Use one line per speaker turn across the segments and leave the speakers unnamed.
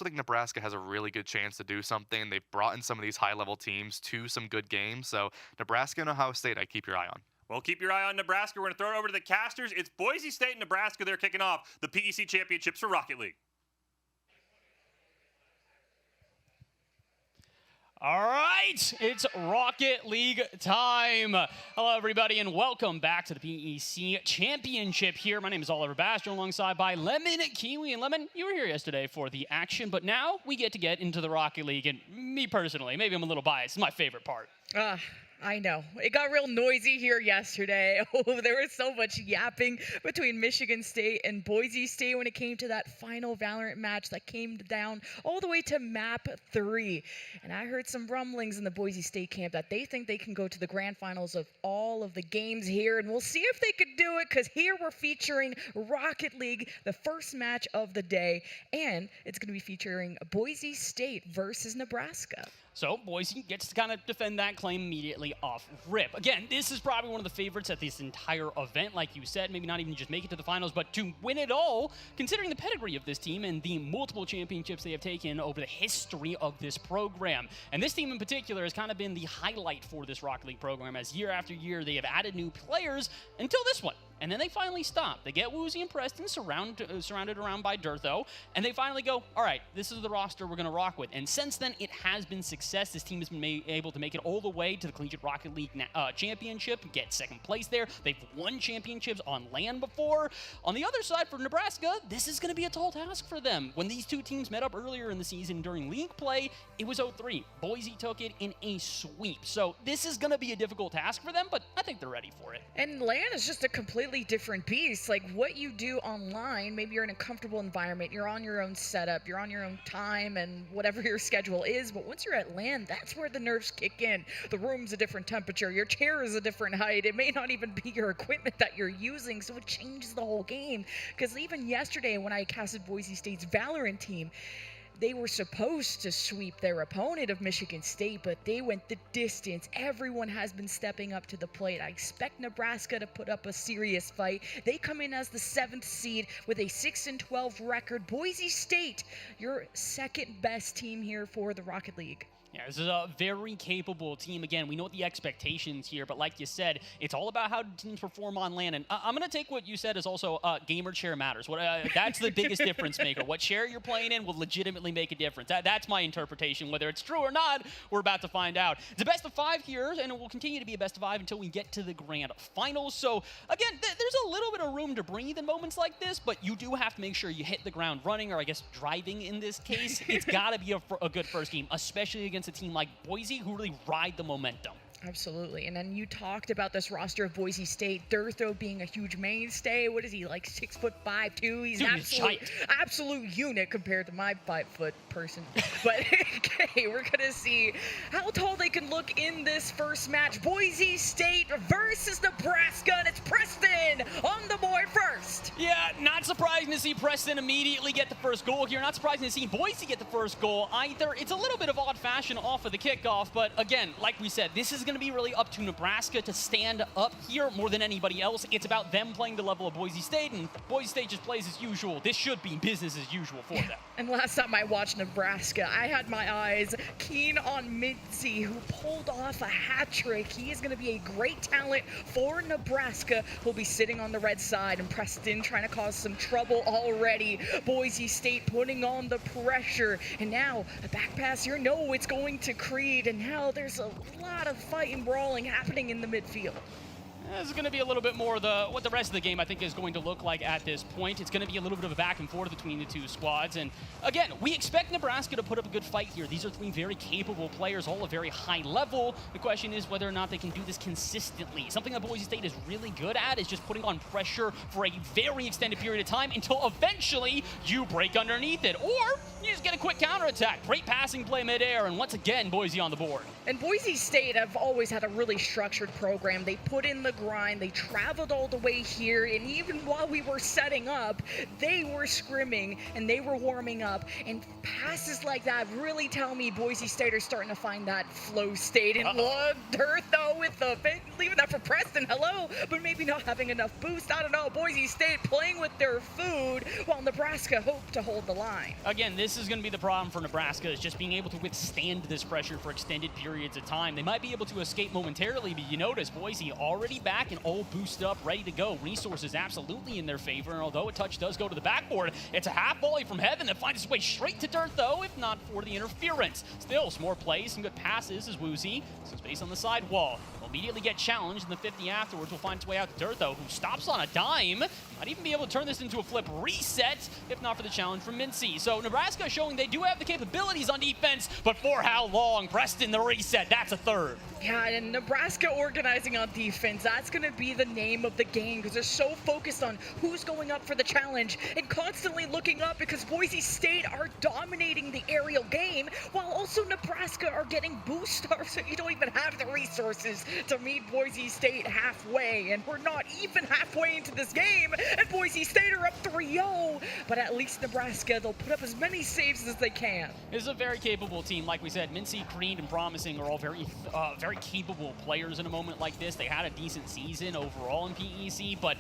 I think Nebraska has a really good chance to do something. They've brought in some of these high-level teams to some good games. So Nebraska and Ohio State, I keep your eye on.
Well, keep your eye on Nebraska. We're going to throw it over to the casters. It's Boise State and Nebraska. They're kicking off the PEC championships for Rocket League.
All right, it's Rocket League time. Hello, everybody, and welcome back to the PEC Championship here. My name is Oliver Bastion, alongside by Lemon Kiwi. And Lemon, you were here yesterday for the action, but now we get to get into the Rocket League. And me personally, maybe I'm a little biased, it's my favorite part.
I know. It got real noisy here yesterday. Oh, there was so much yapping between Michigan State and Boise State when it came to that final Valorant match that came down all the way to map 3. And I heard some rumblings in the Boise State camp that they think they can go to the grand finals of all of the games here. And we'll see if they could do it, because here we're featuring Rocket League, the first match of the day. And it's going to be featuring Boise State versus Nebraska.
So Boise gets to kind of defend that claim immediately off rip. Again, this is probably one of the favorites at this entire event, like you said, maybe not even just make it to the finals, but to win it all, considering the pedigree of this team and the multiple championships they have taken over the history of this program. And this team in particular has kind of been the highlight for this Rocket League program, as year after year they have added new players until this one. And then they finally stop. They get Woozy and Preston surrounded around by Durtho, and they finally go, all right, this is the roster we're going to rock with. And since then, it has been success. This team has been able to make it all the way to the Collegiate Rocket League Championship, get second place there. They've won championships on LAN before. On the other side, for Nebraska, this is going to be a tall task for them. When these two teams met up earlier in the season during league play, it was 0-3. Boise took it in a sweep. So this is going to be a difficult task for them, but I think they're ready for it.
And LAN is just a completely different beast. Like, what you do online, maybe you're in a comfortable environment, you're on your own setup, you're on your own time and whatever your schedule is, but once you're at LAN, that's where the nerves kick in. The room's a different temperature, your chair is a different height, it may not even be your equipment that you're using, so it changes the whole game. Because even yesterday when I casted Boise State's Valorant team, they were supposed to sweep their opponent of Michigan State, but they went the distance. Everyone has been stepping up to the plate. I expect Nebraska to put up a serious fight. They come in as the 7th seed with a 6-12 record. Boise State, your second best team here for the Rocket League.
Yeah, this is a very capable team. Again, we know what the expectations here, but like you said, it's all about how teams perform on LAN. And I'm going to take what you said as also gamer share matters. That's the biggest difference maker. What share you're playing in will legitimately make a difference. That's my interpretation. Whether it's true or not, we're about to find out. It's a best of 5 here, and it will continue to be a best of 5 until we get to the grand finals. So, again, there's a little bit of room to breathe in moments like this, but you do have to make sure you hit the ground running, or I guess driving in this case. It's got to be a good first game, especially against a team like Boise, who really ride the momentum.
Absolutely. And then you talked about this roster of Boise State, Durtho being a huge mainstay. What is he, like 6'5", too? He's an absolute unit compared to my 5-foot person. But okay, we're going to see how tall they can look in this first match. Boise State versus Nebraska, and it's Preston on the board first.
Yeah, not surprising to see Preston immediately get the first goal here. Not surprising to see Boise get the first goal either. It's a little bit of odd fashion off of the kickoff, but again, like we said, this is going to be really up to Nebraska to stand up here more than anybody else. It's about them playing the level of Boise State, and Boise State just plays as usual. This should be business as usual for them.
And last time I watched Nebraska, I had my eyes keen on Mincy, who pulled off a hat trick. He is going to be a great talent for Nebraska. He'll be sitting on the red side, and Preston trying to cause some trouble already. Boise State putting on the pressure, and now a back pass here. No, it's going to Creed, and now there's a lot of fight and brawling happening in the midfield.
This is going to be a little bit more what the rest of the game, I think, is going to look like at this point. It's going to be a little bit of a back and forth between the two squads. And again, we expect Nebraska to put up a good fight here. These are 3 very capable players, all at very high level. The question is whether or not they can do this consistently. Something that Boise State is really good at is just putting on pressure for a very extended period of time until eventually you break underneath it. Or you just get a quick counterattack. Great passing play midair, and once again, Boise on the board.
And Boise State have always had a really structured program. They put in the grind, they traveled all the way here, and even while we were setting up, they were scrimming and they were warming up, and passes like that really tell me Boise State are starting to find that flow state. And look, Durtho with the leaving that for Preston, hello, but maybe not having enough boost. I don't know. Boise State playing with their food while Nebraska hope to hold the line.
Again, this is going to be be the problem for Nebraska, is just being able to withstand this pressure for extended periods of time. They might be able to escape momentarily, but you notice Boise already back and all boosted up, ready to go. Resources absolutely in their favor, and although a touch does go to the backboard, it's a half volley from heaven that finds its way straight to dirt, though, if not for the interference. Still, some more plays, some good passes as Woozy, some space on the sidewall. Will immediately get challenged in the 50 afterwards. Will find its way out to dirt, though, who stops on a dime. Might even be able to turn this into a flip reset, if not for the challenge from Mincy. So Nebraska showing they do have the capabilities on defense, but for how long? Preston, the reset, that's a third.
Yeah, and Nebraska organizing on defense, that's going to be the name of the game because they're so focused on who's going up for the challenge and constantly looking up because Boise State are dominating the aerial game while also Nebraska are getting boost stars, so you don't even have the resources to meet Boise State halfway. And we're not even halfway into this game, and Boise State are up 3-0, but at least Nebraska, they'll put up as many saves as they can.
This is a very capable team. Like we said, Mincy, Creed, and Promising are all very capable players in a moment like this. They had a decent season overall in PEC, but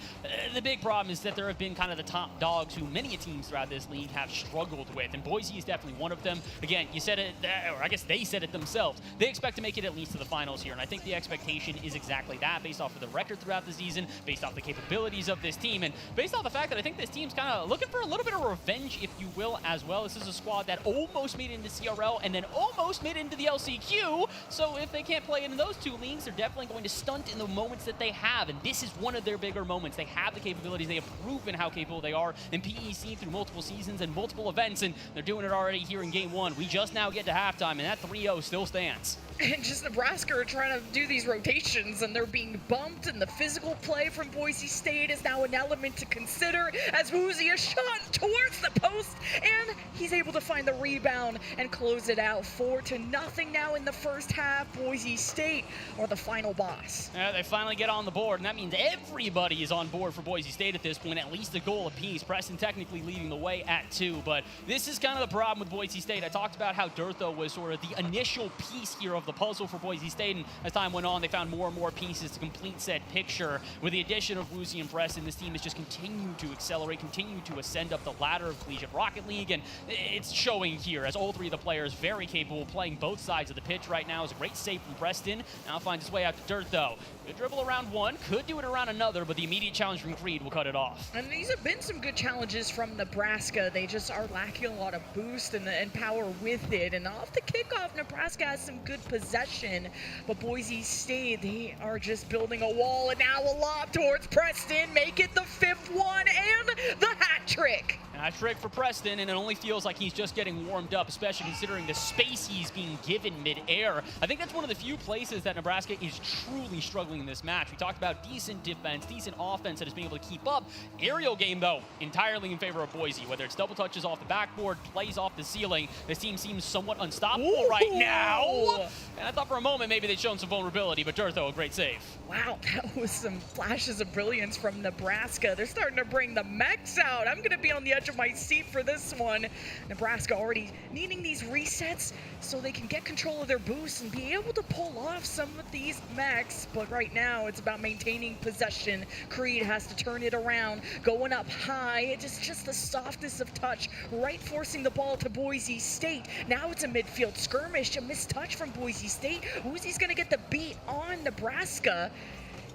the big problem is that there have been kind of the top dogs who many teams throughout this league have struggled with, and Boise is definitely one of them. Again, you said it, or I guess they said it themselves. They expect to make it at least to the finals here, and I think the expectation is exactly that, based off of the record throughout the season, based off the capabilities of this team, and based off the fact that I think this team's kind of looking for a little bit of revenge, if you will, as well. This is a squad that almost made it into CRL and then almost made it into the LCQ, so if they can't play in those two leagues, they're definitely going to stunt in the moments that they have, and this is one of their bigger moments. They have the capabilities. They have proven how capable they are in PEC through multiple seasons and multiple events, and they're doing it already here in game one. We just now get to halftime, and that 3-0 still stands.
And just Nebraska are trying to do these rotations, and they're being bumped, and the physical play from Boise State is now an element to consider as Woozy is shot towards the post, and he's able to find the rebound and close it out 4-0 now in the first half. Boise State are the final boss.
Yeah, they finally get on the board, and that means everybody is on board for Boise State at this point, at least a goal apiece. Preston technically leading the way at 2, but this is kind of the problem with Boise State. I talked about how Dirtho was sort of the initial piece here of the puzzle for Boise State, and as time went on, they found more and more pieces to complete said picture. With the addition of Woozy and Preston, this team has just continued to accelerate, continued to ascend up the ladder of Collegiate Rocket League, and it's showing here as all three of the players very capable, playing both sides of the pitch right now. Is a great save from Preston. Now finds his way out to Dirt, though. Good dribble around one, could do it around another, but the immediate challenge from Creed will cut it off.
And these have been some good challenges from Nebraska. They just are lacking a lot of boost and power with it. And off the kickoff, Nebraska has some good possession, but Boise State, they are just building a wall, and now a lob towards Preston. Make it the 5th one and the hat trick.
A trick for Preston, and it only feels like he's just getting warmed up, especially considering the space he's being given mid-air. I think that's one of the few places that Nebraska is truly struggling in this match. We talked about decent defense, decent offense that is being able to keep up. Aerial game, though, entirely in favor of Boise. Whether it's double touches off the backboard, plays off the ceiling, this team seems somewhat unstoppable right now. And I thought for a moment maybe they'd shown some vulnerability, but Dirtho, a great save.
Wow, that was some flashes of brilliance from Nebraska. They're starting to bring the mechs out. I'm going to be on the edge of my seat for this one. Nebraska already needing these resets so they can get control of their boosts and be able to pull off some of these mechs. But right now, it's about maintaining possession. Creed has to turn it around, going up high. It's just the softness of touch, right forcing the ball to Boise State. Now it's a midfield skirmish, a missed touch from Boise State. Woozy's going to get the beat on Nebraska.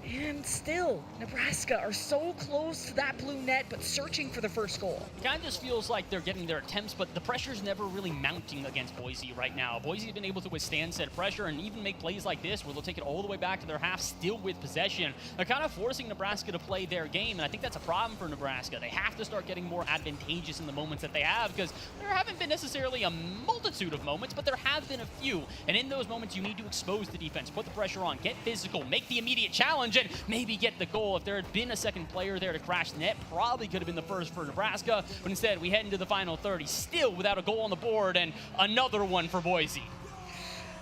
And still, Nebraska are so close to that blue net, but searching for the first goal.
Kind of just feels like they're getting their attempts, but the pressure's never really mounting against Boise right now. Boise's been able to withstand said pressure and even make plays like this where they'll take it all the way back to their half, still with possession. They're kind of forcing Nebraska to play their game, and I think that's a problem for Nebraska. They have to start getting more advantageous in the moments that they have, because there haven't been necessarily a multitude of moments, but there have been a few. And in those moments, you need to expose the defense, put the pressure on, get physical, make the immediate challenge, and maybe get the goal. If there had been a second player there to crash the net, probably could have been the first for Nebraska, but instead we head into the final 30, still without a goal on the board, and another one for Boise.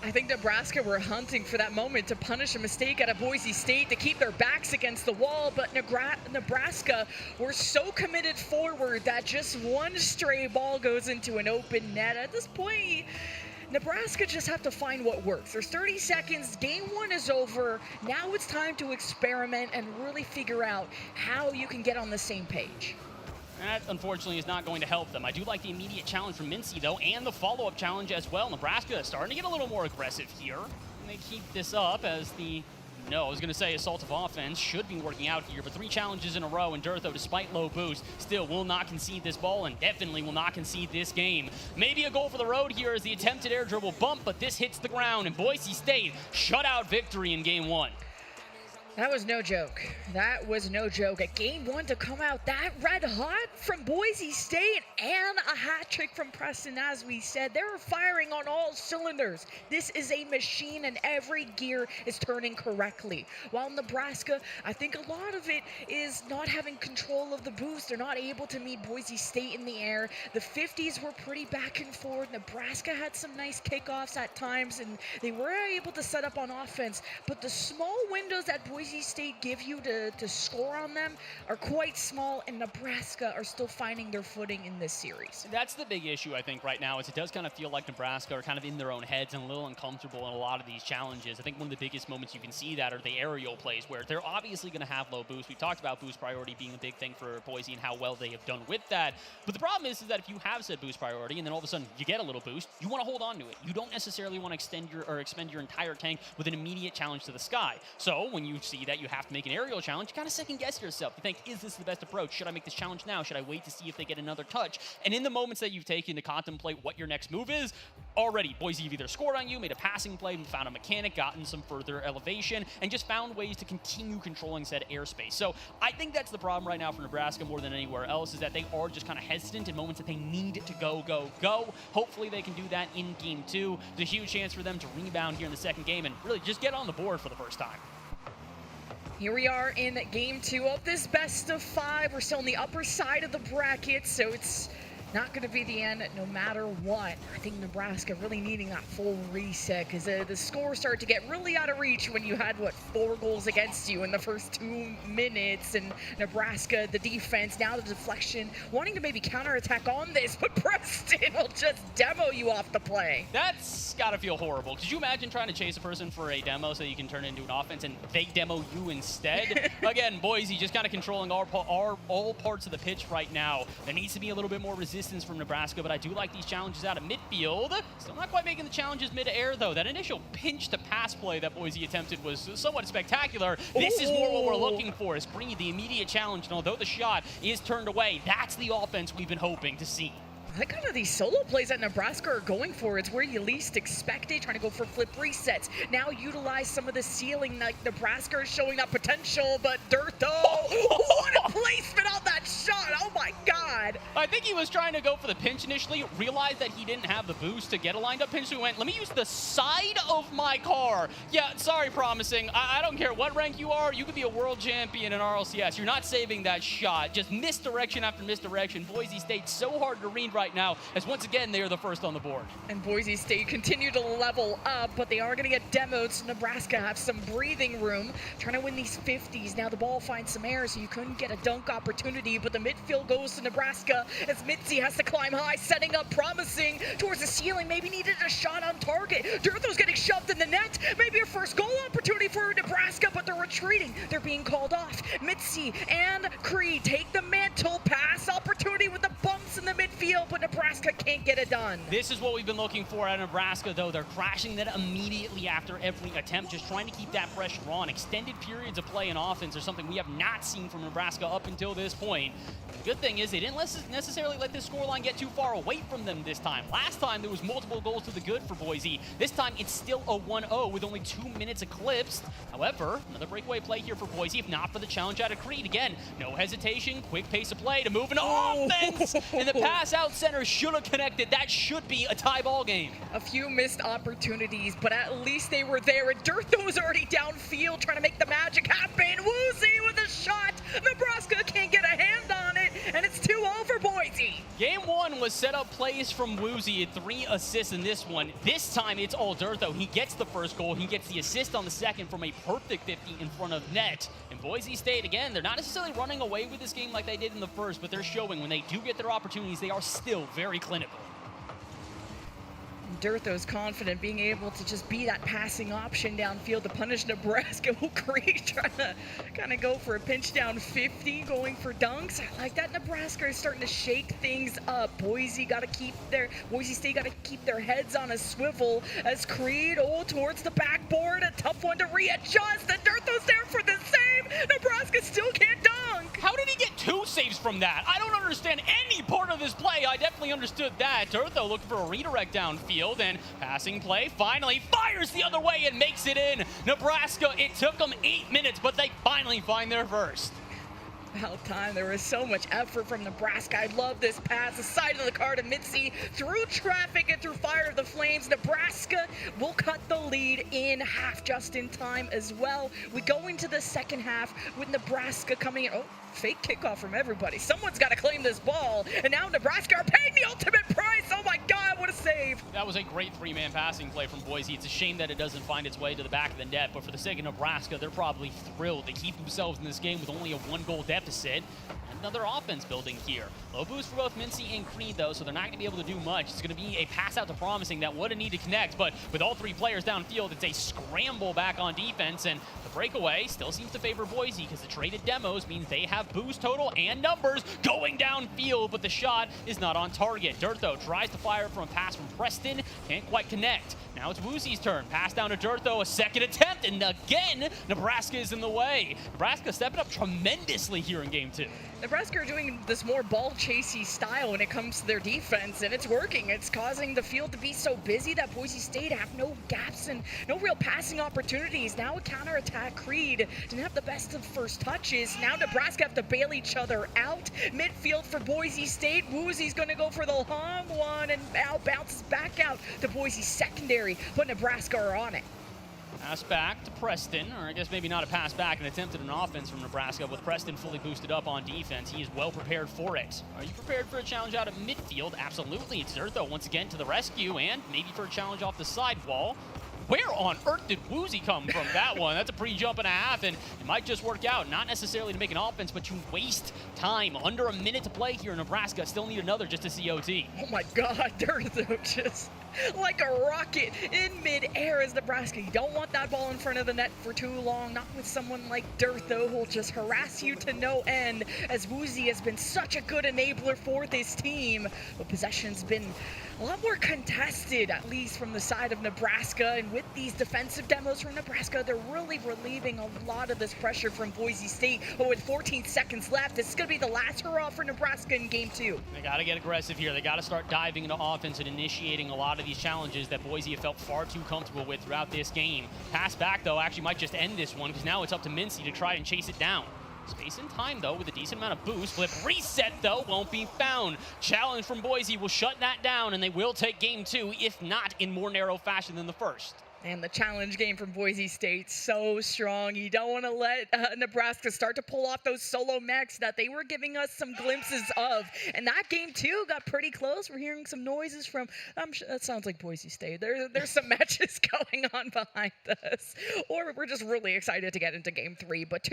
I think Nebraska were hunting for that moment to punish a mistake out of Boise State to keep their backs against the wall, but Nebraska were so committed forward that just one stray ball goes into an open net. At this point, Nebraska just have to find what works. There's 30 seconds, game one is over. Now it's time to experiment and really figure out how you can get on the same page.
That, unfortunately, is not going to help them. I do like the immediate challenge from Mincy, though, and the follow-up challenge as well. Nebraska is starting to get a little more aggressive here. And they keep this up as the... No, I was going to say assaultive offense should be working out here, but 3 challenges in a row, and Durtho, despite low boost, still will not concede this ball and definitely will not concede this game. Maybe a goal for the road here as the attempted air dribble bump, but this hits the ground, and Boise State shutout victory in Game 1.
That was no joke. That was no joke. At Game 1 to come out that red hot from Boise State and a hat trick from Preston, as we said. They're firing on all cylinders. This is a machine and every gear is turning correctly. While Nebraska, I think a lot of it is not having control of the boost. They're not able to meet Boise State in the air. The 50s were pretty back and forth. Nebraska had some nice kickoffs at times and they were able to set up on offense. But the small windows that Boise State give you to score on them are quite small, and Nebraska are still finding their footing in this series.
That's the big issue, I think, right now, is it does kind of feel like Nebraska are kind of in their own heads and a little uncomfortable in a lot of these challenges. I think one of the biggest moments you can see that are the aerial plays, where they're obviously going to have low boost. We've talked about boost priority being a big thing for Boise and how well they have done with that. But the problem is that if you have said boost priority and then all of a sudden you get a little boost, you want to hold on to it. You don't necessarily want to expend your entire tank with an immediate challenge to the sky. So when you see that you have to make an aerial challenge, you kind of second guess yourself. You think, is this the best approach? Should I make this challenge now? Should I wait to see if they get another touch? And in the moments that you've taken to contemplate what your next move is, already Boise have either scored on you, made a passing play, found a mechanic, gotten some further elevation, and just found ways to continue controlling said airspace. So I think that's the problem right now for Nebraska more than anywhere else, is that they are just kind of hesitant in moments that they need to go. Hopefully they can do that in Game 2. There's a huge chance for them to rebound here in the second game and really just get on the board for the first time.
Here we are in Game 2 of this best of 5. We're still on the upper side of the bracket, so it's not going to be the end no matter what. I think Nebraska really needing that full reset, because the scores start to get really out of reach when you had, 4 goals against you in the first 2 minutes, and Nebraska, the defense, now the deflection, wanting to maybe counterattack on this, but Preston will just demo you off the play.
That's got to feel horrible. Could you imagine trying to chase a person for a demo so you can turn it into an offense and they demo you instead? Again, Boise just kind of controlling all parts of the pitch right now. There needs to be a little bit more resistance from Nebraska, but I do like these challenges out of midfield. Still not quite making the challenges mid-air, though. That initial pinch-to-pass play that Boise attempted was somewhat spectacular. This is more what we're looking for, is bringing the immediate challenge, and although the shot is turned away, that's the offense we've been hoping to see.
I think kind of these solo plays that Nebraska are going for, it's where you least expect it, trying to go for flip resets. Now utilize some of the ceiling, like Nebraska is showing that potential, but Durtho, what a placement on that shot, oh my God.
I think he was trying to go for the pinch initially, realized that he didn't have the boost to get a lined up pinch, so he went, let me use the side of my car. Yeah, sorry, promising. I don't care what rank you are, you could be a world champion in RLCS. You're not saving that shot. Just misdirection after misdirection. Boise State so hard to read right now, as once again, they are the first on the board.
And Boise State continue to level up, but they are going to get demoed, so Nebraska have some breathing room, trying to win these 50s. Now the ball finds some air, so you couldn't get a dunk opportunity, but the midfield goes to Nebraska as Mitzi has to climb high, setting up promising towards the ceiling, maybe needed a shot on target. Durtho's getting shoved in the net, maybe a first goal opportunity for Nebraska, but they're retreating. They're being called off. Mitzi and Creed take the mantle, pass opportunity with the bumps in the midfield, but Nebraska can't get it done.
This is what we've been looking for out of Nebraska, though. They're crashing that immediately after every attempt, just trying to keep that pressure on. Extended periods of play and offense are something we have not seen from Nebraska up until this point. The good thing is they didn't necessarily let this scoreline get too far away from them this time. Last time there was multiple goals to the good for Boise. This time it's still a 1-0 with only 2 minutes eclipsed. However, another breakaway play here for Boise, if not for the challenge out of Creed. Again, no hesitation, quick pace of play to move an offense, and the pass out center should have connected. That should be a tie ball game.
A few missed opportunities, but at least they were there. And Durtho was already downfield trying to make the magic happen. Woozy with a shot. Nebraska can't get a hand on it, and it's 2-0 for Boise.
Game 1 was set up plays from Woozy at 3 assists in this one. This time it's all Durtho. He gets the first goal. He gets the assist on the second from a perfect 50 in front of net. And Boise State, again, they're not necessarily running away with this game like they did in the first, but they're showing when they do get their opportunities, they are still very clinical.
Durtho's confident, being able to just be that passing option downfield to punish Nebraska. Creed trying to kind of go for a pinch down 50, going for dunks. I like that. Nebraska is starting to shake things up. Boise State got to keep their heads on a swivel as Creed towards the backboard. A tough one to readjust. And Durtho's there for the save. Nebraska still can't dunk.
How did he get 2 saves from that? I don't understand any part of this play. I definitely understood that. Durtho looking for a redirect downfield, and passing play finally fires the other way and makes it in. Nebraska, it took them 8 minutes, but they finally find their first.
About time. There was so much effort from Nebraska. I love this pass. The side of the car to Mitzi through traffic and through fire of the flames. Nebraska will cut the lead in half just in time as well. We go into the second half with Nebraska coming in. Oh, fake kickoff from everybody. Someone's got to claim this ball. And now Nebraska are paying the ultimate price. Oh my God, what a save.
That was a great 3-man passing play from Boise. It's a shame that it doesn't find its way to the back of the net, but for the sake of Nebraska, they're probably thrilled to keep themselves in this game with only a 1-goal deficit. Another offense building here. Low boost for both Mincy and Creed, though, so they're not going to be able to do much. It's going to be a pass out to Promising that would have needed to connect, but with all 3 players downfield, it's a scramble back on defense, and the breakaway still seems to favor Boise because the traded demos means they have boost total and numbers going downfield, but the shot is not on target. Durtho tries to fire from a pass from Preston, can't quite connect. Now it's Woozy's turn. Pass down to Durtho, a second attempt, and again, Nebraska is in the way. Nebraska stepping up tremendously here in game 2.
Nebraska are doing this more ball-chasey style when it comes to their defense, and it's working. It's causing the field to be so busy that Boise State have no gaps and no real passing opportunities. Now a counterattack. Creed didn't have the best of first touches. Now Nebraska have to bail each other out. Midfield for Boise State. Woozy's going to go for the long one, and now bounces back out to Boise secondary, but Nebraska are on it.
Pass back to Preston, or I guess maybe not a pass back, an attempt at an offense from Nebraska with Preston fully boosted up on defense. He is well prepared for it. Are you prepared for a challenge out at midfield? Absolutely. It's Durtho once again to the rescue, and maybe for a challenge off the sidewall. Where on earth did Woozy come from that one? That's a pre-jump and a half, and it might just work out. Not necessarily to make an offense, but to waste time. Under a minute to play here in Nebraska. Still need another just to COT.
Oh my God, Durtho just like a rocket in mid-air as Nebraska. You don't want that ball in front of the net for too long, not with someone like Durtho who will just harass you to no end, as Woozy has been such a good enabler for this team. But possession's been a lot more contested, at least from the side of Nebraska, and with these defensive demos from Nebraska, they're really relieving a lot of this pressure from Boise State. But with 14 seconds left, this is going to be the last hurrah for Nebraska in game 2.
They got to get aggressive here. They got to start diving into offense and initiating a lot of these challenges that Boise have felt far too comfortable with throughout this game. Pass back, though, actually might just end this one because now it's up to Mincy to try and chase it down. Space and time, though, with a decent amount of boost. Flip reset, though, won't be found. Challenge from Boise will shut that down, and they will take game 2, if not in more narrow fashion than the first.
And the challenge game from Boise State, so strong. You don't want to let Nebraska start to pull off those solo mechs that they were giving us some glimpses of. And that game, too, got pretty close. We're hearing some noises from, that sounds like Boise State. There's some matches going on behind us. Or we're just really excited to get into game 3. But 2-1,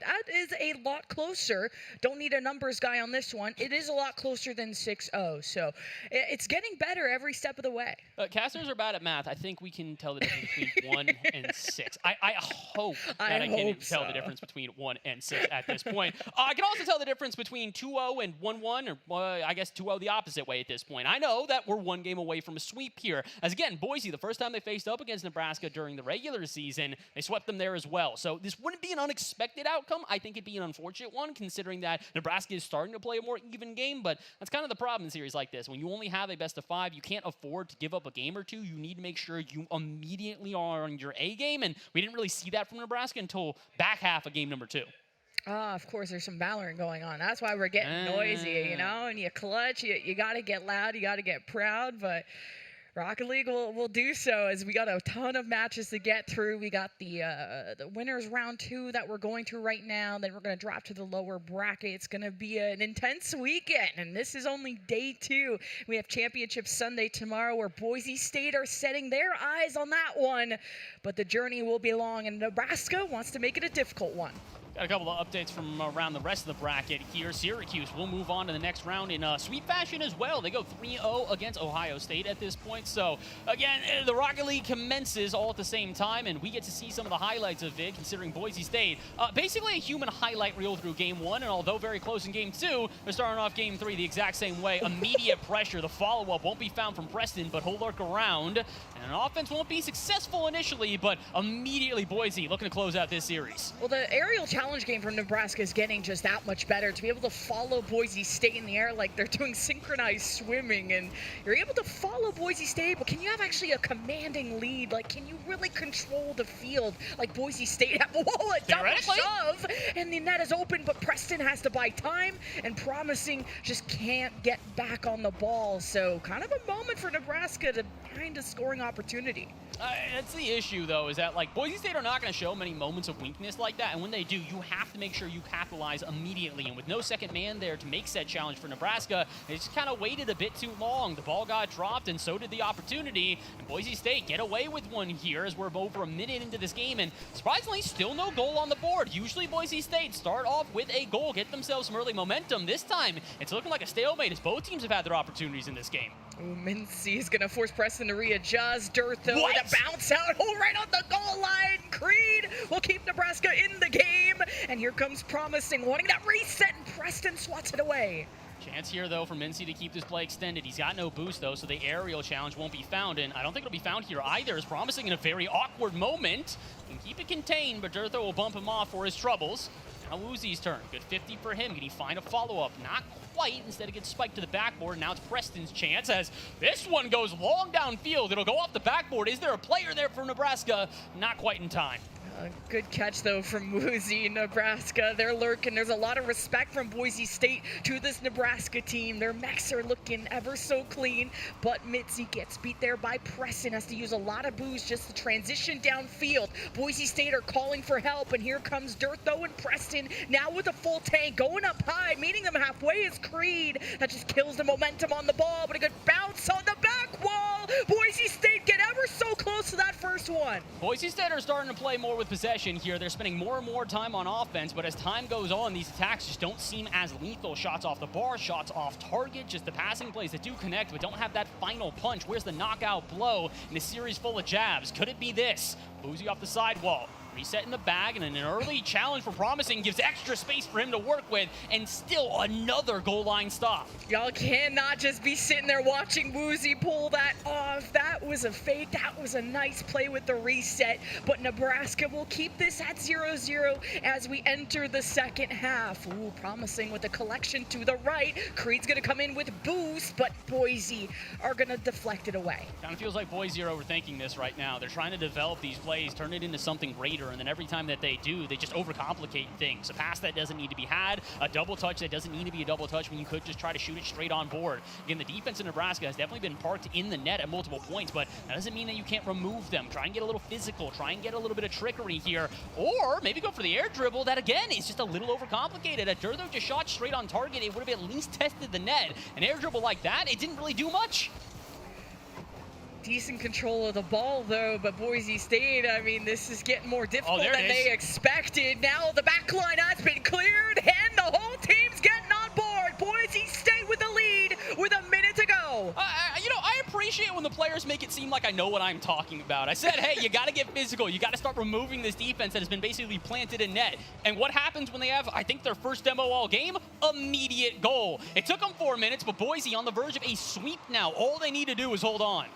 that is a lot closer. Don't need a numbers guy on this one. It is a lot closer than 6-0. So it's getting better every step of the way.
Casters are bad at math. I think we can tell the difference between 1 and 6. I hope that I can tell the difference between 1 and 6 at this point. I can also tell the difference between 2-0 and 1-1, or I guess 2-0 the opposite way at this point. I know that we're 1 game away from a sweep here. As again, Boise, the first time they faced up against Nebraska during the regular season, they swept them there as well. So this wouldn't be an unexpected outcome. I think it'd be an unfortunate one, considering that Nebraska is starting to play a more even game, but that's kind of the problem in series like this. When you only have a best of 5, you can't afford to give up a game or two. You need to make sure you immediately are on your A game, and we didn't really see that from Nebraska until back half of game number 2.
Of course, there's some Valorant going on. That's why we're getting noisy, you know, and you clutch, you got to get loud, you got to get proud, but Rocket League will do so, as we got a ton of matches to get through. We got the winners round 2 that we're going through right now. Then we're going to drop to the lower bracket. It's going to be an intense weekend, and this is only day 2. We have Championship Sunday tomorrow, where Boise State are setting their eyes on that one. But the journey will be long, and Nebraska wants to make it a difficult one.
Got a couple of updates from around the rest of the bracket here. Syracuse will move on to the next round in sweep fashion as well. They go 3-0 against Ohio State at this point. So, again, the Rocket League commences all at the same time, and we get to see some of the highlights of it, considering Boise State. Basically a human highlight reel through Game 1, and although very close in Game 2, they're starting off Game 3 the exact same way. Immediate pressure. The follow-up won't be found from Preston, but he'll lurk around. And an offense won't be successful initially, but immediately Boise looking to close out this series.
Well, the aerial challenge game from Nebraska is getting just that much better. To be able to follow Boise State in the air like they're doing synchronized swimming, and you're able to follow Boise State, but can you have actually a commanding lead? Like, can you really control the field like Boise State have? Whoa, a double shove, and the net is open, but Preston has to buy time, and Promising just can't get back on the ball. So kind of a moment for Nebraska to find a scoring opportunity.
That's the issue, though, is that, like, Boise State are not going to show many moments of weakness like that, and when they do, you have to make sure you capitalize immediately. And with no second man there to make said challenge for Nebraska, they just kind of waited a bit too long. The ball got dropped, and so did the opportunity. And Boise State get away with one here as we're over a minute into this game, and surprisingly, still no goal on the board. Usually Boise State start off with a goal, get themselves some early momentum. This time, it's looking like a stalemate as both teams have had their opportunities in this game.
Ooh, Mincy is going to force Preston to readjust. Dirtho with a bounce out. Oh, right on the goal line. Creed will keep Nebraska in the game. And here comes Promising, wanting that reset, and Preston swats it away.
Chance here, though, for Mincy to keep this play extended. He's got no boost, though, so the aerial challenge won't be found, and I don't think it'll be found here either. As Promising in a very awkward moment. Can keep it contained, but Dirtho will bump him off for his troubles. Now Woozy's turn. Good 50 for him. Can he find a follow-up? Not quite. Instead, it gets spiked to the backboard. Now it's Preston's chance as this one goes long downfield. It'll go off the backboard. Is there a player there for Nebraska? Not quite in time.
Good catch, though, from Woozy. Nebraska, they're lurking. There's a lot of respect from Boise State to this Nebraska team. Their mechs are looking ever so clean, but Mitzi gets beat there by Preston. Has to use a lot of boost just to transition downfield. Boise State are calling for help, and here comes Dirtho and Preston now with a full tank. Going up high, meeting them halfway is Creed. That just kills the momentum on the ball, but a good bounce on the back wall. Boise State get ever so close to that first one.
Boise State are starting to play more with possession here. They're spending more and more time on offense, but as time goes on, these attacks just don't seem as lethal. Shots off the bar, shots off target, just the passing plays that do connect but don't have that final punch. Where's the knockout blow in a series full of jabs? Could it be this? Boozy off the sidewall. Reset in the bag, and an early challenge for Promising gives extra space for him to work with, and still another goal line stop.
Y'all cannot just be sitting there watching Woozy pull that off. That was a fake. That was a nice play with the reset, but Nebraska will keep this at 0-0 as we enter the second half. Ooh, Promising with a collection to the right. Creed's gonna come in with boost, but Boise are gonna deflect it away.
Kind of feels like Boise are overthinking this right now. They're trying to develop these plays, turn it into something greater, and then every time that they do, they just overcomplicate things. A pass that doesn't need to be had, a double touch that doesn't need to be a double touch when you could just try to shoot it straight on board. Again, the defense in Nebraska has definitely been parked in the net at multiple points, but that doesn't mean that you can't remove them. Try and get a little physical, try and get a little bit of trickery here, or maybe go for the air dribble. That, again, is just a little overcomplicated. If Dirtho just shot straight on target, it would have at least tested the net. An air dribble like that, it didn't really do much.
Decent control of the ball, though, but Boise State, I mean, this is getting more difficult than they expected. Now the back line has been cleared, and the whole team's getting on board. Boise State with the lead with a minute to go.
You know, I appreciate when the players make it seem like I know what I'm talking about. I said, hey, you got to get physical. You got to start removing this defense that has been basically planted in net. And what happens when they have, I think, their first demo all game? Immediate goal. It took them 4 minutes, but Boise on the verge of a sweep now. All they need to do is hold on.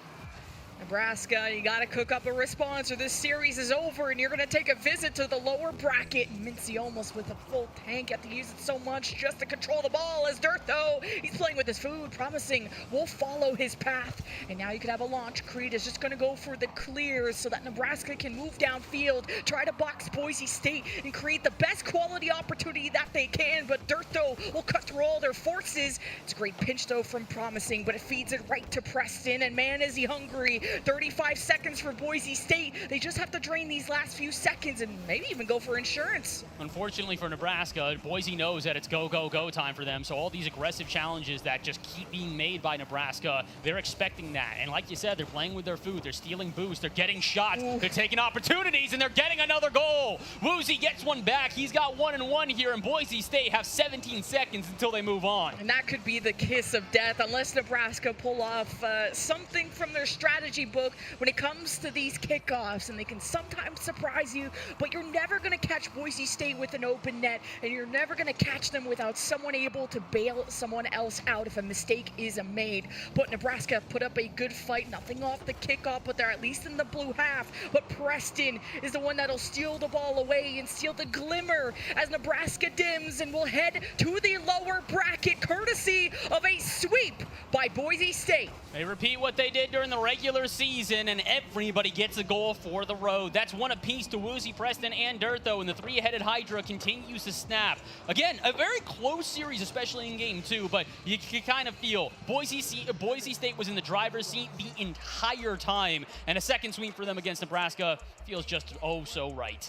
Nebraska, you got to cook up a response or this series is over, and you're going to take a visit to the lower bracket. Mincy almost with a full tank. Have to use it so much just to control the ball as Dirtho. He's playing with his food. Promising will follow his path. And now you could have a launch. Creed is just going to go for the clears so that Nebraska can move downfield, try to box Boise State, and create the best quality opportunity that they can. But Dirtho will cut through all their forces. It's a great pinch, though, from Promising, but it feeds it right to Preston. And man, is he hungry. 35 seconds for Boise State. They just have to drain these last few seconds and maybe even go for insurance.
Unfortunately for Nebraska, Boise knows that it's go, go, go time for them. So all these aggressive challenges that just keep being made by Nebraska, they're expecting that. And like you said, they're playing with their food. They're stealing boosts. They're getting shots. Ooh. They're taking opportunities, and they're getting another goal. Woozy gets one back. He's got 1-1 here, and Boise State have 17 seconds until they move on.
And that could be the kiss of death unless Nebraska pull off something from their strategy book when it comes to these kickoffs. And they can sometimes surprise you, but you're never going to catch Boise State with an open net, and you're never going to catch them without someone able to bail someone else out if a mistake is made. But Nebraska put up a good fight, nothing off the kickoff, but they're at least in the blue half. But Preston is the one that'll steal the ball away and steal the glimmer as Nebraska dims and will head to the lower bracket courtesy of a sweep by Boise State.
They repeat what they did during the regular season, and everybody gets a goal for the road. That's one apiece to Woozy, Preston, and Dirtho, and the three-headed Hydra continues to snap. Again, a very close series, especially in Game 2, but you can kind of feel Boise State was in the driver's seat the entire time, and a second sweep for them against Nebraska feels just oh so right.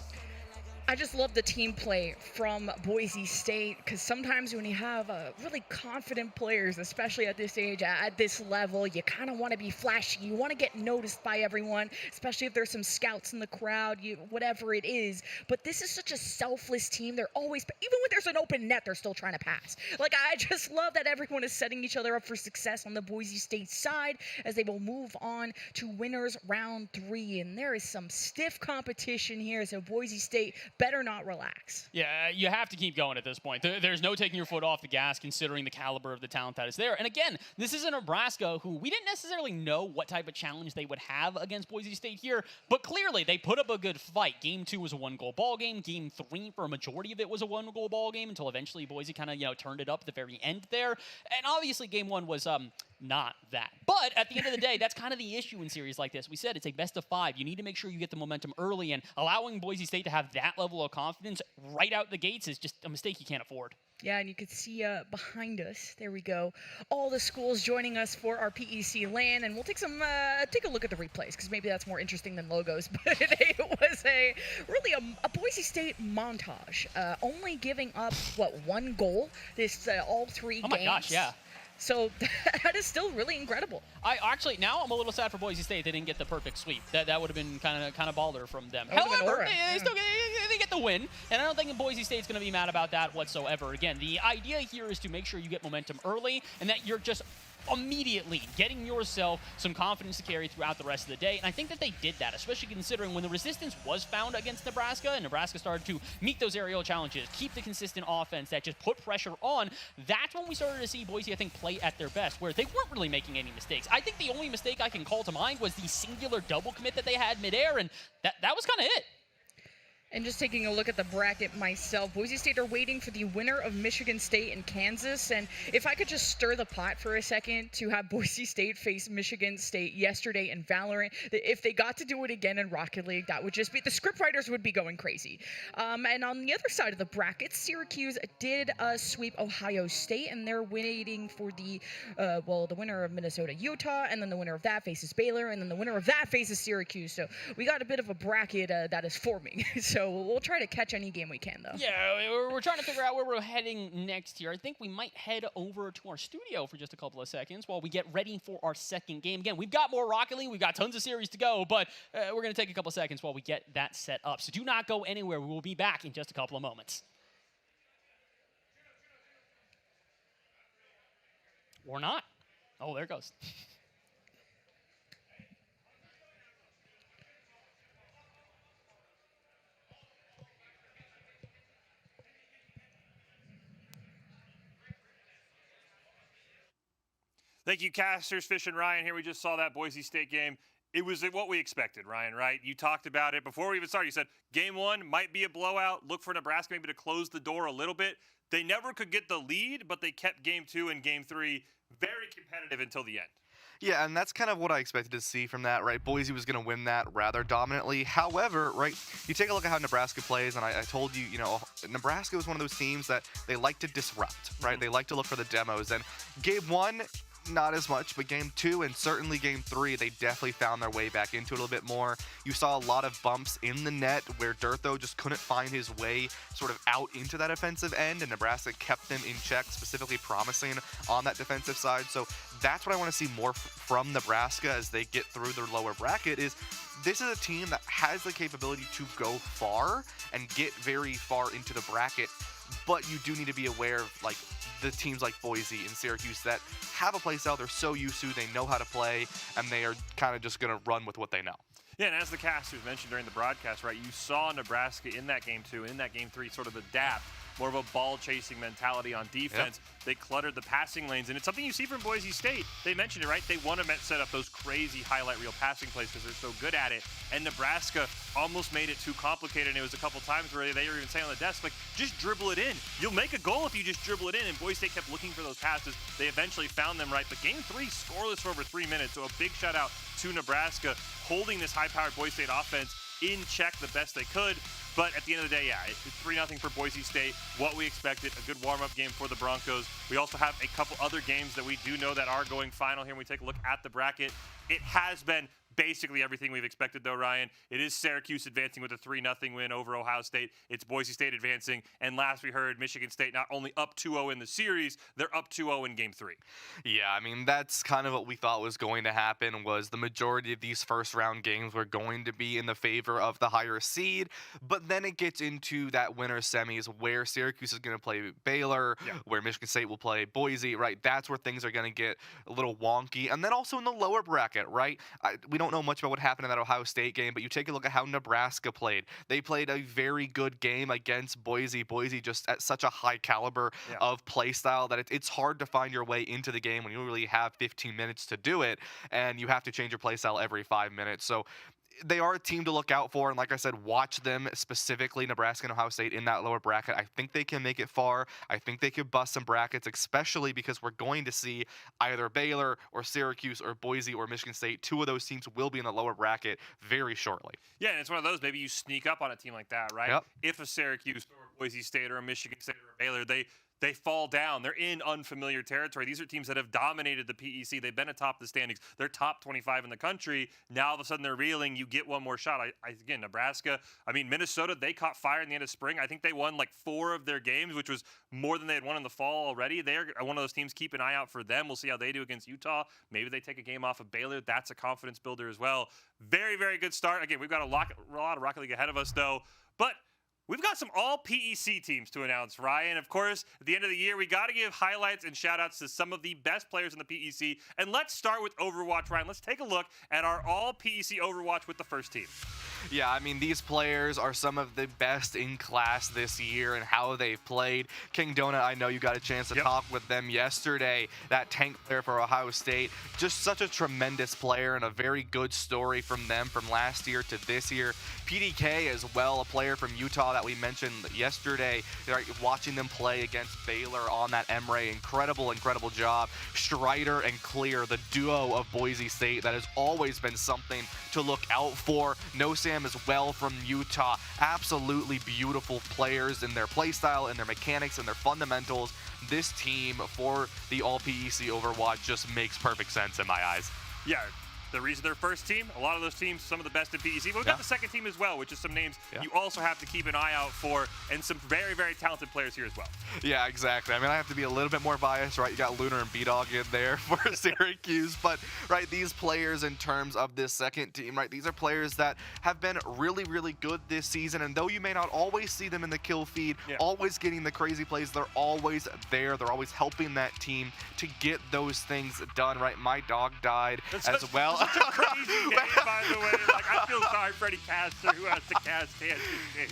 I just love the team play from Boise State, because sometimes when you have really confident players, especially at this age, at this level, you kind of want to be flashy. You want to get noticed by everyone, especially if there's some scouts in the crowd, whatever it is. But this is such a selfless team. They're always, even when there's an open net, they're still trying to pass. Like, I just love that everyone is setting each other up for success on the Boise State side as they will move on to winners round 3. And there is some stiff competition here, so Boise State better not relax.
Yeah, you have to keep going at this point. There's no taking your foot off the gas considering the caliber of the talent that is there. And again, this is a Nebraska who we didn't necessarily know what type of challenge they would have against Boise State here, but clearly they put up a good fight. Game 2 was a one-goal ball game. Game 3, for a majority of it, was a one-goal ball game until eventually Boise kind of, turned it up at the very end there. And obviously Game 1 was not that. But at the end of the day, that's kind of the issue in series like this. We said it's a best of 5. You need to make sure you get the momentum early, and allowing Boise State to have that level of confidence right out the gates is just a mistake you can't afford.
Yeah, and you can see behind us, there we go, all the schools joining us for our PEC LAN, and we'll take a look at the replays, because maybe that's more interesting than logos, but it was really a Boise State montage, only giving up, one goal this all 3 games.
Oh my gosh, yeah.
So that is still really incredible.
Now I'm a little sad for Boise State they didn't get the perfect sweep. That would have been kind of baller from them.
That would've been
However,
aura.
they get the win, and I don't think Boise State's going to be mad about that whatsoever. Again, the idea here is to make sure you get momentum early and that you're just immediately getting yourself some confidence to carry throughout the rest of the day. And I think that they did that, especially considering when the resistance was found against Nebraska and Nebraska started to meet those aerial challenges, keep the consistent offense that just put pressure on. That's when we started to see Boise, I think, play at their best, where they weren't really making any mistakes. I think the only mistake I can call to mind was the singular double commit that they had midair, and that was kind of it.
And just taking a look at the bracket myself, Boise State are waiting for the winner of Michigan State and Kansas. And if I could just stir the pot for a second to have Boise State face Michigan State yesterday in Valorant, if they got to do it again in Rocket League, that would just be, the scriptwriters would be going crazy. And on the other side of the bracket, Syracuse did sweep Ohio State, and they're waiting for the winner of Minnesota-Utah, and then the winner of that faces Baylor, and then the winner of that faces Syracuse. So we got a bit of a bracket that is forming. So we'll try to catch any game we can, though.
Yeah, we're trying to figure out where we're heading next here. I think we might head over to our studio for just a couple of seconds while we get ready for our second game. Again, we've got more Rocket League. We've got tons of series to go, but we're going to take a couple of seconds while we get that set up. So do not go anywhere. We will be back in just a couple of moments. Or not. Oh, there it goes.
Thank you, casters, Fish and Ryan here. We just saw that Boise State game. It was what we expected, Ryan, right? You talked about it before we even started. You said game 1 might be a blowout. Look for Nebraska maybe to close the door a little bit. They never could get the lead, but they kept game 2 and game 3 very competitive until the end.
Yeah, and that's kind of what I expected to see from that, right? Boise was going to win that rather dominantly. However, right, you take a look at how Nebraska plays, and I told you, Nebraska was one of those teams that they like to disrupt, right? They like to look for the demos. And game 1, not as much, but game 2 and certainly game 3, they definitely found their way back into it a little bit more. You saw a lot of bumps in the net where Dirtho just couldn't find his way sort of out into that offensive end, and Nebraska kept them in check, specifically promising on that defensive side. So that's what I want to see more from Nebraska as they get through their lower bracket. Is this is a team that has the capability to go far and get very far into the bracket, but you do need to be aware of like the teams like Boise and Syracuse that have a play style they're so used to, they know how to play, and they are kind of just going to run with what they know.
Yeah, and as the casters mentioned during the broadcast, right, you saw Nebraska in that game 2, in that game 3, sort of adapt. More of a ball-chasing mentality on defense. Yep. They cluttered the passing lanes, and it's something you see from Boise State. They mentioned it, right? They want to set up those crazy highlight reel passing plays because they're so good at it, and Nebraska almost made it too complicated, and it was a couple times where they were even saying on the desk, like, just dribble it in. You'll make a goal if you just dribble it in, and Boise State kept looking for those passes. They eventually found them, right? But game 3, scoreless for over 3 minutes, so a big shout-out to Nebraska, holding this high-powered Boise State offense in check the best they could. But at the end of the day, yeah, it's 3-0 for Boise State. What we expected, a good warm-up game for the Broncos. We also have a couple other games that we do know that are going final here. When we take a look at the bracket, it has been basically everything we've expected, though, Ryan. It is Syracuse advancing with a 3-0 win over Ohio State. It's Boise State advancing. And last we heard, Michigan State not only up 2-0 in the series, they're up 2-0 in Game 3.
Yeah, I mean, that's kind of what we thought was going to happen, was the majority of these first-round games were going to be in the favor of the higher seed. But then it gets into that winter semis where Syracuse is going to play Baylor, where Michigan State will play Boise, right? That's where things are going to get a little wonky. And then also in the lower bracket, right? We don't know much about what happened in that Ohio State game, but you take a look at how Nebraska played. They played a very good game against Boise. Boise just at such a high caliber of play style that it's hard to find your way into the game when you really have 15 minutes to do it, and you have to change your play style every 5 minutes. So they are a team to look out for, and like I said, watch them, specifically Nebraska and Ohio State in that lower bracket. I think they can make it far. I think they could bust some brackets, especially because we're going to see either Baylor or Syracuse or Boise or Michigan State. 2 of those teams will be in the lower bracket very shortly.
Yeah, and it's one of those, maybe you sneak up on a team like that, right?
Yep.
If a Syracuse or a Boise State or a Michigan State or a Baylor, they fall down. They're in unfamiliar territory. These are teams that have dominated the PEC. They've been atop the standings. They're top 25 in the country. Now all of a sudden they're reeling. You get one more shot. Again, Nebraska, Minnesota, they caught fire in the end of spring. I think they won like 4 of their games, which was more than they had won in the fall already. They're one of those teams. Keep an eye out for them. We'll see how they do against Utah. Maybe they take a game off of Baylor. That's a confidence builder as well. Very, very good start. Again, we've got a lot of Rocket League ahead of us, though. But we've got some all-PEC teams to announce, Ryan. Of course, at the end of the year, we got to give highlights and shout-outs to some of the best players in the PEC. And let's start with Overwatch, Ryan. Let's take a look at our all-PEC Overwatch with the first team.
Yeah, I mean, these players are some of the best in class this year and how they've played. King Donut, I know you got a chance to talk with them yesterday. That tank player for Ohio State, just such a tremendous player and a very good story from them from last year to this year. PDK as well, a player from Utah that we mentioned yesterday. Right, watching them play against Baylor on that Emre, incredible job. Strider and Clear, the duo of Boise State, that has always been something to look out for. No Sam as well from Utah. Absolutely beautiful players in their play style and their mechanics and their fundamentals. This team for the all-PEC Overwatch just makes perfect sense in my eyes.
Yeah. The reason they're first team, a lot of those teams, some of the best in PEC. But we've got the second team as well, which is some names you also have to keep an eye out for, and some very, very talented players here as well.
Yeah, exactly. I mean, I have to be a little bit more biased, right? You got Lunar and B-Dog in there for Syracuse, but, right, these players in terms of this second team, right, these are players that have been really, really good this season, and though you may not always see them in the kill feed, always getting the crazy plays, they're always there. They're always helping that team to get those things done, right? My dog died as well.
Such a crazy game, by the way. Like, I feel sorry for Freddie Caster, who has to cast hands.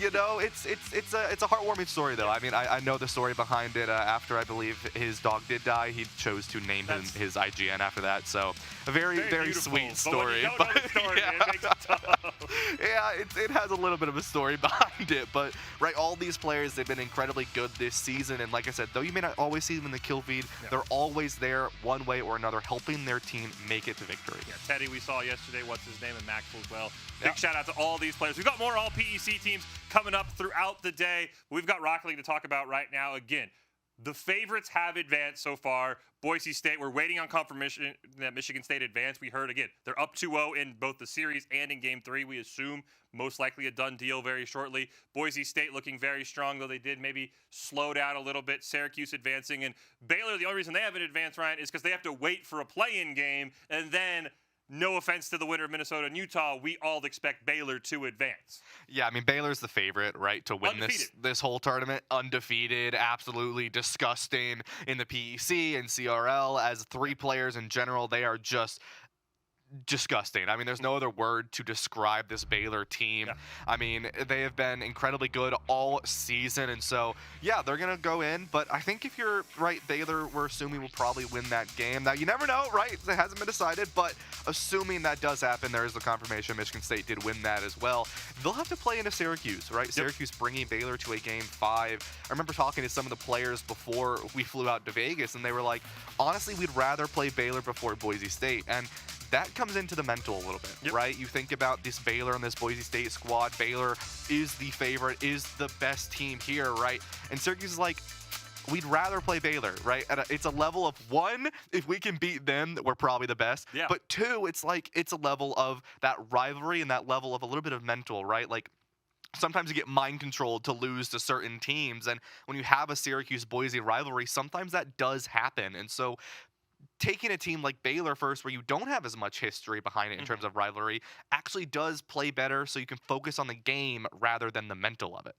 You know, it's a heartwarming story, though. I mean, I know the story behind it. After I believe his dog did die, he chose to name his IGN after that. So a very sweet story.
But when you don't know the story, it makes it tough.
Yeah, it has a little bit of a story behind it. But right, all these players, they've been incredibly good this season. And like I said, though you may not always see them in the kill feed, they're always there one way or another, helping their team make it to victory.
Yeah, Teddy, we saw yesterday, what's his name, and Maxwell as well. Big shout out to all these players. We've got more all PEC teams coming up throughout the day. We've got Rocket League to talk about right now. Again, The favorites have advanced so far. Boise State, we're waiting on confirmation that Michigan State advanced. We heard, again, they're up 2-0 in both the series and in Game 3. We assume most likely a done deal very shortly. Boise State looking very strong, though they did maybe slow down a little bit. Syracuse advancing. And Baylor, the only reason they haven't advanced, Ryan, is because they have to wait for a play-in game. And then, no offense to the winner of Minnesota and Utah, we all expect Baylor to advance.
Yeah, I mean, Baylor's the favorite, right, to win this whole tournament. Undefeated, absolutely disgusting in the PEC and CRL. As 3 players in general, they are just disgusting. I mean, there's no other word to describe this Baylor team.
Yeah.
I mean, they have been incredibly good all season, and so, yeah, they're going to go in, but I think if you're right, Baylor, we're assuming will probably win that game. Now, you never know, right? It hasn't been decided, but assuming that does happen, there is the confirmation Michigan State did win that as well. They'll have to play into Syracuse, right? Yep. Syracuse bringing Baylor to a Game 5. I remember talking to some of the players before we flew out to Vegas, and they were like, honestly, we'd rather play Baylor before Boise State, and that comes into the mental a little bit,
yep.
right? You think about this Baylor and this Boise State squad. Baylor is the favorite, is the best team here, right? And Syracuse is like, we'd rather play Baylor, right? It's a level of 1, if we can beat them, we're probably the best.
Yeah.
But 2, it's like, it's a level of that rivalry and that level of a little bit of mental, right? Like, sometimes you get mind controlled to lose to certain teams. And when you have a Syracuse-Boise rivalry, sometimes that does happen. And so taking a team like Baylor first, where you don't have as much history behind it in terms of rivalry, actually does play better, so you can focus on the game rather than the mental of it.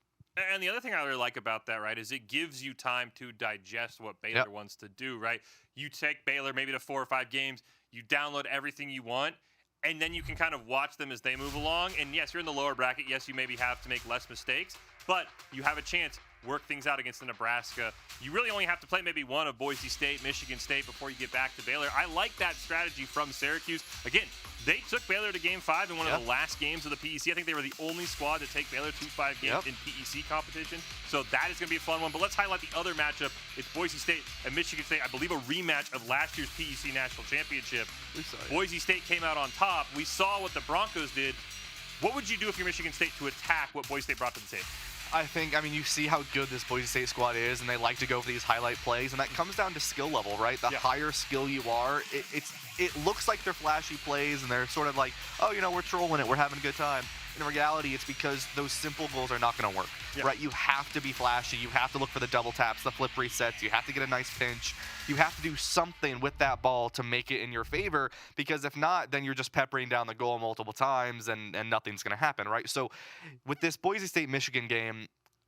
And the other thing I really like about that, right, is it gives you time to digest what Baylor wants to do, right? You take Baylor maybe to 4 or 5 games, you download everything you want, and then you can kind of watch them as they move along. And yes, you're in the lower bracket. Yes, you maybe have to make less mistakes, but you have a chance work things out against the Nebraska. You really only have to play maybe one of Boise State, Michigan State before you get back to Baylor. I like that strategy from Syracuse. Again, they took Baylor to Game 5 in one of the last games of the PEC. I think they were the only squad to take Baylor to 5 games in PEC competition. So that is going to be a fun one. But let's highlight the other matchup. It's Boise State and Michigan State. I believe a rematch of last year's PEC National Championship. Boise State came out on top. We saw what the Broncos did. What would you do if you're Michigan State to attack what Boise State brought to the table?
I mean, you see how good this Boise State squad is, and they like to go for these highlight plays, and that comes down to skill level, right? The higher skill you are, it looks like they're flashy plays, and they're sort of like, oh, you know, we're trolling it, we're having a good time. In reality, it's because those simple goals are not going to work, right? You have to be flashy. You have to look for the double taps, the flip resets. You have to get a nice pinch. You have to do something with that ball to make it in your favor, because if not, then you're just peppering down the goal multiple times and nothing's going to happen, right? So with this Boise State-Michigan game,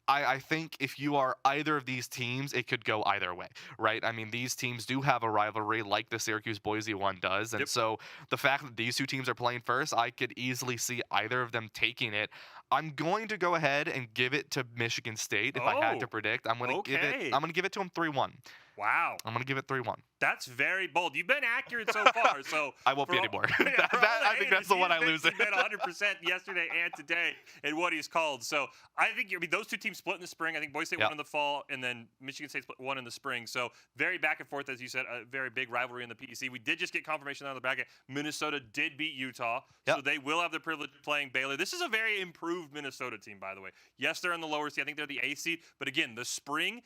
I think if you are either of these teams, it could go either way, right? I mean, these teams do have a rivalry like the Syracuse-Boise one does. And so the fact that these 2 teams are playing first, I could easily see either of them taking it. I'm going to go ahead and give it to Michigan State if I had to predict. I'm going to give it to them 3-1.
Wow.
I'm going to give it 3-1.
That's very bold. You've been accurate so far. So
I won't be anymore. I think that's the one I lose.
He's been 100% yesterday and today in what he's called. So I think those 2 teams split in the spring. I think Boise State won in the fall, and then Michigan State split one in the spring. So very back and forth, as you said, a very big rivalry in the PEC. We did just get confirmation out of the bracket. Minnesota did beat Utah, so they will have the privilege of playing Baylor. This is a very improved Minnesota team, by the way. Yes, they're in the lower seed. I think they're the 8th seed. But again, the spring,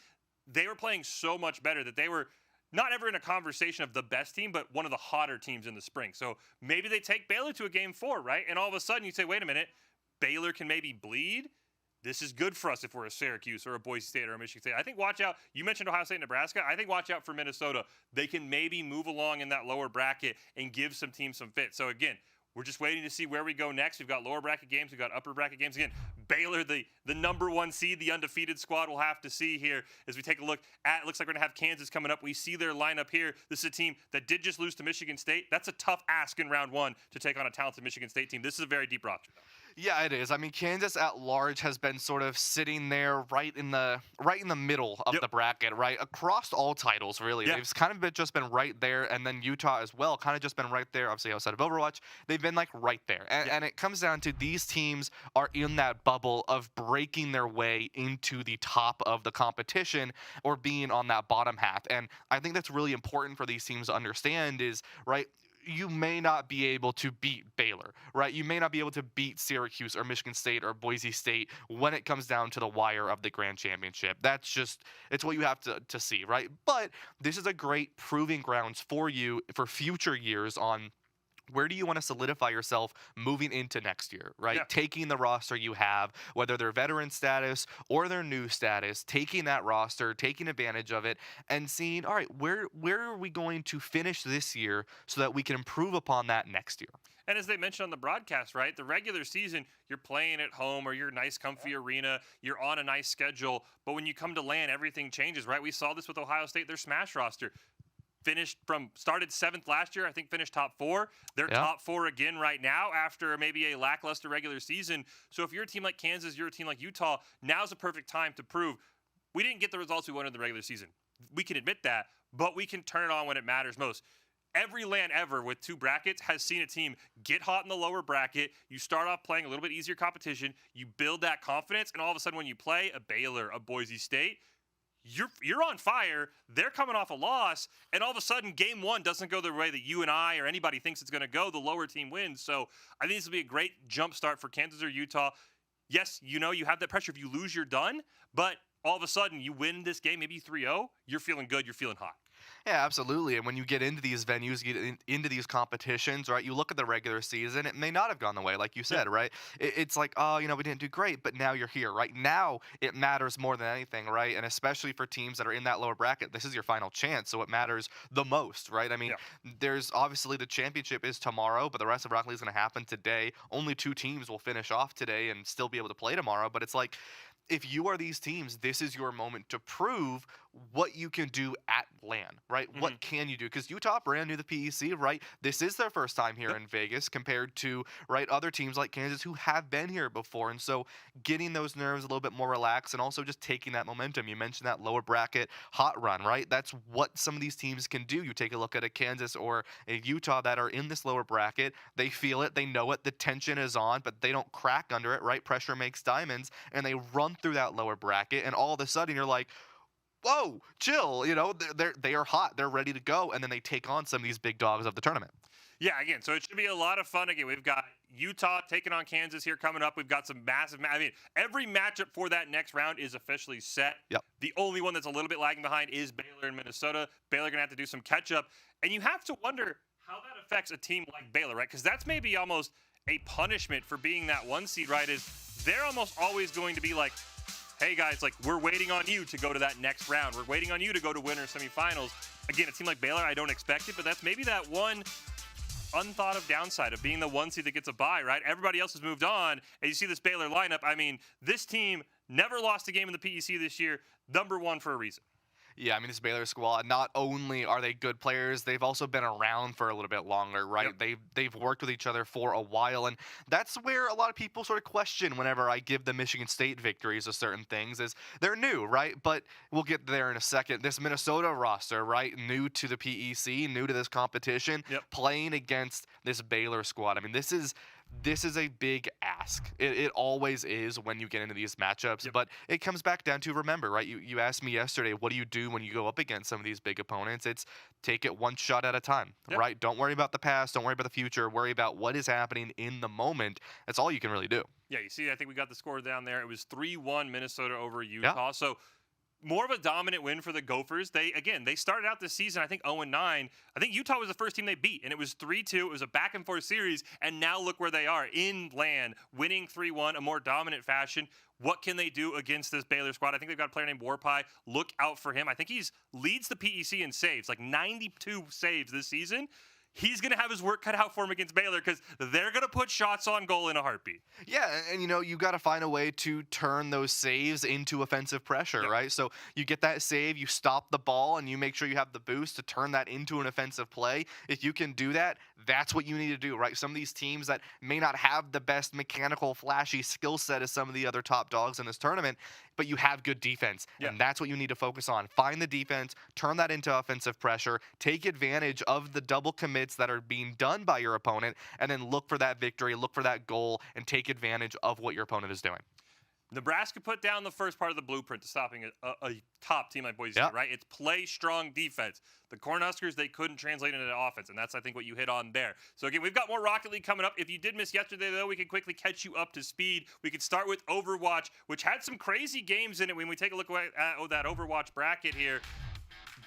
they were playing so much better that they were not ever in a conversation of the best team, but one of the hotter teams in the spring. So maybe they take Baylor to a Game 4, right? And all of a sudden you say, wait a minute, Baylor can maybe bleed? This is good for us if we're a Syracuse or a Boise State or a Michigan State. I think watch out. You mentioned Ohio State and Nebraska. I think watch out for Minnesota. They can maybe move along in that lower bracket and give some teams some fit. So again, we're just waiting to see where we go next. We've got lower bracket games. We've got upper bracket games. Again, Baylor, the number 1 seed, the undefeated squad, we'll have to see here as we take a look at, it looks like we're going to have Kansas coming up. We see their lineup here. This is a team that did just lose to Michigan State. That's a tough ask in round 1 to take on a talented Michigan State team. This is a very deep roster, though.
Yeah, it is. I mean, Kansas at large has been sort of sitting there right in the middle of the bracket, right? Across all titles, really. They've kind of just been right there, and then Utah as well, kind of just been right there, obviously outside of Overwatch. They've been like right there. And it comes down to these teams are in that bubble of breaking their way into the top of the competition or being on that bottom half. And I think that's really important for these teams to understand is, right, you may not be able to beat Baylor, right? You may not be able to beat Syracuse or Michigan State or Boise State when it comes down to the wire of the Grand Championship. That's just, it's what you have to see, right? But this is a great proving grounds for you for future years on where do you want to solidify yourself moving into next year, right?
Yeah.
Taking the roster you have, whether they're veteran status or their new status, taking that roster, taking advantage of it, and seeing, all right, where are we going to finish this year so that we can improve upon that next year?
And as they mentioned on the broadcast, right, the regular season, you're playing at home or your nice, comfy arena, you're on a nice schedule. But when you come to LAN, everything changes, right? We saw this with Ohio State, their Smash roster. Started 7th last year, I think finished top 4. They're top 4 again right now after maybe a lackluster regular season. So if you're a team like Kansas, you're a team like Utah, now's a perfect time to prove we didn't get the results we wanted in the regular season. We can admit that, but we can turn it on when it matters most. Every LAN ever with 2 brackets has seen a team get hot in the lower bracket. You start off playing a little bit easier competition. You build that confidence, and all of a sudden when you play a Baylor, a Boise State, you're on fire. They're coming off a loss, and all of a sudden, game 1 doesn't go the way that you and I or anybody thinks it's going to go. The lower team wins. So I think this will be a great jump start for Kansas or Utah. Yes, you have that pressure. If you lose, you're done. But all of a sudden, you win this game, maybe 3-0. You're feeling good. You're feeling hot.
Yeah, absolutely. And when you get into these venues, into these competitions, right, you look at the regular season, it may not have gone the way, like you said, right? It's like, oh, we didn't do great, but now you're here, right? Now it matters more than anything, right? And especially for teams that are in that lower bracket, this is your final chance, so it matters the most, right? I mean, there's obviously the championship is tomorrow, but the rest of Rocket League is going to happen today. Only 2 teams will finish off today and still be able to play tomorrow, but it's like, if you are these teams, this is your moment to prove what you can do at LAN, right?
Mm-hmm.
What can you do? Because Utah brand new to PEC, right? This is their first time here in Vegas compared to, right, other teams like Kansas who have been here before. And so getting those nerves a little bit more relaxed and also just taking that momentum. You mentioned that lower bracket hot run, right? That's what some of these teams can do. You take a look at a Kansas or a Utah that are in this lower bracket. They feel it. They know it. The tension is on, but they don't crack under it, right? Pressure makes diamonds. And they run through that lower bracket. And all of a sudden you're like, whoa, chill, they are hot, they're ready to go, and then they take on some of these big dogs of the tournament.
Yeah, again, so it should be a lot of fun. Again, we've got Utah taking on Kansas here coming up. We've got some massive, every matchup for that next round is officially set.
Yep.
The only one that's a little bit lagging behind is Baylor and Minnesota. Baylor going to have to do some catch up. And you have to wonder how that affects a team like Baylor, right? Because that's maybe almost a punishment for being that 1 seed, right? Is they're almost always going to be like, hey guys, like we're waiting on you to go to that next round. We're waiting on you to go to winner semifinals. Again, a team like Baylor, I don't expect it, but that's maybe that one unthought of downside of being the 1 seed that gets a bye, right? Everybody else has moved on, and you see this Baylor lineup. I mean, this team never lost a game in the PEC this year. Number 1 for a reason.
Yeah, this Baylor squad, not only are they good players, they've also been around for a little bit longer, right?
Yep.
They've worked with each other for a while, and that's where a lot of people sort of question whenever I give the Michigan State victories of certain things is they're new, right? But we'll get there in a second. This Minnesota roster, right? New to the PEC, new to this competition, playing against this Baylor squad. This is a big ask. It always is when you get into these matchups, but it comes back down to, remember, right? You asked me yesterday, what do you do when you go up against some of these big opponents? It's take it one shot at a time, right? Don't worry about the past. Don't worry about the future. Worry about what is happening in the moment. That's all you can really do.
Yeah, you see, I think we got the score down there. It was 3-1 Minnesota over Utah. So more of a dominant win for the Gophers. They started out this season, I think, 0-9. I think Utah was the first team they beat, and it was 3-2. It was a back-and-forth series, and now look where they are in LAN, winning 3-1, a more dominant fashion. What can they do against this Baylor squad? I think they've got a player named Warpie. Look out for him. I think he's leads the PEC in saves, like 92 saves this season. He's going to have his work cut out for him against Baylor because they're going to put shots on goal in a heartbeat.
Yeah, and you got to find a way to turn those saves into offensive pressure, right? So you get that save, you stop the ball, and you make sure you have the boost to turn that into an offensive play. If you can do that, that's what you need to do, right? Some of these teams that may not have the best mechanical, flashy skill set as some of the other top dogs in this tournament, but you have good defense, and that's what you need to focus on. Find the defense, turn that into offensive pressure, take advantage of the double commits that are being done by your opponent, and then look for that victory, look for that goal, and take advantage of what your opponent is doing.
Nebraska put down the first part of the blueprint to stopping a top team like Boise State, right? It's play strong defense. The Cornhuskers, they couldn't translate into offense, and that's, I think, what you hit on there. So, again, we've got more Rocket League coming up. If you did miss yesterday, though, we can quickly catch you up to speed. We can start with Overwatch, which had some crazy games in it. When we take a look at that Overwatch bracket here,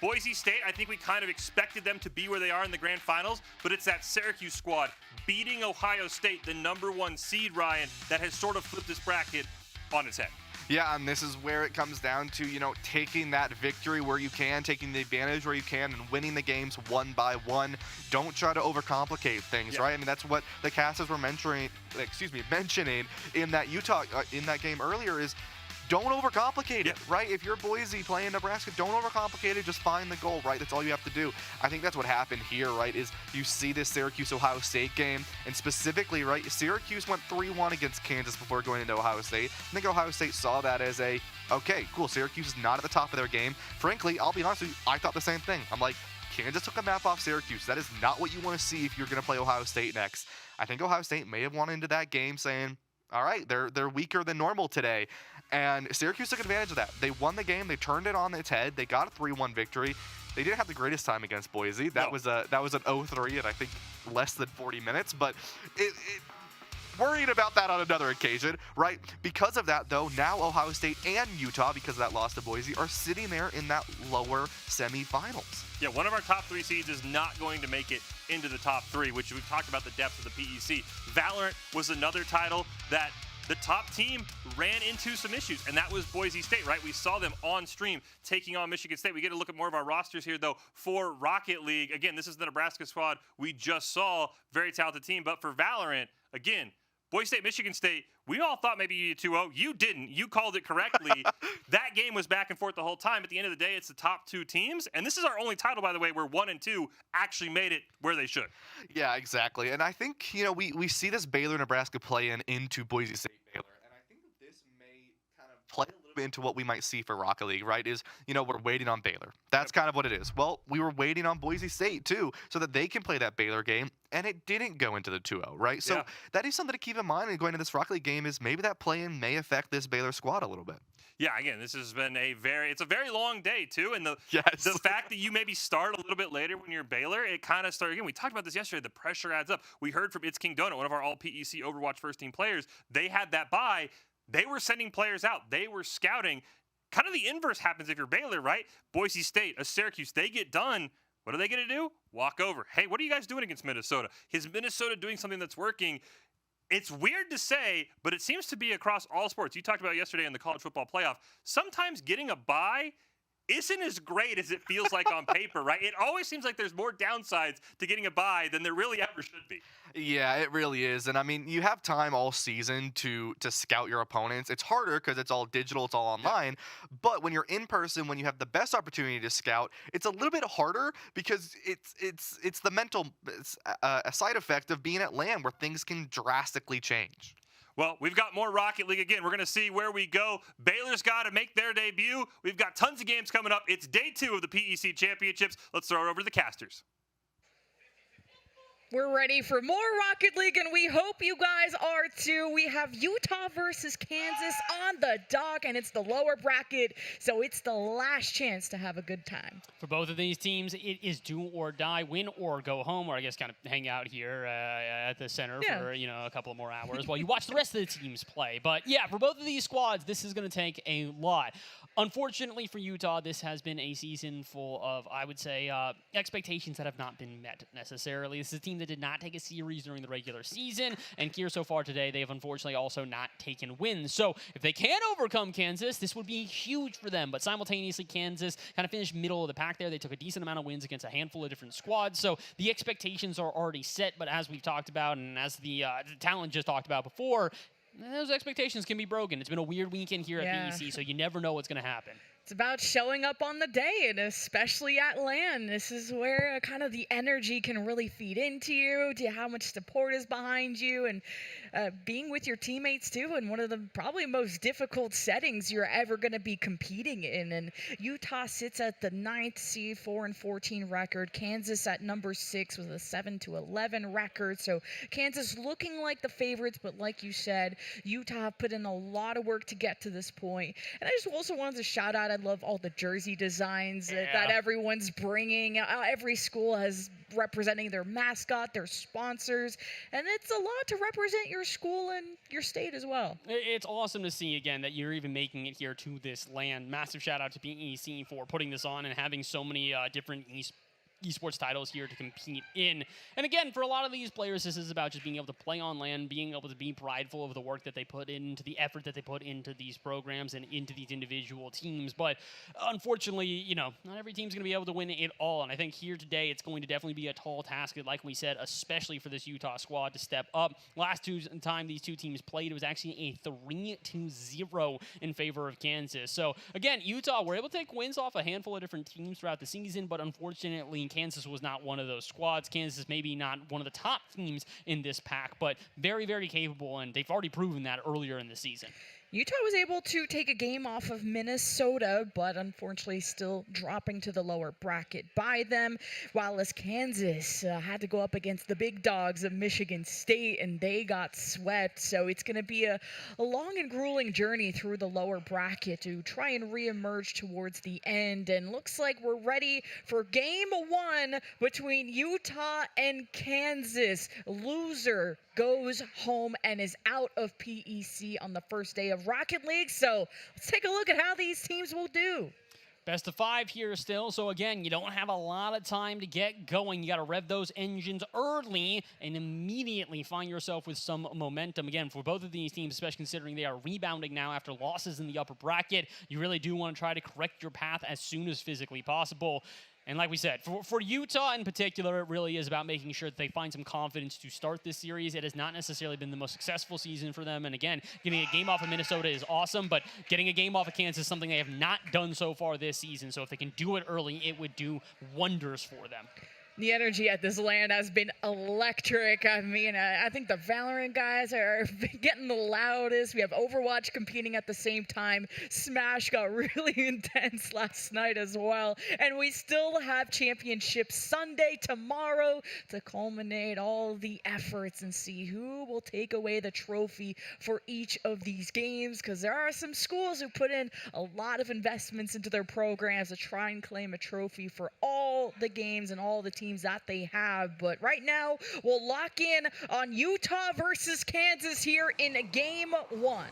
Boise State, I think we kind of expected them to be where they are in the grand finals, but it's that Syracuse squad beating Ohio State, the #1 seed, Ryan, that has sort of flipped this bracket on its head.
Yeah, and this is where it comes down to, taking that victory where you can, taking the advantage where you can, and winning the games one by one. Don't try to overcomplicate things, right? I mean, that's what the casters were mentioning in that Utah, in that game earlier is, don't overcomplicate it, right? If you're Boise playing Nebraska, don't overcomplicate it. Just find the goal, right? That's all you have to do. I think that's what happened here, right? Is you see this Syracuse-Ohio State game, and specifically, right, Syracuse went 3-1 against Kansas before going into Ohio State. I think Ohio State saw that as okay, cool, Syracuse is not at the top of their game. Frankly, I'll be honest with you, I thought the same thing. I'm like, Kansas took a map off Syracuse. That is not what you want to see if you're going to play Ohio State next. I think Ohio State may have won into that game saying, all right, they're weaker than normal today. And Syracuse took advantage of that. They won the game. They turned it on its head. They got a 3-1 victory. They didn't have the greatest time against Boise. That was an 0-3 in, I think, less than 40 minutes. But worried about that on another occasion, right? Because of that, though, now Ohio State and Utah, because of that loss to Boise, are sitting there in that lower semifinals.
Yeah, one of our top 3 seeds is not going to make it into the top 3, which we've talked about the depth of the PEC. Valorant was another title that the top team ran into some issues, and that was Boise State, right? We saw them on stream taking on Michigan State. We get to look at more of our rosters here, though, for Rocket League. Again, this is the Nebraska squad we just saw. Very talented team. But for Valorant, again, Boise State, Michigan State, we all thought maybe you 2-0. You didn't. You called it correctly. That game was back and forth the whole time. At the end of the day, it's the top 2 teams. And this is our only title, by the way, where 1 and 2 actually made it where they should.
Yeah, exactly. And I think, we see this Baylor-Nebraska play into Boise State-Baylor. And I think that this may kind of play a little bit into what we might see for Rocket League, right? Is, we're waiting on Baylor. That's kind of what it is. Well, we were waiting on Boise State, too, so that they can play that Baylor game. And it didn't go into the 2-0, right? So that is something to keep in mind in going into this Rocket League game is maybe that play-in may affect this Baylor squad a little bit.
Yeah, again, this has been it's a very long day, too. And the fact that you maybe start a little bit later when you're Baylor, it kind of started, again, we talked about this yesterday, the pressure adds up. We heard from It's King Donut, one of our all-PEC Overwatch first-team players. They had that bye. They were sending players out. They were scouting. Kind of the inverse happens if you're Baylor, right? Boise State, a Syracuse, they get done. What are they going to do? Walk over. Hey, what are you guys doing against Minnesota? Is Minnesota doing something that's working? It's weird to say, but it seems to be across all sports. You talked about yesterday in the college football playoff. Sometimes getting a bye isn't as great as it feels like on paper, right? It always seems like there's more downsides to getting a bye than there really ever should be.
Yeah, it really is. And I mean, you have time all season to scout your opponents. It's harder because it's all digital, it's all online. But when you're in person, when you have the best opportunity to scout, it's a little bit harder because it's the mental a side effect of being at LAN where things can drastically change.
Well, we've got more Rocket League again. We're going to see where we go. Baylor's got to make their debut. We've got tons of games coming up. It's day 2 of the PEC Championships. Let's throw it over to the casters.
We're ready for more Rocket League, and we hope you guys are too. We have Utah versus Kansas on the dock, and it's the lower bracket, so it's the last chance to have a good time.
For both of these teams, it is do or die, win or go home, or I guess kind of hang out here at the center for a couple of more hours while you watch the rest of the teams play. But yeah, for both of these squads, this is going to take a lot. Unfortunately for Utah, this has been a season full of, I would say, expectations that have not been met necessarily. This is a team that did not take a series during the regular season, and here so far today, they have unfortunately also not taken wins. So if they can overcome Kansas, this would be huge for them, but simultaneously, Kansas kind of finished middle of the pack there. They took a decent amount of wins against a handful of different squads, so the expectations are already set, but as we've talked about, and as the talent just talked about before, those expectations can be broken. It's been a weird weekend here at BEC, so you never know what's going to happen.
It's about showing up on the day, and especially at LAN. This is where kind of the energy can really feed into you, to how much support is behind you. And being with your teammates too in one of the probably most difficult settings you're ever going to be competing in. And Utah sits at the 9th seed, 4-14 record. Kansas at number 6 with a 7-11 record. So Kansas looking like the favorites, but like you said, Utah put in a lot of work to get to this point. And I just also wanted to shout out, I love all the jersey designs that everyone's bringing. Every school has representing their mascot, their sponsors, and it's a lot to represent your school and your state as well.
It's awesome to see, again, that you're even making it here to this land. Massive shout out to PEC for putting this on and having so many different esports titles here to compete in. And again, for a lot of these players, this is about just being able to play on land, being able to be prideful of the work that they put into the effort that they put into these programs and into these individual teams. But unfortunately, you know, not every team's going to be able to win it all. And I think here today, it's going to definitely be a tall task, like we said, especially for this Utah squad to step up. Last time these two teams played, it was actually a 3-0 in favor of Kansas. So again, Utah were able to take wins off a handful of different teams throughout the season, but unfortunately, Kansas was not one of those squads. Kansas maybe not one of the top teams in this pack, but very, very capable, and they've already proven that earlier in the season.
Utah was able to take a game off of Minnesota, but unfortunately still dropping to the lower bracket by them, while as Kansas had to go up against the big dogs of Michigan State, and they got swept. So it's going to be a long and grueling journey through the lower bracket to try and reemerge towards the end. And looks like we're ready for game 1 between Utah and Kansas. Loser goes home and is out of PEC on the first day of Rocket League. So let's take a look at how these teams will do.
Best of 5 here still, so again, you don't have a lot of time to get going. You got to rev those engines early and immediately find yourself with some momentum. Again, for both of these teams, especially considering they are rebounding now after losses in the upper bracket, you really do want to try to correct your path as soon as physically possible. And like we said, for Utah in particular, it really is about making sure that they find some confidence to start this series. It has not necessarily been the most successful season for them. And again, getting a game off of Minnesota is awesome, but getting a game off of Kansas is something they have not done so far this season. So if they can do it early, it would do wonders for them.
The energy at this land has been electric. I mean, I think the Valorant guys are getting the loudest. We have Overwatch competing at the same time. Smash got really intense last night as well. And we still have Championship Sunday tomorrow to culminate all the efforts and see who will take away the trophy for each of these games, because there are some schools who put in a lot of investments into their programs to try and claim a trophy for all the games and all the teams that they have. But right now, we'll lock in on Utah versus Kansas here in game 1.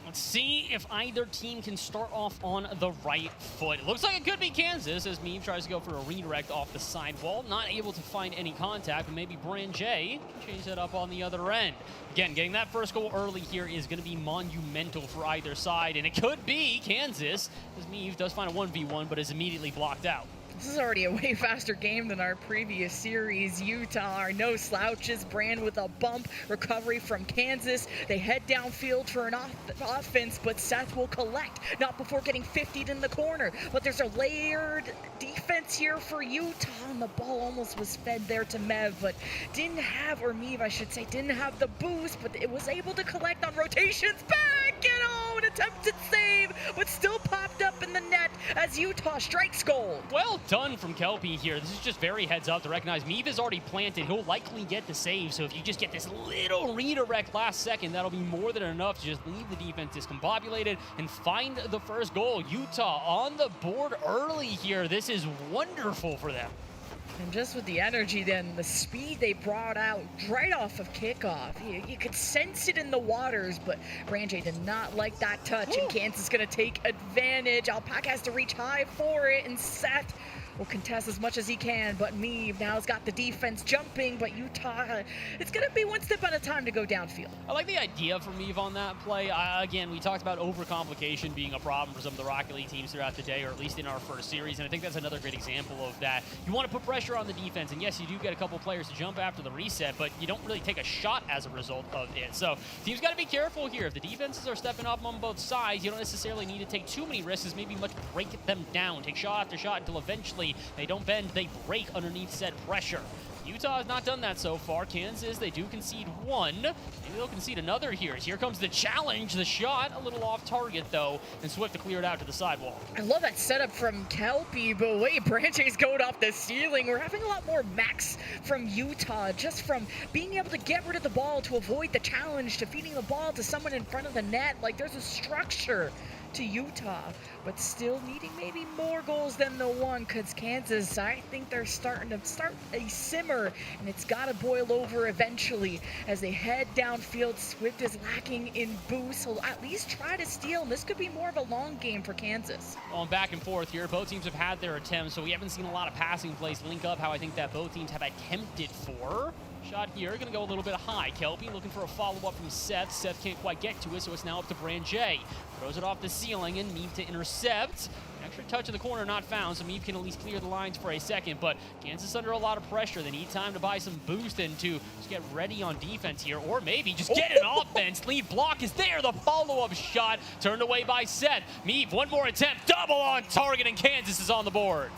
Let's see if either team can start off on the right foot. It looks like it could be Kansas as Meave tries to go for a redirect off the sidewall. Not able to find any contact, but maybe Brand J can change that up on the other end. Again, getting that first goal early here is going to be monumental for either side, and it could be Kansas as Meave does find a 1v1, but is immediately blocked out.
This is already a way faster game than our previous series. Utah are no slouches. Brand with a bump. Recovery from Kansas. They head downfield for an offense, but Seth will collect. Not before getting 50'd in the corner. But there's a layered defense here for Utah. And the ball almost was fed there to Mev, but didn't have, or Meave, I should say, didn't have the boost, but it was able to collect on rotations. Back and oh, an attempted save, but still popped up in the net as Utah strikes gold.
Well done from Kelpie here. This is just very heads up to recognize Meave is already planted. He'll likely get the save. So if you just get this little redirect last second, that'll be more than enough to just leave the defense discombobulated and find the first goal. Utah on the board early here. This is wonderful for them.
And just with the energy then, the speed they brought out right off of kickoff, you could sense it in the waters, but Ranjay did not like that touch, and Kansas is going to take advantage. Alpaca has to reach high for it, and Seth will contest as much as he can, but Meave now has got the defense jumping, but Utah, it's going to be one step at a time to go downfield.
I like the idea for Meave on that play. Again, we talked about overcomplication being a problem for some of the Rocket League teams throughout the day, or at least in our first series, and I think that's another great example of that. You want to put pressure on the defense, and yes, you do get a couple players to jump after the reset, but you don't really take a shot as a result of it. So teams got to be careful here. If the defenses are stepping up on both sides, you don't necessarily need to take too many risks, maybe much break them down. Take shot after shot until eventually they don't bend, they break underneath said pressure. Utah has not done that so far. Kansas, they do concede one. Maybe they'll concede another here. Here comes the challenge. The shot, a little off target, though, and Swift to clear it out to the sidewall.
I love that setup from Kelpie, but wait, Branche's going off the ceiling. We're having a lot more max from Utah, just from being able to get rid of the ball to avoid the challenge, to feeding the ball to someone in front of the net. Like, there's a structure to Utah, but still needing maybe more goals than the one, because Kansas, I think they're starting to a simmer, and it's got to boil over eventually as they head downfield. Swift is lacking in boost. He'll at least try to steal, and this could be more of a long game for Kansas.
Going back and forth here, both teams have had their attempts, so we haven't seen a lot of passing plays link up how I think that both teams have attempted for. Shot here, gonna go a little bit high. Kelpie looking for a follow-up from Seth. Seth can't quite get to it, so it's now up to Branche. Throws it off the ceiling, and Meave to intercept. Extra touch in the corner not found, so Meave can at least clear the lines for a second, but Kansas under a lot of pressure. They need time to buy some boost and to just get ready on defense here, or maybe just get an offense. Lead block is there. The follow-up shot turned away by Seth. Meave, one more attempt, double on target, and Kansas is on the board.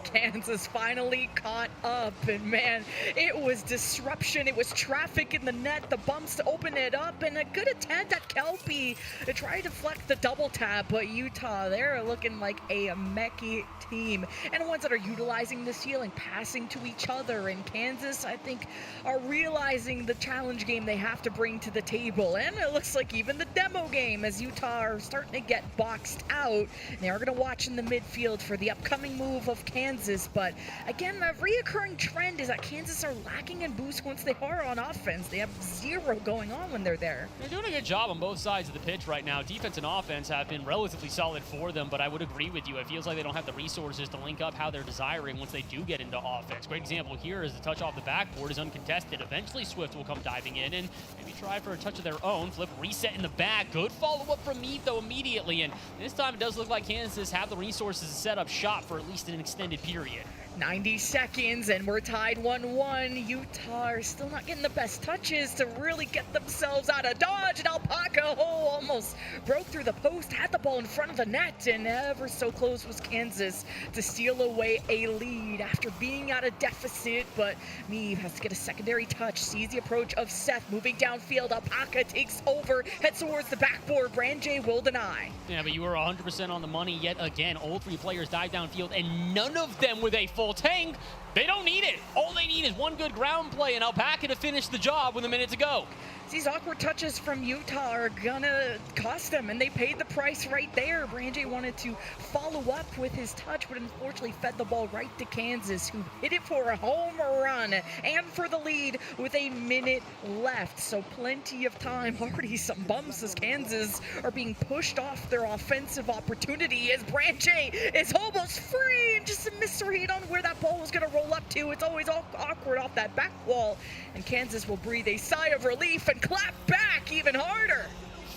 Kansas finally caught up, and man, it was disruption. It was traffic in the net, the bumps to open it up, and a good attempt at Kelpie to try to deflect the double tap, but Utah, they're looking like a mechy team, and the ones that are utilizing the ceiling, passing to each other, and Kansas, I think, are realizing the challenge game they have to bring to the table, and it looks like even the demo game as Utah are starting to get boxed out. They are going to watch in the midfield for the upcoming move of Kansas, but again, the reoccurring trend is that Kansas are lacking in boost once they are on offense. They have zero going on when they're there.
They're doing a good job on both sides of the pitch right now. Defense and offense have been relatively solid for them, but I would agree with you. It feels like they don't have the resources to link up how they're desiring once they do get into offense. Great example here is the touch off the backboard is uncontested. Eventually Swift will come diving in and maybe try for a touch of their own. Flip reset in the back. Good follow-up from Meave, though, immediately, and this time it does look like Kansas have the resources to set up shop for at least an extended period.
90 seconds and we're tied 1-1. Utah are still not getting the best touches to really get themselves out of dodge, and Alpaca almost broke through the post, had the ball in front of the net, and ever so close was Kansas to steal away a lead after being at a deficit, but Meave has to get a secondary touch, sees the approach of Seth moving downfield. Alpaca takes over, heads towards the backboard. Branche will deny.
Yeah, but you were 100% on the money yet again. All three players dive downfield, and none of them with a full tank. They don't need it. All they need is one good ground play, and Alpaca to finish the job with a minute to go.
These awkward touches from Utah are gonna cost them, and they paid the price right there. Branche wanted to follow up with his touch, but unfortunately fed the ball right to Kansas, who hit it for a home run and for the lead with a minute left. So plenty of time. Already some bumps as Kansas are being pushed off their offensive opportunity as Branche is almost free, and just a misread on where that ball was gonna roll up to. It's always all awkward off that back wall, and Kansas will breathe a sigh of relief and clap back even harder.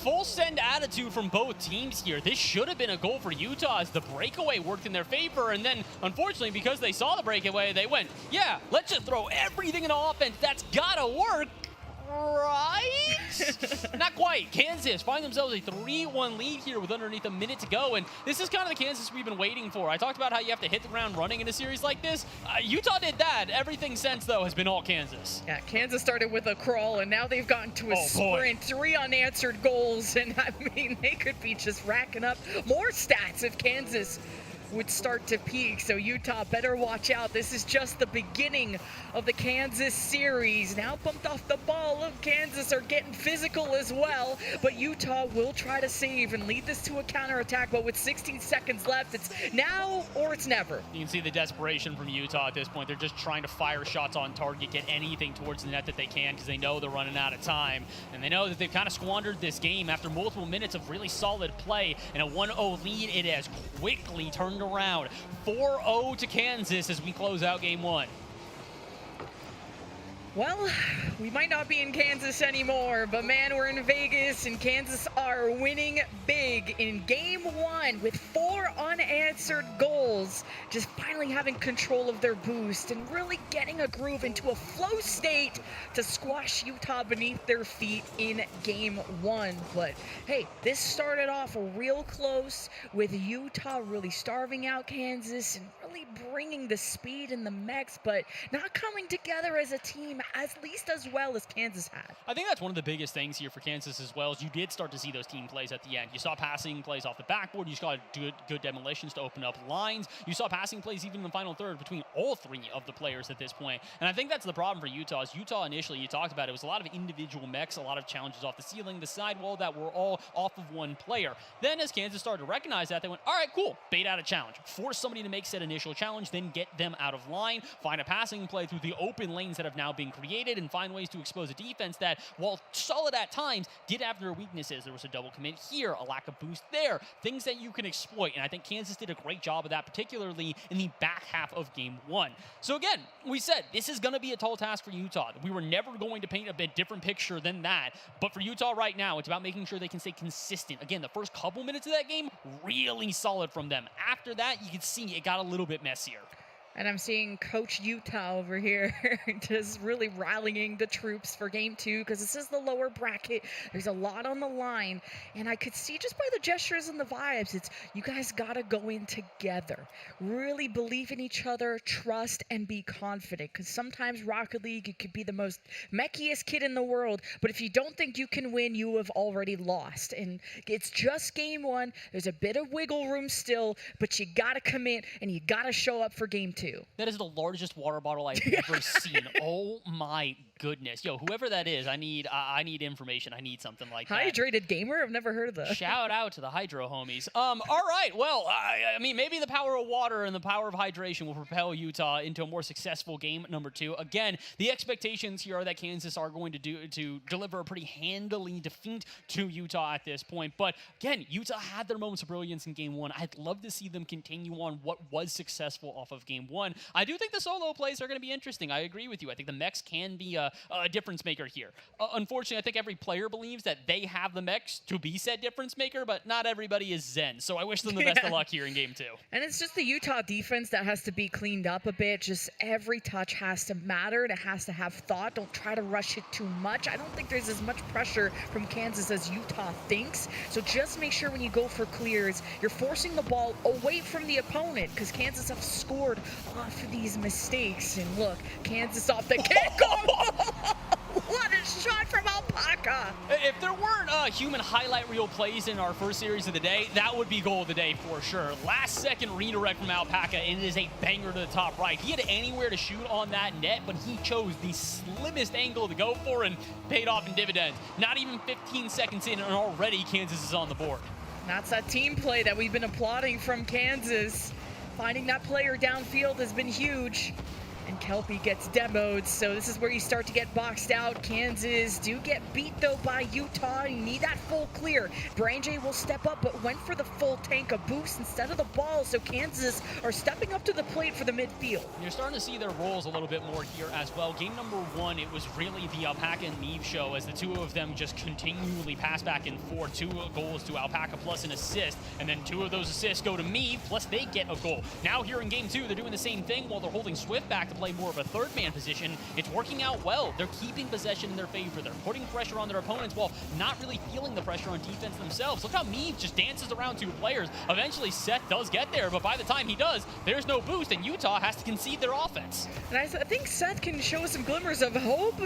Full send attitude from both teams here. This should have been a goal for Utah as the breakaway worked in their favor, and then unfortunately because they saw the breakaway, they went, yeah, let's just throw everything in offense. That's gotta work, right? Not quite. Kansas find themselves a 3-1 lead here with underneath a minute to go, and this is kind of the Kansas we've been waiting for. I talked about how you have to hit the ground running in a series like this. Utah did that. Everything since, though, has been all Kansas.
Yeah, Kansas started with a crawl, and now they've gotten to a sprint. 3 unanswered goals, and I mean, they could be just racking up more stats if Kansas would start to peak, so Utah better watch out. This is just the beginning of the Kansas series. Now bumped off the ball. Look, Kansas are getting physical as well, but Utah will try to save and lead this to a counterattack, but with 16 seconds left, it's now or it's never.
You can see the desperation from Utah at this point. They're just trying to fire shots on target, get anything towards the net that they can, because they know they're running out of time, and they know that they've kind of squandered this game after multiple minutes of really solid play, and a 1-0 lead. It has quickly turned around. 4-0 to Kansas as we close out game one.
Well, we might not be in Kansas anymore, but man, we're in Vegas, and Kansas are winning big in game one with 4 unanswered goals, just finally having control of their boost and really getting a groove into a flow state to squash Utah beneath their feet in game one. But hey, this started off real close with Utah really starving out Kansas and really really bringing the speed and the mechs, but not coming together as a team at least as well as Kansas had.
I think that's one of the biggest things here for Kansas as well, is you did start to see those team plays at the end. You saw passing plays off the backboard. You saw good demolitions to open up lines. You saw passing plays even in the final third between all three of the players at this point. And I think that's the problem for Utah. Is Utah initially, you talked about it, was a lot of individual mechs, a lot of challenges off the ceiling, the sidewall that were all off of one player. Then as Kansas started to recognize that, they went, all right, cool, bait out a challenge. Force somebody to make said initial challenge, then get them out of line, find a passing play through the open lanes that have now been created, and find ways to expose a defense that, while solid at times, did have their weaknesses. There was a double commit here, a lack of boost there, things that you can exploit. And I think Kansas did a great job of that, particularly in the back half of game one. So again, we said this is going to be a tall task for Utah. We were never going to paint a bit different picture than that. But for Utah right now, it's about making sure they can stay consistent. Again, the first couple minutes of that game, really solid from them. After that, you can see it got a little bit messier.
And I'm seeing Coach Utah over here just really rallying the troops for game two, because this is the lower bracket. There's a lot on the line. And I could see just by the gestures and the vibes, it's you guys got to go in together. Really believe in each other, trust, and be confident. Because sometimes Rocket League, you could be the most meckiest kid in the world, but if you don't think you can win, you have already lost. And it's just game one. There's a bit of wiggle room still, but you got to commit and you got to show up for game two.
That is the largest water bottle I've ever seen. Oh my goodness. Yo, whoever that is, I need information. I need something like that.
Hydrated gamer? I've never heard of that.
Shout out to the Hydro homies. All right, well, I mean, maybe the power of water and the power of hydration will propel Utah into a more successful game number two. Again, the expectations here are that Kansas are going to deliver a pretty handily defeat to Utah at this point. But again, Utah had their moments of brilliance in game one. I'd love to see them continue on what was successful off of game one. I do think the solo plays are going to be interesting. I agree with you. I think the mechs can be a difference maker here. Unfortunately, I think every player believes that they have the mechs to be said difference maker, but not everybody is Zen. So I wish them the best of luck here in game two.
And it's just the Utah defense that has to be cleaned up a bit. Just every touch has to matter. It has to have thought. Don't try to rush it too much. I don't think there's as much pressure from Kansas as Utah thinks. So just make sure when you go for clears, you're forcing the ball away from the opponent, because Kansas have scored off of these mistakes. And look, Kansas off the kickoff. What a shot from Alpaca!
If there weren't human highlight reel plays in our first series of the day, that would be goal of the day for sure. Last second redirect from Alpaca, and it is a banger to the top right. He had anywhere to shoot on that net, but he chose the slimmest angle to go for and paid off in dividends. Not even 15 seconds in, and already Kansas is on the board.
That's that team play that we've been applauding from Kansas. Finding that player downfield has been huge. And Kelpie gets demoed, so this is where you start to get boxed out. Kansas do get beat, though, by Utah. You need that full clear. Brain J will step up, but went for the full tank of boost instead of the ball, so Kansas are stepping up to the plate for the midfield.
You're starting to see their roles a little bit more here as well. Game number one, it was really the Alpaca and Neve show, as the two of them just continually pass back and forth. 2 goals to Alpaca plus an assist, and then 2 of those assists go to Neve, plus they get a goal. Now here in game two, they're doing the same thing while they're holding Swift back to play more of a third man position. It's working out well. They're keeping possession in their favor. They're putting pressure on their opponents while not really feeling the pressure on defense themselves. Look how Meave just dances around 2 players. Eventually Seth does get there, but by the time he does, there's no boost, and Utah has to concede their offense.
And I think Seth can show some glimmers of hope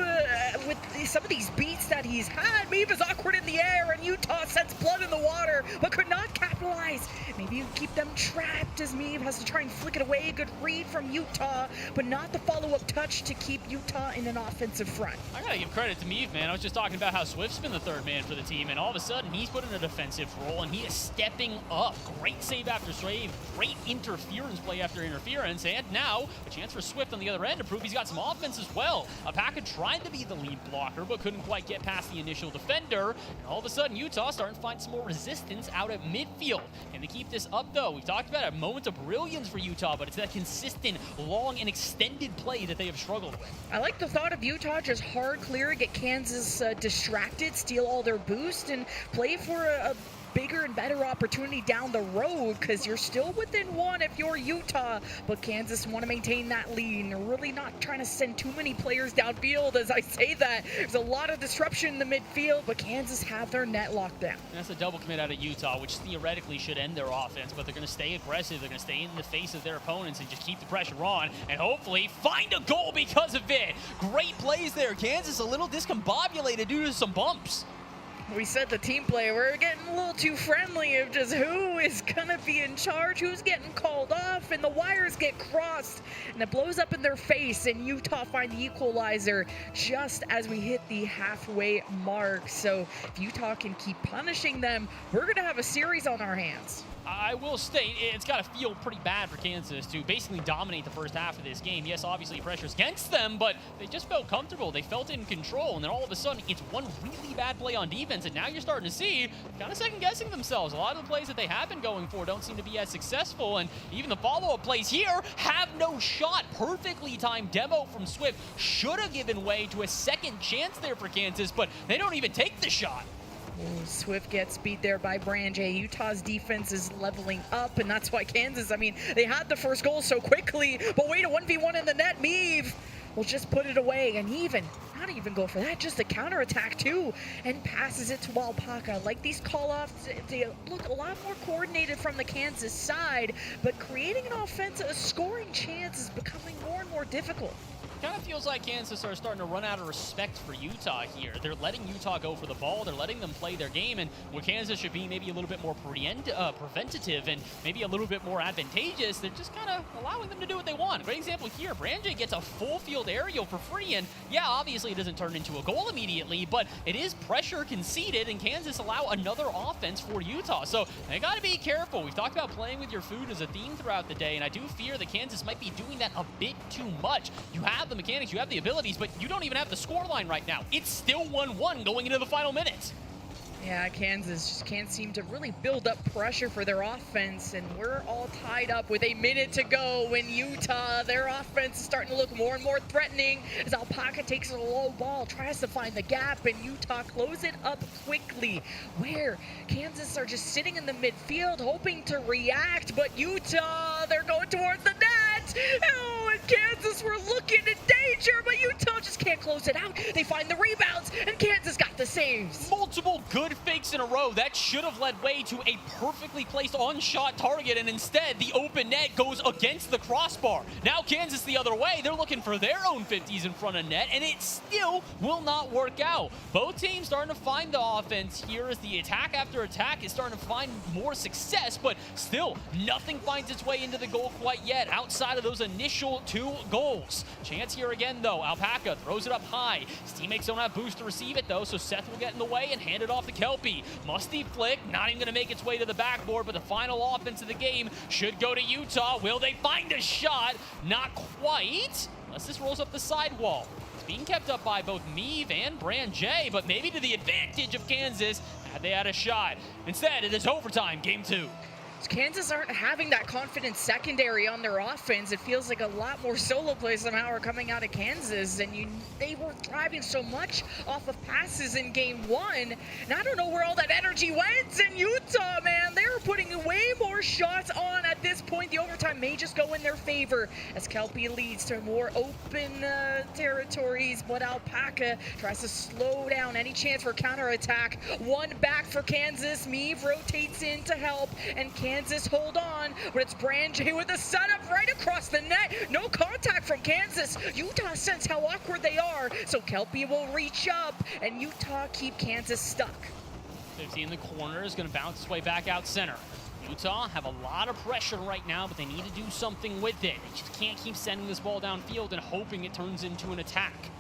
with some of these beats that he's had. Meave is awkward in the air, and Utah sets blood in the water, but could not capitalize. Maybe you keep them trapped as Meave has to try and flick it away. Good read from Utah, but not the follow-up touch to keep Utah in an offensive front.
I gotta give credit to Meave, man. I was just talking about how Swift's been the third man for the team, and all of a sudden he's put in a defensive role, and he is stepping up. Great save after save, great interference play after interference, and now a chance for Swift on the other end to prove he's got some offense as well. Alpaca tried to be the lead blocker, but couldn't quite get past the initial defender, and all of a sudden Utah starting to find some more resistance out at midfield. Can they keep this up, though? We've talked about a moment of brilliance for Utah, but it's that consistent, long, and extended play that they have struggled with.
I like the thought of Utah just hard clear, get Kansas distracted, steal all their boost, and play for a bigger and better opportunity down the road because you're still within one if you're Utah, but Kansas want to maintain that lead and they're really not trying to send too many players downfield. As I say that, there's a lot of disruption in the midfield, but Kansas have their net locked down.
And that's a double commit out of Utah, which theoretically should end their offense, but they're going to stay aggressive. They're going to stay in the face of their opponents and just keep the pressure on and hopefully find a goal because of it. Great plays there. Kansas a little discombobulated due to some bumps.
We said the team play, we're getting a little too friendly of just who is going to be in charge, who's getting called off, and the wires get crossed, and it blows up in their face, and Utah find the equalizer just as we hit the halfway mark. So if Utah can keep punishing them, we're going to have a series on our hands.
I will state, it's got to feel pretty bad for Kansas to basically dominate the first half of this game. Yes, obviously pressure's against them, but they just felt comfortable. They felt in control, and then all of a sudden, it's one really bad play on defense, and now you're starting to see kind of second-guessing themselves. A lot of the plays that they have been going for don't seem to be as successful, and even the follow-up plays here have no shot. Perfectly timed demo from Swift should have given way to a second chance there for Kansas, but they don't even take the shot.
Ooh, Swift gets beat there by Branje. Utah's defense is leveling up, and that's why Kansas, I mean, they had the first goal so quickly, but wait, a 1v1 in the net. Meave will just put it away, and not even go for that, just a counterattack too, and passes it to Alpaca. Like these call-offs, they look a lot more coordinated from the Kansas side, but creating an offensive, a scoring chance is becoming more and more difficult.
Kind of feels like Kansas are starting to run out of respect for Utah here. They're letting Utah go for the ball. They're letting them play their game, and where Kansas should be maybe a little bit more preventative and maybe a little bit more advantageous, they're just kind of allowing them to do what they want. Great example here, Branje gets a full field aerial for free, and yeah, obviously it doesn't turn into a goal immediately, but it is pressure conceded, and Kansas allow another offense for Utah. So they got to be careful. We've talked about playing with your food as a theme throughout the day, and I do fear that Kansas might be doing that a bit too much. You have the mechanics, you have the abilities, but you don't even have the scoreline right now. It's still 1-1 going into the final minutes.
Yeah, Kansas just can't seem to really build up pressure for their offense, and we're all tied up with a minute to go when Utah, their offense is starting to look more and more threatening as Alpaca takes a low ball, tries to find the gap, and Utah close it up quickly, where Kansas are just sitting in the midfield hoping to react, but Utah, they're going towards the net. Oh, and Kansas were looking in danger, but Utah just can't close it out. They find the rebounds, and Kansas got the saves.
Multiple good fakes in a row. That should have led way to a perfectly placed on-shot target, and instead the open net goes against the crossbar. Now Kansas the other way. They're looking for their own 50s in front of net, and it still will not work out. Both teams starting to find the offense here as the attack after attack is starting to find more success, but still nothing finds its way into the goal quite yet outside of those initial 2 goals. Chance here again though. Alpaca throws it up high. His teammates don't have boost to receive it though, so Seth will get in the way and hand it off to Kelpie. Musty flick, not even going to make its way to the backboard, but the final offense of the game should go to Utah. Will they find a shot? Not quite, unless this rolls up the sidewall. It's being kept up by both Meave and Branje, but maybe to the advantage of Kansas had they had a shot. Instead, it is overtime, game 2.
Kansas aren't having that confident secondary on their offense. It feels like a lot more solo plays somehow are coming out of Kansas, and they were thriving so much off of passes in game 1, and I don't know where all that energy went. In Utah, man, they were putting way more shots on at this point. The overtime may just go in their favor as Kelpie leads to more open territories, but Alpaca tries to slow down any chance for counterattack. One back for Kansas. Meave rotates in to help, and Kansas hold on, but it's Branje with a setup right across the net. No contact from Kansas. Utah sense how awkward they are, so Kelpie will reach up, and Utah keep Kansas stuck.
50 in the corner is going to bounce its way back out center. Utah have a lot of pressure right now, but they need to do something with it. They just can't keep sending this ball downfield and hoping it turns into an attack.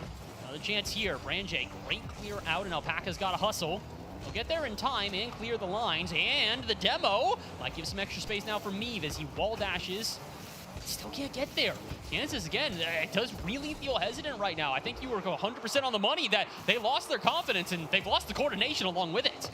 Another chance here. Branje, great clear out, and Alpaca's got to hustle. They'll get there in time and clear the lines, and the demo might give some extra space now for Meave as he wall dashes. Still can't get there. Kansas, again, it does really feel hesitant right now. I think you were 100% on the money that they lost their confidence, and they've lost the coordination along with it.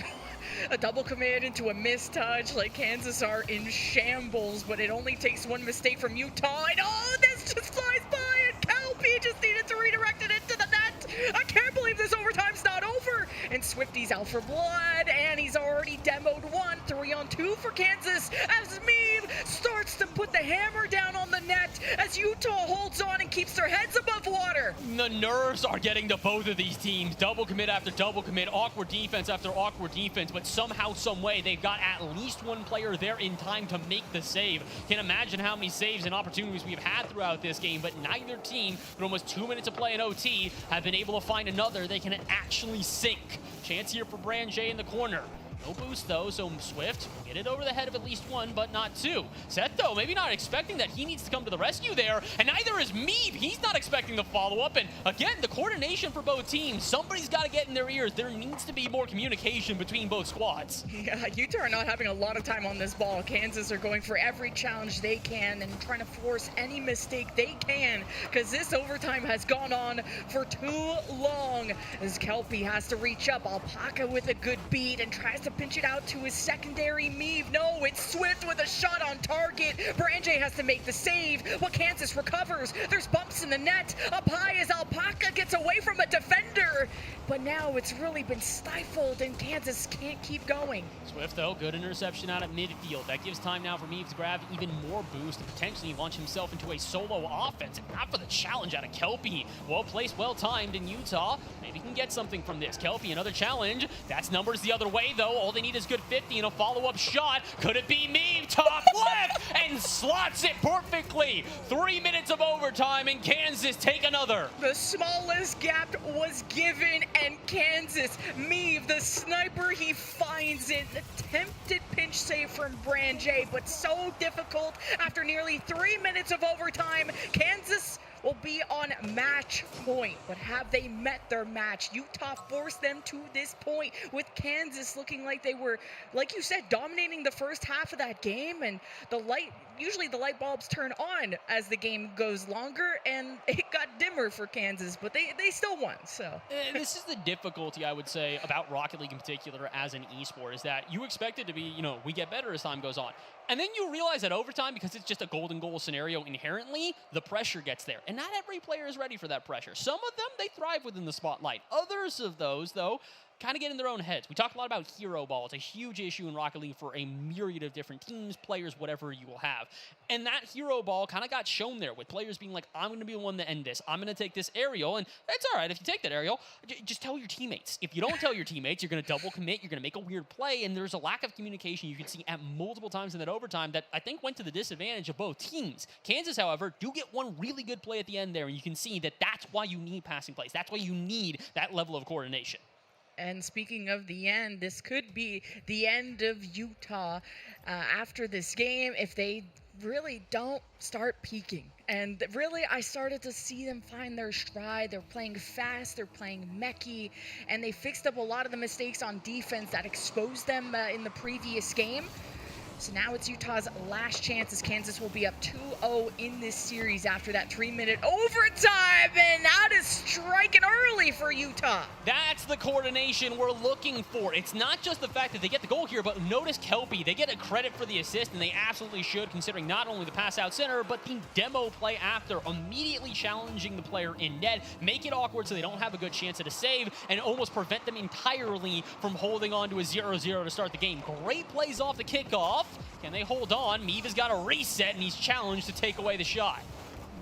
A double commit into a mistouch, like Kansas are in shambles, but it only takes one mistake from Utah, and oh, this just flies by, and Kelpie just needed to redirect it into the net. I can't believe this overtime's not over. over, and Swifty's out for blood, and he's already demoed one. 3-on-2 for Kansas as Meave starts to put the hammer down on the net as Utah holds on and keeps their heads above water.
The nerves are getting to both of these teams. Double commit after double commit, awkward defense after awkward defense, but somehow, some way, they've got at least one player there in time to make the save. Can't imagine how many saves and opportunities we've had throughout this game, but neither team, with almost 2 minutes to play in OT, have been able to find another they can actually sink. Chance here for Brand-J in the corner. No boost though, so Swift will get it over the head of at least one, but not two. Seth though, maybe not expecting that he needs to come to the rescue there, and neither is Meave. He's not expecting the follow-up, and again, the coordination for both teams. Somebody's got to get in their ears. There needs to be more communication between both squads.
Yeah, Utah are not having a lot of time on this ball. Kansas are going for every challenge they can and trying to force any mistake they can, because this overtime has gone on for too long. As Kelpie has to reach up, Alpaca with a good beat and tries to pinch it out to his secondary Meave. No, it's Swift with a shot on target. Brand-J has to make the save, but Kansas recovers. There's bumps in the net. Up high as Alpaca gets away from a defender. But now it's really been stifled and Kansas can't keep going.
Swift though, good interception out at midfield. That gives time now for Meave to grab even more boost to potentially launch himself into a solo offense. And not for the challenge out of Kelpie. Well placed, well timed in Utah. Maybe can get something from this. Kelpie, another challenge. That's numbers the other way though. All they need is good 50 and a follow-up shot. Could it be Meave? Top left and slots it perfectly. 3 minutes of overtime and Kansas take another.
The smallest gap was given and Kansas, Meave, the sniper, he finds it. Attempted pinch save from Brand-J, but so difficult after nearly 3 minutes of overtime. Kansas will be on match point, but have they met their match? Utah forced them to this point, with Kansas looking like they were, like you said, dominating the first half of that game, and usually the light bulbs turn on as the game goes longer, and it got dimmer for Kansas, but they still won, so.
This is the difficulty, I would say, about Rocket League in particular as an esport, is that you expect it to be, we get better as time goes on. And then you realize that overtime, because it's just a golden goal scenario inherently, the pressure gets there. And not every player is ready for that pressure. Some of them, they thrive within the spotlight. Others of those, though, kind of get in their own heads. We talk a lot about hero ball. It's a huge issue in Rocket League for a myriad of different teams, players, whatever you will have. And that hero ball kind of got shown there with players being like, I'm going to be the one to end this. I'm going to take this aerial. And that's all right if you take that aerial. Just tell your teammates. If you don't tell your teammates, you're going to double commit. You're going to make a weird play. And there's a lack of communication you can see at multiple times in that overtime that I think went to the disadvantage of both teams. Kansas, however, do get one really good play at the end there. And you can see that that's why you need passing plays. That's why you need that level of coordination.
And speaking of the end, this could be the end of Utah after this game if they really don't start peaking. And really, I started to see them find their stride. They're playing fast, they're playing mechy, and they fixed up a lot of the mistakes on defense that exposed them in the previous game. So now it's Utah's last chance as Kansas will be up 2-0 in this series after that 3-minute overtime, and that is striking early for Utah.
That's the coordination we're looking for. It's not just the fact that they get the goal here, but notice Kelpie. They get a credit for the assist, and they absolutely should, considering not only the pass out center, but the demo play after, immediately challenging the player in net, make it awkward so they don't have a good chance at a save, and almost prevent them entirely from holding on to a 0-0 to start the game. Great plays off the kickoff. Can they hold on? Meave has got a reset, and he's challenged to take away the shot.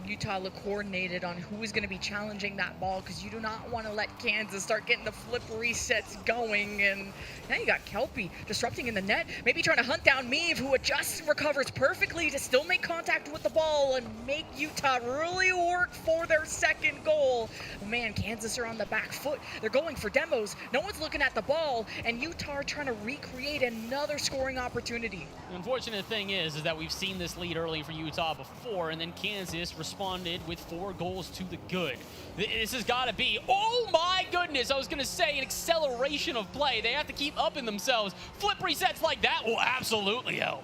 Utah look coordinated on who is going to be challenging that ball, because you do not want to let Kansas start getting the flip resets going. And now you got Kelpie disrupting in the net, maybe trying to hunt down Meave, who adjusts, recovers perfectly to still make contact with the ball and make Utah really work for their second goal. Man, Kansas are on the back foot. They're going for demos. No one's looking at the ball, and Utah are trying to recreate another scoring opportunity.
The unfortunate thing is that we've seen this lead early for Utah before, and then Kansas responded with 4 goals to the good. This has got to be, oh my goodness, I was going to say an acceleration of play. They have to keep upping themselves. Flip resets like that will absolutely help.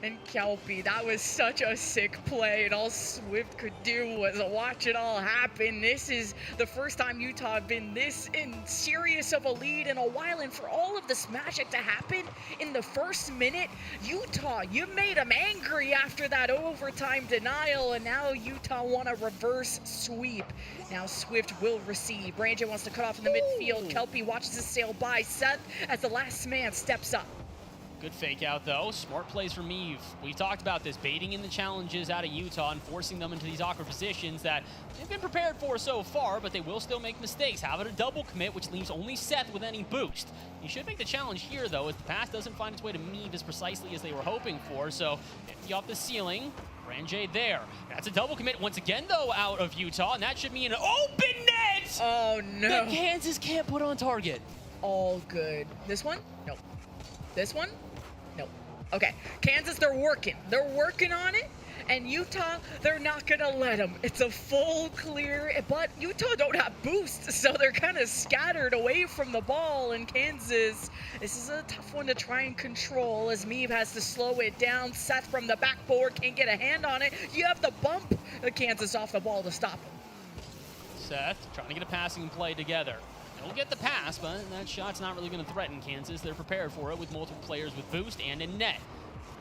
And Kelpie, that was such a sick play, and all Swift could do was watch it all happen. This is the first time Utah have been this serious of a lead in a while, and for all of this magic to happen in the first minute, Utah, you made them angry after that overtime denial, and now Utah want a reverse sweep. Now Swift will receive. Branje wants to cut off in the midfield. Kelpie watches it sail by. Seth, as the last man, steps up.
Good fake out, though. Smart plays from Eve. We talked about this, baiting in the challenges out of Utah and forcing them into these awkward positions that they've been prepared for so far, but they will still make mistakes. Have it a double commit, which leaves only Seth with any boost. You should make the challenge here, though, as the pass doesn't find its way to Meave as precisely as they were hoping for. So, 50 off the ceiling. Branje there. That's a double commit once again, though, out of Utah, and that should mean an open net!
Oh, no.
That Kansas can't put on target.
All good. This one? Nope. This one? Nope. Okay, Kansas, they're working. They're working on it, and Utah, they're not gonna let them. It's a full clear, but Utah don't have boost, so they're kind of scattered away from the ball, and Kansas, this is a tough one to try and control as Meave has to slow it down. Seth from the backboard can't get a hand on it. You have to bump Kansas off the ball to stop him.
Seth trying to get a passing play together. They'll get the pass, but that shot's not really going to threaten Kansas. They're prepared for it with multiple players with boost and in net.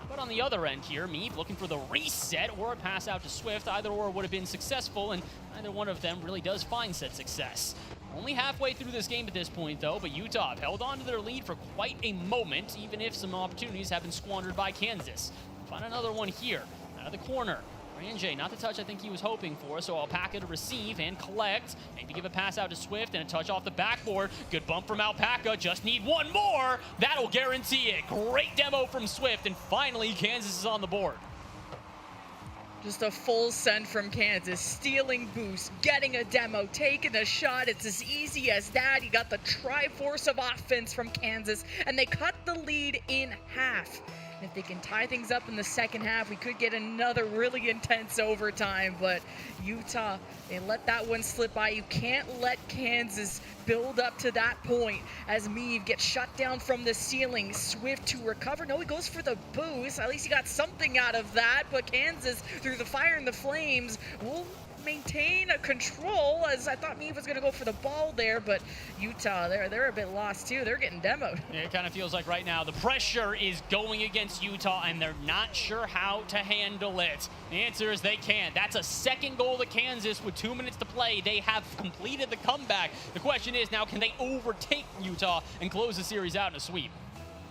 But on the other end here, Meave looking for the reset or a pass out to Swift. Either or would have been successful, and neither one of them really does find said success. Only halfway through this game at this point, though, but Utah have held on to their lead for quite a moment, even if some opportunities have been squandered by Kansas. Find another one here, out of the corner. Branje, not the touch I think he was hoping for, so Alpaca to receive and collect. Maybe give a pass out to Swift and a touch off the backboard. Good bump from Alpaca, just need one more. That'll guarantee it. Great demo from Swift, and finally Kansas is on the board.
Just a full send from Kansas, stealing boost, getting a demo, taking a shot. It's as easy as that. You got the Triforce of offense from Kansas, and they cut the lead in half. And if they can tie things up in the second half, we could get another really intense overtime. But Utah, they let that one slip by. You can't let Kansas build up to that point as Meave gets shut down from the ceiling. Swift to recover. No, he goes for the boost. At least he got something out of that. But Kansas, through the fire and the flames, will maintain a control, as I thought Meave was going to go for the ball there, but Utah, they're a bit lost too. They're getting demoed.
Yeah, it kind of feels like right now the pressure is going against Utah, and they're not sure how to handle it. The answer is they can't. That's a second goal to Kansas with 2 minutes to play. They have completed the comeback. The question is now, can they overtake Utah and close the series out in a sweep?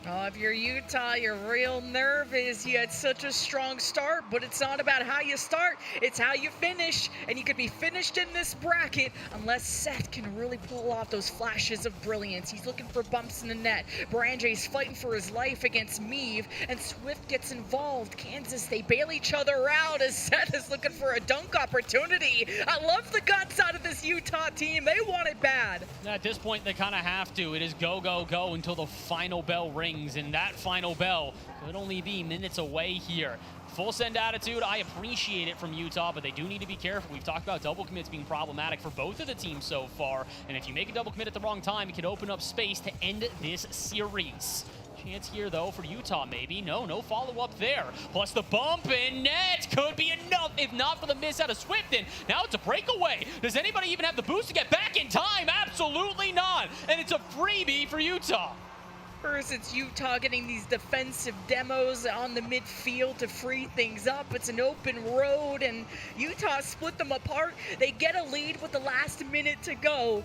Oh, if you're Utah, you're real nervous. You had such a strong start, but it's not about how you start, it's how you finish. And you could be finished in this bracket unless Seth can really pull off those flashes of brilliance. He's looking for bumps in the net. Branje's fighting for his life against Meave, and Swift gets involved. Kansas, they bail each other out as Seth is looking for a dunk opportunity. I love the guts out of this Utah team. They want it bad.
At this point, they kind of have to. It is go, go, go until the final bell rings. And that final bell could only be minutes away here. Full send attitude, I appreciate it from Utah, but they do need to be careful. We've talked about double commits being problematic for both of the teams so far, and if you make a double commit at the wrong time, it can open up space to end this series. Chance here, though, for Utah, maybe. No follow-up there. Plus the bump in net could be enough, if not for the miss out of Swift. And now it's a breakaway. Does anybody even have the boost to get back in time? Absolutely not. And it's a freebie for Utah.
First, it's Utah getting these defensive demos on the midfield to free things up. It's an open road, and Utah split them apart. They get a lead with the last minute to go.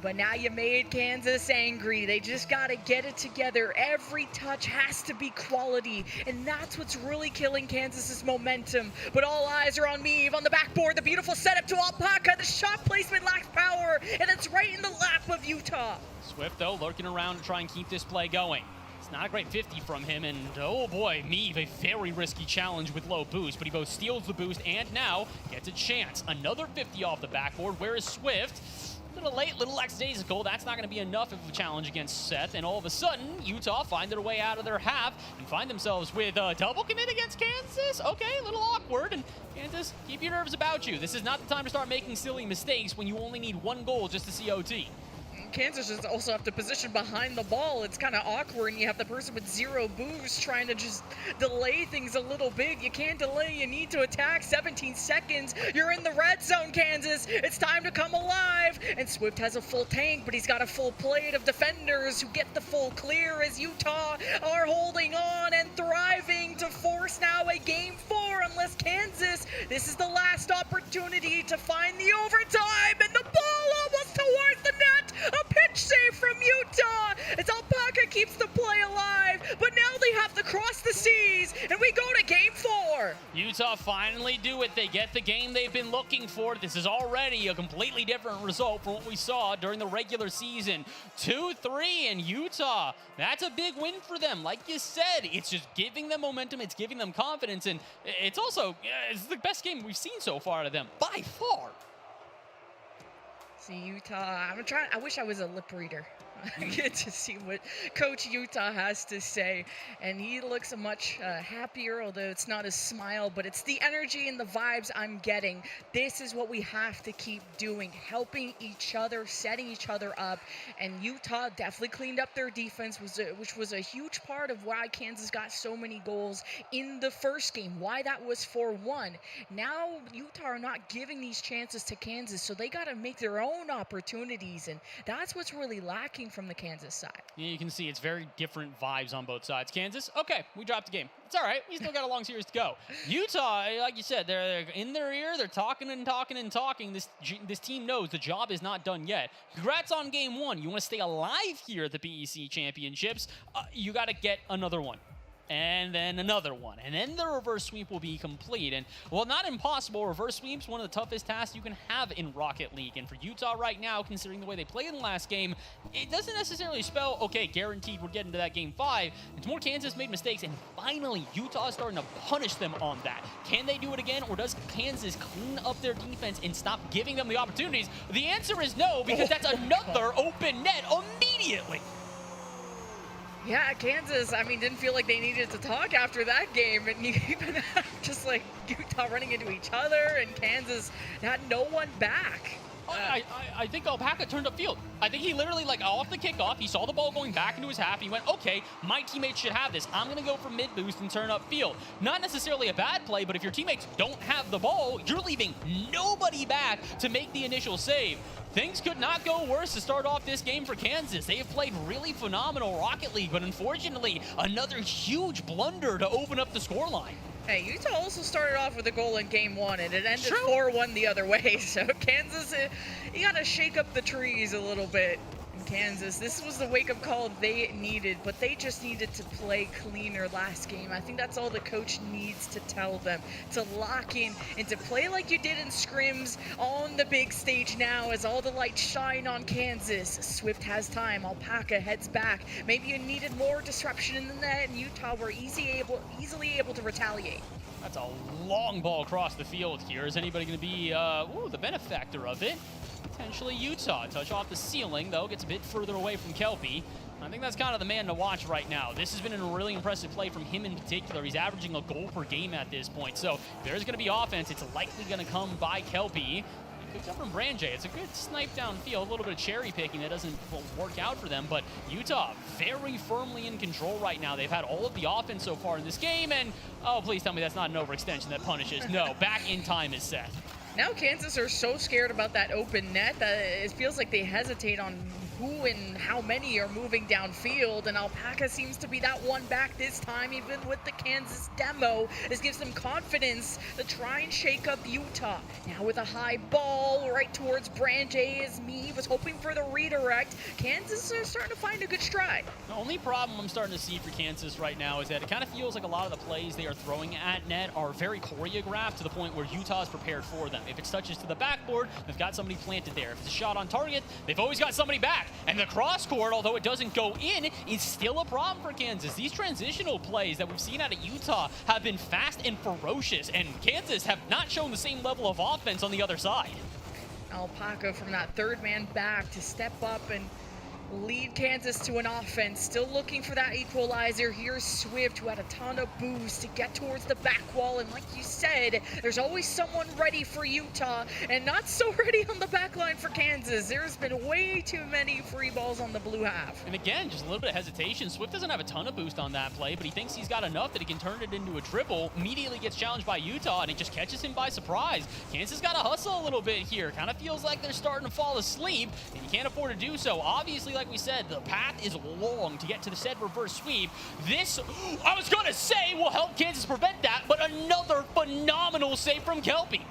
But now you made Kansas angry. They just got to get it together. Every touch has to be quality, and that's what's really killing Kansas's momentum. But all eyes are on Meave on the backboard. The beautiful setup to Alpaca. The shot placement lacks power, and it's right in the lap of Utah.
Swift, though, lurking around to try and keep this play going. It's not a great 50 from him, and oh boy, Meave, a very risky challenge with low boost, but he both steals the boost and now gets a chance. Another 50 off the backboard. Where is Swift? A little late, little lackadaisical. That's not going to be enough of a challenge against Seth, and all of a sudden, Utah find their way out of their half and find themselves with a double commit against Kansas. Okay, a little awkward, and Kansas, keep your nerves about you. This is not the time to start making silly mistakes when you only need one goal just to see OT.
Kansas just also have to position behind the ball. It's kind of awkward, and you have the person with 0 boost trying to just delay things a little bit. You can't delay, you need to attack. 17 seconds, you're in the red zone, Kansas. It's time to come alive. And Swift has a full tank, but he's got a full plate of defenders who get the full clear as Utah are holding on and thriving to force now a game 4 unless Kansas, this is the last opportunity to find the overtime, and the ball almost towards the net. A pitch save from Utah as Alpaca keeps the play alive, but now they have to cross the seas, and we go to game 4.
Utah finally do it. They get the game they've been looking for. This is already a completely different result from what we saw during the regular season. 2-3 in Utah. That's a big win for them. Like you said, it's just giving them momentum. It's giving them confidence. And it's also, it's the best game we've seen so far out of them, by far.
See, Utah, I wish I was a lip reader. I get to see what Coach Utah has to say, and he looks much happier, although it's not a smile, but it's the energy and the vibes I'm getting. This is what we have to keep doing, helping each other, setting each other up, and Utah definitely cleaned up their defense, which was a huge part of why Kansas got so many goals in the first game, why that was 4-1. Now Utah are not giving these chances to Kansas, so they got to make their own opportunities, and that's what's really lacking from the Kansas side.
Yeah, you can see it's very different vibes on both sides. Kansas, okay, we dropped the game. It's all right. We still got a long series to go. Utah, like you said, they're in their ear. They're talking and talking and talking. This team knows the job is not done yet. Congrats on game 1. You want to stay alive here at the PEC Championships. You got to get another one. And then another one, and then the reverse sweep will be complete. And, well, not impossible. Reverse sweep's one of the toughest tasks you can have in Rocket League. And for Utah right now, considering the way they played in the last game, it doesn't necessarily spell, okay, guaranteed we're getting to that game 5. It's more Kansas made mistakes, and finally, Utah is starting to punish them on that. Can they do it again, or does Kansas clean up their defense and stop giving them the opportunities? The answer is no, because that's another open net immediately.
Yeah, Kansas, didn't feel like they needed to talk after that game, and even just like Utah running into each other, and Kansas had no one back.
I think Alpaca turned upfield. I think he literally, off the kickoff, he saw the ball going back into his half, and he went, okay, my teammates should have this. I'm going to go for mid-boost and turn upfield. Not necessarily a bad play, but if your teammates don't have the ball, you're leaving nobody back to make the initial save. Things could not go worse to start off this game for Kansas. They have played really phenomenal Rocket League, but unfortunately, another huge blunder to open up the scoreline.
Hey, Utah also started off with a goal in game 1, and it ended 4-1 the other way. So Kansas, you got to shake up the trees a little bit. In Kansas, this was the wake-up call they needed, but they just needed to play cleaner last game. I think that's all the coach needs to tell them, to lock in and to play like you did in scrims on the big stage now as all the lights shine on Kansas. Swift has time. Alpaca heads back. Maybe you needed more disruption in the net, and Utah were easily able to retaliate.
That's a long ball across the field here. Is anybody going to be the benefactor of it? Potentially Utah. Touch off the ceiling, though. Gets a bit further away from Kelpie. I think that's kind of the man to watch right now. This has been a really impressive play from him in particular. He's averaging a goal per game at this point. So if there's going to be offense, it's likely going to come by Kelpie. Picked up from Branjay. It's a good snipe downfield. A little bit of cherry picking that doesn't work out for them. But Utah very firmly in control right now. They've had all of the offense so far in this game. And, oh, please tell me that's not an overextension that punishes. No, back in time is set.
Now Kansas are so scared about that open net that it feels like they hesitate on who and how many are moving downfield, and Alpaca seems to be that one back this time, even with the Kansas demo. This gives them confidence to try and shake up Utah. Now with a high ball right towards Branjay as me was hoping for the redirect. Kansas are starting to find a good stride.
The only problem I'm starting to see for Kansas right now is that it kind of feels like a lot of the plays they are throwing at net are very choreographed to the point where Utah is prepared for them. If it's touches to the backboard, they've got somebody planted there. If it's a shot on target, they've always got somebody back. And the cross court, although it doesn't go in, is still a problem for Kansas. These transitional plays that we've seen out of Utah have been fast and ferocious, and Kansas have not shown the same level of offense on the other side.
Alpaca from that third man back to step up and lead Kansas to an offense. Still looking for that equalizer. Here's Swift, who had a ton of boost to get towards the back wall. And like you said, there's always someone ready for Utah and not so ready on the back line for Kansas. There's been way too many free balls on the blue half.
And again, just a little bit of hesitation. Swift doesn't have a ton of boost on that play, but he thinks he's got enough that he can turn it into a dribble. Immediately gets challenged by Utah, and it just catches him by surprise. Kansas got to hustle a little bit here. Kind of feels like they're starting to fall asleep, and you can't afford to do so. Obviously, like we said, the path is long to get to the said reverse sweep. This, I was going to say, will help Kansas prevent that, but another phenomenal save from Kelpie.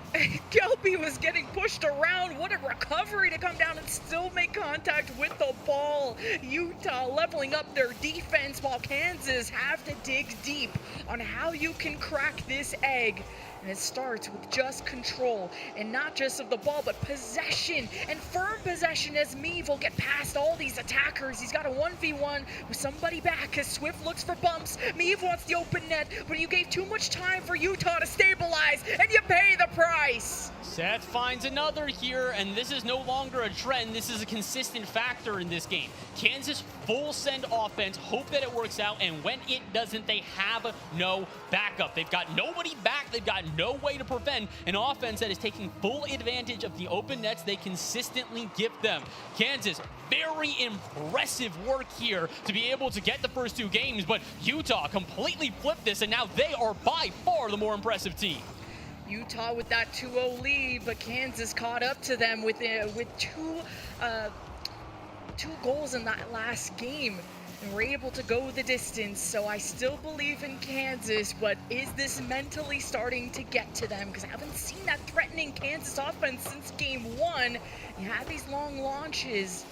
Kelpie was getting pushed around. What a recovery to come down and still make contact with the ball. Utah leveling up their defense while Kansas have to dig deep on how you can crack this egg. And it starts with just control, and not just of the ball, but possession and firm possession as Meave will get past all these attackers. He's got a 1v1 with somebody back as Swift looks for bumps. Meave wants the open net, but you gave too much time for Utah to stabilize, and you pay the price.
Seth finds another here, and this is no longer a trend. This is a consistent factor in this game. Kansas full send offense, hope that it works out, and when it doesn't, they have no backup. They've got nobody back. They've got no way to prevent an offense that is taking full advantage of the open nets they consistently give them. Kansas, very impressive work here to be able to get the first two games, but Utah completely flipped this, and now they are by far the more impressive team.
Utah with that 2-0 lead, but Kansas caught up to them with two goals in that last game. And we're able to go the distance, so I still believe in Kansas, but is this mentally starting to get to them? Because I haven't seen that threatening Kansas offense since game one. You have these long launches,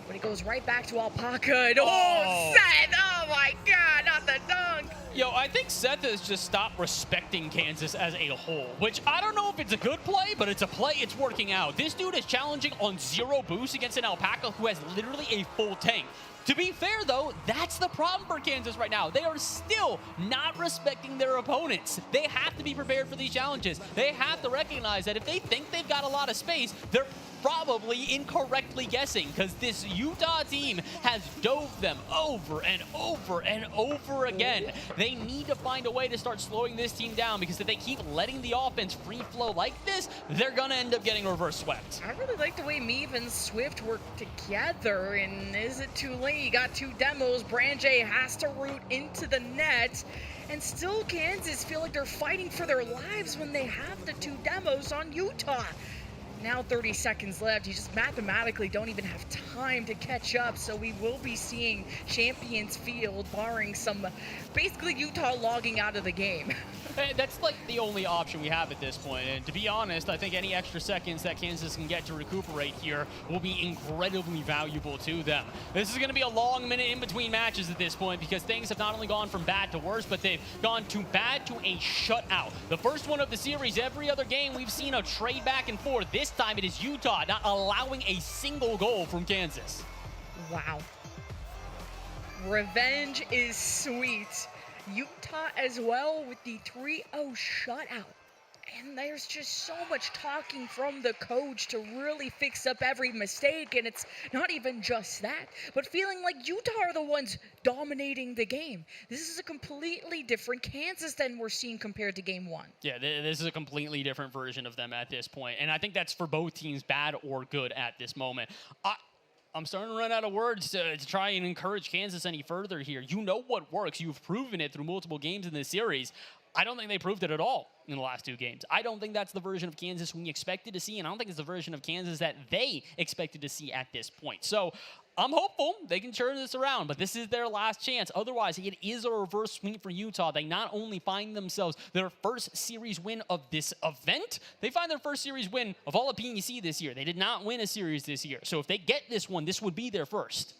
but it goes right back to Alpaca. And Seth! Oh my God, not the dunk!
Yo, I think Seth has just stopped respecting Kansas as a whole, which I don't know if it's a good play, but it's a play, it's working out. This dude is challenging on 0 boost against an Alpaca who has literally a full tank. To be fair, though, that's the problem for Kansas right now. They are still not respecting their opponents. They have to be prepared for these challenges. They have to recognize that if they think they've got a lot of space, they're probably incorrectly guessing, because this Utah team has dove them over and over and over again. They need to find a way to start slowing this team down, because if they keep letting the offense free flow like this, they're going to end up getting reverse swept.
I really like the way Meave and Swift work together, and is it too late? You got two demos. Branjay has to root into the net, and still Kansas feel like they're fighting for their lives when they have the two demos on Utah. Now 30 seconds left. You just mathematically don't even have time to catch up, so we will be seeing Champions Field, barring some, basically Utah logging out of the game.
That's like the only option we have at this point, and to be honest, I think any extra seconds that Kansas can get to recuperate here will be incredibly valuable to them. This is going to be a long minute in between matches at this point, because things have not only gone from bad to worse, but they've gone to bad to a shutout. The first one of the series. Every other game we've seen a trade back and forth. This time it is Utah not allowing a single goal from Kansas.
Wow. Revenge is sweet. Utah as well with the 3-0 shutout. And there's just so much talking from the coach to really fix up every mistake, and it's not even just that, but feeling like Utah are the ones dominating the game. This is a completely different Kansas than we're seeing compared to game one.
Yeah, this is a completely different version of them at this point, and I think that's for both teams, bad or good at this moment. I'm starting to run out of words to try and encourage Kansas any further here. You know what works. You've proven it through multiple games in this series. I don't think they proved it at all in the last two games. I don't think that's the version of Kansas we expected to see, and I don't think it's the version of Kansas that they expected to see at this point. So I'm hopeful they can turn this around, but this is their last chance. Otherwise, it is a reverse sweep for Utah. They not only find themselves their first series win of this event, they find their first series win of all of PNC this year. They did not win a series this year. So if they get this one, this would be their first.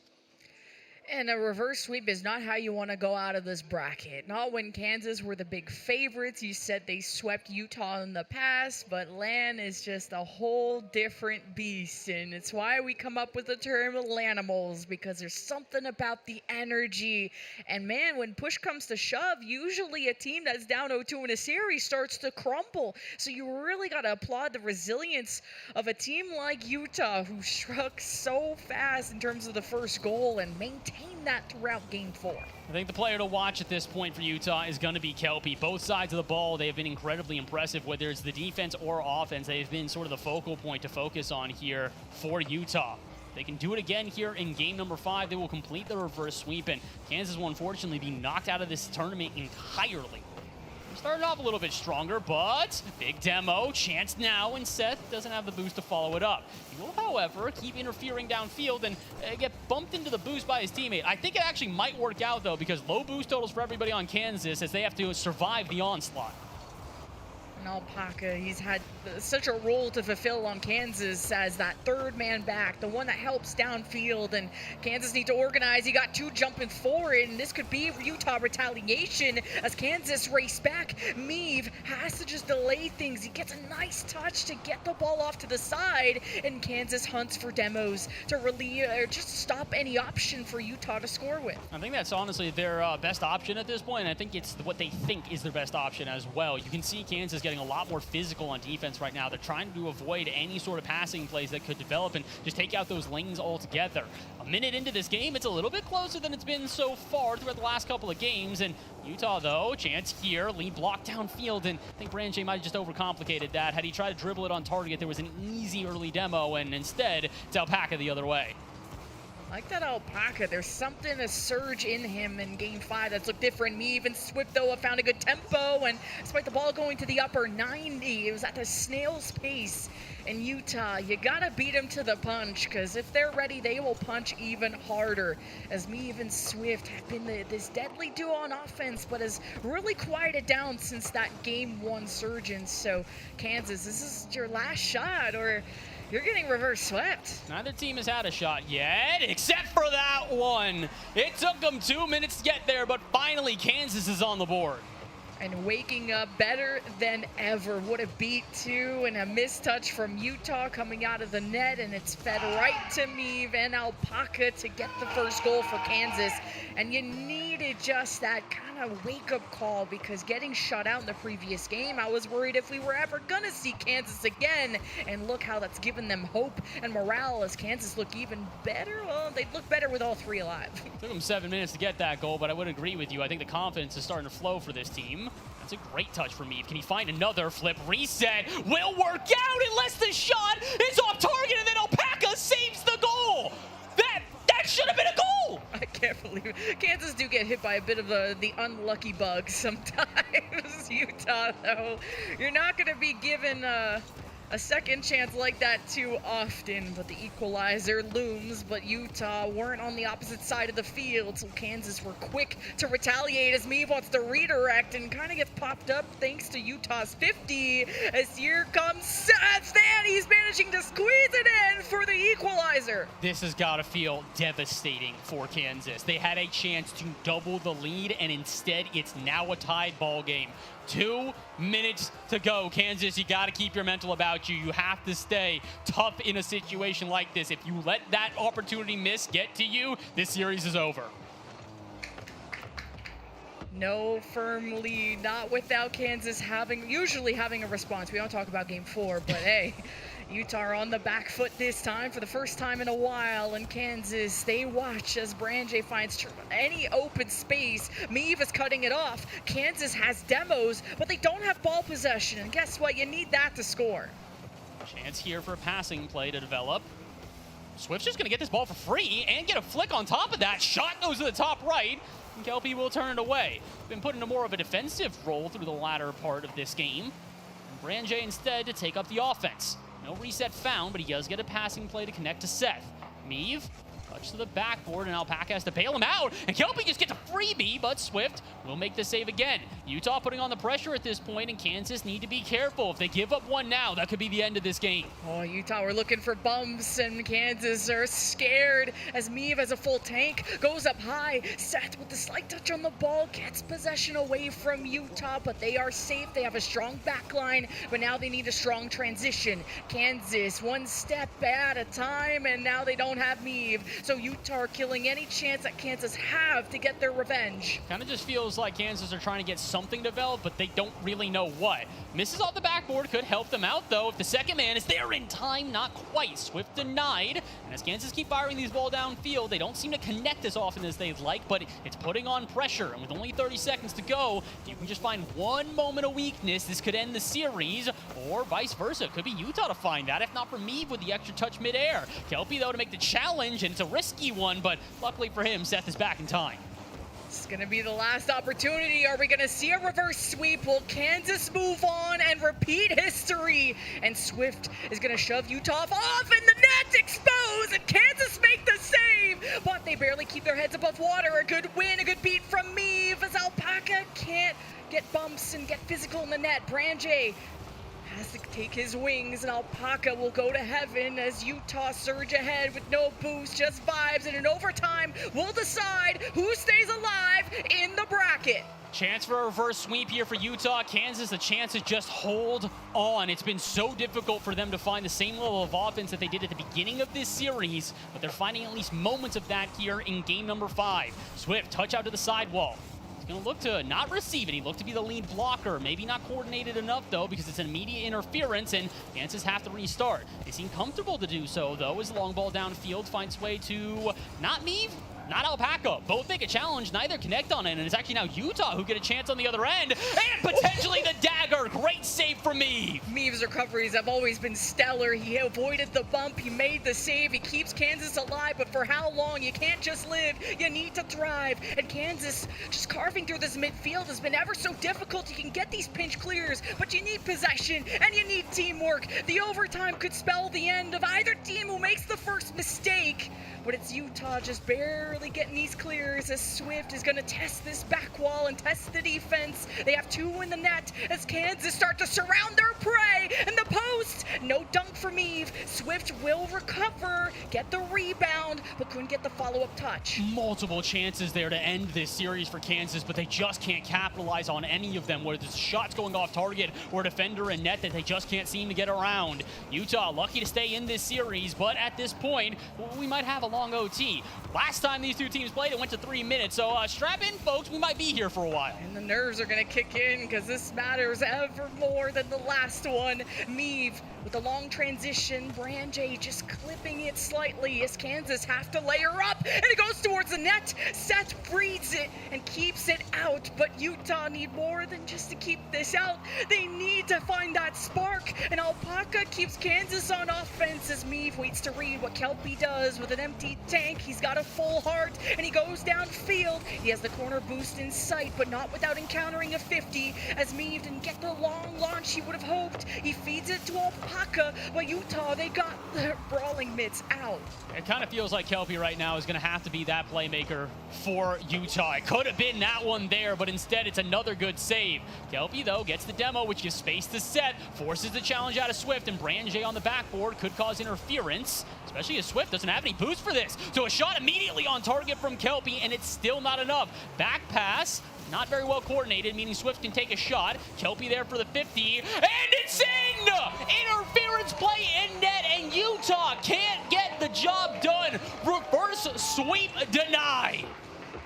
And a reverse sweep is not how you want to go out of this bracket. Not when Kansas were the big favorites. You said they swept Utah in the past, but LAN is just a whole different beast. And it's why we come up with the term Lanimals, because there's something about the energy. And man, when push comes to shove, usually a team that's down 0-2 in a series starts to crumble. So you really got to applaud the resilience of a team like Utah, who struck so fast in terms of the first goal and maintained that throughout game 4.
I think the player to watch at this point for Utah is going to be Kelpie. Both sides of the ball, they have been incredibly impressive, whether it's the defense or offense. They've been sort of the focal point to focus on here for Utah. They can do it again here in game number 5. They will complete the reverse sweep, and Kansas will unfortunately be knocked out of this tournament entirely. Started off a little bit stronger, but big demo, chance now, and Seth doesn't have the boost to follow it up. He will, however, keep interfering downfield and get bumped into the boost by his teammate. I think it actually might work out, though, because low boost totals for everybody on Kansas as they have to survive the onslaught.
And Alpaca, he's had such a role to fulfill on Kansas as that third man back, the one that helps downfield, and Kansas need to organize. You got 2 jumping forward, and this could be Utah retaliation as Kansas race back. Meave has to just delay things. He gets a nice touch to get the ball off to the side, and Kansas hunts for demos to relieve or just stop any option for Utah to score with.
I think that's honestly their best option at this point, and I think it's what they think is their best option as well. You can see Kansas getting a lot more physical on defense right now. They're trying to avoid any sort of passing plays that could develop and just take out those lanes altogether. A minute into this game, it's a little bit closer than it's been so far throughout the last couple of games, and Utah, though, chance here, lead block downfield, and I think Branche might have just overcomplicated that. Had he tried to dribble it on target, there was an easy early demo, and instead, it's Alpaca the other way.
Like that Alpaca, there's something, a surge in him in game 5 that's looked different. Meave and Swift, though, have found a good tempo, and despite the ball going to the upper 90, it was at the snail's pace. In Utah, you gotta beat them to the punch, because if they're ready, they will punch even harder. As Meave and Swift have been this deadly duo on offense, but has really quieted down since that game 1 surge. So Kansas, this is your last shot, or you're getting reverse swept.
Neither team has had a shot yet, except for that one. It took them 2 minutes to get there, but finally Kansas is on the board.
And waking up better than ever. What a beat, too, and a mistouch from Utah coming out of the net, and it's fed right to Meave and Alpaca to get the first goal for Kansas. And you needed just that kind of wake-up call, because getting shut out in the previous game, I was worried if we were ever going to see Kansas again. And look how that's given them hope and morale as Kansas look even better. Well, they'd look better with all 3 alive.
Took them 7 minutes to get that goal, but I would agree with you. I think the confidence is starting to flow for this team. That's a great touch from Meave. Can he find another flip? Reset will work out unless the shot is off target, and then Alpaca saves the goal. That should have been a goal.
I can't believe it. Kansas do get hit by a bit of the unlucky bug sometimes. Utah, though, you're not going to be given a second chance like that too often, but the equalizer looms. But Utah weren't on the opposite side of the field, so Kansas were quick to retaliate as Meave wants to redirect and kind of gets popped up thanks to Utah's 50. As here comes Seth, and he's managing to squeeze it in for the equalizer.
This has got to feel devastating for Kansas. They had a chance to double the lead, and instead it's now a tied ball game. 2 minutes to go. Kansas, you got to keep your mental about you. You have to stay tough in a situation like this. If you let that opportunity miss get to you, this series is over.
No firm lead, not without Kansas usually having a response. We don't talk about game 4, but hey, Utah on the back foot this time for the first time in a while, and Kansas, they watch as Branche finds any open space. Meave is cutting it off. Kansas has demos, but they don't have ball possession, and guess what? You need that to score.
Chance here for a passing play to develop. Swift's just going to get this ball for free and get a flick on top of that. Shot goes to the top right, and Kelpie will turn it away. Been put into more of a defensive role through the latter part of this game. And Branche instead to take up the offense. No reset found, but he does get a passing play to connect to Seth. Meave Touch to the backboard, and Alpaca has to bail him out. And Kelpie just gets a freebie, but Swift will make the save again. Utah putting on the pressure at this point, and Kansas need to be careful. If they give up one now, that could be the end of this game.
Oh, Utah were looking for bumps, and Kansas are scared as Meave has a full tank, goes up high. Seth with the slight touch on the ball, gets possession away from Utah, but they are safe. They have a strong backline, but now they need a strong transition. Kansas one step at a time, and now they don't have Meave. So Utah are killing any chance that Kansas have to get their revenge.
Kind of just feels like Kansas are trying to get something developed, but they don't really know what. Misses off the backboard, could help them out though. If the second man is there in time, not quite. Swift denied. And as Kansas keep firing these balls downfield, they don't seem to connect as often as they'd like, but it's putting on pressure. And with only 30 seconds to go, if you can just find one moment of weakness, this could end the series, or vice versa. It could be Utah to find that, if not for Meave with the extra touch midair. Kelpie though to make the challenge, and it's a risky one, but luckily for him, Seth is back in time.
It's gonna be the last opportunity. Are we gonna see a reverse sweep? Will Kansas move on and repeat history? And Swift is gonna shove Utah off, and the net's exposed, and Kansas make the save, but they barely keep their heads above water. A good win, a good beat from Meave as Alpaca can't get bumps and get physical in the net. Branjay has to take his wings, and Alpaca will go to heaven as Utah surge ahead with no boost, just vibes, and in overtime will decide who stays alive in the bracket.
Chance for a reverse sweep here for Utah. Kansas, a chance to just hold on. It's been so difficult for them to find the same level of offense that they did at the beginning of this series, but they're finding at least moments of that here in game number 5. Swift, touch out to the sidewall. He's going to look to not receive it. He looked to be the lead blocker. Maybe not coordinated enough, though, because it's an immediate interference, and Kansas have to restart. They seem comfortable to do so, though, as the long ball downfield finds way to not Meave, not Alpaca. Both make a challenge, neither connect on it, and it's actually now Utah who get a chance on the other end, and potentially the dagger. Great save for Meave.
Meave's recoveries have always been stellar. He avoided the bump, he made the save, he keeps Kansas alive, but for how long? You can't just live, you need to thrive. And Kansas just carving through this midfield has been ever so difficult. You can get these pinch clears, but you need possession, and you need teamwork. The overtime could spell the end of either team who makes the first mistake, but it's Utah just barely getting these clears as Swift is going to test this back wall and test the defense. They have 2 in the net as Kansas start to surround their prey, and the post, no dunk for Meave. Swift will recover, get the rebound, but couldn't get the follow-up touch.
Multiple chances there to end this series for Kansas, but they just can't capitalize on any of them, whether it's shots going off target or defender and net that they just can't seem to get around. Utah lucky to stay in this series, but at this point, we might have a long OT. Last time these two teams played, it went to 3 minutes, so strap in, folks. We might be here for a while.
And the nerves are going to kick in because this matters ever more than the last one. Meave with a long transition. Branjay just clipping it slightly as Kansas have to layer up, and it goes towards the net. Seth reads it and keeps it out, but Utah need more than just to keep this out. They need to find that spark, and Alpaca keeps Kansas on offense as Meave waits to read what Kelpie does with an empty tank. He's got a full heart, and he goes downfield. He has the corner boost in sight, but not without encountering a 50, as Meave didn't get the long launch he would have hoped. He feeds it to Alpaca, but Utah, they got their brawling mitts out.
It kind of feels like Kelpie right now is going to have to be that playmaker for Utah. It could have been that one there, but instead it's another good save. Kelpie, though, gets the demo, which gives space to set, forces the challenge out of Swift, and Branjay on the backboard could cause interference, especially as Swift doesn't have any boost for this. So a shot immediately on target from Kelpie, and it's still not enough. Back pass, not very well coordinated, meaning Swift can take a shot. Kelpie there for the 50, and it's in! Interference play in net, and Utah can't get the job done. Reverse sweep denied.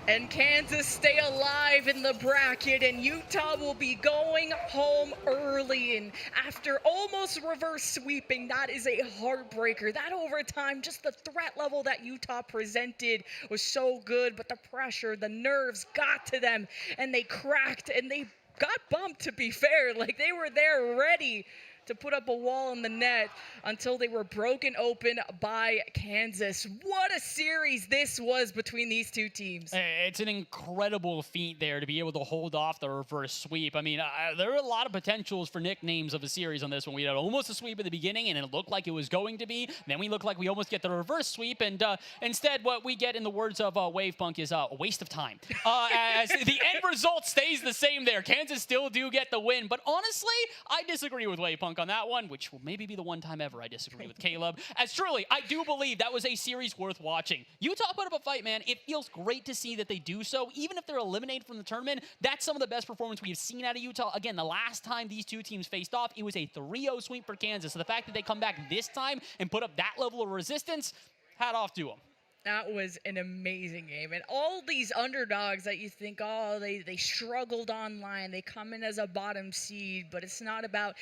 And Kansas stay alive in the bracket, and Utah will be going home early. And after almost reverse sweeping, that is a heartbreaker. That overtime, just the threat level that Utah presented was so good, but the pressure, the nerves got to them, and they cracked, and they got bumped, to be fair. Like, they were there ready to put up a wall in the net until they were broken open by Kansas. What a series this was between these two teams.
It's an incredible feat there to be able to hold off the reverse sweep. I mean, there are a lot of potentials for nicknames of a series on this one. We had almost a sweep at the beginning, and it looked like it was going to be. Then we looked like we almost get the reverse sweep, and instead what we get in the words of Wavepunk is a waste of time. As the end result stays the same there. Kansas still do get the win, but honestly, I disagree with Wavepunk on that one, which will maybe be the one time ever I disagree with Caleb. As truly, I do believe that was a series worth watching. Utah put up a fight, man. It feels great to see that they do so. Even if they're eliminated from the tournament, that's some of the best performance we've seen out of Utah. Again, the last time these two teams faced off, it was a 3-0 sweep for Kansas. So the fact that they come back this time and put up that level of resistance, hat off to them.
That was an amazing game. And all these underdogs that you think, oh, they struggled online. They come in as a bottom seed. But it's not about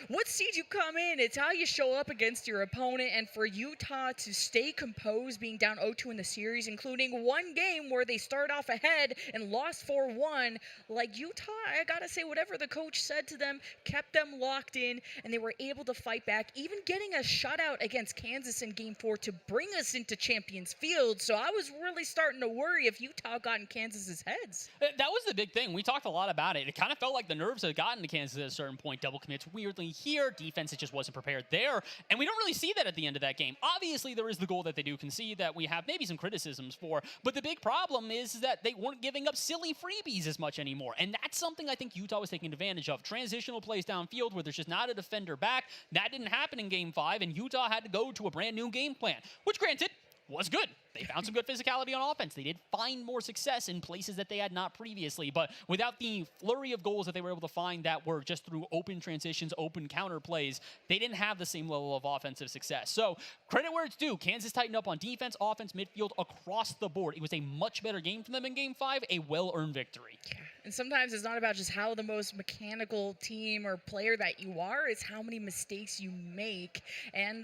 what seed you come in. It's how you show up against your opponent. And for Utah to stay composed, being down 0-2 in the series, including one game where they start off ahead and lost 4-1. Like Utah, I got to say, whatever the coach said to them, kept them locked in. And they were able to fight back, even getting a shutout against Kansas in Game 4 to bring us into Champions Field. So I was really starting to worry if Utah got in Kansas's heads.
That was the big thing. We talked a lot about it. It kind of felt like the nerves had gotten to Kansas at a certain point. Double commits weirdly here. Defense just wasn't prepared there. And we don't really see that at the end of that game. Obviously, there is the goal that they do concede that we have maybe some criticisms for. But the big problem is that they weren't giving up silly freebies as much anymore. And that's something I think Utah was taking advantage of. Transitional plays downfield where there's just not a defender back. That didn't happen in Game 5, and Utah had to go to a brand new game plan, which granted, was good. They found some good physicality on offense. They did find more success in places that they had not previously, but without the flurry of goals that they were able to find that were just through open transitions, open counter plays, they didn't have the same level of offensive success. So credit where it's due. Kansas tightened up on defense, offense, midfield, across the board. It was a much better game for them in Game 5, a well-earned victory.
Yeah. And sometimes it's not about just how the most mechanical team or player that you are, it's how many mistakes you make. And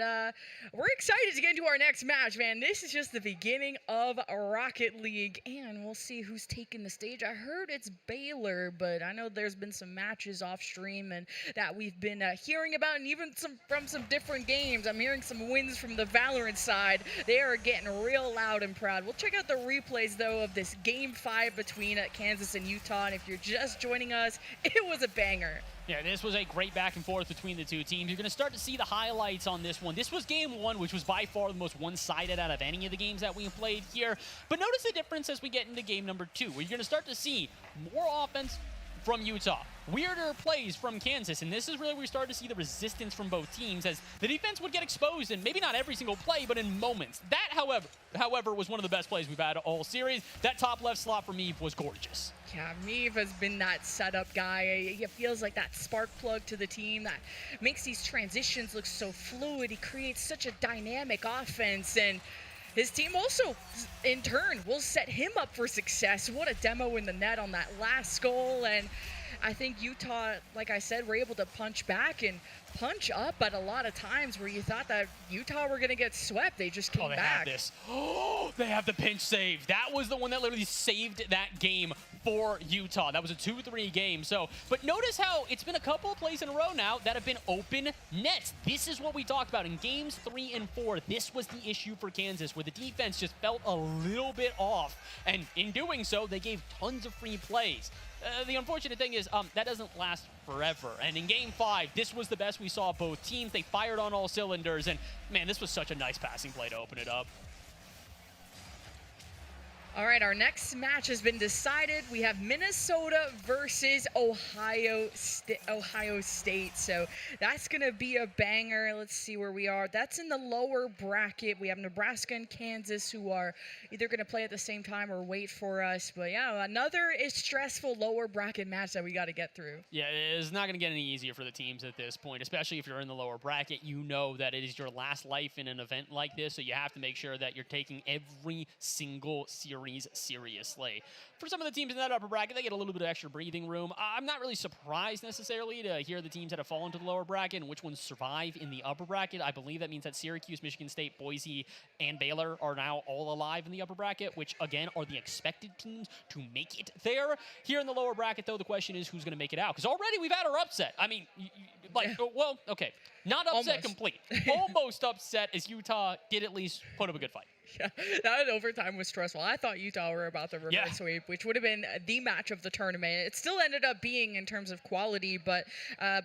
we're excited to get into our next match, man. This is just the beginning of Rocket League, and we'll see who's taking the stage. I heard it's Baylor, but I know there's been some matches off stream and that we've been hearing about, and even from some different games. I'm hearing some wins from the Valorant side. They are getting real loud and proud. We'll check out the replays, though, of this Game 5 between Kansas and Utah, and if you're just joining us, it was a banger.
Yeah, this was a great back and forth between the two teams. You're going to start to see the highlights on this one. This was Game 1, which was by far the most one-sided out of any of the games that we played here. But notice the difference as we get into Game number 2, where you're going to start to see more offense from Utah, weirder plays from Kansas, and this is really where we started to see the resistance from both teams as the defense would get exposed in maybe not every single play, but in moments. That, however, was one of the best plays we've had all series. That top left slot from Eve was gorgeous.
Yeah, Meave has been that setup guy. He feels like that spark plug to the team that makes these transitions look so fluid. He creates such a dynamic offense, and his team also, in turn, will set him up for success. What a demo in the net on that last goal, and I think Utah, like I said, were able to punch back and punch up at a lot of times where you thought that Utah were going to get swept. They just came back.
Have this. Oh, they have the pinch save. That was the one that literally saved that game for Utah. That was a 2-3 game. So, but notice how it's been a couple of plays in a row now that have been open nets. This is what we talked about in games 3 and 4. This was the issue for Kansas, where the defense just felt a little bit off. And in doing so, they gave tons of free plays. The unfortunate thing is that doesn't last forever. And in Game 5, this was the best we saw both teams. They fired on all cylinders. And, man, this was such a nice passing play to open it up.
All right, our next match has been decided. We have Minnesota versus Ohio State. So that's going to be a banger. Let's see where we are. That's in the lower bracket. We have Nebraska and Kansas, who are either going to play at the same time or wait for us. But yeah, another stressful lower bracket match that we got to get through.
Yeah, it's not going to get any easier for the teams at this point, especially if you're in the lower bracket. You know that it is your last life in an event like this, so you have to make sure that you're taking every single series seriously. For some of the teams in that upper bracket, they get a little bit of extra breathing room. I'm not really surprised necessarily to hear the teams that have fallen to the lower bracket and which ones survive in the upper bracket. I believe that means that Syracuse, Michigan State, Boise, and Baylor are now all alive in the upper bracket, which again are the expected teams to make it there. Here in the lower bracket, though, the question is who's going to make it out, because already we've had our upset. I mean, Like, well, okay, not upset
Almost.
complete. Almost upset as Utah did at least put up a good fight.
Yeah, that overtime was stressful. I thought Utah were about the reverse sweep, which would have been the match of the tournament. It still ended up being in terms of quality, but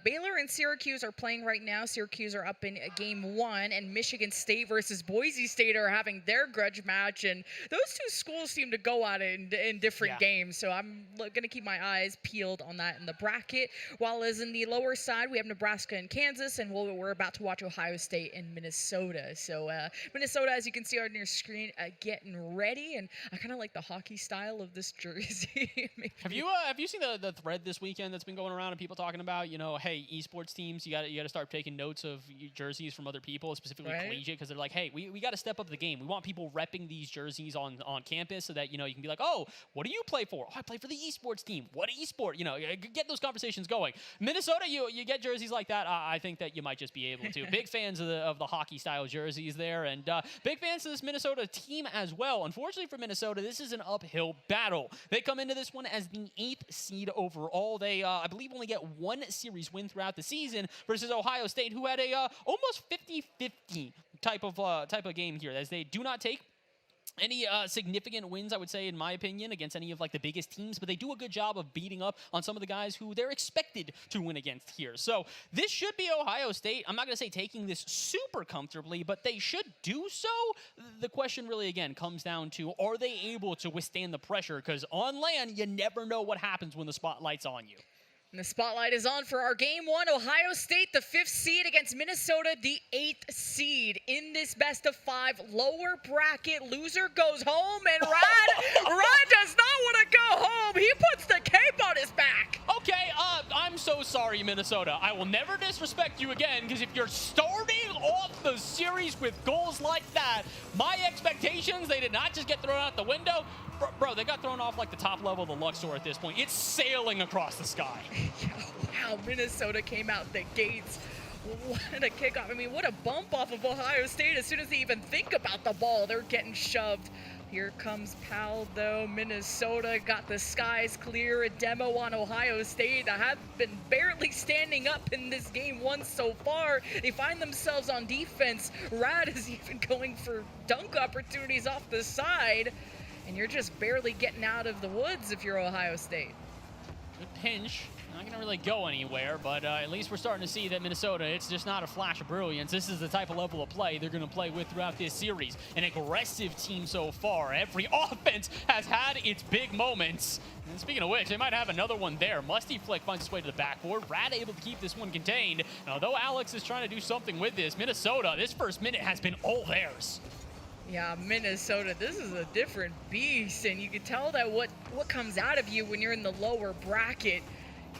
Baylor and Syracuse are playing right now. Syracuse are up in game 1, and Michigan State versus Boise State are having their grudge match, and those two schools seem to go at it in different games, so I'm going to keep my eyes peeled on that in the bracket. While as in the lower side, we have Nebraska and Kansas, and we're about to watch Ohio State and Minnesota. So Minnesota, as you can see on your screen, getting ready, and I kind of like the hockey style of this jersey.
Have you seen the thread this weekend that's been going around and people talking about, you know, hey, esports teams, you got to start taking notes of jerseys from other people, specifically collegiate, because they're like, hey, we got to step up the game. We want people repping these jerseys on campus so that, you know, you can be like, oh, what do you play for? Oh, I play for the esports team. What esport? You know, get those conversations going. Minnesota, you get jerseys like that. I think that you might just be able to. Big fans of the hockey style jerseys there, and big fans of this Minnesota team as well. Unfortunately for Minnesota, this is an uphill battle. They come into this one as the 8th seed overall. They, I believe, only get one series win throughout the season versus Ohio State, who had a almost 50-50 type of game here, as they do not take any significant wins, I would say, in my opinion, against any of like the biggest teams, but they do a good job of beating up on some of the guys who they're expected to win against here. So this should be Ohio State. I'm not going to say taking this super comfortably, but they should do so. The question really, again, comes down to, are they able to withstand the pressure? Because on land, you never know what happens when the spotlight's on you.
And the spotlight is on for our game 1. Ohio State, the 5th seed, against Minnesota, the 8th seed. In this best-of-5 lower bracket, loser goes home, and Rad does not want to go home. He puts the cape on his back.
Okay, I'm so sorry, Minnesota. I will never disrespect you again, because if you're starting off the series with goals like that, my expectations, they did not just get thrown out the window. Bro, they got thrown off like the top level of the Luxor at this point. It's sailing across the sky.
Wow, Minnesota came out the gates. What a kickoff. I mean, what a bump off of Ohio State. As soon as they even think about the ball, they're getting shoved. Here comes Powell, though. Minnesota got the skies clear. A demo on Ohio State. I have been barely standing up in this game 1 so far. They find themselves on defense. Rad is even going for dunk opportunities off the side. And you're just barely getting out of the woods if you're Ohio State.
Good pinch. Not going to really go anywhere, but at least we're starting to see that Minnesota, it's just not a flash of brilliance. This is the type of level of play they're going to play with throughout this series. An aggressive team so far. Every offense has had its big moments. And speaking of which, they might have another one there. Musty Flick finds his way to the backboard. Rad able to keep this one contained. And although Alex is trying to do something with this, Minnesota, this first minute has been all theirs.
Yeah, Minnesota, this is a different beast, and you can tell that what comes out of you when you're in the lower bracket.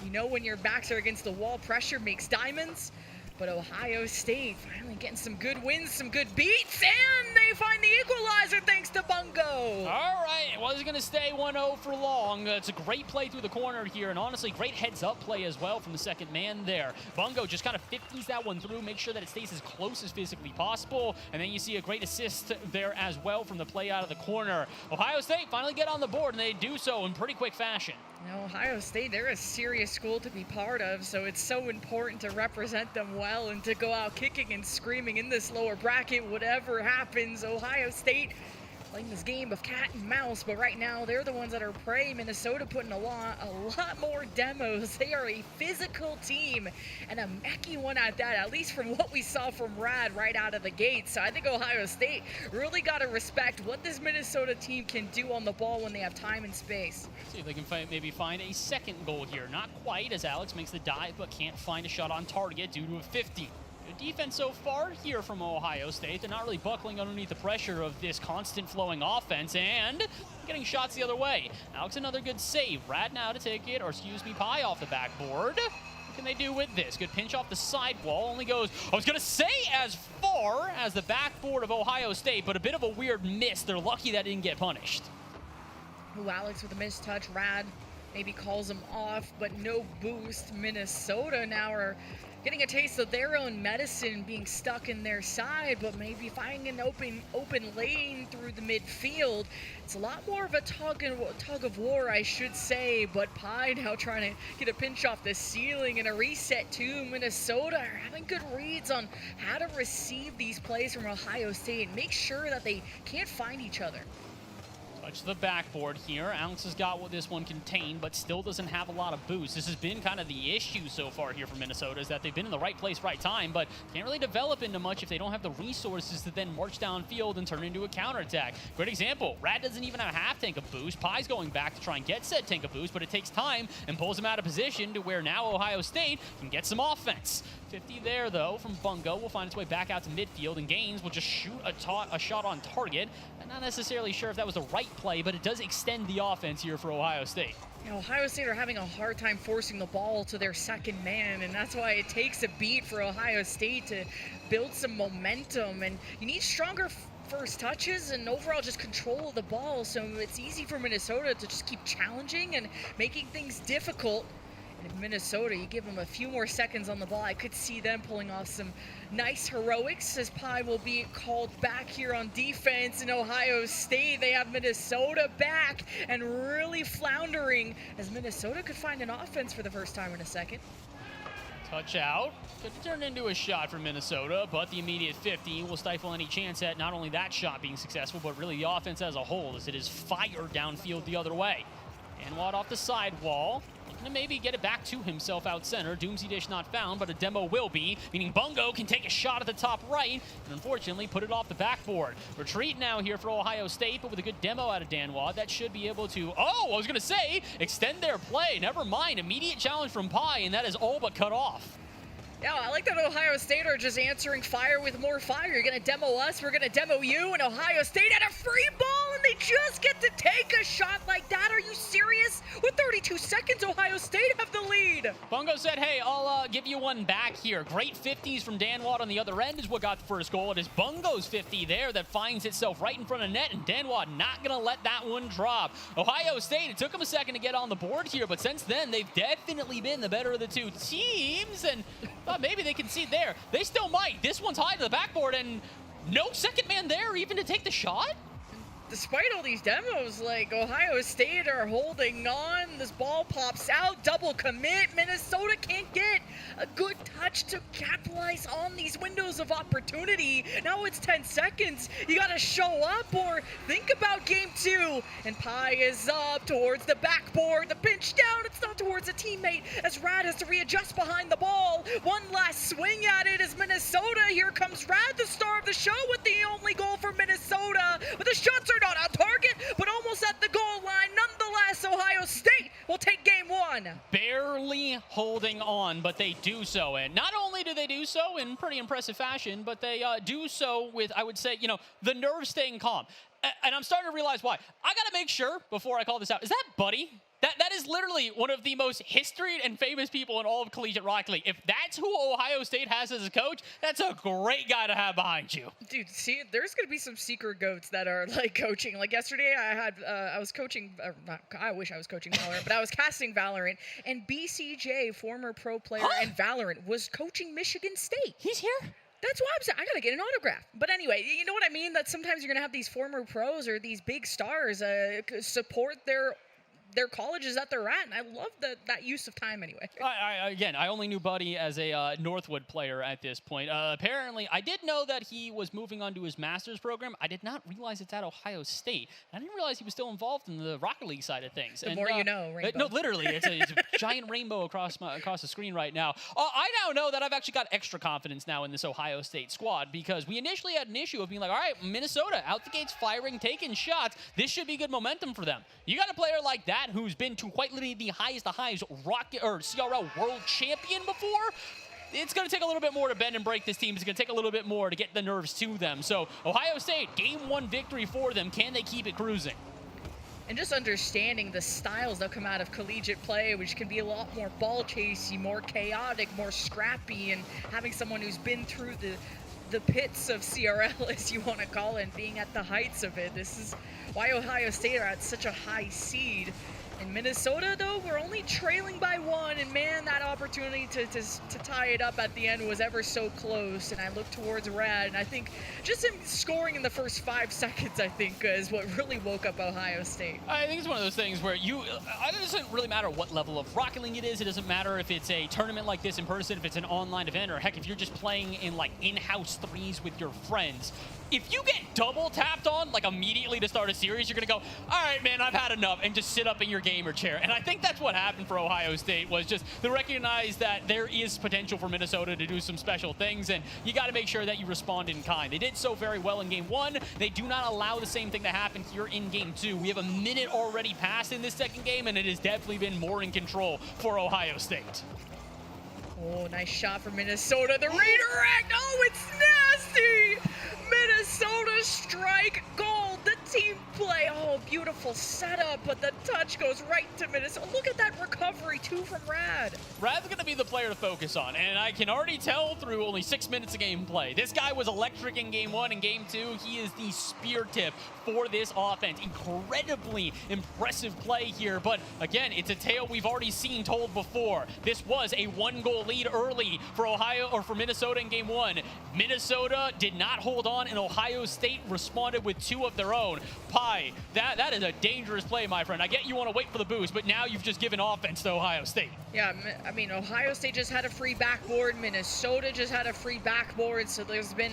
You know, when your backs are against the wall, pressure makes diamonds. But Ohio State finally getting some good wins, some good beats, and they find the equalizer thanks to Bungo.
All right, it wasn't going to stay 1-0 for long. It's a great play through the corner here, and honestly, great heads-up play as well from the second man there. Bungo just kind of 50s that one through, make sure that it stays as close as physically possible, and then you see a great assist there as well from the play out of the corner. Ohio State finally get on the board, and they do so in pretty quick fashion.
Now, Ohio State, they're a serious school to be part of, so it's so important to represent them well and to go out kicking and screaming in this lower bracket. Whatever happens, Ohio State playing this game of cat and mouse, but right now they're the ones that are prey. Minnesota putting a lot more demos. They are a physical team, and a mechy one at that, at least from what we saw from Rad right out of the gate. So I think Ohio State really got to respect what this Minnesota team can do on the ball when they have time and space.
See if they can maybe find a second goal here. Not quite, as Alex makes the dive, but can't find a shot on target due to a 50. Good defense so far here from Ohio State. They're not really buckling underneath the pressure of this constant flowing offense, and getting shots the other way. Alex, another good save. Rad now to take it, or excuse me, Pie off the backboard. What can they do with this? Good pinch off the sidewall. Only goes, I was going to say, as far as the backboard of Ohio State, but a bit of a weird miss. They're lucky that didn't get punished.
Ooh, Alex with a missed touch. Rad maybe calls them off, but no boost. Minnesota now are getting a taste of their own medicine, being stuck in their side, but maybe finding an open lane through the midfield. It's a lot more of a tug of war, I should say, but Pi now trying to get a pinch off the ceiling and a reset too. Minnesota are having good reads on how to receive these plays from Ohio State and make sure that they can't find each other.
Touch the backboard here. Alex has got what this one contained, but still doesn't have a lot of boost. This has been kind of the issue so far here for Minnesota, is that they've been in the right place, right time, but can't really develop into much if they don't have the resources to then march downfield and turn into a counterattack. Great example, Rad doesn't even have a half tank of boost. Pi's going back to try and get said tank of boost, but it takes time and pulls him out of position to where now Ohio State can get some offense. 50 there, though, from Bungo. Will find its way back out to midfield, and Gaines will just shoot a shot on target. I'm not necessarily sure if that was the right play, but it does extend the offense here for Ohio State.
You know, Ohio State are having a hard time forcing the ball to their second man, and that's why it takes a beat for Ohio State to build some momentum. And you need stronger first touches and overall just control of the ball, so it's easy for Minnesota to just keep challenging and making things difficult. And in Minnesota, you give them a few more seconds on the ball, I could see them pulling off some nice heroics, as Pi will be called back here on defense. In Ohio State, they have Minnesota back and really floundering, as Minnesota could find an offense for the first time in a second.
Touch out. Could turn into a shot for Minnesota, but the immediate 50 will stifle any chance at not only that shot being successful, but really the offense as a whole, as it is fired downfield the other way. And Watt off the sidewall. To maybe get it back to himself out center. Doomsy Dish not found, but a demo will be, meaning Bungo can take a shot at the top right, and unfortunately put it off the backboard. Retreat now here for Ohio State, but with a good demo out of Dan Watt, that should be able to, I was going to say, extend their play. Never mind, immediate challenge from Pi, and that is all but cut off.
Yeah, I like that Ohio State are just answering fire with more fire. You're going to demo us, we're going to demo you, and Ohio State had a free ball, and they just get to take a shot like that. Are you serious? With 32 seconds, Ohio State have the lead.
Bungo said, hey, I'll give you one back here. Great 50s from Dan Watt on the other end is what got the first goal. It is Bungo's 50 there that finds itself right in front of net, and Dan Watt not going to let that one drop. Ohio State, it took them a second to get on the board here, but since then, they've definitely been the better of the two teams, and maybe they concede there. They still might. This one's high to the backboard, and no second man there even to take the shot?
Despite all these demos, like, Ohio State are holding on. This ball pops out, double commit. Minnesota can't get a good touch to capitalize on these windows of opportunity. Now it's 10 seconds. You gotta show up or think about game two. And Pi is up towards the backboard. The pinch down, it's not towards a teammate, as Rad has to readjust behind the ball. One last swing at it is Minnesota. Here comes Rad, the star of the show, with the only goal for Minnesota. But the shots are not on target, but almost at the goal line. Nonetheless, Ohio State will take game one.
Barely holding on, but they do so. And not only do they do so in pretty impressive fashion, but they do so with, I would say, the nerves staying calm. And I'm starting to realize why. I got to make sure before I call this out. Is that Buddy? That is literally one of the most historied and famous people in all of collegiate Rocket League. If that's who Ohio State has as a coach, that's a great guy to have behind you.
Dude, see, there's going to be some secret goats that are, like, coaching. Like, yesterday I was coaching, I wish I was coaching Valorant, but I was casting Valorant, and BCJ, former pro player in Valorant, was coaching Michigan State.
He's here?
That's why I'm saying I gotta get an autograph. But anyway, you know what I mean? That sometimes you're gonna have these former pros or these big stars support their colleges that they're at, and I love that use of time anyway.
I only knew Buddy as a Northwood player at this point. Apparently, I did know that he was moving on to his master's program. I did not realize it's at Ohio State. I didn't realize he was still involved in the Rocket League side of things.
The more you know, Rainbow.
No, literally, it's a giant rainbow across the screen right now. I now know that I've actually got extra confidence now in this Ohio State squad, because we initially had an issue of being like, all right, Minnesota out the gates firing, taking shots. This should be good momentum for them. You got a player like that who's been to quite literally the highest of highs CRL world champion before. It's going to take a little bit more to bend and break this team. It's going to take a little bit more to get the nerves to them. So Ohio State, game one victory for them. Can they keep it cruising?
And just understanding the styles that come out of collegiate play, which can be a lot more ball chasey, more chaotic, more scrappy, and having someone who's been through the pits of CRL, as you want to call it, and being at the heights of it. This is why Ohio State are at such a high seed. And Minnesota, though, we're only trailing by 1, and man, that opportunity to tie it up at the end was ever so close. And I look towards Rad, and I think just him scoring in the first 5 seconds, I think, is what really woke up Ohio State.
I think it's one of those things where it doesn't really matter what level of Rocket League it is. It doesn't matter if it's a tournament like this in person, if it's an online event, or heck, if you're just playing in like in-house threes with your friends. If you get double tapped on like immediately to start a series, you're gonna go, all right, man, I've had enough, and just sit up in your gamer chair. And I think that's what happened for Ohio State, was just they recognize that there is potential for Minnesota to do some special things, and you got to make sure that you respond in kind. They did so very well in game 1. They do not allow the same thing to happen here in game 2. We have a minute already passed in this second game, and it has definitely been more in control for Ohio State.
Oh, nice shot for Minnesota. The redirect. Oh, it's nasty. Minnesota strike gold. The team play. Oh, beautiful setup, but the touch goes right to Minnesota. Look at that recovery, too, from Rad.
Rad's going to be the player to focus on, and I can already tell through only 6 minutes of gameplay. This guy was electric in game 1 and game 2. He is the spear tip for this offense. Incredibly impressive play here, but again, it's a tale we've already seen told before. This was a 1-goal lead early for Minnesota in game 1. Minnesota did not hold on, and Ohio State responded with 2 of their own. Pi, that is a dangerous play, my friend. I get you want to wait for the boost, but now you've just given offense to Ohio State.
Yeah, I mean, Ohio State just had a free backboard. Minnesota just had a free backboard, so there's been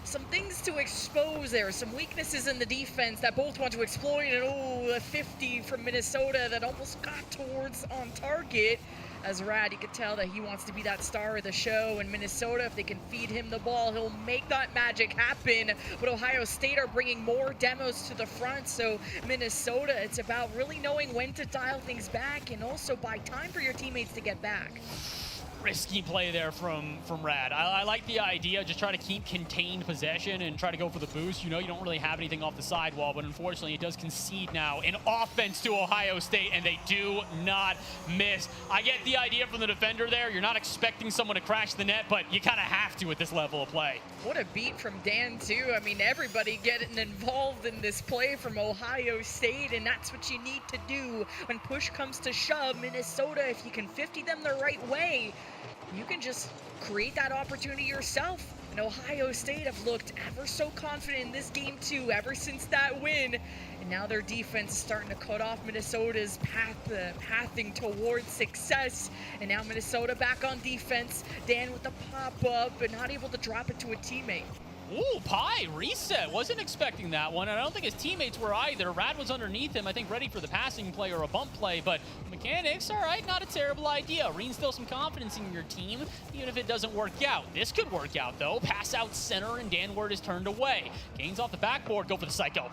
some things to expose there, some weaknesses in the defense that both want to exploit, and a 50 from Minnesota that almost got towards on target. As Rad, you could tell that he wants to be that star of the show, and Minnesota, if they can feed him the ball, he'll make that magic happen. But Ohio State are bringing more demos to the front, so Minnesota, it's about really knowing when to dial things back and also buy time for your teammates to get back.
Risky play there from Rad. I like the idea, just try to keep contained possession and try to go for the boost. You know, you don't really have anything off the sidewall, but unfortunately it does concede now an offense to Ohio State, and they do not miss. I get the idea from the defender there. You're not expecting someone to crash the net, but you kind of have to at this level of play.
What a beat from Dan, too. I mean, everybody getting involved in this play from Ohio State, and that's what you need to do when push comes to shove. Minnesota, if you can 50 them the right way, you can just create that opportunity yourself. And Ohio State have looked ever so confident in this game, too, ever since that win. And now their defense is starting to cut off Minnesota's pathing towards success. And now Minnesota back on defense. Dan with the pop-up, but not able to drop it to a teammate.
Ooh, Pi, reset. Wasn't expecting that one. And I don't think his teammates were either. Rad was underneath him, I think ready for the passing play or a bump play, but mechanics, all right, not a terrible idea. Reinstills some confidence in your team, even if it doesn't work out. This could work out, though. Pass out center, and Danward is turned away. Gains off the backboard, go for the Psycho.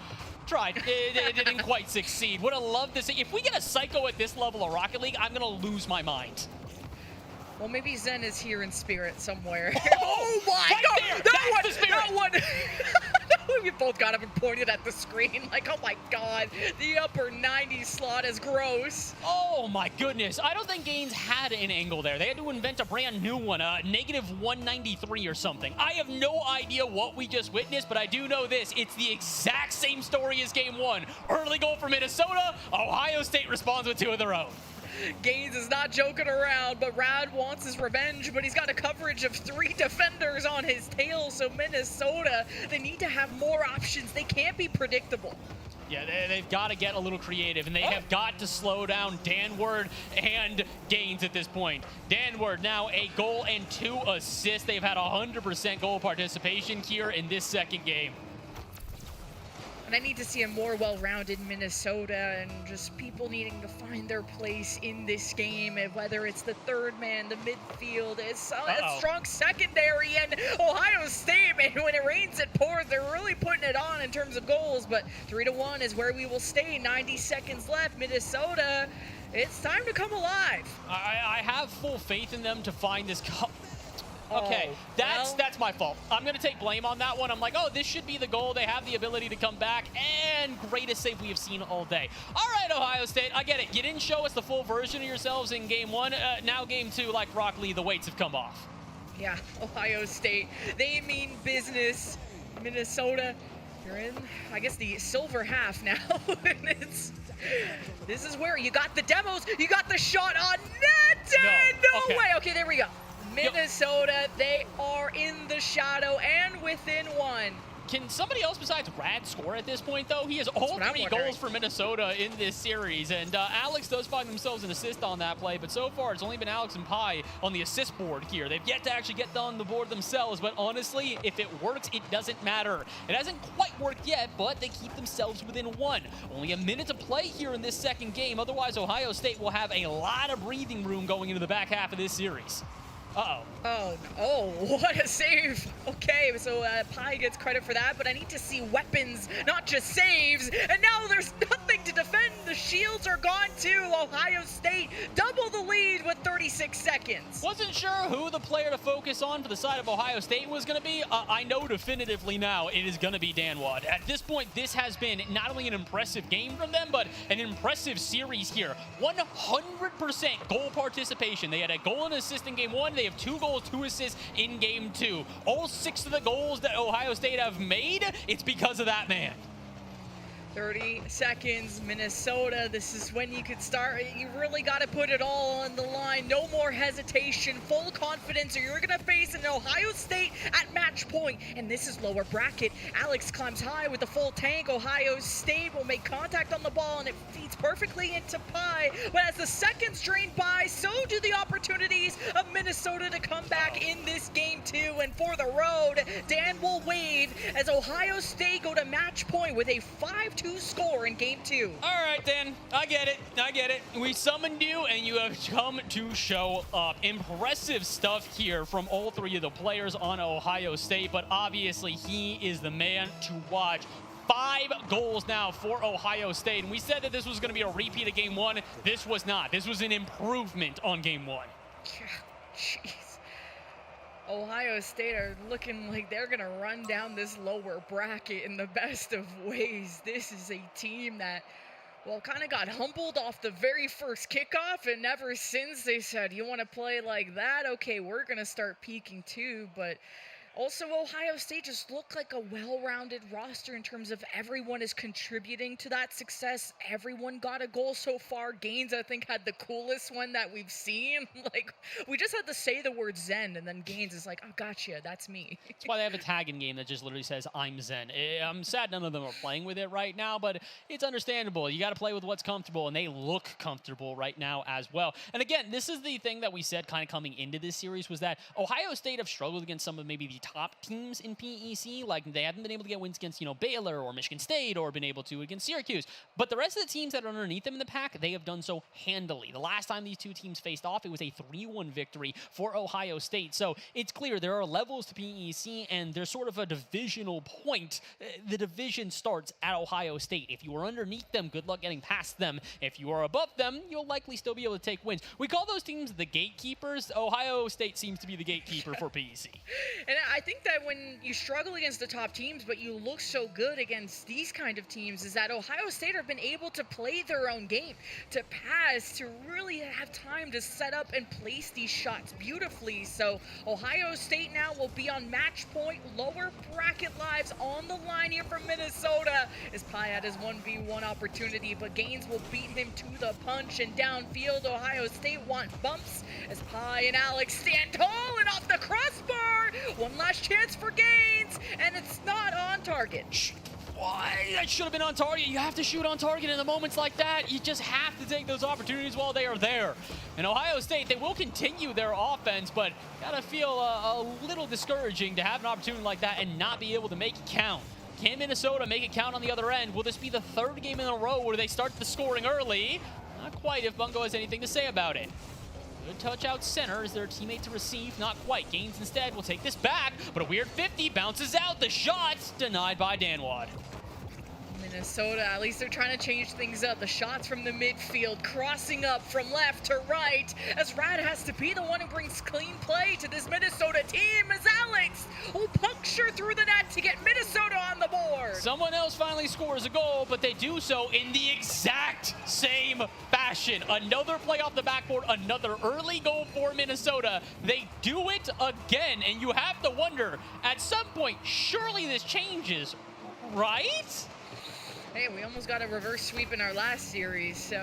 Tried. It didn't quite succeed. Would have loved to see. If we get a Psycho at this level of Rocket League, I'm going to lose my mind.
Well, maybe Zen is here in spirit somewhere.
Oh my God!
That one! We both got up and pointed at the screen like, oh my God, the upper 90 slot is gross.
Oh my goodness. I don't think Gaines had an angle there. They had to invent a brand new one, negative 193 or something. I have no idea what we just witnessed, but I do know this. It's the exact same story as game 1. Early goal for Minnesota. Ohio State responds with 2 of their own.
Gaines is not joking around, but Rad wants his revenge, but he's got a coverage of 3 defenders on his tail, so Minnesota, they need to have more options. They can't be predictable.
Yeah, they've got to get a little creative, and they have got to slow down Danward and Gaines at this point. Danward now a goal and 2 assists. They've had 100% goal participation here in this second game.
And I need to see a more well-rounded Minnesota and just people needing to find their place in this game, and whether it's the third man, the midfield, it's a strong secondary, and Ohio State, man, when it rains, it pours. They're really putting it on in terms of goals, but 3-1 is where we will stay. 90 seconds left. Minnesota, it's time to come alive.
I have full faith in them to find this Okay, that's my fault. I'm going to take blame on that one. I'm like, oh, this should be the goal. They have the ability to come back, and greatest save we have seen all day. All right, Ohio State, I get it. You didn't show us the full version of yourselves in game 1. Now game 2, like Rock Lee, the weights have come off.
Yeah, Ohio State, they mean business. Minnesota, you're in, I guess, the silver half now. And it's This is where you got the demos, you got the shot on net, and no way. Okay, there we go. Minnesota, they are in the shadow and within one.
Can somebody else besides Rad score at this point, though? He has all 3 goals for Minnesota in this series, and Alex does find themselves an assist on that play, but so far it's only been Alex and Pi on the assist board here. They've yet to actually get on the board themselves, but honestly, if it works, it doesn't matter. It hasn't quite worked yet, but they keep themselves within 1. Only a minute to play here in this second game, otherwise Ohio State will have a lot of breathing room going into the back half of this series.
Oh, what a save. Okay, so Pi gets credit for that, but I need to see weapons, not just saves. And now there's nothing to defend. The shields are gone too. Ohio State double the lead with 36 seconds.
Wasn't sure who the player to focus on for the side of Ohio State was going to be. I know definitively now it is going to be Danwad. At this point, this has been not only an impressive game from them, but an impressive series here. 100% goal participation. They had a goal and assist in game 1. They have 2 goals, 2 assists in game 2. All 6 of the goals that Ohio State have made, it's because of that man.
30 seconds, Minnesota. This is when you could start. You really got to put it all on the line. No more hesitation, full confidence, or you're going to face an Ohio State at match point. And this is lower bracket. Alex climbs high with the full tank. Ohio State will make contact on the ball, and it feeds perfectly into Pi. But as the seconds drain by, so do the opportunities of Minnesota to come back in this game 2. And for the road, Dan will wave as Ohio State go to match point with a 5-2 score in game 2.
All right, Dan, I get it. We summoned you, and you have come to show up. Impressive stuff here from all 3 of the players on Ohio State, but obviously he is the man to watch. 5 goals now for Ohio State, and we said that this was going to be a repeat of game 1. This was not. This was an improvement on game 1.
Jeez. Ohio State are looking like they're going to run down this lower bracket in the best of ways. This is a team that, well, kind of got humbled off the very first kickoff, and ever since they said, you want to play like that? Okay, we're going to start peaking too, but also, Ohio State just looked like a well-rounded roster in terms of everyone is contributing to that success. Everyone got a goal so far. Gaines, I think, had the coolest one that we've seen. Like, we just had to say the word Zen, and then Gaines is like, oh, gotcha, that's me.
That's why they have a tag in game that just literally says, I'm Zen. I'm sad none of them are playing with it right now, but it's understandable. You got to play with what's comfortable, and they look comfortable right now as well. And again, this is the thing that we said kind of coming into this series was that Ohio State have struggled against some of maybe the top teams in PEC. Like, they haven't been able to get wins against, Baylor or Michigan State, or been able to against Syracuse. But the rest of the teams that are underneath them in the pack, they have done so handily. The last time these 2 teams faced off, it was a 3-1 victory for Ohio State. So it's clear there are levels to PEC, and there's sort of a divisional point. The division starts at Ohio State. If you are underneath them, good luck getting past them. If you are above them, you'll likely still be able to take wins. We call those teams the gatekeepers. Ohio State seems to be the gatekeeper for PEC.
And I think that when you struggle against the top teams, but you look so good against these kind of teams, is that Ohio State have been able to play their own game, to pass, to really have time to set up and place these shots beautifully. So Ohio State now will be on match point, lower bracket lives on the line here from Minnesota, as Pi had his 1v1 opportunity, but Gaines will beat him to the punch, and downfield Ohio State want bumps as Pi and Alex stand tall and off the crossbar. One last chance for Gaines, and it's not on target.
Why? That should have been on target. You have to shoot on target in the moments like that. You just have to take those opportunities while they are there. And Ohio State, they will continue their offense, but gotta feel a little discouraging to have an opportunity like that and not be able to make it count. Can Minnesota make it count on the other end? Will this be the 3rd game in a row where they start the scoring early? Not quite if Bungo has anything to say about it. Good touch out center. Is there a teammate to receive? Not quite. Gaines instead will take this back, but a weird 50 bounces out. The shot's denied by Danwad.
Minnesota, at least they're trying to change things up. The shots from the midfield, crossing up from left to right, as Rad has to be the one who brings clean play to this Minnesota team, as Alex will puncture through the net to get Minnesota on the board.
Someone else finally scores a goal, but they do so in the exact same fashion. Another play off the backboard, another early goal for Minnesota. They do it again, and you have to wonder, at some point, surely this changes, right?
Hey, we almost got a reverse sweep in our last series, so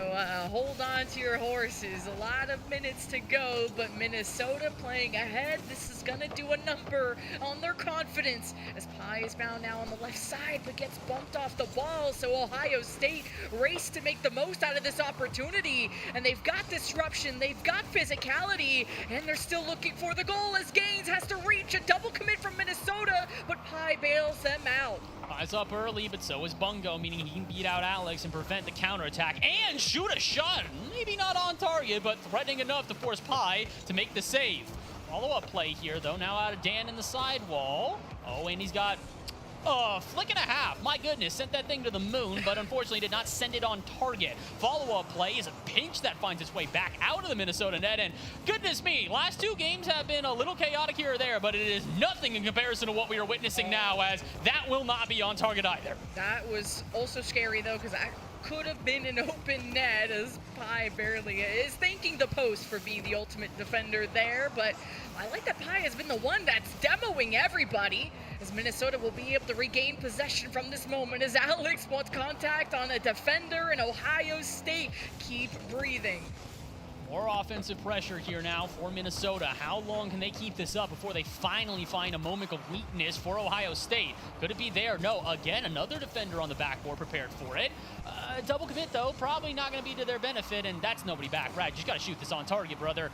hold on to your horses. A lot of minutes to go, but Minnesota playing ahead. This is gonna do a number on their confidence as Pi is found now on the left side, but gets bumped off the ball. So Ohio State race to make the most out of this opportunity, and they've got disruption, they've got physicality, and they're still looking for the goal as Gaines has to reach a double commit from Minnesota, but Pi bails them out.
Pi's up early, but so is Bungo, meaning he can beat out Alex and prevent the counterattack and shoot a shot. Maybe not on target, but threatening enough to force Pi to make the save. Follow-up play here, though. Now out of Dan in the sidewall. Oh, and he's got a flick and a half. My goodness, sent that thing to the moon, but unfortunately did not send it on target. Follow-up play is a pinch that finds its way back out of the Minnesota net, and goodness me, last two games have been a little chaotic here or there, but it is nothing in comparison to what we are witnessing now, as that will not be on target either.
That was also scary, though, because that could have been an open net, as Pi barely is thanking the post for being the ultimate defender there, but I like that Pi has been the one that's demoing everybody, as Minnesota will be able to regain possession from this moment as Alex wants contact on a defender, and Ohio State keep breathing.
More offensive pressure here now for Minnesota. How long can they keep this up before they finally find a moment of weakness for Ohio State? Could it be there? No. Again, another defender on the backboard prepared for it. Double commit, though, probably not going to be to their benefit, and that's nobody back. Right, just got to shoot this on target, brother.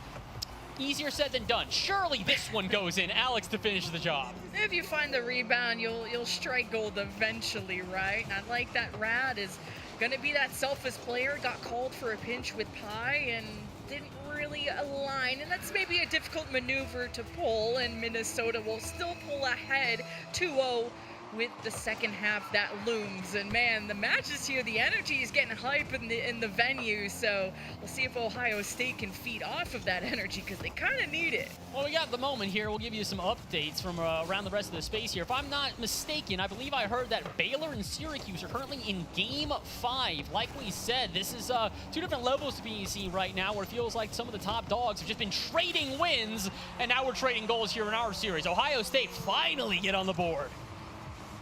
Easier said than done. Surely this one goes in. Alex to finish the job.
If you find the rebound, you'll strike gold eventually, right? And I like that Rad is going to be that selfless player. Got called for a pinch with Pi and didn't really align, and that's maybe a difficult maneuver to pull, and Minnesota will still pull ahead 2-0 with the second half that looms. And man, the matches here, the energy is getting hype in the venue, so we'll see if Ohio State can feed off of that energy, because they kind of need it.
Well, we got the moment here. We'll give you some updates from around the rest of the space here. If I'm not mistaken, I believe I heard that Baylor and Syracuse are currently in Game 5. Like we said, this is two different levels to being seen right now, where it feels like some of the top dogs have just been trading wins, and now we're trading goals here in our series. Ohio State finally get on the board.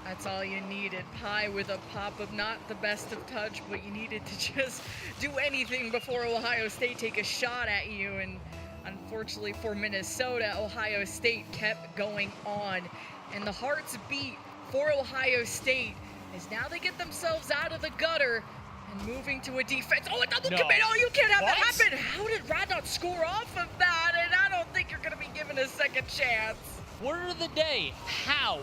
That's all you needed. Pi with a pop of not the best of touch, but you needed to just do anything before Ohio State take a shot at you. And unfortunately for Minnesota, Ohio State kept going on. And the hearts beat for Ohio State as now they get themselves out of the gutter and moving to a defense. Oh, a double commit! Oh, you can't have that happen! How did Rad not score off of that? And I don't think you're going to be given a second chance.
Word of the day, how?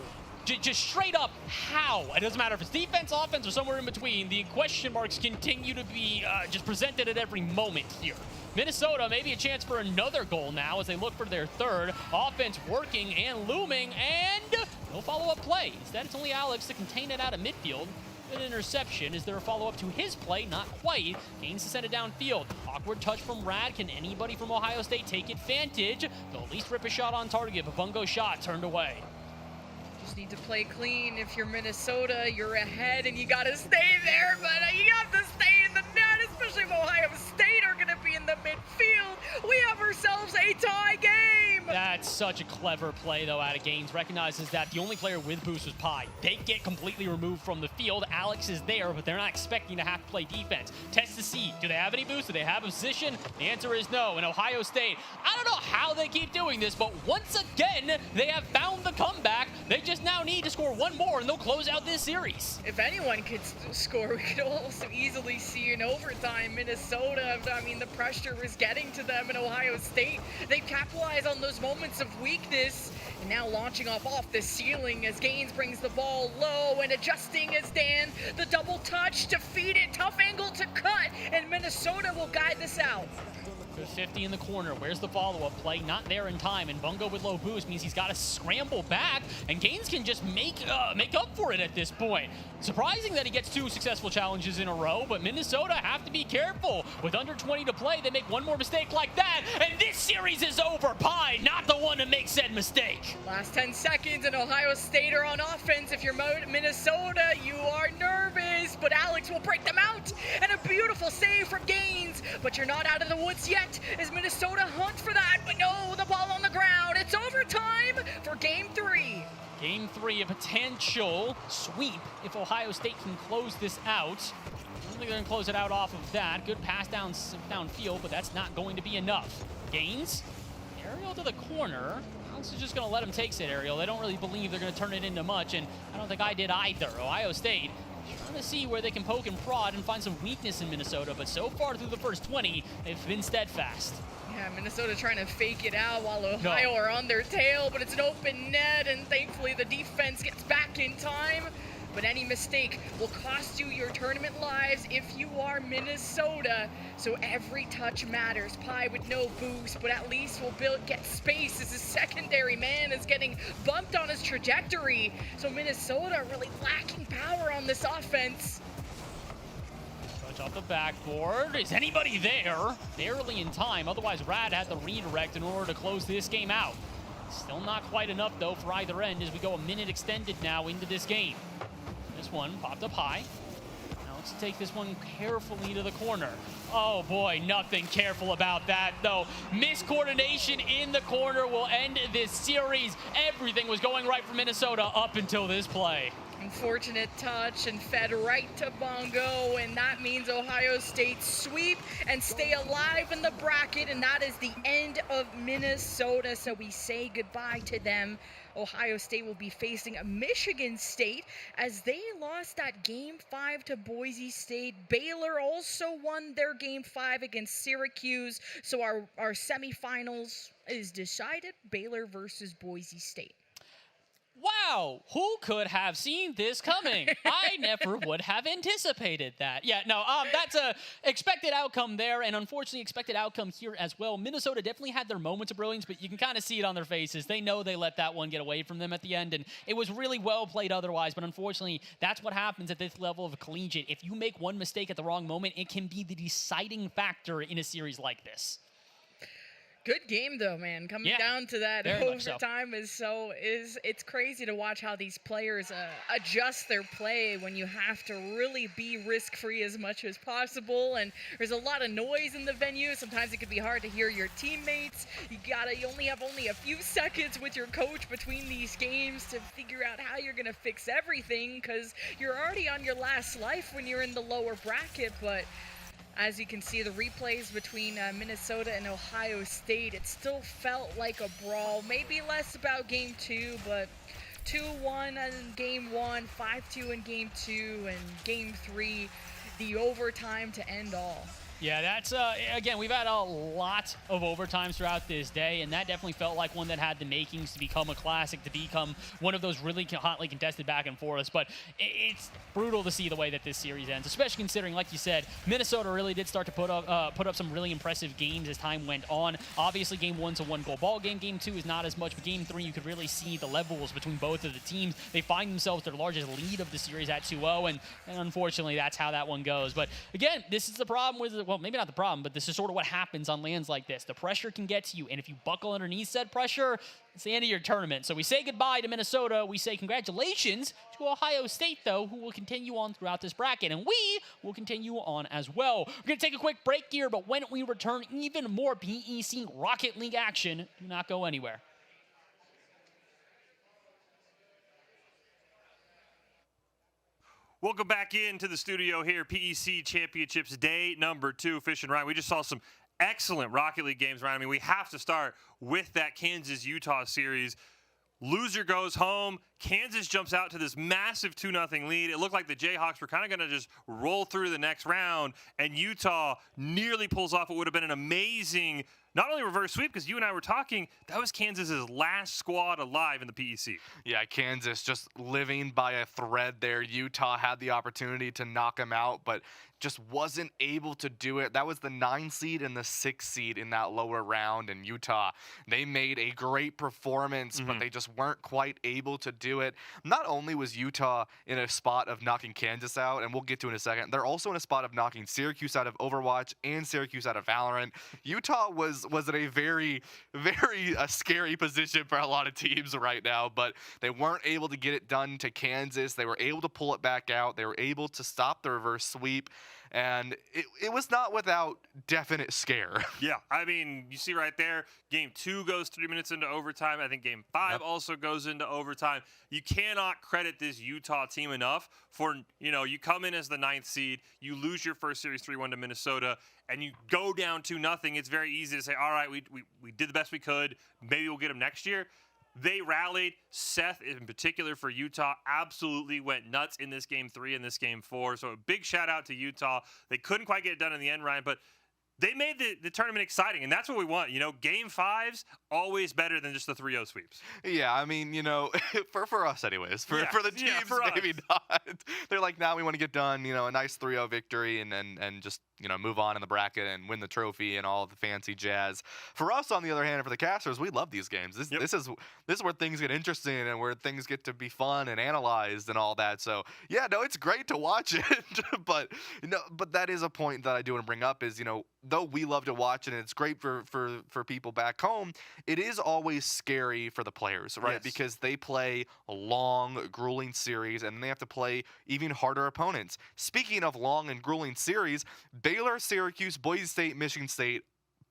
Just straight up, how? It doesn't matter if it's defense, offense, or somewhere in between. The question marks continue to be just presented at every moment here. Minnesota, maybe a chance for another goal now as they look for their third. Offense working and looming, and no follow-up play. Instead, it's only Alex to contain it out of midfield. An interception. Is there a follow-up to his play? Not quite. Gains to send it downfield. Awkward touch from Rad. Can anybody from Ohio State take advantage? They'll at least rip a shot on target, but Bungo's shot turned away.
Just need to play clean. If you're Minnesota, you're ahead and you gotta stay there, but you have to stay in the net, especially if Ohio State are gonna be in the midfield. We have ourselves a tie game.
That's such a clever play, though, out of Gaines. Recognizes that the only player with boost was Pi. They get completely removed from the field. Alex is there, but they're not expecting to have to play defense. Test to see, do they have any boost? Do they have a position? The answer is no. And Ohio State, I don't know how they keep doing this, but once again, they have found the comeback. They just now need to score one more, and they'll close out this series.
If anyone could score, we could also easily see in overtime Minnesota. I mean, the pressure was getting to them, and Ohio State, they capitalize on those moments of weakness, and now launching off the ceiling as Gaines brings the ball low and adjusting as Dan, the double touch to feed it, tough angle to cut, and Minnesota will guide this out.
50 in the corner. Where's the follow-up play? Not there in time, and Bungo with low boost means he's got to scramble back, and Gaines can just make up for it at this point. Surprising that he gets two successful challenges in a row, but Minnesota have to be careful. With under 20 to play, they make one more mistake like that, that, and this series is over. Pie, not the one to make said mistake.
Last 10 seconds, and Ohio State are on offense. If you're Minnesota, you are nervous, but Alex will break them out. And a beautiful save from Gaines, but you're not out of the woods yet as Minnesota hunt for that. But no, the ball on the ground. It's overtime for Game 3.
Game 3, a potential sweep if Ohio State can close this out. I don't think they're gonna close it out off of that. Good pass downfield, but that's not going to be enough. Gaines, Ariel to the corner. Alex is just gonna let him take it, Ariel. They don't really believe they're gonna turn it into much, and I don't think I did either. Ohio State trying to see where they can poke and prod and find some weakness in Minnesota, but so far through the first 20, they've been steadfast.
Yeah, Minnesota trying to fake it out while Ohio are on their tail, but it's an open net, and thankfully the defense gets back in time. But any mistake will cost you your tournament lives if you are Minnesota. So every touch matters. Pie with no boost, but at least will get space as his secondary man is getting bumped on his trajectory. So Minnesota really lacking power on this offense.
Touch off the backboard. Is anybody there? Barely in time. Otherwise, Rad had the redirect in order to close this game out. Still not quite enough, though, for either end as we go a minute extended now into this game. This one popped up high. Now let's take this one carefully to the corner. Oh boy, nothing careful about that though. Miscoordination in the corner will end this series. Everything was going right for Minnesota up until this play.
Unfortunate touch and fed right to Bongo, and that means Ohio State sweep and stay alive in the bracket, and that is the end of Minnesota, so we say goodbye to them. Ohio State will be facing Michigan State as they lost that Game 5 to Boise State. Baylor also won their Game 5 against Syracuse, so our semifinals is decided, Baylor versus Boise State.
Wow, who could have seen this coming? I never would have anticipated that. Yeah, no, that's a expected outcome there, and unfortunately expected outcome here as well. Minnesota definitely had their moments of brilliance, but you can kind of see it on their faces. They know they let that one get away from them at the end, and it was really well played otherwise, but unfortunately, that's what happens at this level of collegiate. If you make one mistake at the wrong moment, it can be the deciding factor in a series like this.
Good game though, man. Coming down to that overtime it's crazy to watch how these players adjust their play when you have to really be risk-free as much as possible. And there's a lot of noise in the venue. Sometimes it can be hard to hear your teammates. You only have a few seconds with your coach between these games to figure out how you're gonna fix everything, because you're already on your last life when you're in the lower bracket. But as you can see, the replays between Minnesota and Ohio State, it still felt like a brawl. Maybe less about Game 2, but 2-1 in Game 1, 5-2 in Game 2, and Game 3, the overtime to end all.
Yeah, that's, again, we've had a lot of overtimes throughout this day, and that definitely felt like one that had the makings to become a classic, to become one of those really hotly contested back and forths. But it's brutal to see the way that this series ends, especially considering, like you said, Minnesota really did start to put up some really impressive games as time went on. Obviously, Game 1's a one-goal ball game. Game 2 is not as much, but Game 3, you could really see the levels between both of the teams. They find themselves their largest lead of the series at 2-0, and unfortunately, that's how that one goes. But again, this is the problem with, well, maybe not the problem, but this is sort of what happens on lands like this. The pressure can get to you, and if you buckle underneath said pressure, it's the end of your tournament. So we say goodbye to Minnesota. We say congratulations to Ohio State, though, who will continue on throughout this bracket, and we will continue on as well. We're going to take a quick break here, but when we return, even more PEC Rocket League action. Do not go anywhere.
Welcome back into the studio here, PEC Championships Day number 2. Fish and Ryan, we just saw some excellent Rocket League games, Ryan. I mean, we have to start with that Kansas-Utah series. Loser goes home. Kansas jumps out to this massive 2-0 lead. It looked like the Jayhawks were kind of going to just roll through the next round, and Utah nearly pulls off what would have been an amazing, not only reverse sweep, because you and I were talking, that was Kansas's last squad alive in the PEC.
Yeah, Kansas just living by a thread there. Utah had the opportunity to knock them out, but just wasn't able to do it. That was the 9 seed and the 6 seed in that lower round in Utah. They made a great performance, but they just weren't quite able to do it. Not only was Utah in a spot of knocking Kansas out, and we'll get to in a second, they're also in a spot of knocking Syracuse out of Overwatch and Syracuse out of Valorant. Utah was in a very, very scary position for a lot of teams right now, but they weren't able to get it done to Kansas. They were able to pull it back out. They were able to stop the reverse sweep. And it was not without definite scare.
Yeah, I mean, you see right there, game 2 goes 3 minutes into overtime. I think game 5 also goes into overtime. You cannot credit this Utah team enough for, you come in as the 9th seed, you lose your first series 3-1 to Minnesota, and you go down 2-0. It's very easy to say, all right, we did the best we could. Maybe we'll get them next year. They rallied. Seth, in particular for Utah, absolutely went nuts in this game 3 and this game 4. So a big shout out to Utah. They couldn't quite get it done in the end, Ryan, but they made the tournament exciting, and that's what we want. Game 5's always better than just the 3-0 sweeps.
Yeah, I mean, for us anyways. For the teams,
for
maybe not. They're like, now we want to get done, a nice 3-0 victory and just, move on in the bracket and win the trophy and all the fancy jazz. For us, on the other hand, for the casters, we love these games. This is where things get interesting and where things get to be fun and analyzed and all that. So, yeah, no, it's great to watch it. but that is a point that I do want to bring up is, though we love to watch it and it's great for people back home, it is always scary for the players, right?
Yes.
Because they play long, grueling series and they have to play even harder opponents. Speaking of long and grueling series, Baylor, Syracuse, Boise State, Michigan State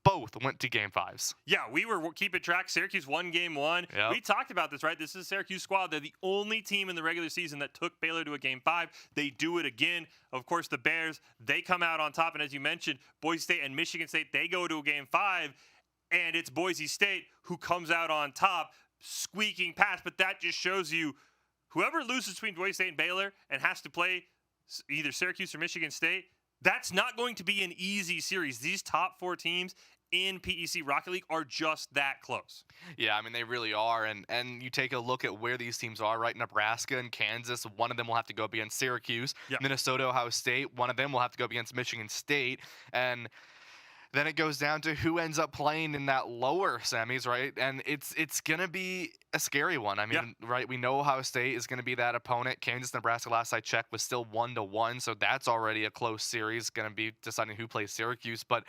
both went to game 5s.
Yeah, we were keeping track. Syracuse won game 1.
Yep.
We talked about this, right? This is a Syracuse squad. They're the only team in the regular season that took Baylor to a game 5. They do it again. Of course, the Bears, they come out on top. And as you mentioned, Boise State and Michigan State, they go to a game 5. And it's Boise State who comes out on top, squeaking past. But that just shows you whoever loses between Boise State and Baylor and has to play either Syracuse or Michigan State, that's not going to be an easy series. These top 4 teams in PEC Rocket League are just that close.
Yeah, I mean, they really are. And you take a look at where these teams are, right? Nebraska and Kansas, one of them will have to go up against Syracuse.
Yep.
Minnesota, Ohio State, one of them will have to go up against Michigan State. And then it goes down to who ends up playing in that lower semis, right? And it's going to be a scary one. I mean, right, we know Ohio State is going to be that opponent. Kansas, Nebraska, last I checked, was still 1-1, so that's already a close series, going to be deciding who plays Syracuse. But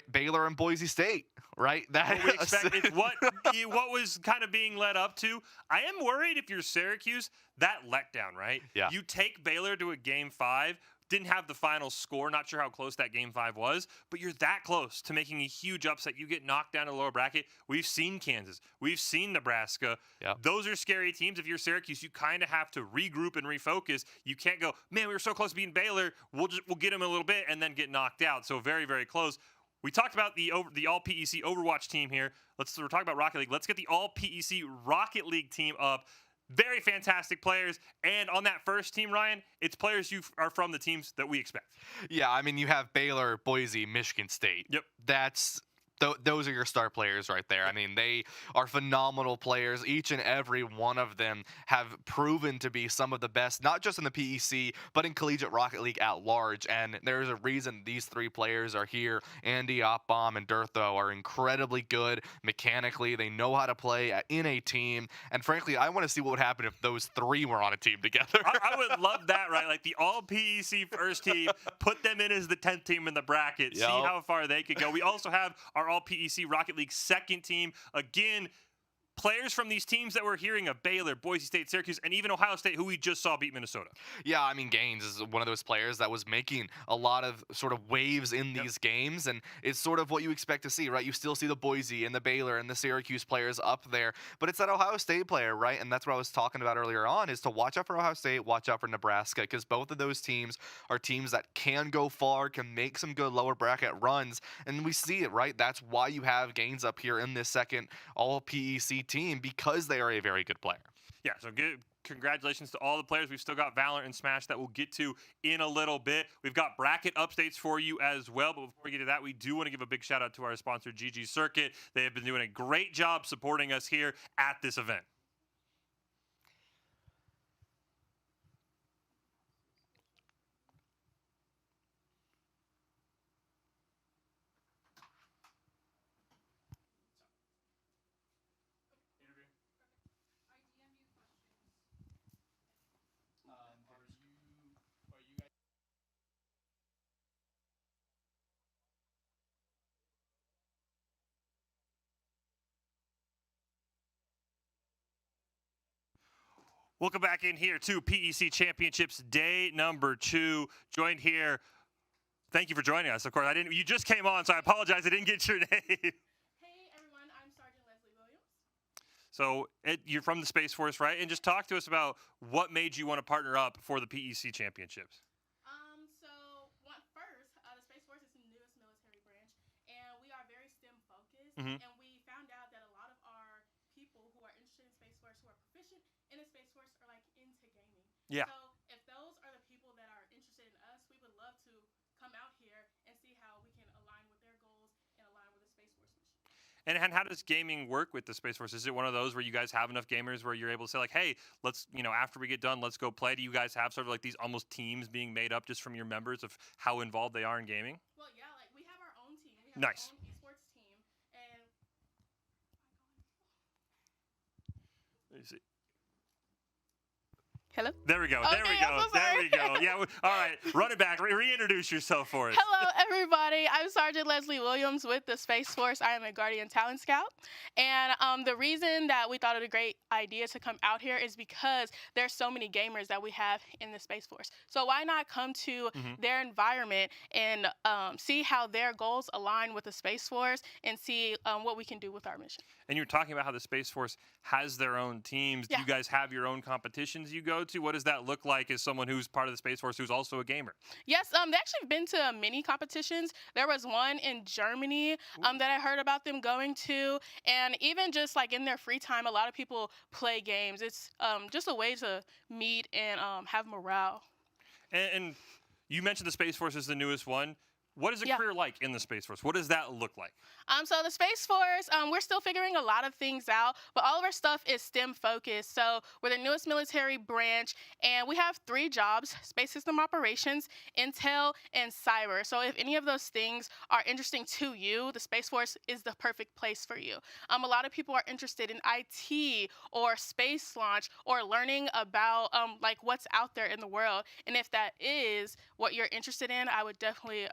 Baylor and Boise State, right?
What we expect, it's what was kind of being led up to. I am worried if you're Syracuse, that letdown, right?
Yeah.
You take Baylor to a game 5, didn't have the final score, not sure how close that game 5 was, but you're that close to making a huge upset. You get knocked down to the lower bracket. We've seen Kansas. We've seen Nebraska.
Yep.
Those are scary teams. If you're Syracuse, you kind of have to regroup and refocus. You can't go, man, we were so close to beating Baylor. We'll get them a little bit and then get knocked out. So very, very close. We talked about the All-PEC Overwatch team here. We're talking about Rocket League. Let's get the All-PEC Rocket League team up. Very fantastic players. And on that first team, Ryan, it's players who are from the teams that we expect.
Yeah, I mean, you have Baylor, Boise, Michigan State.
Yep.
Those are your star players right there. I mean, they are phenomenal players. Each and every one of them have proven to be some of the best, not just in the PEC, but in Collegiate Rocket League at large. And there's a reason these 3 players are here. Andy, Opbomb, and Durtho are incredibly good mechanically. They know how to play in a team. And frankly, I want to see what would happen if those 3 were on a team together.
I would love that, right? Like the All-PEC first team, put them in as the 10th team in the bracket, see how far they could go. We also have our All-PEC Rocket League second team. Again, players from these teams that we're hearing of, Baylor, Boise State, Syracuse, and even Ohio State, who we just saw beat Minnesota.
Yeah, I mean, Gaines is one of those players that was making a lot of sort of waves in these games, and it's sort of what you expect to see, right? You still see the Boise and the Baylor and the Syracuse players up there, but it's that Ohio State player, right? And that's what I was talking about earlier on, is to watch out for Ohio State, watch out for Nebraska, because both of those teams are teams that can go far, can make some good lower bracket runs, and we see it, right? That's why you have Gaines up here in this second All-PEC team, because they are a very good player.
Yeah, so good. Congratulations to all the players. We've still got Valorant and Smash that we'll get to in a little bit. We've got bracket updates for you as well. But before we get to that, we do want to give a big shout out to our sponsor, GG Circuit. They have been doing a great job supporting us here at this event. Welcome back in here to PEC Championships Day number 2. Joined here. Thank you for joining us. Of course, you just came on, so I apologize. I didn't get your name.
Hey everyone, I'm Sergeant Leslie Williams.
So you're from the Space Force, right? And just talk to us about what made you want to partner up for the PEC Championships.
The Space Force is the newest military branch, and we are very STEM focused.
Mhm.
And we found out that a lot of our people who are interested in Space Force, who are proficient in the Space Force, are like into gaming.
Yeah.
So if those are the people that are interested in us, we would love to come out here and see how we can align with their goals and align with the Space Force mission.
And how does gaming work with the Space Force? Is it one of those where you guys have enough gamers where you're able to say, like, hey, let's, after we get done, let's go play? Do you guys have sort of like these almost teams being made up just from your members of how involved they are in gaming?
Well, yeah, like we have our own team. We have
Nice.
our own esports team, and
Let me see.
hello.
There we go. There we
Okay, I'm
go.
so
There
sorry.
we go. Yeah. All right. Run it back. Reintroduce yourself for us.
Hello, everybody. I'm Sergeant Leslie Williams with the Space Force. I am a Guardian Talent Scout. And the reason that we thought it a great idea to come out here is because there's so many gamers that we have in the Space Force. So why not come to their environment and see how their goals align with the Space Force and see what we can do with our mission.
And you're talking about how the Space Force has their own teams.
Yeah.
Do you guys have your own competitions you go to? What does that look like as someone who's part of the Space Force who's also a gamer?
Yes, they actually been to many competitions. There was one in Germany that I heard about them going to, and even just like in their free time, a lot of people play games. It's just a way to meet and have morale.
And you mentioned the Space Force is the newest one. What is a
Yeah.
career like in the Space Force? What does that look like?
So the Space Force, we're still figuring a lot of things out, but all of our stuff is STEM focused. So we're the newest military branch, and we have 3 jobs: space system operations, intel, and cyber. So if any of those things are interesting to you, the Space Force is the perfect place for you. A lot of people are interested in IT or space launch or learning about like what's out there in the world. And if that is what you're interested in, I would definitely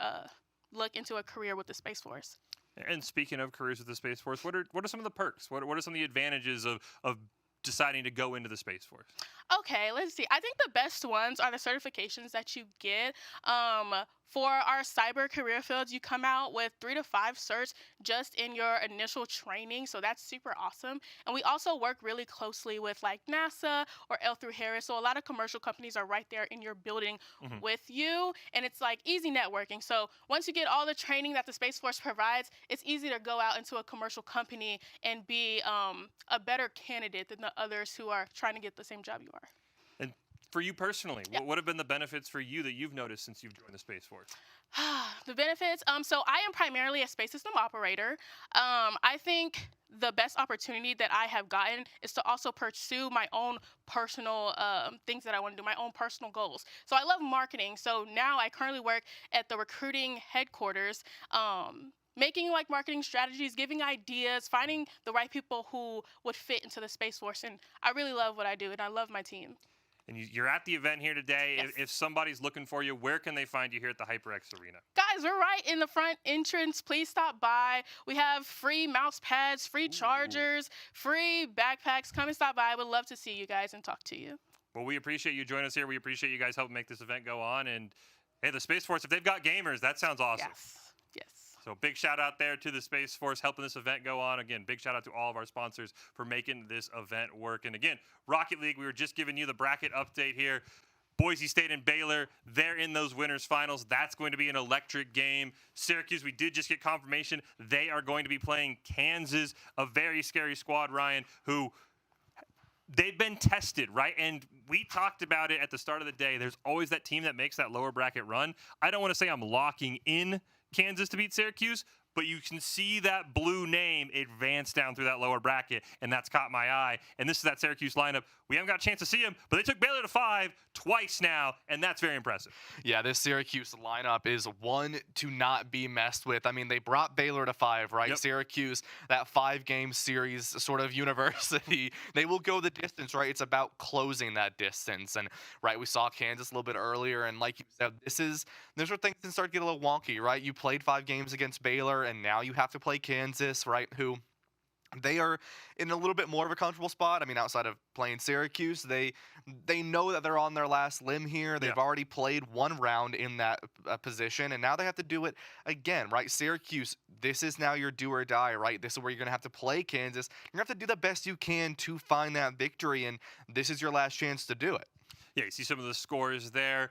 look into a career with the Space Force.
And speaking of careers with the Space Force, what are some of the perks? What are some of the advantages of deciding to go into the Space Force?
Okay, let's see. I think the best ones are the certifications that you get. For our cyber career fields, you come out with 3 to 5 certs just in your initial training, so that's super awesome. And we also work really closely with like NASA or L3Harris, so a lot of commercial companies are right there in your building with you, and it's like easy networking. So once you get all the training that the Space Force provides, it's easy to go out into a commercial company and be a better candidate than the others who are trying to get the same job you are.
And for you personally,
Yeah.
what have been the benefits for you that you've noticed since you've joined the Space Force?
The benefits. So I am primarily a space system operator. I think the best opportunity that I have gotten is to also pursue my own personal things that I want to do, my own personal goals. So I love marketing. So now I currently work at the recruiting headquarters. Making like marketing strategies, giving ideas, finding the right people who would fit into the Space Force. And I really love what I do, and I love my team.
And you're at the event here today.
Yes.
If somebody's looking for you, where can they find you here at the HyperX Arena?
Guys, we're right in the front entrance. Please stop by. We have free mouse pads, free chargers, free backpacks. Come and stop by. I would love to see you guys and talk to you.
Well, we appreciate you joining us here. We appreciate you guys helping make this event go on. And hey, the Space Force, if they've got gamers, that sounds awesome.
Yes. Yes.
So big shout out there to the Space Force helping this event go on. Again, big shout out to all of our sponsors for making this event work. And again, Rocket League, we were just giving you the bracket update here. Boise State and Baylor, they're in those winners finals. That's going to be an electric game. Syracuse, we did just get confirmation. They are going to be playing Kansas, a very scary squad, Ryan, who they've been tested, right? And we talked about it at the start of the day. There's always that team that makes that lower bracket run. I don't want to say I'm locking in Kansas to beat Syracuse, but you can see that blue name advance down through that lower bracket, and that's caught my eye. And this is that Syracuse lineup. We haven't got a chance to see them, but they took Baylor to 5 twice now, and that's very impressive.
Yeah, this Syracuse lineup is one to not be messed with. I mean, they brought Baylor to 5, right?
Yep.
Syracuse, that 5-game series sort of university, they will go the distance, right? It's about closing that distance. And, right, we saw Kansas a little bit earlier, and like you said, this is where things can start to get a little wonky, right? You played 5 games against Baylor, and now you have to play Kansas, right, who they are in a little bit more of a comfortable spot. I mean, outside of playing Syracuse, they know that they're on their last limb here. They've
Yeah.
already played one round in that position, and now they have to do it again, right? Syracuse, this is now your do or die, right? This is where you're gonna have to play Kansas. You're gonna have to do the best you can to find that victory, and this is your last chance to do it.
Yeah, you see some of the scores there.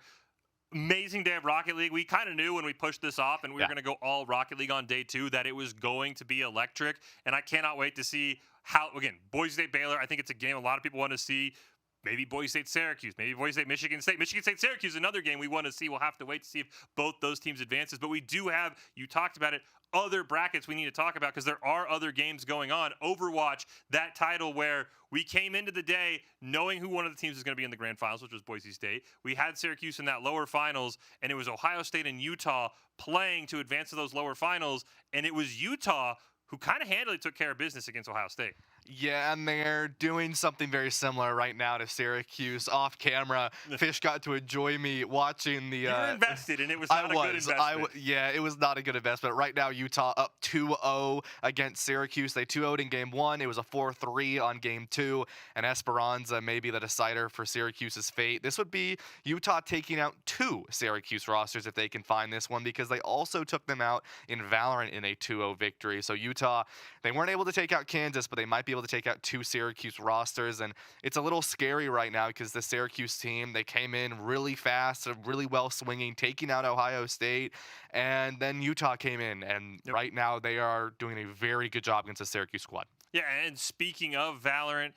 Amazing day of Rocket League. We kind of knew when we pushed this off and we were
Yeah.
going to go all Rocket League on day 2 that it was going to be electric. And I cannot wait to see how, again, Boise State Baylor, I think it's a game a lot of people want to see. Maybe Boise State Syracuse, maybe Boise State Michigan State. Michigan State Syracuse, another game we want to see. We'll have to wait to see if both those teams advances. But we do have, you talked about it, other brackets we need to talk about because there are other games going on. Overwatch, that title where we came into the day knowing who one of the teams is going to be in the grand finals, which was Boise State. We had Syracuse in that lower finals, and it was Ohio State and Utah playing to advance to those lower finals. And it was Utah who kind of handily took care of business against Ohio State.
Yeah, and they're doing something very similar right now to Syracuse off camera. Fish got to enjoy me watching the.
You were invested, and it was not a good investment.
Yeah, it was not a good investment. Right now, Utah up 2-0 against Syracuse. They 2-0'd in game 1. It was a 4-3 on game 2, and Esperanza may be the decider for Syracuse's fate. This would be Utah taking out 2 Syracuse rosters if they can find this one, because they also took them out in Valorant in a 2-0 victory. So Utah, they weren't able to take out Kansas, but they might be able to take out 2 Syracuse rosters, and it's a little scary right now because the Syracuse team, they came in really fast, really well swinging, taking out Ohio State, and then Utah came in, and right now they are doing a very good job against the Syracuse squad.
Yeah, and speaking of Valorant,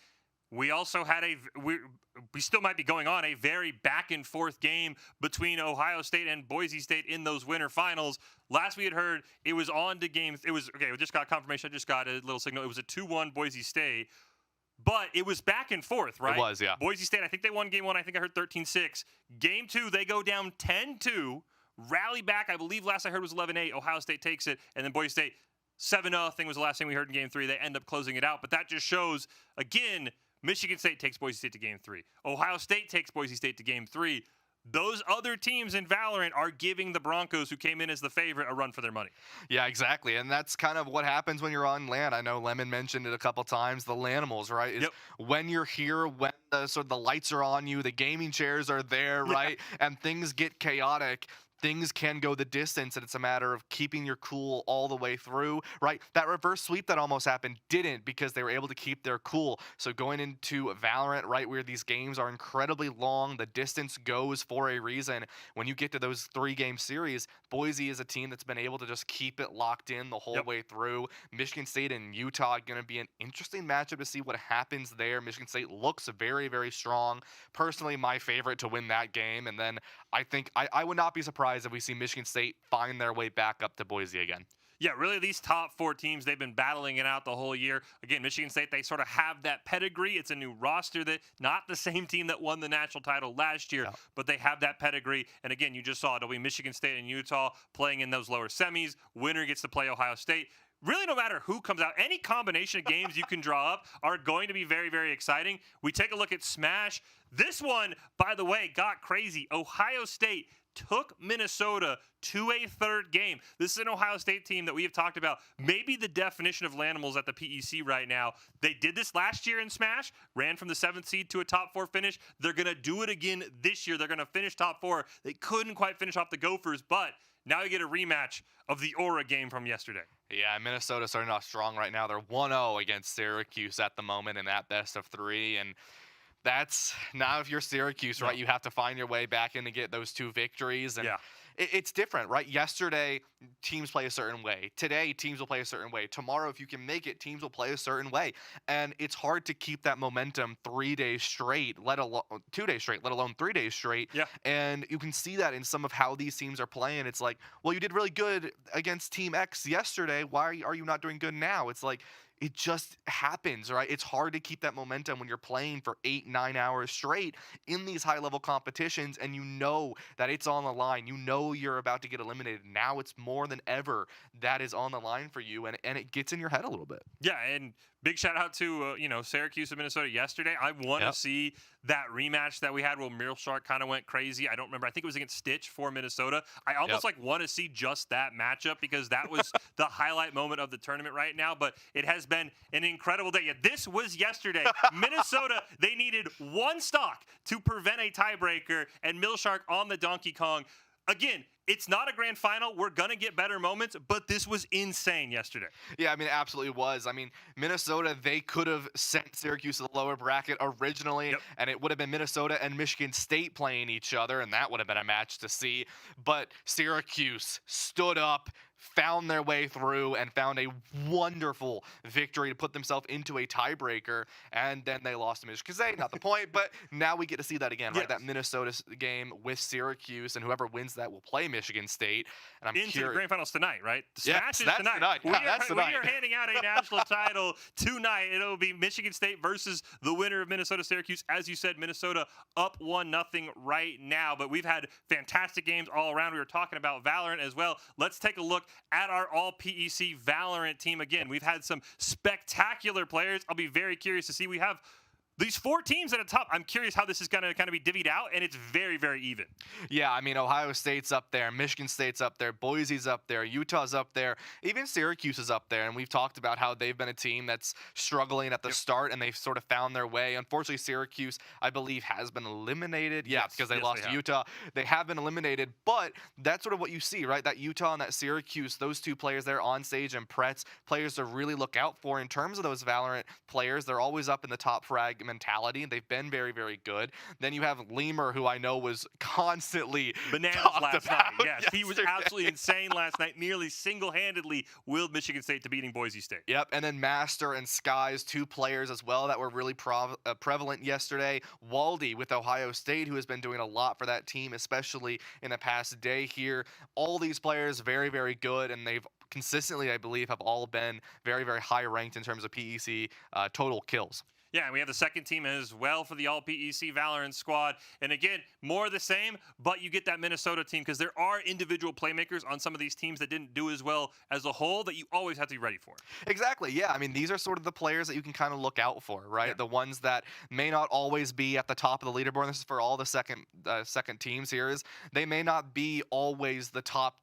we also had we still might be going on a very back and forth game between Ohio State and Boise State in those winter finals. Last we had heard it was on to games. It was okay. We just got confirmation. I just got a little signal. It was a 2-1 Boise State, but it was back and forth, right?
It was, yeah.
Boise State, I think they won game 1. I think I heard 13-6. Game 2, they go down 10-2, rally back. I believe last I heard was 11-8. Ohio State takes it, and then Boise State 7-0. I think was the last thing we heard in game 3. They end up closing it out, but that just shows again. Michigan State takes Boise State to game 3. Ohio State takes Boise State to game 3. Those other teams in Valorant are giving the Broncos, who came in as the favorite, a run for their money.
Yeah, exactly. And that's kind of what happens when you're on land. I know Lemon mentioned it a couple times, the Lanimals, right? Is when you're here, when the lights are on you, the gaming chairs are there, right? And things get chaotic. Things can go the distance, and it's a matter of keeping your cool all the way through, right? That reverse sweep that almost happened didn't, because they were able to keep their cool. So going into Valorant, right, where these games are incredibly long, the distance goes for a reason. When you get to those 3-game series, Boise is a team that's been able to just keep it locked in the whole way through. Michigan State and Utah are going to be an interesting matchup to see what happens there. Michigan State looks very, very strong. Personally, my favorite to win that game, and then I think I would not be surprised if we see Michigan State find their way back up to Boise again.
Yeah, really, these top 4 teams, they've been battling it out the whole year. Again, Michigan State, they sort of have that pedigree. It's a new roster, that not the same team that won the national title last year, but they have that pedigree. And again, you just saw it'll be Michigan State and Utah playing in those lower semis. Winner gets to play Ohio State. Really, no matter who comes out, any combination of games you can draw up are going to be very, very exciting. We take a look at Smash. This one, by the way, got crazy. Ohio State took Minnesota to a 3rd game. This is an Ohio State team that we have talked about, maybe the definition of Lanimals at the PEC right now. They did this last year in Smash, ran from the 7th seed to a top 4 finish. They're going to do it again this year. They're going to finish top 4. They couldn't quite finish off the Gophers, but now you get a rematch of the Aura game from yesterday.
Yeah, Minnesota's starting off strong right now. They're 1-0 against Syracuse at the moment in that best of 3, and that's now, if you're Syracuse, right, you have to find your way back in to get those 2 victories. And it's different, right? Yesterday, teams play a certain way. Today, teams will play a certain way. Tomorrow, if you can make it, teams will play a certain way. And it's hard to keep that momentum 3 days straight, let alone 2 days straight, let alone 3 days straight.
Yeah.
And you can see that in some of how these teams are playing. It's like, well, you did really good against Team X yesterday. Why are you not doing good now? It's like, it just happens, right? It's hard to keep that momentum when you're playing for 8-9 hours straight in these high-level competitions, and you know that it's on the line. You know you're about to get eliminated. Now it's more than ever that is on the line for you, and it gets in your head a little bit.
Yeah, and big shout out to Syracuse and Minnesota yesterday. I want to see that rematch that we had where Meryl Shark kind of went crazy. I don't remember. I think it was against Stitch for Minnesota. I almost want to see just that matchup, because that was the highlight moment of the tournament right now. But it has been an incredible day. Yeah, this was yesterday. Minnesota, they needed one stock to prevent a tiebreaker, and Millshark on the Donkey Kong. Again, it's not a grand final. We're going to get better moments, but this was insane yesterday.
Yeah, I mean, it absolutely was. I mean, Minnesota, they could have sent Syracuse to the lower bracket originally, and it would have been Minnesota and Michigan State playing each other, and that would have been a match to see. But Syracuse stood up, found their way through, and found a wonderful victory to put themselves into a tiebreaker, and then they lost to Michigan State. Not the point, but now we get to see that again, right? That Minnesota game with Syracuse, and whoever wins that will play Michigan State. And I'm
into the grand finals tonight, right? The
Smash
is
that's
tonight.
Yeah, that's tonight.
We are handing out a national title tonight. It'll be Michigan State versus the winner of Minnesota-Syracuse. As you said, Minnesota up 1-0 right now, but we've had fantastic games all around. We were talking about Valorant as well. Let's take a look at our all-PEC Valorant team again. We've had some spectacular players. I'll be very curious to see. We have these 4 teams at the top. I'm curious how this is going to kind of be divvied out, and it's very, very even.
Yeah, I mean, Ohio State's up there, Michigan State's up there, Boise's up there, Utah's up there, even Syracuse is up there, and we've talked about how they've been a team that's struggling at the start, and they've sort of found their way. Unfortunately, Syracuse, I believe, has been eliminated. Yeah, because they lost to Utah. They have been eliminated, but that's sort of what you see, right? That Utah and that Syracuse, those 2 players there, Onstage and Pretz, players to really look out for in terms of those Valorant players. They're always up in the top frag mentality. They've been very, very good. Then you have Lemur, who I know was constantly
bananas last night. Yes, he was absolutely insane last night. Nearly single-handedly willed Michigan State to beating Boise State.
Yep, and then Master and Skies, 2 players as well that were really prevalent yesterday. Waldy with Ohio State, who has been doing a lot for that team, especially in the past day here. All these players very, very good, and they've consistently, I believe, have all been very, very high ranked in terms of PEC total kills.
Yeah, and we have the second team as well for the All-PEC Valorant squad. And again, more of the same, but you get that Minnesota team because there are individual playmakers on some of these teams that didn't do as well as a whole that you always have to be ready for.
Exactly, yeah. I mean, these are sort of the players that you can kind of look out for, right? Yeah. The ones that may not always be at the top of the leaderboard. This is for all the second teams here. Is they may not be always the top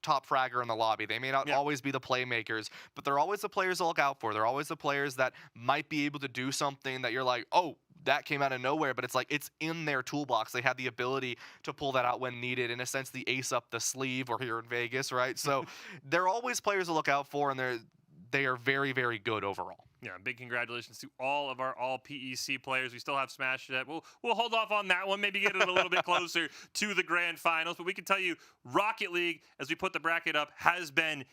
fragger in the lobby. They may not always be the playmakers, but they're always the players to look out for. They're always the players that might be able to do something that you're like, oh, that came out of nowhere, but it's like it's in their toolbox. They have the ability to pull that out when needed. In a sense, the ace up the sleeve, or here in Vegas, right? So they're always players to look out for, and they are very, very good overall.
Yeah, big congratulations to all of our all-PEC players. We still have Smash that. We'll hold off on that one, maybe get it a little bit closer to the grand finals. But we can tell you, Rocket League, as we put the bracket up, has been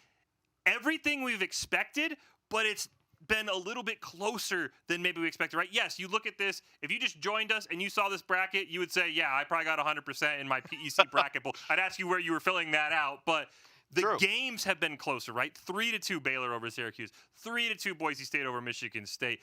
everything we've expected, but it's been a little bit closer than maybe we expected, right? Yes, you look at this. If you just joined us and you saw this bracket, you would say, yeah, I probably got 100% in my PEC bracket pool. I'd ask you where you were filling that out, but the games have been closer, right? 3-2 Baylor over Syracuse, 3-2 Boise State over Michigan State.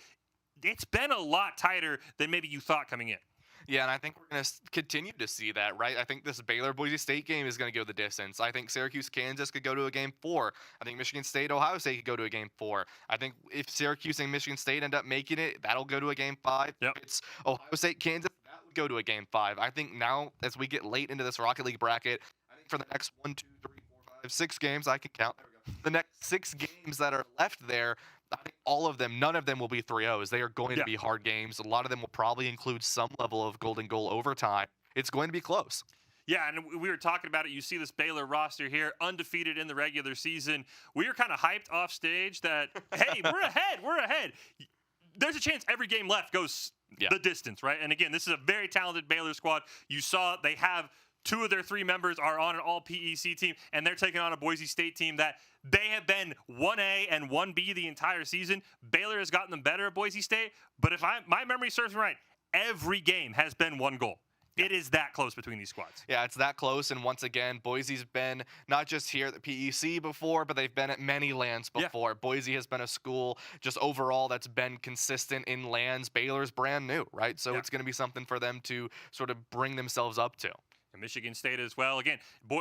It's been a lot tighter than maybe you thought coming in.
Yeah, and I think we're going to continue to see that, right? I think this Baylor-Boise State game is going to go the distance. I think Syracuse-Kansas could go to a Game 4. I think Michigan State-Ohio State could go to a Game 4. I think if Syracuse and Michigan State end up making it, that'll go to a Game 5. If it's Ohio State-Kansas, that would go to a Game 5. I think now, as we get late into this Rocket League bracket, I think for the next 1, 2, 3, 4, 5, 6 games, I can count. There we go. The next 6 games that are left there, I think all of them, none of them will be 3-0s. They are going to be hard games. A lot of them will probably include some level of golden goal overtime. It's going to be close.
Yeah, and we were talking about it. You see this Baylor roster here, undefeated in the regular season. We were kind of hyped off stage that, hey, we're ahead. We're ahead. There's a chance every game left goes the distance, right? And again, this is a very talented Baylor squad. You saw they have 2 of their 3 members are on an all-PEC team, and they're taking on a Boise State team that they have been 1A and 1B the entire season. Baylor has gotten them better at Boise State, but if my memory serves me right, every game has been 1 goal. It is that close between these squads.
Yeah, it's that close, and once again, Boise's been not just here at the PEC before, but they've been at many lands before. Yeah. Boise has been a school just overall that's been consistent in lands. Baylor's brand new, right? So it's going to be something for them to sort of bring themselves up to.
And Michigan State as well. Again,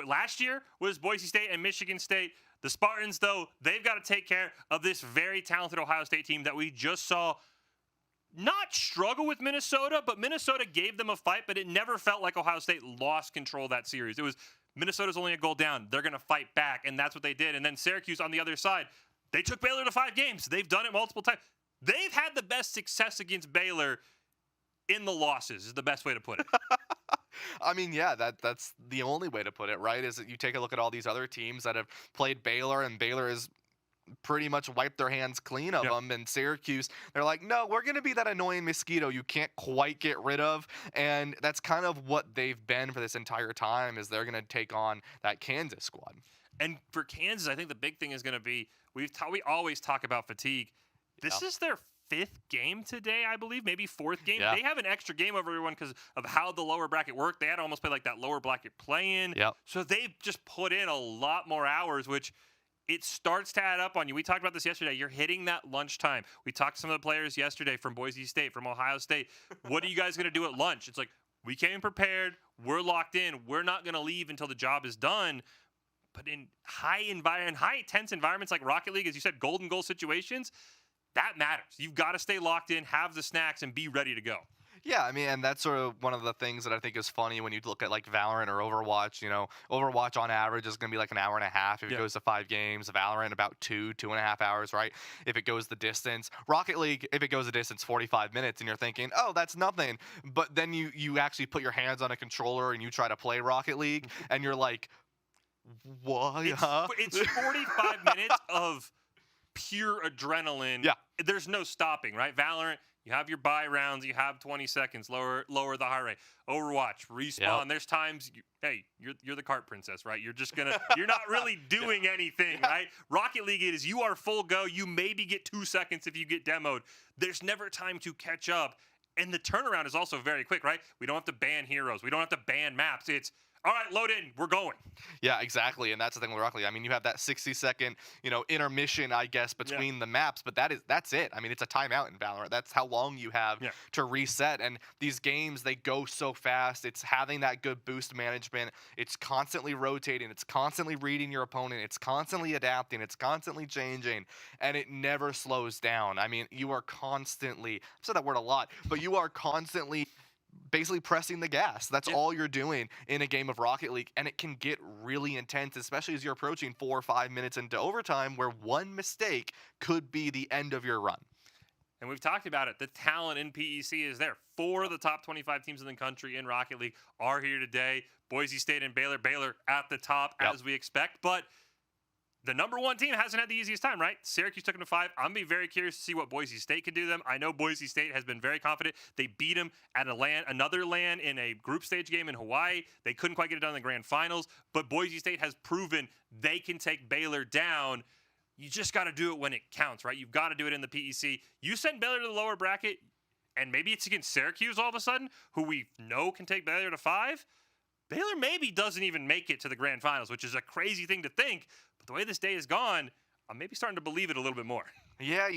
last year was Boise State and Michigan State. The Spartans, though, they've got to take care of this very talented Ohio State team that we just saw not struggle with Minnesota, but Minnesota gave them a fight, but it never felt like Ohio State lost control of that series. It was Minnesota's only a goal down. They're going to fight back, and that's what they did. And then Syracuse on the other side, They took Baylor to 5 games. They've done it multiple times. They've had the best success against Baylor in the losses, is the best way to put it.
I mean, yeah, that's the only way to put it, right? Is that you take a look at all these other teams that have played Baylor, and Baylor has pretty much wiped their hands clean of
Yep.
them. And Syracuse, they're like, no, we're going to be that annoying mosquito you can't quite get rid of. And that's kind of what they've been for this entire time, is they're going to take on that Kansas squad.
And for Kansas, I think the big thing is going to be we always talk about fatigue. This
Yeah.
is their 5th game today, I believe, maybe 4th game.
Yeah.
They have an extra game over everyone because of how the lower bracket worked. They had to almost play like that lower bracket play-in.
Yep.
So they've just put in a lot more hours, which it starts to add up on you. We talked about this yesterday. You're hitting that lunchtime. We talked to some of the players yesterday from Boise State, from Ohio State. What are you guys going to do at lunch? It's like, we came prepared. We're locked in. We're not going to leave until the job is done. But in high tense environments like Rocket League, as you said, golden goal situations, that matters. You've got to stay locked in, have the snacks, and be ready to go.
Yeah, I mean, and that's sort of one of the things that I think is funny when you look at like Valorant or Overwatch. You know, Overwatch on average is going to be like an hour and a half if it
Yeah.
goes to 5 games. Valorant about 2.5 hours, right? If it goes the distance. Rocket League, if it goes the distance, 45 minutes, and you're thinking, oh, that's nothing. But then you actually put your hands on a controller and you try to play Rocket League, and you're like, what?
It's 45 minutes of pure adrenaline.
Yeah.
There's no stopping, right? Valorant, you have your buy rounds, you have 20 seconds, lower the heart rate. Overwatch, respawn.
Yep.
There's times, you're the cart princess, right? You're not really doing anything, right? Rocket League is you are full go. You maybe get 2 seconds if you get demoed. There's never time to catch up. And the turnaround is also very quick, right? We don't have to ban heroes. We don't have to ban maps. It's, all right, load in. We're going.
Yeah, exactly, and that's the thing with Rocket League. I mean, you have that 60-second, intermission, I guess, between the maps, but that's it. I mean, it's a timeout in Valorant. That's how long you have to reset. And these games, they go so fast. It's having that good boost management. It's constantly rotating. It's constantly reading your opponent. It's constantly adapting. It's constantly changing, and it never slows down. I mean, you are constantly. I've said that word a lot, but you are constantly basically pressing the gas. That's all you're doing in a game of Rocket League, and it can get really intense, especially as you're approaching 4 or 5 minutes into overtime, where one mistake could be the end of your run.
And we've talked about it. The talent in PEC is there. 4 of the top 25 teams in the country in Rocket League are here today. Boise State and Baylor. Baylor at the top, as we expect. But the number 1 team hasn't had the easiest time, right? Syracuse took them to 5. I'm going to be very curious to see what Boise State can do to them. I know Boise State has been very confident. They beat them at another LAN in a group stage game in Hawaii. They couldn't quite get it done in the grand finals. But Boise State has proven they can take Baylor down. You just got to do it when it counts, right? You've got to do it in the PEC. You send Baylor to the lower bracket, and maybe it's against Syracuse all of a sudden, who we know can take Baylor to 5. Baylor maybe doesn't even make it to the grand finals, which is a crazy thing to think. But the way this day has gone, I'm maybe starting to believe it a little bit more.
Yeah,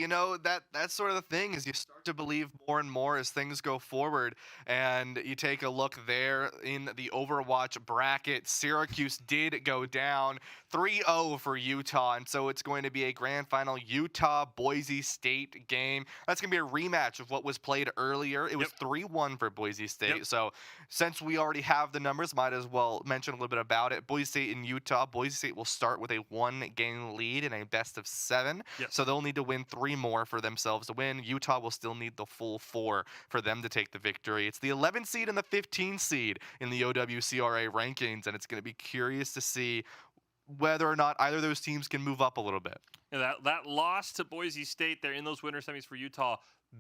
that's sort of the thing, is you start to believe more and more as things go forward. And you take a look there in the Overwatch bracket. Syracuse did go down 3-0 for Utah, and so it's going to be a grand final Utah-Boise State game. That's going to be a rematch of what was played earlier. It was 3-1 for Boise State. So since we already have the numbers, might as well mention a little bit about it. Boise State and Utah. Boise State will start with a 1-game lead in a best of 7. So they'll need to win 3 more for themselves to win. Utah will still need the full 4 for them to take the victory. It's the 11 seed and the 15 seed in the OWCRA rankings, and it's going to be curious to see whether or not either of those teams can move up a little bit.
That loss to Boise State, they're in those winter semis for Utah,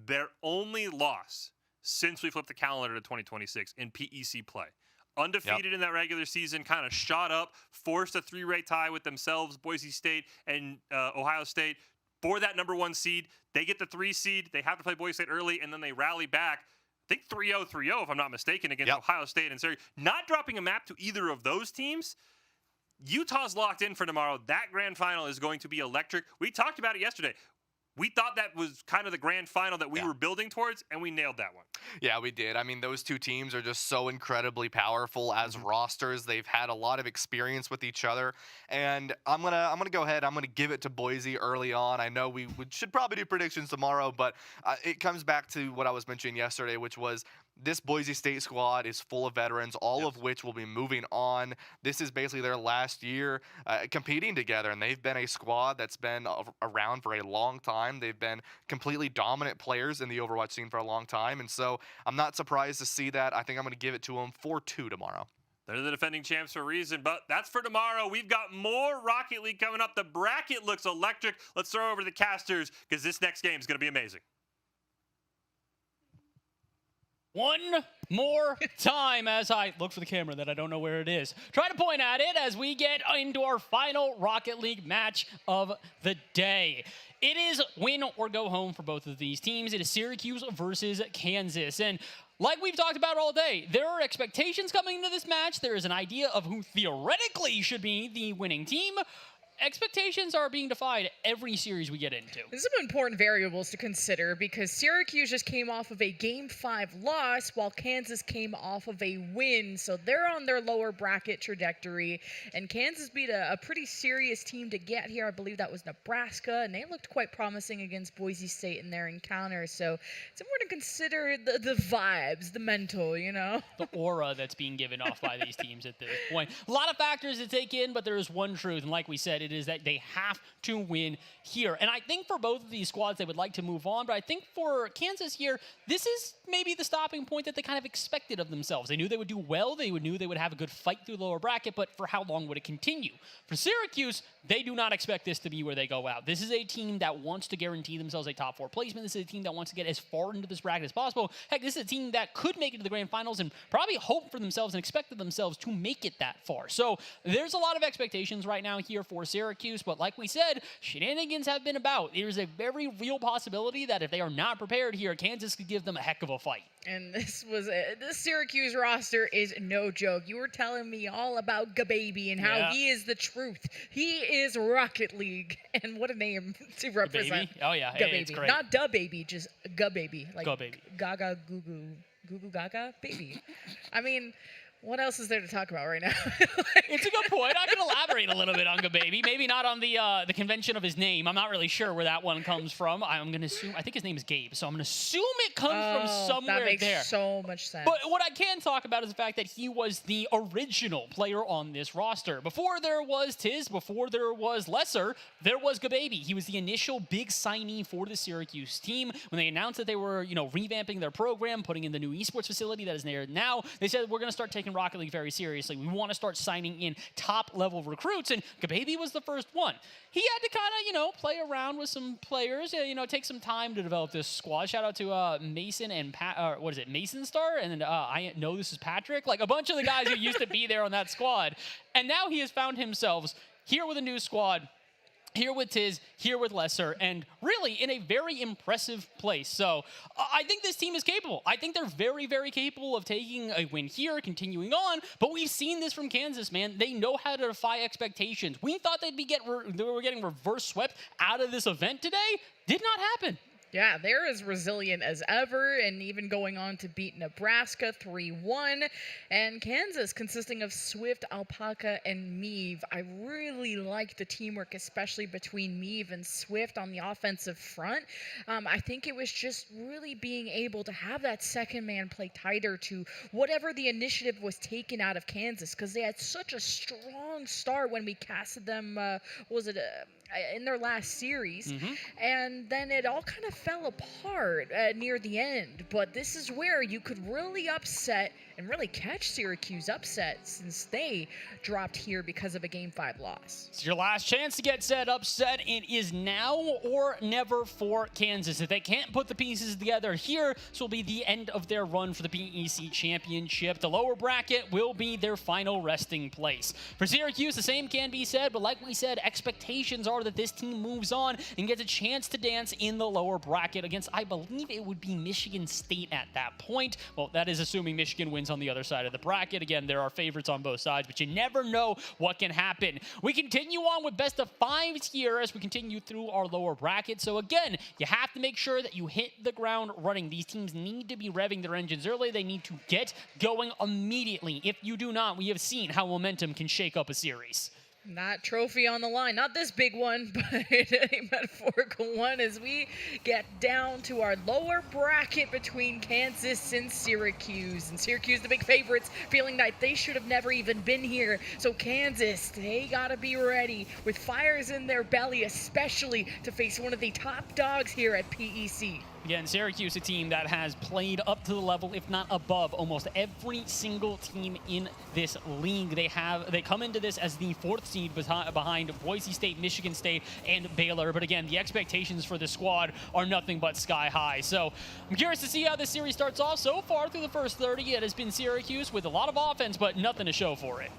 their only loss since we flipped the calendar to 2026 in PEC play. Undefeated in that regular season, kind of shot up, forced a 3-way tie with themselves, Boise State and Ohio State, for that number 1 seed. They get the 3 seed. They have to play Boise State early, and then they rally back. I think 3-0, if I'm not mistaken, against Ohio State and Syracuse. Not dropping a map to either of those teams. Utah's locked in for tomorrow. That grand final is going to be electric. We talked about it yesterday. we thought that was kind of the grand final that we were building towards, and we nailed that one.
Yeah, we did. I mean, those two teams are just so incredibly powerful as rosters. They've had a lot of experience with each other, and I'm gonna go ahead. I'm gonna give it to Boise early on. I know we should probably do predictions tomorrow, but it comes back to what I was mentioning yesterday, which was this Boise State squad is full of veterans, all of which will be moving on. This is basically their last year competing together, and they've been a squad that's been around for a long time. They've been completely dominant players in the Overwatch scene for a long time, and so I'm not surprised to see that. I think I'm going to give it to them 4-2 tomorrow.
They're the defending champs for a reason, but that's for tomorrow. We've got more Rocket League coming up. The bracket looks electric. Let's throw over to the casters because this next game is going to be amazing.
One more time as I look for the camera that I don't know where it is. Try to point at it as we get into our final Rocket League match of the day. It is win or go home for both of these teams. It is Syracuse versus Kansas. And like we've talked about all day, there are expectations coming into this match. There is an idea of who theoretically should be the winning team. Expectations are being defied every series we get into.
There's some important variables to consider because Syracuse just came off of a Game 5 loss while Kansas came off of a win. So they're on their lower bracket trajectory. And Kansas beat a pretty serious team to get here. I believe that was Nebraska. And they looked quite promising against Boise State in their encounter. So it's important to consider the vibes, the mental, you know?
The aura that's being given off by these teams at this point. A lot of factors to take in, but there is one truth. And like we said, it is that they have to win here. And I think for both of these squads, they would like to move on. But I think for Kansas here, this is maybe the stopping point that they kind of expected of themselves. They knew they would do well. They knew they would have a good fight through the lower bracket. But for how long would it continue? For Syracuse, they do not expect this to be where they go out. This is a team that wants to guarantee themselves a top 4 placement. This is a team that wants to get as far into this bracket as possible. Heck, this is a team that could make it to the grand finals and probably hope for themselves and expected themselves to make it that far. So there's a lot of expectations right now here for Syracuse. But like we said, shenanigans have been about. There's a very real possibility that if they are not prepared here, Kansas could give them a heck of a fight.
And this Syracuse roster is no joke. You were telling me all about Gababy and how he is the truth. He is Rocket League. And what a name to represent.
Gababy? Oh, yeah.
Gababy.
Hey, it's great.
Not Da Baby, just Gababy. Like
Gababy.
Gaga Goo Goo. Goo Goo Gaga Baby. I mean, what else is there to talk about right now?
It's a good point. I can elaborate a little bit on Gababy. Maybe not on the convention of his name. I'm not really sure where that one comes from. I'm going to assume, I think his name is Gabe, so I'm going to assume it comes from somewhere
that makes
there.
so much sense.
But what I can talk about is the fact that he was the original player on this roster. Before there was Tiz, before there was Lesser, there was Gababy. He was the initial big signee for the Syracuse team. When they announced that they were, revamping their program, putting in the new esports facility that is there now, they said, we're going to start taking Rocket League very seriously. We want to start signing in top-level recruits, and Gababy was the first one. He had to kind of, play around with some players, take some time to develop this squad. Shout out to Mason and Mason Star, and then I know this is Patrick. Like a bunch of the guys who used to be there on that squad. And now he has found himself here with a new squad, here with Tiz, here with Lesser, and really in a very impressive place. So I think this team is capable. I think they're very, very capable of taking a win here, continuing on, but we've seen this from Kansas, man. They know how to defy expectations. We thought they were getting reverse swept out of this event today. Did not happen.
Yeah, they're as resilient as ever, and even going on to beat Nebraska 3-1. And Kansas, consisting of Swift, Alpaca, and Meave. I really like the teamwork, especially between Meave and Swift on the offensive front. I think it was just really being able to have that second man play tighter to whatever the initiative was taken out of Kansas, because they had such a strong start when we casted them, in their last series. And then it all kind of fell apart near the end. But this is where you could really upset and really catch Syracuse upset, since they dropped here because of a Game 5 loss.
It's your last chance to get said upset. It is now or never for Kansas. If they can't put the pieces together here, this will be the end of their run for the PEC Championship. The lower bracket will be their final resting place. For Syracuse, the same can be said, but like we said, expectations are that this team moves on and gets a chance to dance in the lower bracket against, I believe it would be Michigan State at that point. Well, that is assuming Michigan wins Dragons on the other side of the bracket. Again, there are favorites on both sides, but you never know what can happen. We continue on with best of fives here as we continue through our lower bracket. So again, you have to make sure that you hit the ground running. These teams need to be revving their engines early. They need to get going immediately. If you do not, we have seen how momentum can shake up a series.
That trophy on the line, not this big one, but a metaphorical one as we get down to our lower bracket between Kansas and Syracuse. And Syracuse, the big favorites, feeling like they should have never even been here. So Kansas, they gotta be ready with fires in their belly, especially to face one of the top dogs here at PEC.
Again, Syracuse, a team that has played up to the level, if not above, almost every single team in this league. They come into this as the 4th seed behind Boise State, Michigan State, and Baylor. But again, the expectations for this squad are nothing but sky high. So I'm curious to see how this series starts off. So far through the first 30, it has been Syracuse with a lot of offense, but nothing to show for it.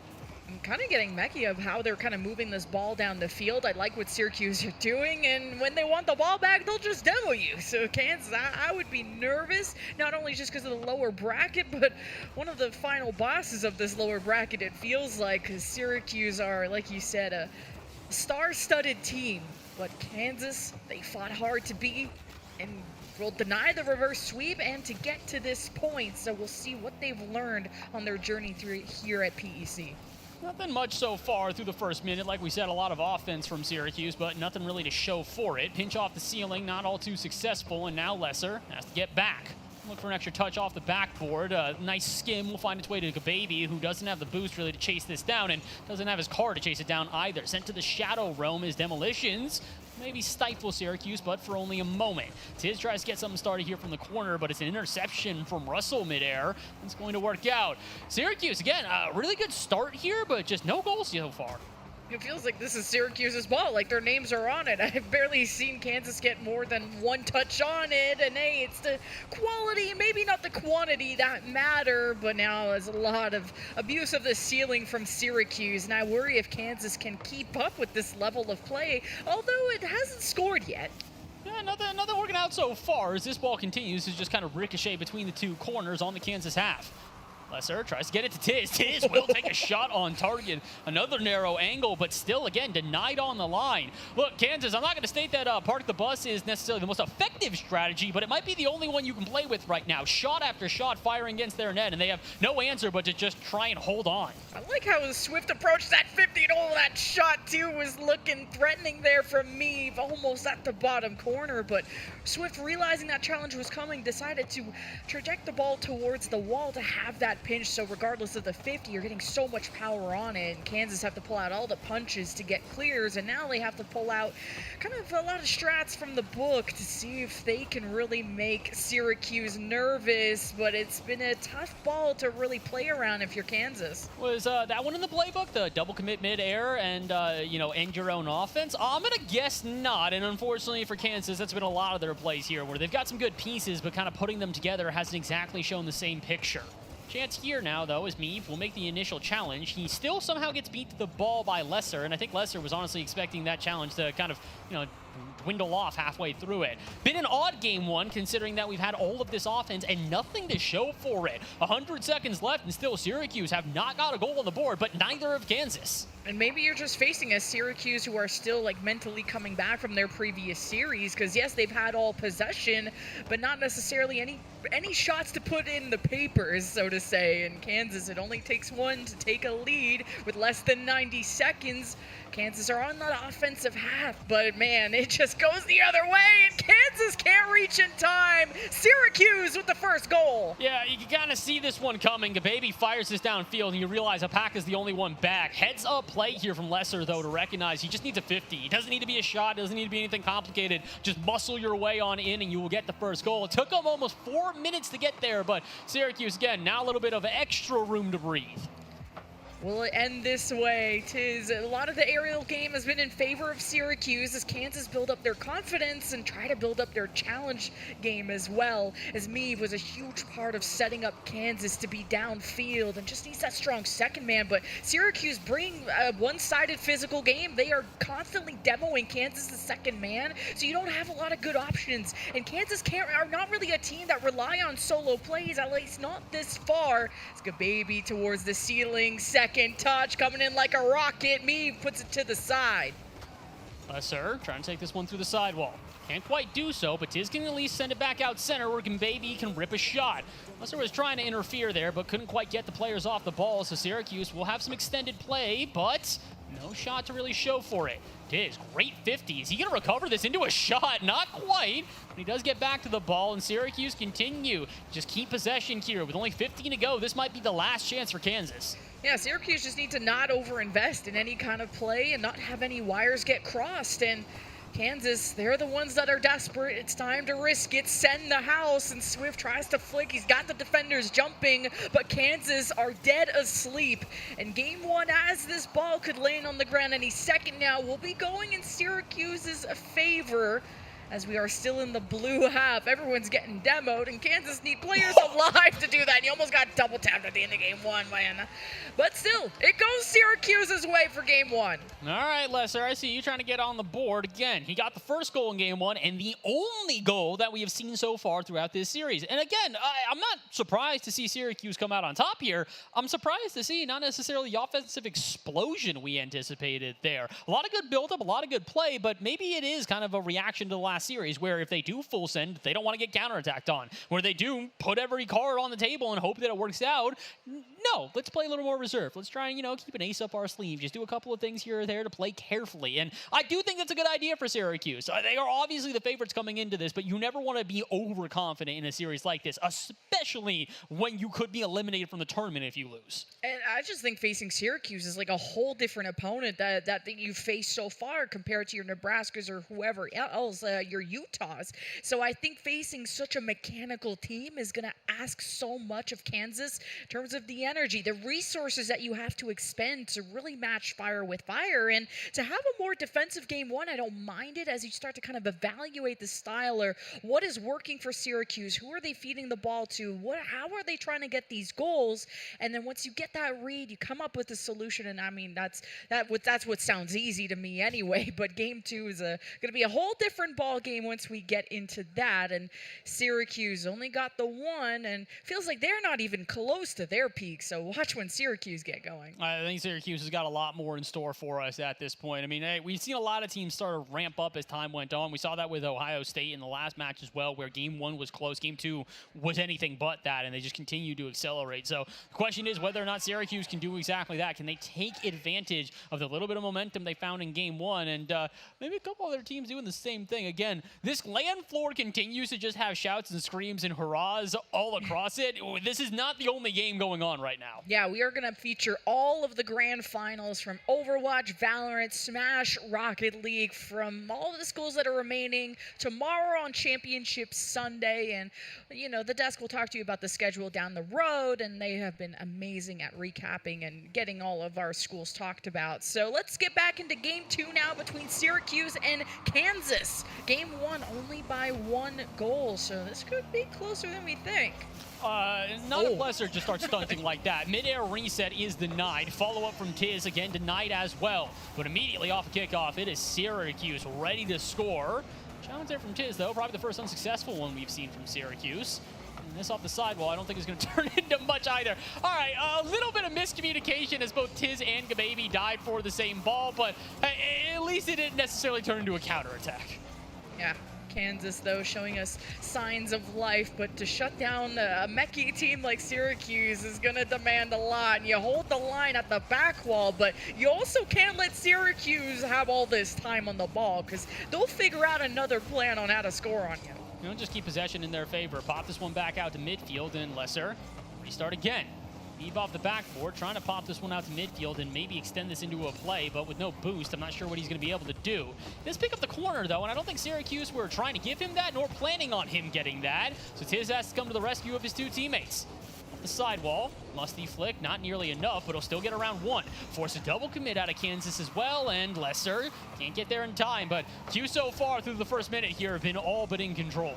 I'm kind of getting mecky of how they're kind of moving this ball down the field. I like what Syracuse are doing, and when they want the ball back, they'll just demo you. So Kansas, I would be nervous, not only just because of the lower bracket, but one of the final bosses of this lower bracket, it feels like, because Syracuse are, like you said, a star-studded team. But Kansas, they fought hard to be, and will deny the reverse sweep and to get to this point. So we'll see what they've learned on their journey through here at PEC.
Nothing much so far through the first minute. Like we said, a lot of offense from Syracuse, but nothing really to show for it. Pinch off the ceiling, not all too successful, and now Lesser has to get back. Look for an extra touch off the backboard. Nice skim will find its way to Gababy, who doesn't have the boost really to chase this down and doesn't have his car to chase it down either. Sent to the Shadow Realm is Demolitions. Maybe stifle Syracuse, but for only a moment. Tiz tries to get something started here from the corner, but it's an interception from Russell midair. It's going to work out. Syracuse, again, a really good start here, but just no goals so far.
It feels like this is Syracuse's ball, like their names are on it. I've barely seen Kansas get more than one touch on it, and hey, it's the quality, maybe not the quantity that matter, but now there's a lot of abuse of the ceiling from Syracuse, and I worry if Kansas can keep up with this level of play, although it hasn't scored yet.
Yeah, nothing working out so far as this ball continues to just kind of ricochet between the two corners on the Kansas half. Lesser tries to get it to Tiz. Tiz will take a shot on target. Another narrow angle, but still, again, denied on the line. Look, Kansas, I'm not going to state that park the bus is necessarily the most effective strategy, but it might be the only one you can play with right now. Shot after shot firing against their net, and they have no answer but to just try and hold on.
I like how Swift approached that 50. Oh, that shot, too, was looking threatening there from me, almost at the bottom corner, but Swift, realizing that challenge was coming, decided to traject the ball towards the wall to have that pinch, so regardless of the 50, you're getting so much power on it, and Kansas have to pull out all the punches to get clears, and now they have to pull out kind of a lot of strats from the book to see if they can really make Syracuse nervous, but it's been a tough ball to really play around if you're Kansas.
Was that one in the playbook, the double commit mid-air and, end your own offense? I'm going to guess not, and unfortunately for Kansas, that's been a lot of their plays here, where they've got some good pieces, but kind of putting them together hasn't exactly shown the same picture. Chance here now, though, as Meave will make the initial challenge. He still somehow gets beat to the ball by Lesser, and I think Lesser was honestly expecting that challenge to kind of, dwindle off halfway through it. Been an odd game one, considering that we've had all of this offense and nothing to show for it. 100 seconds left, and still Syracuse have not got a goal on the board, but neither have Kansas.
And maybe you're just facing a Syracuse who are still mentally coming back from their previous series, because yes, they've had all possession, but not necessarily any shots to put in the papers, so to say. In Kansas, it only takes one to take a lead with less than 90 seconds. Kansas are on the offensive half, but man, it just goes the other way, and Kansas can't reach in time. Syracuse with the first goal.
Yeah, you can kind of see this one coming. Gababy fires this downfield, and you realize Apak is the only one back. Heads up play here from Lesser, though, to recognize he just needs a 50. It doesn't need to be a shot, doesn't need to be anything complicated. Just muscle your way on in, and you will get the first goal. It took them almost 4 minutes to get there, but Syracuse, again, now a little bit of extra room to breathe.
Will it end this way? Tis a lot of the aerial game has been in favor of Syracuse as Kansas build up their confidence and try to build up their challenge game as well, as Meave was a huge part of setting up Kansas to be downfield and just needs that strong second man. But Syracuse bring a one-sided physical game. They are constantly demoing Kansas the second man, so you don't have a lot of good options. And Kansas are not really a team that rely on solo plays, at least not this far. It's Gababy towards the ceiling, second touch coming in like a rocket. Meave puts it to the side.
Lesser trying to take this one through the sidewall. Can't quite do so, but Tiz can at least send it back out center where Gababy can rip a shot. Lesser was trying to interfere there, but couldn't quite get the players off the ball, so Syracuse will have some extended play, but no shot to really show for it. Tiz, great 50s. Is he going to recover this into a shot? Not quite, but he does get back to the ball, and Syracuse continue. Just keep possession here. With only 15 to go, this might be the last chance for Kansas.
Yeah, Syracuse just need to not overinvest in any kind of play and not have any wires get crossed. And Kansas, they're the ones that are desperate. It's time to risk it, send the house, and Swift tries to flick. He's got the defenders jumping, but Kansas are dead asleep. And game one, as this ball could land on the ground any second now, will be going in Syracuse's favor, as we are still in the blue half. Everyone's getting demoed, and Kansas need players alive to do that. And you almost got double tapped at the end of game one, man. But still, it goes Syracuse's way for game one.
All right, Lesser, I see you trying to get on the board again. He got the first goal in game one, and the only goal that we have seen so far throughout this series. And again, I'm not surprised to see Syracuse come out on top here. I'm surprised to see not necessarily the offensive explosion we anticipated there. A lot of good build-up, a lot of good play, but maybe it is kind of a reaction to the last series where if they do full send, they don't want to get counterattacked on. Where they do put every card on the table and hope that it works out. No, let's play a little more reserved. Let's try and, keep an ace up our sleeve. Just do a couple of things here or there to play carefully. And I do think that's a good idea for Syracuse. They are obviously the favorites coming into this, but you never want to be overconfident in a series like this, especially when you could be eliminated from the tournament if you lose.
And I just think facing Syracuse is like a whole different opponent that you've faced so far compared to your Nebraskas or whoever else, your Utahs. So I think facing such a mechanical team is going to ask so much of Kansas in terms of the energy, the resources that you have to expend to really match fire with fire. And to have a more defensive game one, I don't mind it as you start to kind of evaluate the style or what is working for Syracuse, who are they feeding the ball to, how are they trying to get these goals, and then once you get that read, you come up with a solution. And I mean, that's what sounds easy to me anyway, but game two is going to be a whole different ball game once we get into that. And Syracuse only got the one and feels like they're not even close to their peak, so watch when Syracuse get going.
I think Syracuse has got a lot more in store for us at this point. I mean, hey, we've seen a lot of teams start to ramp up as time went on. We saw that with Ohio State in the last match as well, where game one was close. Game two was anything but that, and they just continue to accelerate. So the question is whether or not Syracuse can do exactly that. Can they take advantage of the little bit of momentum they found in game one? And maybe a couple other teams doing the same thing. Again, this land floor continues to just have shouts and screams and hurrahs all across it. This is not the only game going on right now.
Yeah, we are going to feature all of the grand finals from Overwatch, Valorant, Smash, Rocket League, from all of the schools that are remaining tomorrow on Championship Sunday. And, the desk will talk to you about the schedule down the road, and they have been amazing at recapping and getting all of our schools talked about. So let's get back into game two now between Syracuse and Kansas. Game one only by 1 goal, so this could be closer than we think.
Not if Lesser just starts stunting like that. Mid-air reset is denied. Follow-up from Tiz, again, denied as well. But immediately off the kickoff, it is Syracuse ready to score. Challenge there from Tiz, though. Probably the first unsuccessful one we've seen from Syracuse. And this off the sidewall, I don't think is going to turn into much either. All right, a little bit of miscommunication as both Tiz and Gababy died for the same ball, but at least it didn't necessarily turn into a counterattack.
Yeah. Kansas, though, showing us signs of life, but to shut down a mechy team like Syracuse is going to demand a lot. And you hold the line at the back wall, but you also can't let Syracuse have all this time on the ball because they'll figure out another plan on how to score on you.
Just keep possession in their favor. Pop this one back out to midfield, and Lesser restart again. Meave off the backboard, trying to pop this one out to midfield and maybe extend this into a play, but with no boost, I'm not sure what he's going to be able to do. He does pick up the corner, though, and I don't think Syracuse were trying to give him that, nor planning on him getting that. So Tiz has to come to the rescue of his two teammates. the sidewall. Musty flick, not nearly enough, but he'll still get around one. Force a double commit out of Kansas as well, and Lesser can't get there in time, but Q so far through the first minute here have been all but in control.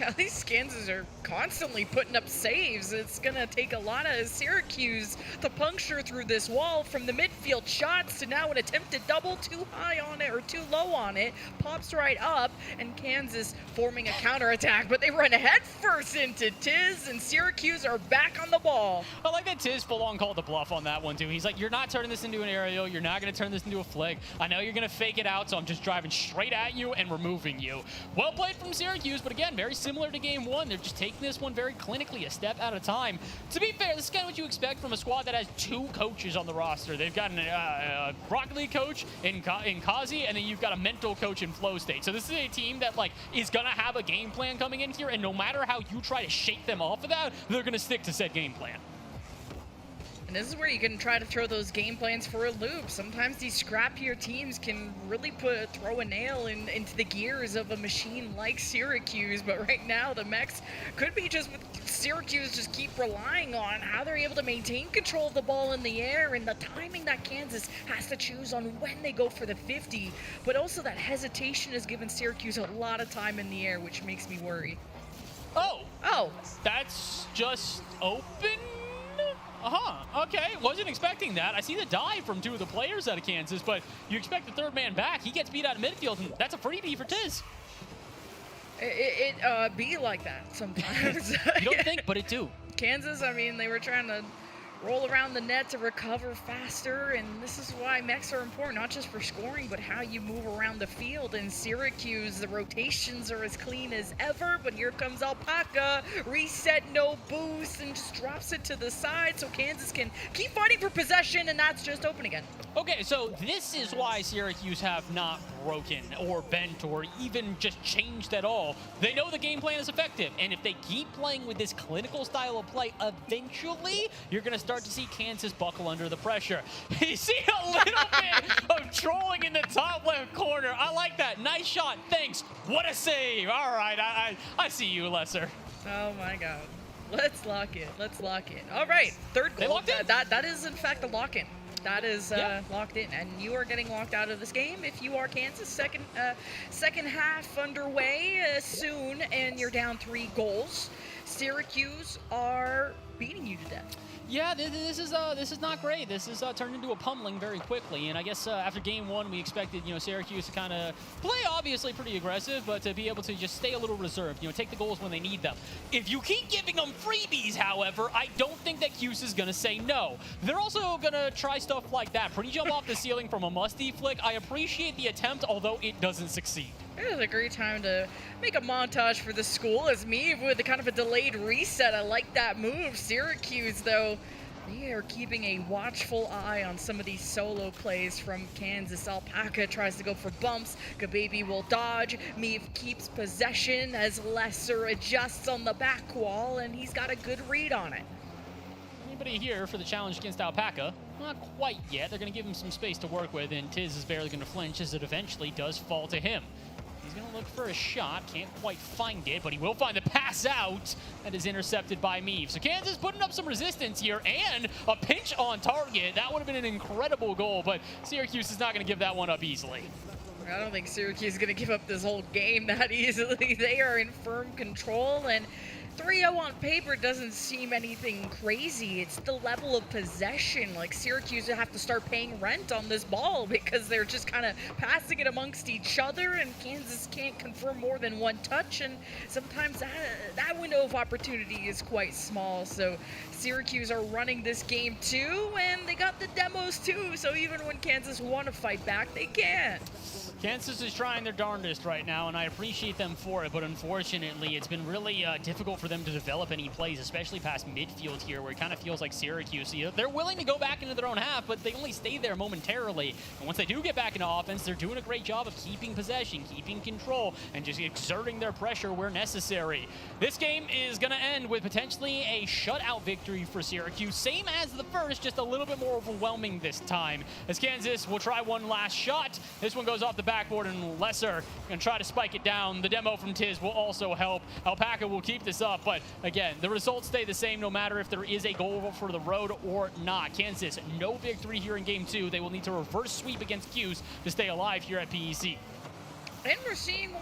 At least Kansas are constantly putting up saves. It's going to take a lot of Syracuse to puncture through this wall from the midfield shots to now an attempted double, too high on it or too low on it. Pops right up, and Kansas forming a counterattack, but they run head first into Tiz, and Syracuse are back on the ball.
I like that Tiz full-on called the bluff on that one, too. He's like, you're not turning this into an aerial. You're not going to turn this into a flick. I know you're going to fake it out, so I'm just driving straight at you and removing you. Well played from Syracuse, but again, very similar to game one. They're just taking this one very clinically, a step at a time. To be fair, this is kind of what you expect from a squad that has two coaches on the roster. They've got a Rocket League coach in Kazi, and then you've got a mental coach in Flow State. So this is a team that like is going to have a game plan coming in here, and no matter how you try to shake them off of that, they're going to stick to said game plan.
And this is where you can try to throw those game plans for a loop. Sometimes these scrappier teams can really throw a nail into the gears of a machine like Syracuse, but right now the Mechs could be just with Syracuse just keep relying on how they're able to maintain control of the ball in the air and the timing that Kansas has to choose on when they go for the 50, but also that hesitation has given Syracuse a lot of time in the air, which makes me worry.
Oh, that's just open? Okay, wasn't expecting that. I see the dive from two of the players out of Kansas, but you expect the third man back. He gets beat out of midfield, and that's a freebie for Tiz.
It be like that sometimes.
You don't think, but it do.
Kansas, I mean, they were trying to roll around the net to recover faster, and this is why mechs are important, not just for scoring, but how you move around the field. In Syracuse, the rotations are as clean as ever, but here comes Alpaca, reset, no boost, and just drops it to the side so Kansas can keep fighting for possession, and that's just open again.
Okay, so this is why Syracuse have not broken or bent or even just changed at all. They know the game plan is effective, and if they keep playing with this clinical style of play, eventually you're going to start to see Kansas buckle under the pressure. You see a little bit of trolling in the top left corner. I like that. Nice shot. Thanks. What a save. All right, I see you, Lesser.
Oh my God. Let's lock it. Let's lock it. All right, third goal.
They locked in?
That is in fact a lock-in. That is locked in, and you are getting locked out of this game if you are Kansas. Second half underway soon, and you're down 3 goals. Syracuse are beating you to death.
Yeah, this is not great. This is turned into a pummeling very quickly, and I guess after game one, we expected Syracuse to kind of play obviously pretty aggressive, but to be able to just stay a little reserved. Take the goals when they need them. If you keep giving them freebies, however, I don't think that Cuse is gonna say no. They're also gonna try stuff like that. Pretty jump off the ceiling from a musty flick. I appreciate the attempt, although it doesn't succeed.
It was a great time to make a montage for the school as me with a kind of a delayed reset. I like that move. Syracuse, though, they are keeping a watchful eye on some of these solo plays from Kansas. Alpaca tries to go for bumps. Gababy will dodge. Meave keeps possession as Lesser adjusts on the back wall, and he's got a good read on it.
Anybody here for the challenge against Alpaca? Not quite yet. They're going to give him some space to work with, and Tiz is barely going to flinch as it eventually does fall to him. He's going to look for a shot. Can't quite find it, but he will find the pass out. That is intercepted by Meave. So Kansas putting up some resistance here and a pinch on target. That would have been an incredible goal, but Syracuse is not going to give that one up easily.
I don't think Syracuse is going to give up this whole game that easily. They are in firm control, and 3-0 on paper doesn't seem anything crazy. It's the level of possession. Like, Syracuse have to start paying rent on this ball because they're just kind of passing it amongst each other, and Kansas can't confirm more than one touch, and sometimes that window of opportunity is quite small. So Syracuse are running this game too, and they got the demos too, so even when Kansas want to fight back, they can.
Kansas is trying their darndest right now, and I appreciate them for it, but unfortunately, it's been really difficult for them to develop any plays, especially past midfield here, where it kind of feels like Syracuse. They're willing to go back into their own half, but they only stay there momentarily. And once they do get back into offense, they're doing a great job of keeping possession, keeping control, and just exerting their pressure where necessary. This game is going to end with potentially a shutout victory for Syracuse, same as the first, just a little bit more overwhelming this time, as Kansas will try one last shot. This one goes off the back backboard, and Lesser gonna try to spike it down. The demo from Tiz will also help. Alpaca will keep this up, but again, the results stay the same no matter if there is a goal for the road or not. Kansas, no victory here in game 2. They will need to reverse sweep against Q's to stay alive here at PEC.
And we're seeing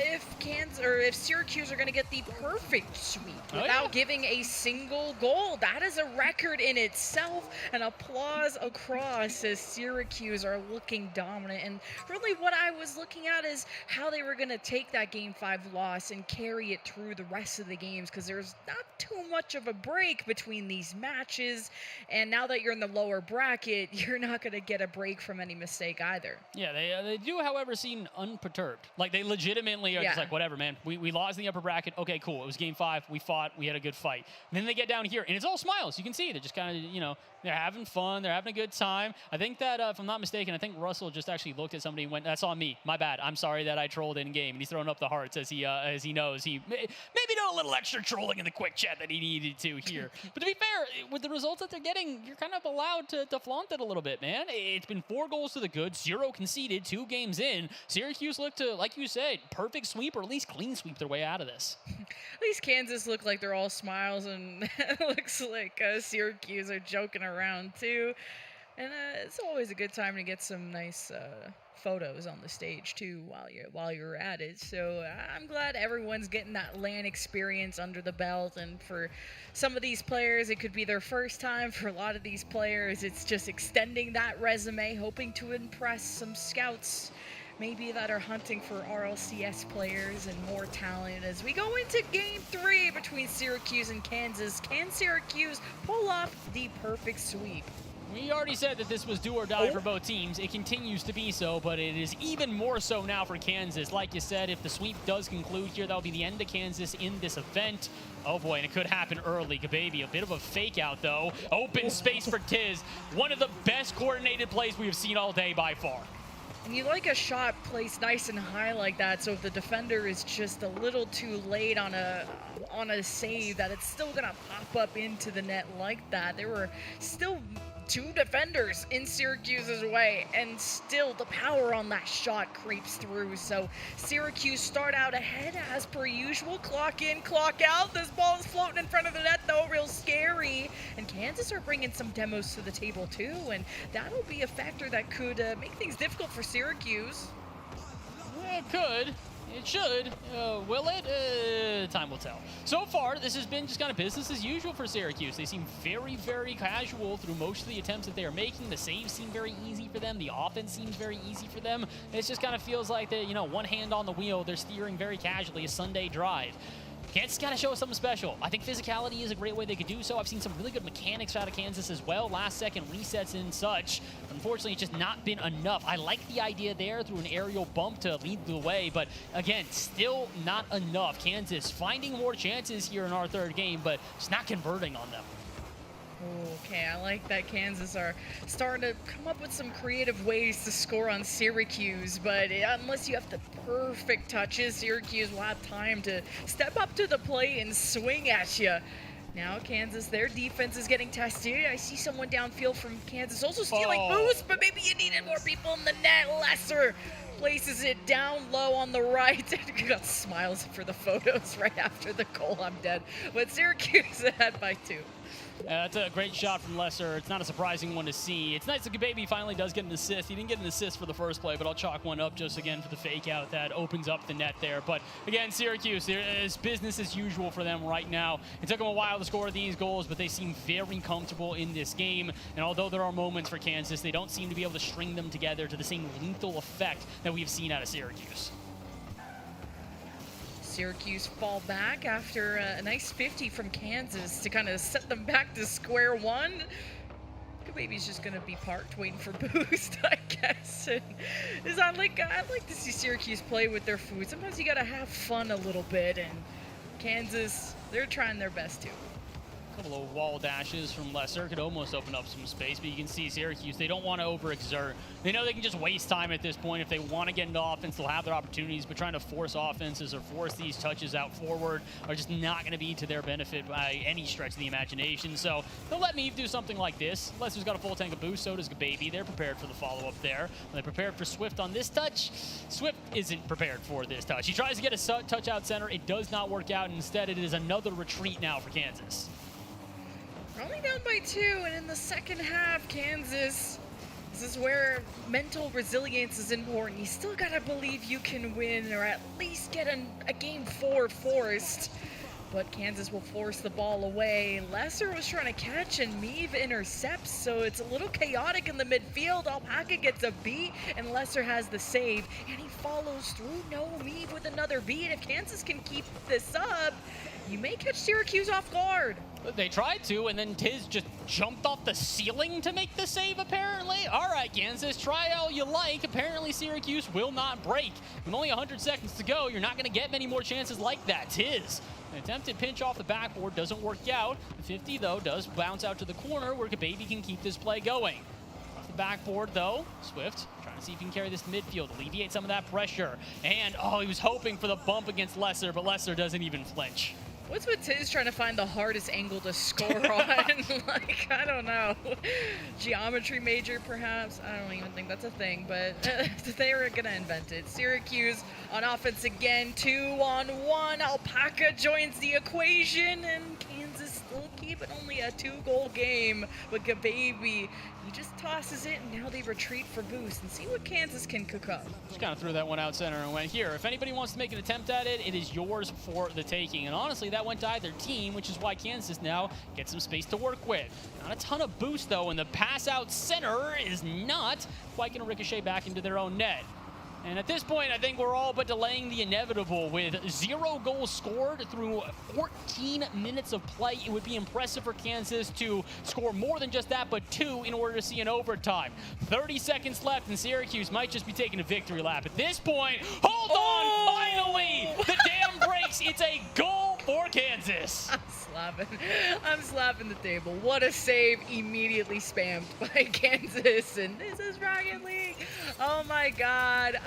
if Syracuse are going to get the perfect sweep without giving a single goal. That is a record in itself, and applause across as Syracuse are looking dominant. And really what I was looking at is how they were going to take that Game 5 loss and carry it through the rest of the games, because there's not too much of a break between these matches. And now that you're in the lower bracket, you're not going to get a break from any mistake either.
Yeah, they do, however, seem unperturbed. Like, they legitimately are just like, whatever, man. We lost in the upper bracket. Okay, cool. It was game 5. We fought. We had a good fight. And then they get down here, and it's all smiles. You can see they're just kind of, you know, they're having fun. They're having a good time. I think that, if I'm not mistaken, I think Russell just actually looked at somebody and went, "That's on me. My bad. I'm sorry that I trolled in game." And he's throwing up the hearts as he knows he maybe did a little extra trolling in the quick chat that he needed to here. But to be fair, with the results that they're getting, you're kind of allowed to flaunt it a little bit, man. It's been 4 goals to the good, 0 conceded, 2 games in. Syracuse looked to, like you said, perfect sweep or at least clean sweep their way out of this.
At least Kansas look like they're all smiles, and it looks like Syracuse are joking around too. And it's always a good time to get some nice photos on the stage too while you're at it. So I'm glad everyone's getting that LAN experience under the belt, and for some of these players it could be their first time. For a lot of these players it's just extending that resume, hoping to impress some scouts maybe that are hunting for RLCS players and more talent as we go into game 3 between Syracuse and Kansas. Can Syracuse pull off the perfect sweep?
We already said that this was do or die for both teams. It continues to be so, but it is even more so now for Kansas. Like you said, if the sweep does conclude here, that'll be the end of Kansas in this event. Oh boy, and it could happen early. Gababy, a bit of a fake out though. Open space for Tiz. One of the best coordinated plays we have seen all day by far.
And you like a shot placed nice and high like that, so if the defender is just a little too late on a save, that it's still gonna pop up into the net like that. There were still 2 defenders in Syracuse's way, and still the power on that shot creeps through. So Syracuse start out ahead as per usual. Clock in, clock out. This ball is floating in front of the net though, real scary. And Kansas are bringing some demos to the table too, and that'll be a factor that could make things difficult for Syracuse.
Well, it could. It should. Will it? Time will tell. So far, this has been just kind of business as usual for Syracuse. They seem very, very casual through most of the attempts that they are making. The saves seem very easy for them. The offense seems very easy for them. It just kind of feels like they, one hand on the wheel. They're steering very casually, a Sunday drive. Kansas got to show us something special. I think physicality is a great way they could do so. I've seen some really good mechanics out of Kansas as well, last-second resets and such. Unfortunately, it's just not been enough. I like the idea there through an aerial bump to lead the way, but again, still not enough. Kansas finding more chances here in our 3rd game, but just not converting on them.
Okay, I like that Kansas are starting to come up with some creative ways to score on Syracuse, but unless you have the perfect touches, Syracuse will have time to step up to the plate and swing at you. Now Kansas, their defense is getting tested. I see someone downfield from Kansas also stealing boost, but maybe you needed more people in the net. Lesser places it down low on the right. You got smiles for the photos right after the goal. I'm dead. But Syracuse ahead by 2.
That's a great shot from Lesser. It's not a surprising one to see. It's nice that Gababy finally does get an assist. He didn't get an assist for the first play, but I'll chalk one up just again for the fake out that opens up the net there. But again, Syracuse, it's business as usual for them right now. It took them a while to score these goals, but they seem very comfortable in this game. And although there are moments for Kansas, they don't seem to be able to string them together to the same lethal effect that we've seen out of Syracuse.
Syracuse fall back after a nice 50 from Kansas to kind of set them back to square one. Gababy's just gonna be parked waiting for boost, I guess. And I like to see Syracuse play with their food. Sometimes you gotta have fun a little bit, and Kansas, they're trying their best too.
Couple of wall dashes from Lesser could almost open up some space, but you can see Syracuse, they don't want to overexert. They know they can just waste time at this point. If they want to get into offense, they'll have their opportunities, but trying to force offenses or force these touches out forward are just not going to be to their benefit by any stretch of the imagination. So they'll let Meave do something like this. Lesser's got a full tank of boost, so does Baby. They're prepared for the follow-up there. They're prepared for Swift on this touch. Swift isn't prepared for this touch. He tries to get a touch out center. It does not work out. Instead, it is another retreat now for Kansas.
We're only down by 2, and in the second half, Kansas, this is where mental resilience is important. You still gotta believe you can win, or at least get a game 4 forced. But Kansas will force the ball away. Lesser was trying to catch, and Meave intercepts, so it's a little chaotic in the midfield. Alpaca gets a beat, and Lesser has the save, and he follows through. No, Meave with another beat. If Kansas can keep this up, you may catch Syracuse off guard.
They tried to, and then Tiz just jumped off the ceiling to make the save, apparently. All right, Kansas, try all you like. Apparently, Syracuse will not break. With only 100 seconds to go, you're not going to get many more chances like that. Tiz, an attempted pinch off the backboard, doesn't work out. The 50, though, does bounce out to the corner where Baby can keep this play going. Off the backboard, though, Swift trying to see if he can carry this to midfield, alleviate some of that pressure. And, oh, he was hoping for the bump against Lesser, but Lesser doesn't even flinch.
What's with Tiz trying to find the hardest angle to score on? Like, I don't know. Geometry major, perhaps? I don't even think that's a thing, but they were going to invent it. Syracuse on offense again, 2-on-1. Alpaca joins the equation, and Kansas still keep it only a 2-goal game. But Gababy, he just tosses it, and now they retreat for boost and see what Kansas can cook up.
Just kind of threw that one out center and went, here, if anybody wants to make an attempt at it, it is yours for the taking. And honestly, that went to either team, which is why Kansas now gets some space to work with. Not a ton of boost, though, and the pass out center is not quite going to ricochet back into their own net. And at this point, I think we're all but delaying the inevitable. With 0 goals scored through 14 minutes of play, it would be impressive for Kansas to score more than just that, but 2 in order to see an overtime. 30 seconds left, and Syracuse might just be taking a victory lap. At this point, hold on, finally! The dam breaks. It's a goal for Kansas.
I'm slapping the table. What a save, immediately spammed by Kansas, and this is Rocket League. Oh my God.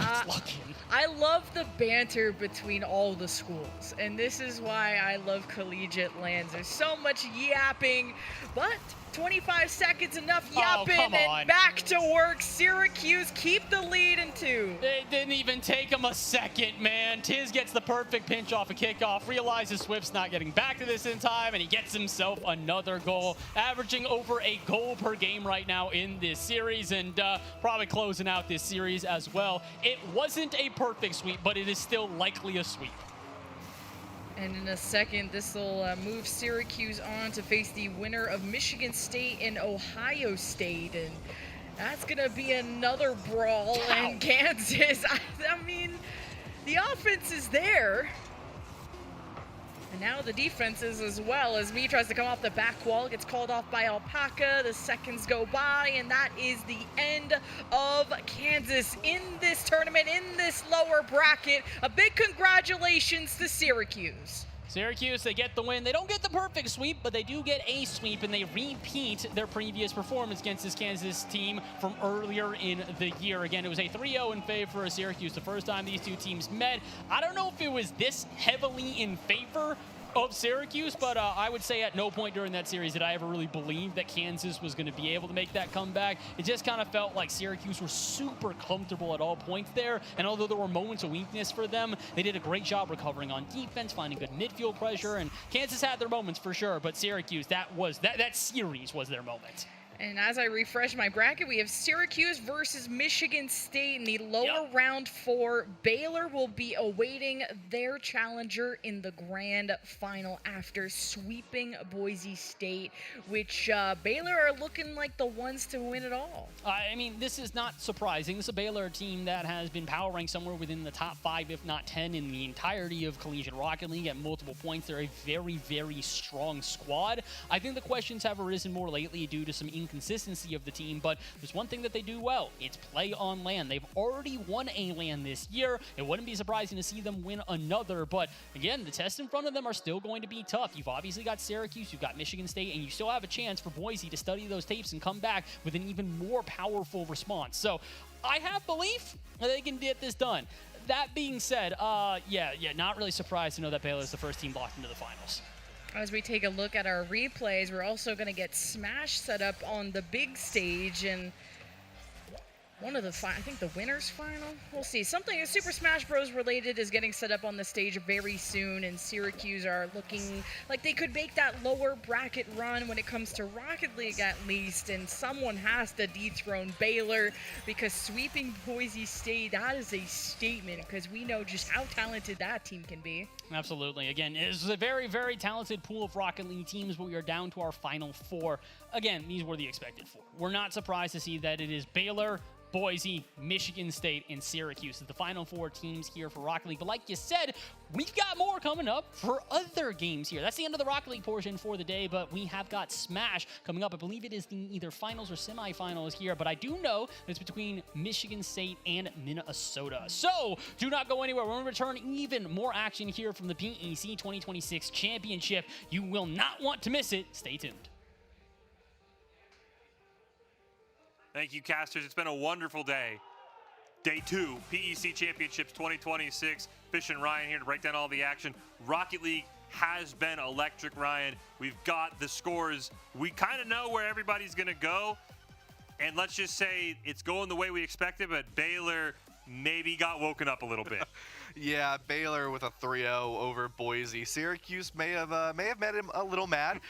I love the banter between all the schools, and this is why I love collegiate lands. There's so much yapping, but 25 seconds, enough yapping, and back to work. Syracuse keep the lead in 2.
It didn't even take him a second, man. Tiz gets the perfect pinch off a kickoff, realizes Swift's not getting back to this in time, and he gets himself another goal, averaging over a goal per game right now in this series, and probably closing out this series as well. It wasn't a perfect sweep, but it is still likely a sweep.
And in a second, this will move Syracuse on to face the winner of Michigan State and Ohio State. And that's going to be another brawl in Kansas. I mean, the offense is there. And now the defense is as well, as Meave tries to come off the back wall, gets called off by Alpaca. The seconds go by, and that is the end of Kansas in this tournament, in this lower bracket. A big congratulations to Syracuse.
Syracuse, they get the win. They don't get the perfect sweep, but they do get a sweep, and they repeat their previous performance against this Kansas team from earlier in the year. Again, it was a 3-0 in favor of Syracuse the first time these two teams met. I don't know if it was this heavily in favor of Syracuse, but I would say at no point during that series did I ever really believe that Kansas was going to be able to make that comeback. It just kind of felt like Syracuse were super comfortable at all points there, and although there were moments of weakness for them, they did a great job recovering on defense, finding good midfield pressure, and Kansas had their moments for sure, but Syracuse, that series was their moment.
And as I refresh my bracket, we have Syracuse versus Michigan State in the lower round 4. Baylor will be awaiting their challenger in the grand final after sweeping Boise State, which Baylor are looking like the ones to win it all.
I mean, this is not surprising. This is a Baylor team that has been powering somewhere within the top 5, if not 10, in the entirety of Collegiate Rocket League at multiple points. They're a very, very strong squad. I think the questions have arisen more lately due to some inconsistency of the team, but there's one thing that they do well. It's play on LAN. They've already won a LAN this year. It wouldn't be surprising to see them win another, but again, the tests in front of them are still going to be tough. You've obviously got Syracuse, you've got Michigan State, and you still have a chance for Boise to study those tapes and come back with an even more powerful response. So I have belief that they can get this done. That being said, not really surprised to know that Baylor is the first team blocked into the finals.
As we take a look at our replays, we're also going to get Smash set up on the big stage, and one of the, I think the winners final? We'll see. Something Super Smash Bros. Related is getting set up on the stage very soon, and Syracuse are looking like they could make that lower bracket run when it comes to Rocket League at least, and someone has to dethrone Baylor, because sweeping Boise State, that is a statement, because we know just how talented that team can be.
Absolutely. Again, it's a very, very talented pool of Rocket League teams, but we are down to our final four. Again, these were the expected four. We're not surprised to see that it is Baylor, Boise, Michigan State, and Syracuse as the final four teams here for Rocket League. But like you said, we've got more coming up for other games here. That's the end of the Rocket League portion for the day, but we have got Smash coming up. I believe it is the either finals or semifinals here, but I do know that it's between Michigan State and Minnesota. So do not go anywhere. We're going to return even more action here from the PEC 2026 Championship. You will not want to miss it. Stay tuned.
Thank you, casters. It's been a wonderful day. Day 2, PEC Championships 2026. Fish and Ryan here to break down all the action. Rocket League has been electric, Ryan. We've got the scores. We kind of know where everybody's going to go. And let's just say it's going the way we expected, but Baylor maybe got woken up a little bit.
Yeah, Baylor with a 3-0 over Boise. Syracuse may have made him a little mad,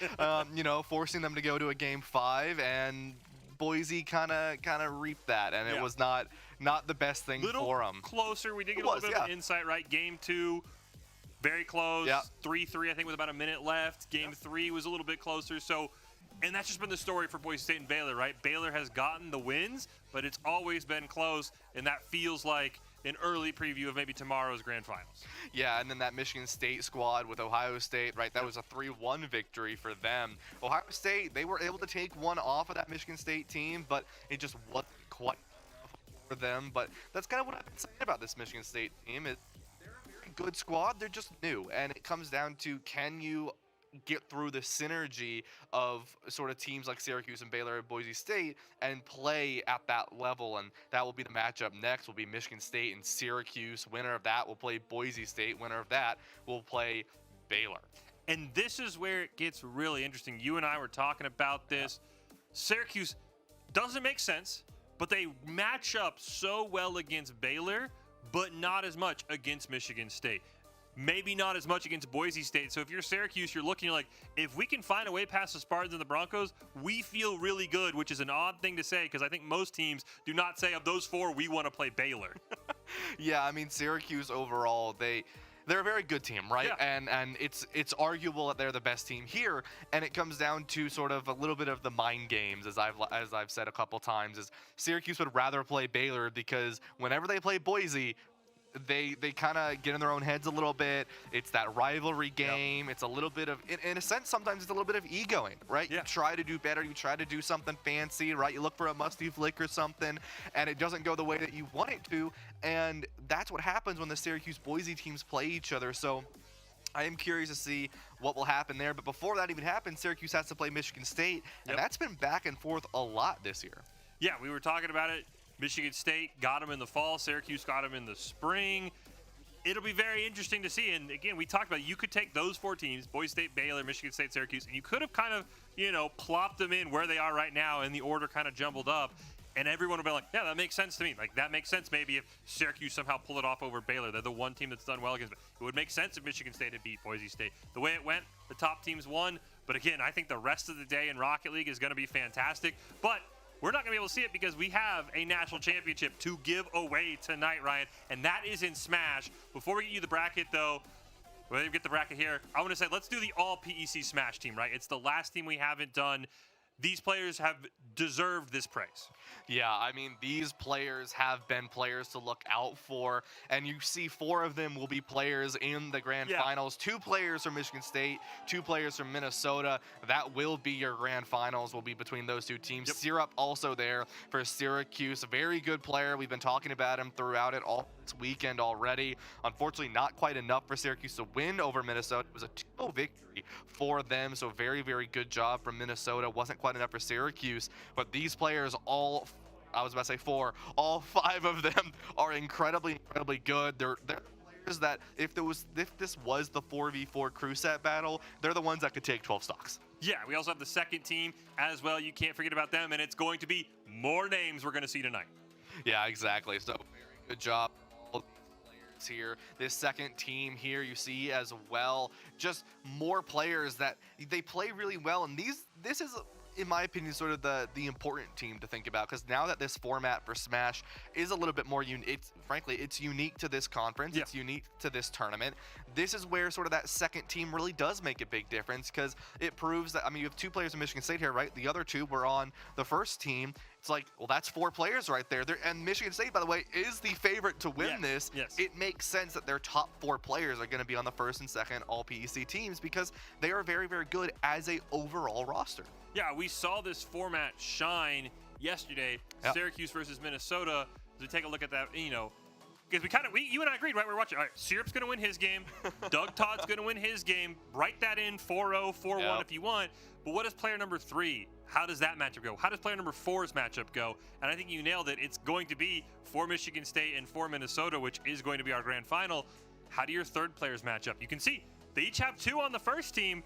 forcing them to go to a game 5, and Boise kind of reaped that, and it was not the best thing for them.
Closer. We did get a little bit of an insight, right? Game 2, very close. 3-3, I think, with about a minute left. Game 3 was a little bit closer. So, and that's just been the story for Boise State and Baylor, right? Baylor has gotten the wins, but it's always been close, and that feels like an early preview of maybe tomorrow's grand finals.
Yeah, and then that Michigan State squad with Ohio State, right? That was a 3-1 victory for them. Ohio State, they were able to take one off of that Michigan State team, but it just wasn't quite for them. But that's kind of what I've been saying about this Michigan State team. They're a very good squad. They're just new, and it comes down to, can you get through the synergy of sort of teams like Syracuse and Baylor and Boise State and play at that level, and that will be the matchup next. Will be Michigan State and Syracuse. Winner of that will play Boise State. Winner of that will play Baylor.
And this is where it gets really interesting. You and I were talking about this. Syracuse doesn't make sense, but they match up so well against Baylor, but not as much against Michigan State. Maybe not as much against Boise State. So if you're Syracuse, you're looking, you're like, if we can find a way past the Spartans and the Broncos, we feel really good, which is an odd thing to say, because I think most teams do not say, of those 4, we want to play Baylor.
Yeah, I mean, Syracuse overall, they're a very good team, right?
Yeah.
And it's arguable that they're the best team here, and it comes down to sort of a little bit of the mind games, as I've said a couple times, is Syracuse would rather play Baylor because whenever they play Boise, they kind of get in their own heads a little bit. It's that rivalry game. Yep. It's a little bit of, in a sense, sometimes it's a little bit of egoing, right? Yeah. You try to do better. You try to do something fancy, right? You look for a musty flick or something, and it doesn't go the way that you want it to. And that's what happens when the Syracuse-Boise teams play each other. So I am curious to see what will happen there. But before that even happens, Syracuse has to play Michigan State, and that's been back and forth a lot this year.
Yeah, we were talking about it. Michigan State got them in the fall. Syracuse got them in the spring. It'll be very interesting to see. And again, we talked about you could take those 4 teams, Boise State, Baylor, Michigan State, Syracuse, and you could have kind of, plopped them in where they are right now, and the order kind of jumbled up. And everyone would be like, yeah, that makes sense to me. Like, that makes sense maybe if Syracuse somehow pull it off over Baylor. They're the one team that's done well against it. It would make sense if Michigan State had beat Boise State. The way it went, the top teams won. But again, I think the rest of the day in Rocket League is going to be fantastic. But we're not going to be able to see it because we have a national championship to give away tonight, Ryan, and that is in Smash. Before we get you the bracket, though, we'll get the bracket here. I want to say let's do the all PEC Smash team, right? It's the last team we haven't done. these players have deserved this praise.
Yeah, I mean, these players have been players to look out for, and you see 4 of them will be players in the grand finals. 2 players from Michigan State, 2 players from Minnesota. That will be your grand finals, will be between those 2 teams. Syrup also there for Syracuse, a very good player. We've been talking about him throughout it all this weekend already. Unfortunately, not quite enough for Syracuse to win over Minnesota. It was a 2-0 victory for them, so very, very good job from Minnesota. Wasn't quite enough for Syracuse, but these players all 5 of them are incredibly good. They're players that if this was the 4v4 crew set battle, they're the ones that could take 12 stocks.
Yeah, we also have the second team as well. You can't forget about them, and it's going to be more names we're going to see tonight.
Yeah, exactly. So very good job all these players here. This second team here you see as well, just more players that they play really well, and this is, in my opinion, sort of the important team to think about, because now that this format for Smash is a little bit more frankly, it's unique to this conference. It's unique to this tournament. This is where sort of that second team really does make a big difference, because it proves that, I mean, you have 2 players in Michigan State here, right? The other 2 were on the first team. It's like, well, that's 4 players right there. And Michigan State, by the way, is the favorite to win this. It makes sense that their top 4 players are going to be on the first and second all-PEC teams, because they are very, very good as a overall roster.
Yeah, we saw this format shine yesterday, Syracuse versus Minnesota. As we take a look at that, because you and I agreed, right? We're watching. All right, Syrup's going to win his game. Doug Todd's going to win his game. Write that in 4-0, 4-1 if you want. But what does player number 3? How does that matchup go? How does player number 4's matchup go? And I think you nailed it. It's going to be for Michigan State and for Minnesota, which is going to be our grand final. How do your third players match up? You can see they each have 2 on the first team.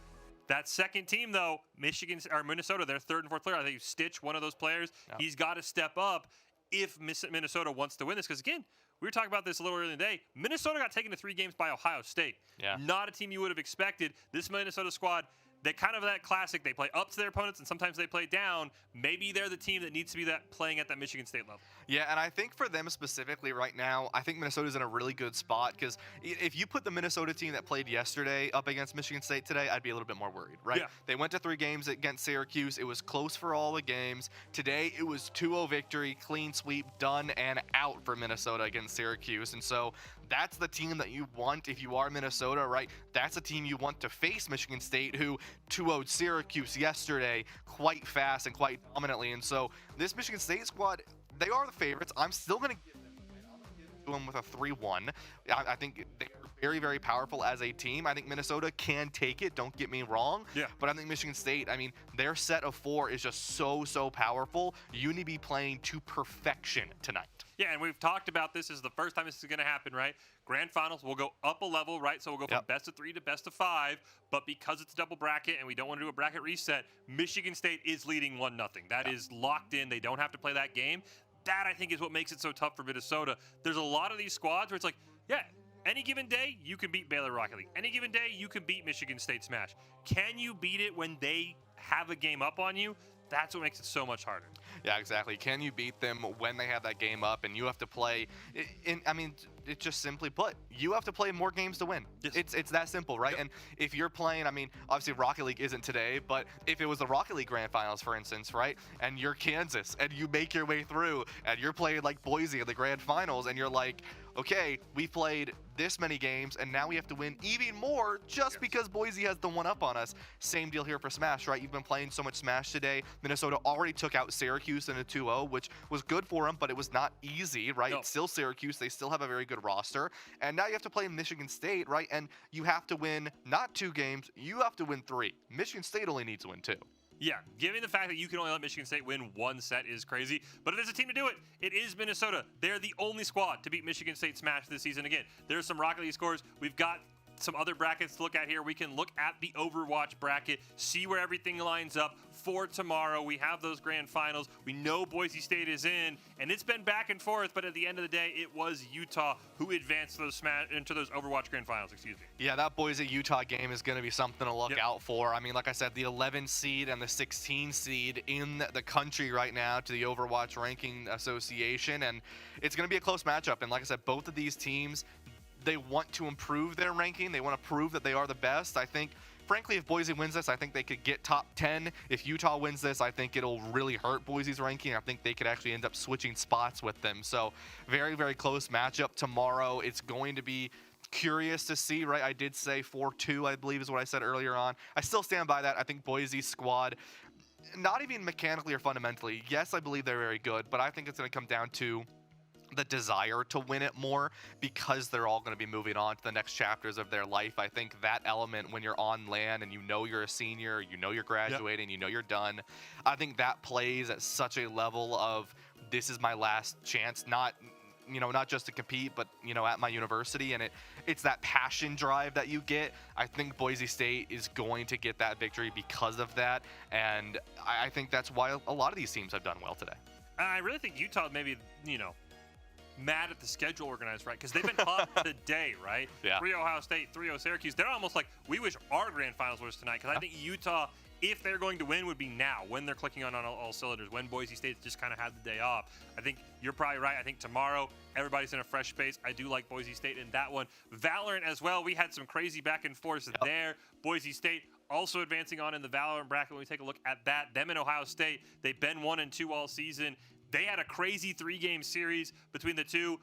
That second team, though, Minnesota, their third and fourth player, I think Stitch, one of those players, he's got to step up if Minnesota wants to win this. Because, again, we were talking about this a little earlier in the day. Minnesota got taken to 3 games by Ohio State. Not a team you would have expected. This Minnesota squad, they kind of that classic. They play up to their opponents, and sometimes they play down. Maybe they're the team that needs to be playing at that Michigan State level.
Yeah, and I think for them specifically right now, I think Minnesota's in a really good spot, because if you put the Minnesota team that played yesterday up against Michigan State today, I'd be a little bit more worried, right?
Yeah.
They went to 3 games against Syracuse. It was close for all the games. Today, it was 2-0 victory, clean sweep, done and out for Minnesota against Syracuse. And so that's the team that you want if you are Minnesota, right? That's a team you want to face Michigan State, who 2-0'd Syracuse yesterday quite fast and quite dominantly. And so this Michigan State squad, they are the favorites. I'm still going to give them a win. I'm going to give them with a 3-1. I think they're very, very powerful as a team. I think Minnesota can take it, don't get me wrong. But I think Michigan State, I mean, their set of 4 is just so powerful. You need to be playing to perfection tonight.
Yeah, and we've talked about this. This is the first time this is going to happen, right? Grand finals, we'll go up a level, right? So we'll go from best of 3 to best of 5. But because it's a double bracket and we don't want to do a bracket reset, Michigan State is leading 1-0. That is locked in. They don't have to play that game. That, I think, is what makes it so tough for Minnesota. There's a lot of these squads where it's like, any given day, you can beat Baylor Rocket League. Any given day, you can beat Michigan State Smash. Can you beat it when they have a game up on you? That's what makes it so much harder.
Yeah, exactly. Can you beat them when they have that game up and you have to play? It's just simply put, you have to play more games to win. It's that simple, right? And if you're playing, obviously Rocket League isn't today, but if it was the Rocket League Grand Finals, for instance, right? And you're Kansas and you make your way through and you're playing like Boise in the Grand Finals and you're like, okay, we played this many games and now we have to win even more just because Boise has the one up on us. Same deal here for Smash, right? You've been playing so much Smash today. Minnesota already took out Syracuse in a 2-0, which was good for them, but it was not easy, right? It's still Syracuse. They still have a very good roster. And now you have to play Michigan State, right? And you have to win not 2 games, you have to win 3. Michigan State only needs to win 2.
Yeah, given the fact that you can only let Michigan State win 1 set is crazy, but if there's a team to do it, it is Minnesota. They're the only squad to beat Michigan State Smash this season. Again, there's some Rocket League scores. We've got some other brackets to look at here. We can look at the Overwatch bracket, see where everything lines up for tomorrow. We have those grand finals. We know Boise State is in, and it's been back and forth, but at the end of the day, it was Utah who advanced into those Overwatch grand finals,
Yeah, that Boise-Utah game is going to be something to look out for. I mean, like I said, the 11 seed and the 16 seed in the country right now to the Overwatch Ranking Association, and it's going to be a close matchup. And like I said, both of these teams, they want to improve their ranking. They want to prove that they are the best. I think, frankly, if Boise wins this, I think they could get top 10. If Utah wins this, I think it'll really hurt Boise's ranking. I think they could actually end up switching spots with them. So very, very close matchup tomorrow. It's going to be curious to see, right? I did say 4-2, I believe is what I said earlier on. I still stand by that. I think Boise's squad, not even mechanically or fundamentally, yes, I believe they're very good, but I think it's going to come down to the desire to win it more because they're all going to be moving on to the next chapters of their life. I think that element when you're on LAN and you know you're a senior, you know you're graduating, you know you're done, I think that plays at such a level of this is my last chance, not just to compete, but at my university, and it's that passion drive that you get. I think Boise State is going to get that victory because of that, and I think that's why a lot of these teams have done well today.
I really think Utah maybe, mad at the schedule organized, right? Because they've been hot today, right?
Yeah.
3 Ohio State, 3-0 Syracuse. They're almost like, we wish our grand finals was tonight, because I think Utah, if they're going to win, would be now, when they're clicking on all cylinders, when Boise State just kind of had the day off. I think you're probably right. I think tomorrow, everybody's in a fresh space. I do like Boise State in that one. Valorant as well. We had some crazy back and forth there. Boise State also advancing on in the Valorant bracket. When we take a look at that, them and Ohio State, they've been 1-2 all season. They had a crazy 3-game series between the two.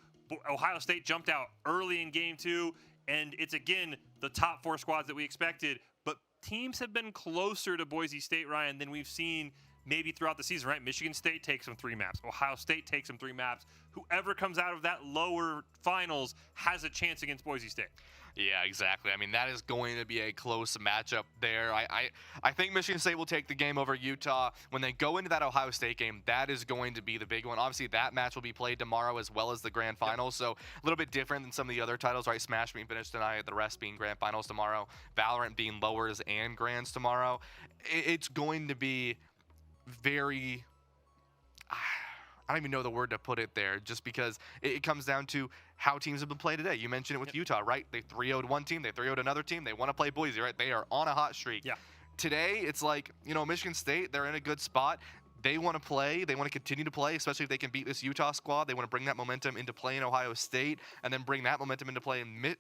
Ohio State jumped out early in game 2, and it's, again, the top 4 squads that we expected. But teams have been closer to Boise State, Ryan, than we've seen maybe throughout the season, right? Michigan State takes them 3 maps. Ohio State takes them 3 maps. Whoever comes out of that lower finals has a chance against Boise State.
Yeah, exactly. I mean, that is going to be a close matchup there. I think Michigan State will take the game over Utah. When they go into that Ohio State game, that is going to be the big one. Obviously, that match will be played tomorrow as well as the grand finals, so a little bit different than some of the other titles, right? Smash being finished tonight, the rest being grand finals tomorrow, Valorant being lowers and grands tomorrow. It's going to be very... I don't even know the word to put it there, just because it comes down to how teams have been played today. You mentioned it with Utah, right? They 3-0'd one team, they 3-0'd another team. They want to play Boise, right? They are on a hot streak.
Yeah.
Today, it's like, Michigan State, they're in a good spot. They want to play. They want to continue to play, especially if they can beat this Utah squad. They want to bring that momentum into playing Ohio State and then bring that momentum into playing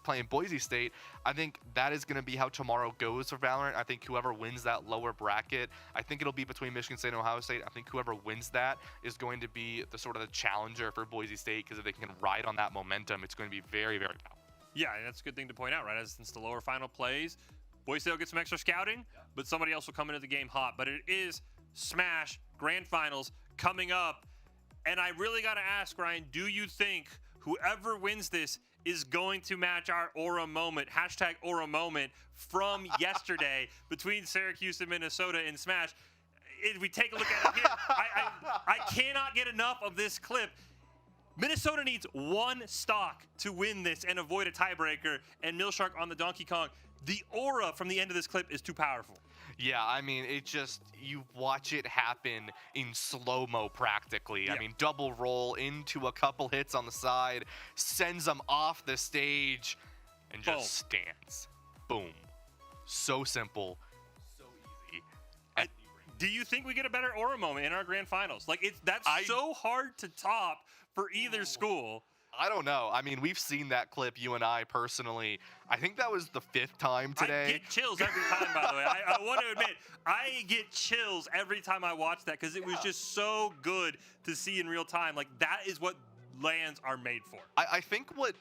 playing Boise State. I think that is going to be how tomorrow goes for Valorant. I think whoever wins that lower bracket, I think it'll be between Michigan State and Ohio State. I think whoever wins that is going to be the sort of the challenger for Boise State, because if they can ride on that momentum, it's going to be very, very powerful.
Yeah, and that's a good thing to point out, right? As since the lower final plays, Boise State will get some extra scouting, but somebody else will come into the game hot. But it is Smash Grand Finals coming up, and I really got to ask, Ryan, do you think whoever wins this is going to match our aura moment, #aura moment from yesterday between Syracuse and Minnesota in Smash? If we take a look at it here, I cannot get enough of this clip. Minnesota needs 1 stock to win this and avoid a tiebreaker, and Millshark on the Donkey Kong. The aura from the end of this clip is too powerful.
Yeah, I mean, you watch it happen in slow-mo practically.
Yeah.
I mean, double roll into a couple hits on the side, sends them off the stage, and just stands. Boom. So simple, so easy.
Do you think we get a better aura moment in our grand finals? Like, that's so hard to top for either school.
I don't know. I mean, we've seen that clip, you and I personally. I think that was the 5th time today.
I get chills every time, by the way. I want to admit, I get chills every time I watch that, because it was just so good to see in real time. Like, that is what LANs are made for.
I think what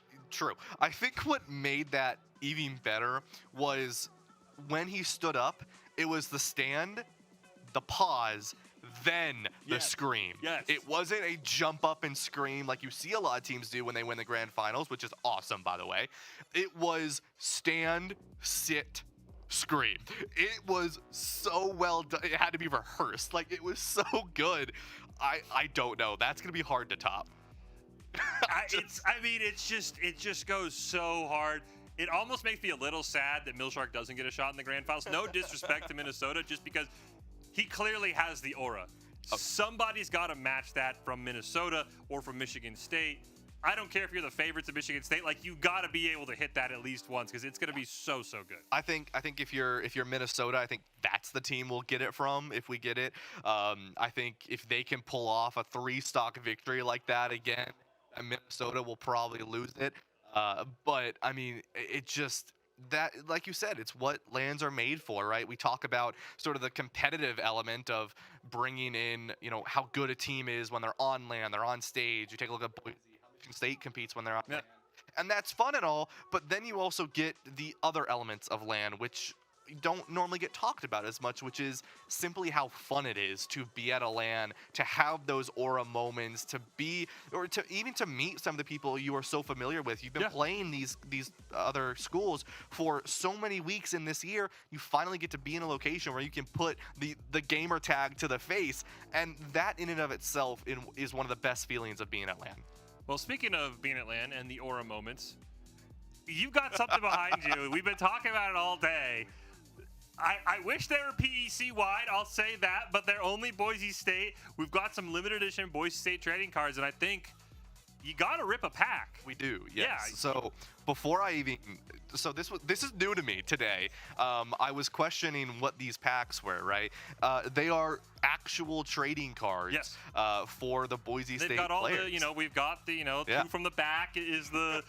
made that even better was when he stood up, it was the stand, the pause, then the scream.
Yes.
It wasn't a jump up and scream like you see a lot of teams do when they win the grand finals, which is awesome, by the way. It was stand, sit, scream. It was so well done. It had to be rehearsed. Like, it was so good. I don't know. That's going to be hard to top.
It just goes so hard. It almost makes me a little sad that Millshark doesn't get a shot in the grand finals. No disrespect to Minnesota, just because he clearly has the aura. Somebody's got to match that from Minnesota or from Michigan State. I don't care if you're the favorites of Michigan State. Like, you got to be able to hit that at least once, because it's going to be so good.
I think if you're Minnesota, I think that's the team we'll get it from if we get it. I think if they can pull off a 3-stock victory like that again, Minnesota will probably lose it. But I mean, it just that, like you said, it's what LANs are made for, right? We talk about sort of the competitive element of bringing in, how good a team is when they're on LAN, they're on stage. You take a look at Boise, how Michigan State competes when they're on
Yeah.
LAN. And that's fun and all, but then you also get the other elements of LAN, which don't normally get talked about as much, which is simply how fun it is to be at a LAN, to have those aura moments, to be, or to even to meet some of the people you are so familiar with. You've been playing these other schools for so many weeks in this year. You finally get to be in a location where you can put the gamer tag to the face, and that in and of itself is one of the best feelings of being at LAN.
Well, speaking of being at LAN and the aura moments, you've got something behind you. We've been talking about it all day. I wish they were PEC wide, I'll say that, but they're only Boise State. We've got some limited edition Boise State trading cards, and I think you got to rip a pack.
We do, yes.
Yeah.
So before I even, this is new to me today. I was questioning what these packs were, right? They are actual trading cards.
Yes.
For the Boise
They've
State
got all
players.
we've got the,
Yeah.
two from the back is the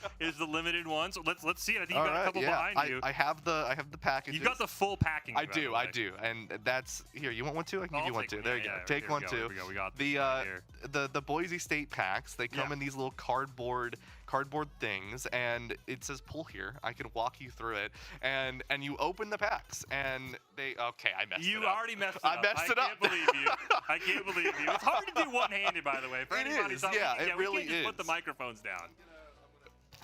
limited one. So let's see it. I think you
All
got a
right,
couple
yeah.
behind you.
I have the packages.
You've got the full packing.
I
by the
do,
way.
And that's here. You want one too? I can give
I'll
you one
take
too.
one.
There
Yeah,
you go.
yeah,
Take
here
one
we
too.
go. We got
The
this right here.
the Boise State packs. They come
Yeah.
in these little cardboard things, and it says pull here. I can walk you through it, and you open the packs, and they I messed it
You
up.
already messed it
I
up.
messed it
I
up.
can't believe you. I can't believe you. It's hard to do one-handed, by the way. For
It
anybody
is,
talking,
yeah, it
we
really
can't just put the
is.
microphones down.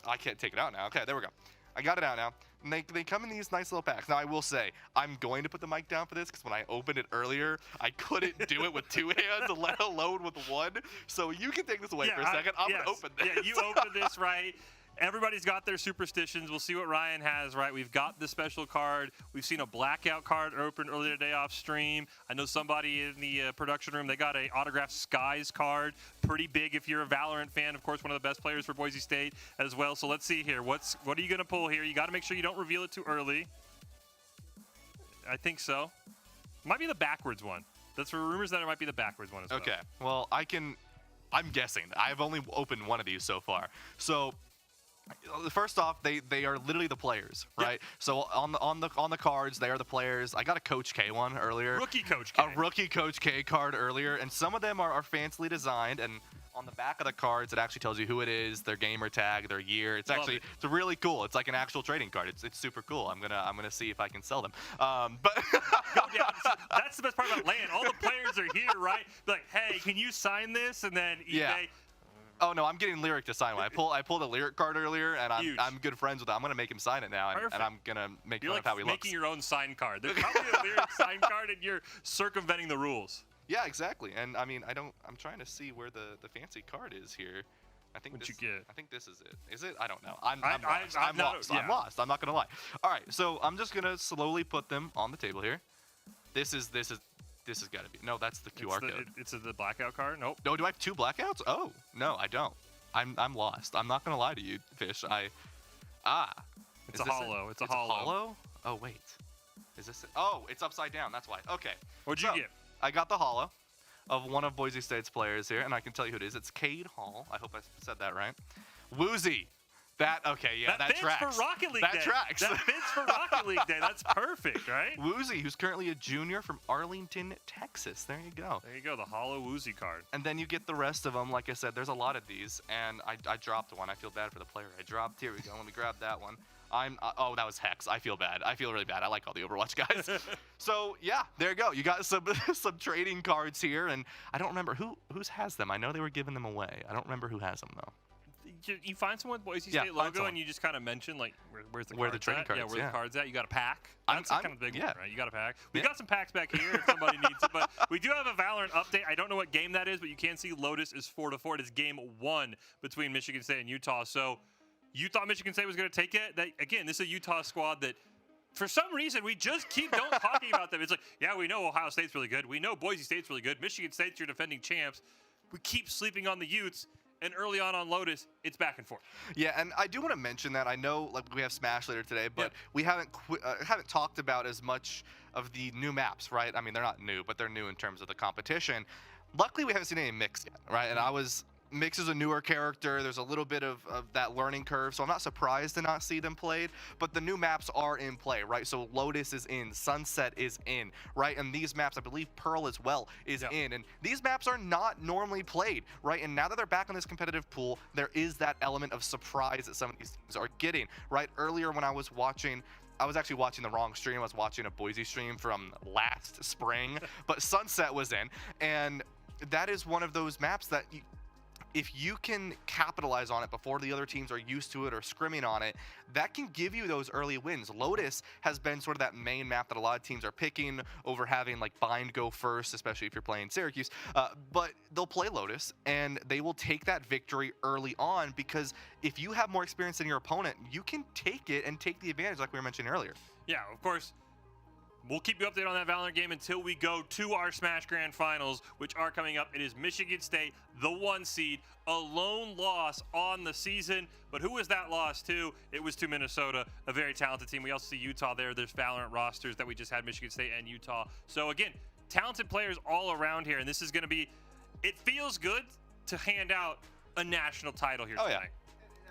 I can't take it out now. Okay, there we go. I got it out now. And they come in these nice little packs. Now, I will say, I'm going to put the mic down for this because when I opened it earlier, I couldn't do it with two hands, let alone with one. So you can take this away for a second. I'm going to open this.
Yeah, you open this, right? Everybody's got their superstitions. We'll see what Ryan has, right? We've got the special card. We've seen a blackout card open earlier today off stream. I know somebody in the production room, they got a autographed Skies card. Pretty big if you're a Valorant fan. Of course, one of the best players for Boise State as well. So let's see here. What are you going to pull here? You got to make sure you don't reveal it too early. I think so. Might be the backwards one. That's for rumors that it might be the backwards one as well.
Okay. Well, I'm guessing. I've only opened one of these so far. So first off, they are literally the players, right?
Yep.
So on the cards, they are the players. I got a Coach K one earlier.
Rookie Coach K.
A rookie Coach K card earlier, and some of them are fancily designed, and on the back of the cards, it actually tells you who it is, their gamer tag, their year. It's
Love
actually
it.
it's really cool. It's like an actual trading card. It's super cool. I'm gonna see if I can sell them. But
Go down. That's the best part about LAN. All the players are here, right? Like, hey, can you sign this? And then eBay.
Yeah. Oh no, I'm getting Lyric to sign one. I pulled a Lyric card earlier, and
Huge.
I'm good friends with him. I'm gonna make him sign it now, and
Perfect.
I'm gonna make
You're
fun
like
of how he looks.
making your own sign card. There's probably a Lyric sign card, and you're circumventing the rules.
Yeah, exactly. And I mean, I'm trying to see where the fancy card is here. I think
What'd
this,
you get?
I think this is it. Is it? I don't know. I'm
I'm
lost. I'm
not-
lost.
yeah.
I'm lost. I'm not gonna lie. All right, so I'm just gonna slowly put them on the table here. This has got to be. No, that's the QR code.
It's the blackout card. Nope.
No, do I have two blackouts? Oh, no, I don't. I'm lost. I'm not gonna lie to you, Fish.
It's
Is
a
this
hollow. It's a hollow.
Oh wait, is this it? Oh, it's upside down. That's why. Okay.
What'd you
So,
get?
I got the hollow of one of Boise State's players here, and I can tell you who it is. It's Cade Hall. I hope I said that right. Woozy. That
Fits
tracks.
for Rocket League
that
Day.
tracks.
That fits for Rocket League Day. That's perfect, right?
Woozy, who's currently a junior from Arlington, Texas. There you go.
There you go, the hollow Woozy card.
And then you get the rest of them. Like I said, there's a lot of these, and I dropped one. I feel bad for the player I dropped. Here we go. Let me grab that one. Oh, that was Hex. I feel bad. I feel really bad. I like all the Overwatch guys. So yeah, there you go. You got some trading cards here, and I don't remember who's has them. I know they were giving them away. I don't remember who has them though.
You find someone with Boise
Yeah,
State
find
logo
someone.
and you just kind of mention like where's the
Where the
cards
trading
at?
cards,
Yeah, where
yeah.
the cards at? You got a pack.
I'm-
That's kind of the big
yeah.
one, right? You got a pack. We
Yeah.
got some packs back here if somebody needs it, but we do have a Valorant update. I don't know what game that is, but you can see Lotus is 4-4. It is game 1 between Michigan State and Utah. So you thought Michigan State was going to take it? Again, this is a Utah squad that for some reason we just keep talking about them. It's like, yeah, we know Ohio State's really good. We know Boise State's really good. Michigan State's your defending champs. We keep sleeping on the Utes. And early on Lotus, it's back and forth.
Yeah, and I do want to mention that I know like we have Smash later today, but
Yep.
we haven't talked about as much of the new maps, right? I mean, they're not new, but they're new in terms of the competition. Luckily, we haven't seen any mix yet, right? And I was Mix is a newer character. There's a little bit of that learning curve, so I'm not surprised to not see them played. But the new maps are in play, right? So Lotus is in, Sunset is in, right? And these maps, I believe Pearl as well is in. And these maps are not normally played, right? And now that they're back in this competitive pool, there is that element of surprise that some of these teams are getting, right? Earlier when I was actually watching the wrong stream. I was watching a Boise stream from last spring, but Sunset was in. And that is one of those maps that if you can capitalize on it before the other teams are used to it or scrimming on it, that can give you those early wins. Lotus has been sort of that main map that a lot of teams are picking over having like Bind go first, especially if you're playing Syracuse. But they'll play Lotus and they will take that victory early on, because if you have more experience than your opponent, you can take it and take the advantage like we were mentioning earlier.
Yeah, of course. We'll keep you updated on that Valorant game until we go to our Smash Grand Finals, which are coming up. It is Michigan State, the 1 seed, a lone loss on the season. But who was that loss to? It was to Minnesota, a very talented team. We also see Utah there. There's Valorant rosters that we just had, Michigan State and Utah. So again, talented players all around here. And this is going to be, it feels good to hand out a national title here tonight.
Yeah. It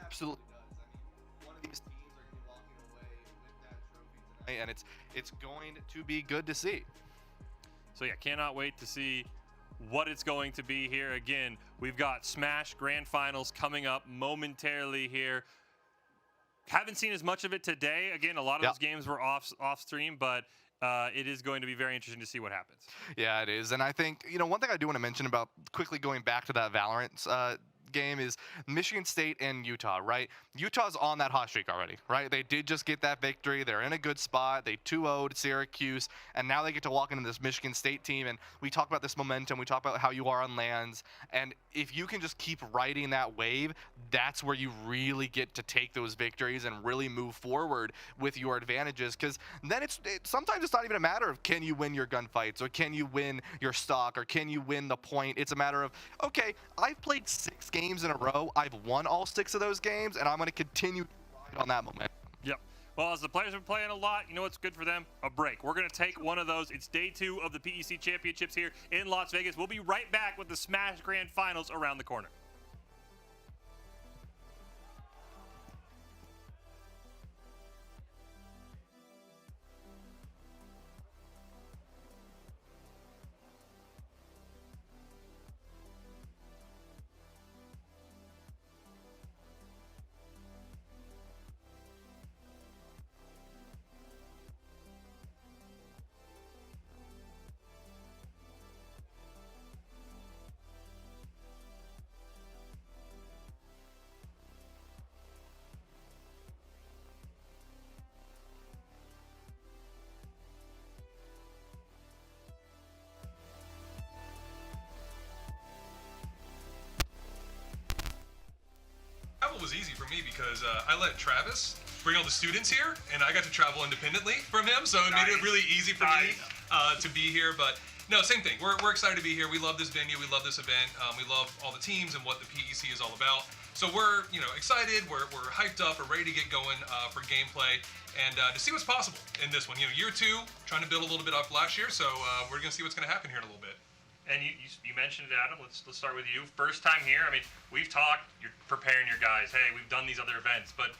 absolutely does. I mean, one of these teams are going to be walking away with that trophy tonight, and it's going to be good to see.
So yeah, cannot wait to see what it's going to be here. Again, we've got Smash Grand Finals coming up momentarily here. Haven't seen as much of it today. Again, a lot of those games were off stream, but it is going to be very interesting to see what happens.
Yeah, it is. And I think, one thing I do want to mention about quickly going back to that Valorant game is Michigan State and Utah, right? Utah's on that hot streak already, right? They did just get that victory. They're in a good spot. They 2-0'd Syracuse, and now they get to walk into this Michigan State team. And we talk about this momentum. We talk about how you are on lands. And if you can just keep riding that wave, that's where you really get to take those victories and really move forward with your advantages. Because then sometimes it's not even a matter of can you win your gunfights, or can you win your stock, or can you win the point. It's a matter of, okay, I've played 6 games in a row. I've won all 6 of those games, and I'm going to continue to ride on that momentum.
Yep. Well, as the players are playing a lot, you know what's good for them? A break. We're going to take one of those. It's day 2 of the PEC Championships here in Las Vegas. We'll be right back with the Smash Grand Finals around the corner.
Travel was easy for me because I let Travis bring all the students here, and I got to travel independently from him, so it made it really easy for me to be here. But no, same thing. We're excited to be here. We love this venue. We love this event. We love all the teams and what the PEC is all about. So we're excited. We're hyped up. We're ready to get going for gameplay and to see what's possible in this one. Year 2, trying to build a little bit off last year. So we're gonna see what's gonna happen here in a little bit.
And you mentioned it, Adam. Let's start with you. First time here. I mean, we've talked. You're preparing your guys. Hey, we've done these other events, but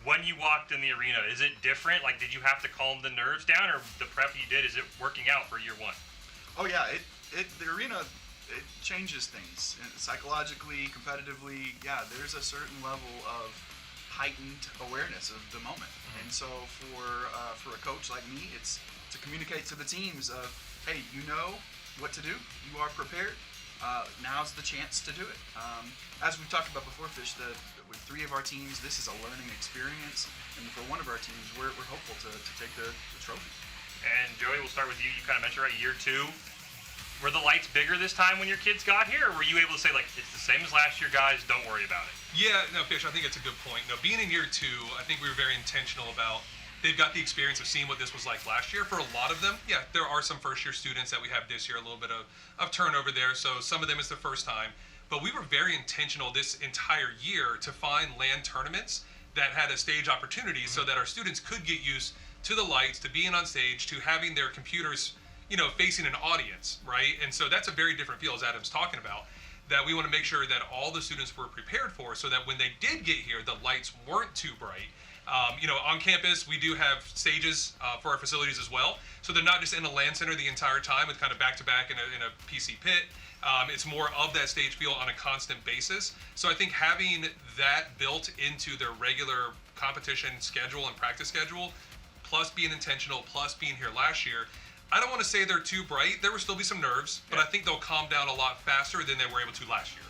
when you walked in the arena, is it different? Like, did you have to calm the nerves down, or the prep you did, is it working out for year 1?
Oh yeah, the arena, it changes things psychologically, competitively. Yeah, there's a certain level of heightened awareness of the moment, and so for a coach like me, it's to communicate to the teams of, hey, you know what to do. You are prepared. Now's the chance to do it. As we talked about before, Fish, with 3 of our teams, this is a learning experience, and for one of our teams, we're hopeful to take the trophy.
And Joey, we'll start with you. You kind of mentioned, right, year 2. Were the lights bigger this time when your kids got here, or were you able to say, like, it's the same as last year, guys, don't worry about it?
Yeah, no, Fish, I think it's a good point. Being in year 2, I think we were very intentional about they've got the experience of seeing what this was like last year. For a lot of them, yeah, there are some first-year students that we have this year, a little bit of turnover there, so some of them it's the first time. But we were very intentional this entire year to find LAN tournaments that had a stage opportunity so that our students could get used to the lights, to being on stage, to having their computers, facing an audience, right? And so that's a very different feel, as Adam's talking about. that we want to make sure that all the students were prepared for, so that when they did get here, the lights weren't too bright. On campus, we do have stages for our facilities as well. So they're not just in a LAN center the entire time with kind of back-to-back in a PC pit. It's more of that stage feel on a constant basis. So I think having that built into their regular competition schedule and practice schedule, plus being intentional, plus being here last year, I don't want to say they're too bright. There will still be some nerves, but I think they'll calm down a lot faster than they were able to last year.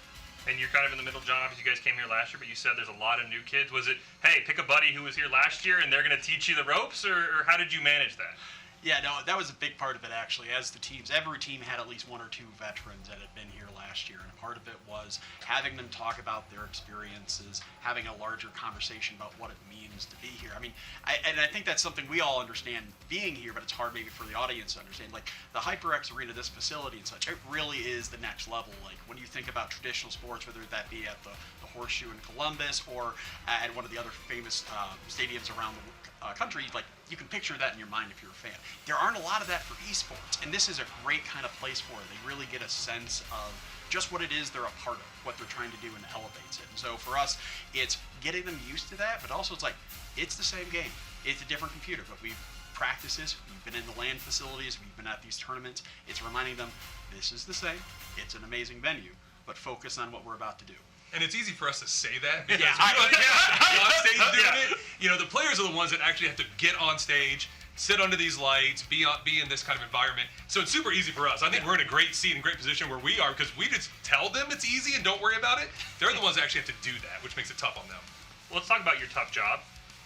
And you're kind of in the middle, John, because you guys came here last year, but you said there's a lot of new kids. Was it, hey, pick a buddy who was here last year and they're going to teach you the ropes, or how did you manage that?
Yeah, no, that was a big part of it, actually. As the teams, every team had at least one or two veterans that had been here last year, and part of it was having them talk about their experiences, having a larger conversation about what it means to be here. I mean, I think that's something we all understand being here, but it's hard maybe for the audience to understand. Like, the HyperX arena, this facility and such, it really is the next level. Like, when you think about traditional sports, whether that be at the Horseshoe in Columbus or at one of the other famous stadiums around the country, like, you can picture that in your mind if you're a fan. There aren't a lot of that for esports, and this is a great kind of place for it. They really get a sense of just what it is they're a part of, what they're trying to do, and it elevates it. And so for us, it's getting them used to that, but also it's like, it's the same game. It's a different computer, but we've practiced this, we've been in the LAN facilities, we've been at these tournaments. It's reminding them, this is the same, it's an amazing venue, but focus on what we're about to do.
And it's easy for us to say that because we don't have to be on stage doing it. The players are the ones that actually have to get on stage, sit under these lights, be in this kind of environment. So it's super easy for us. I think we're in a great seat and great position where we are because we just tell them it's easy and don't worry about it. They're the ones that actually have to do that, which makes it tough on them.
Well, let's talk about your tough job.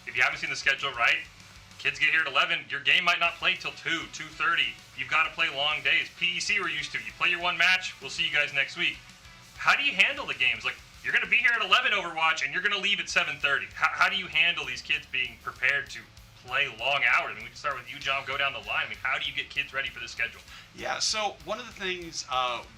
If you haven't seen the schedule right, kids get here at 11. Your game might not play till 2, 2:30. You've got to play long days. PEC we're used to. You play your one match. We'll see you guys next week. How do you handle the games? Like, you're going to be here at 11 Overwatch, and you're going to leave at 7:30. How do you handle these kids being prepared to play long hours? I mean, we can start with you, John, go down the line. I mean, how do you get kids ready for this schedule?
Yeah, so one of the things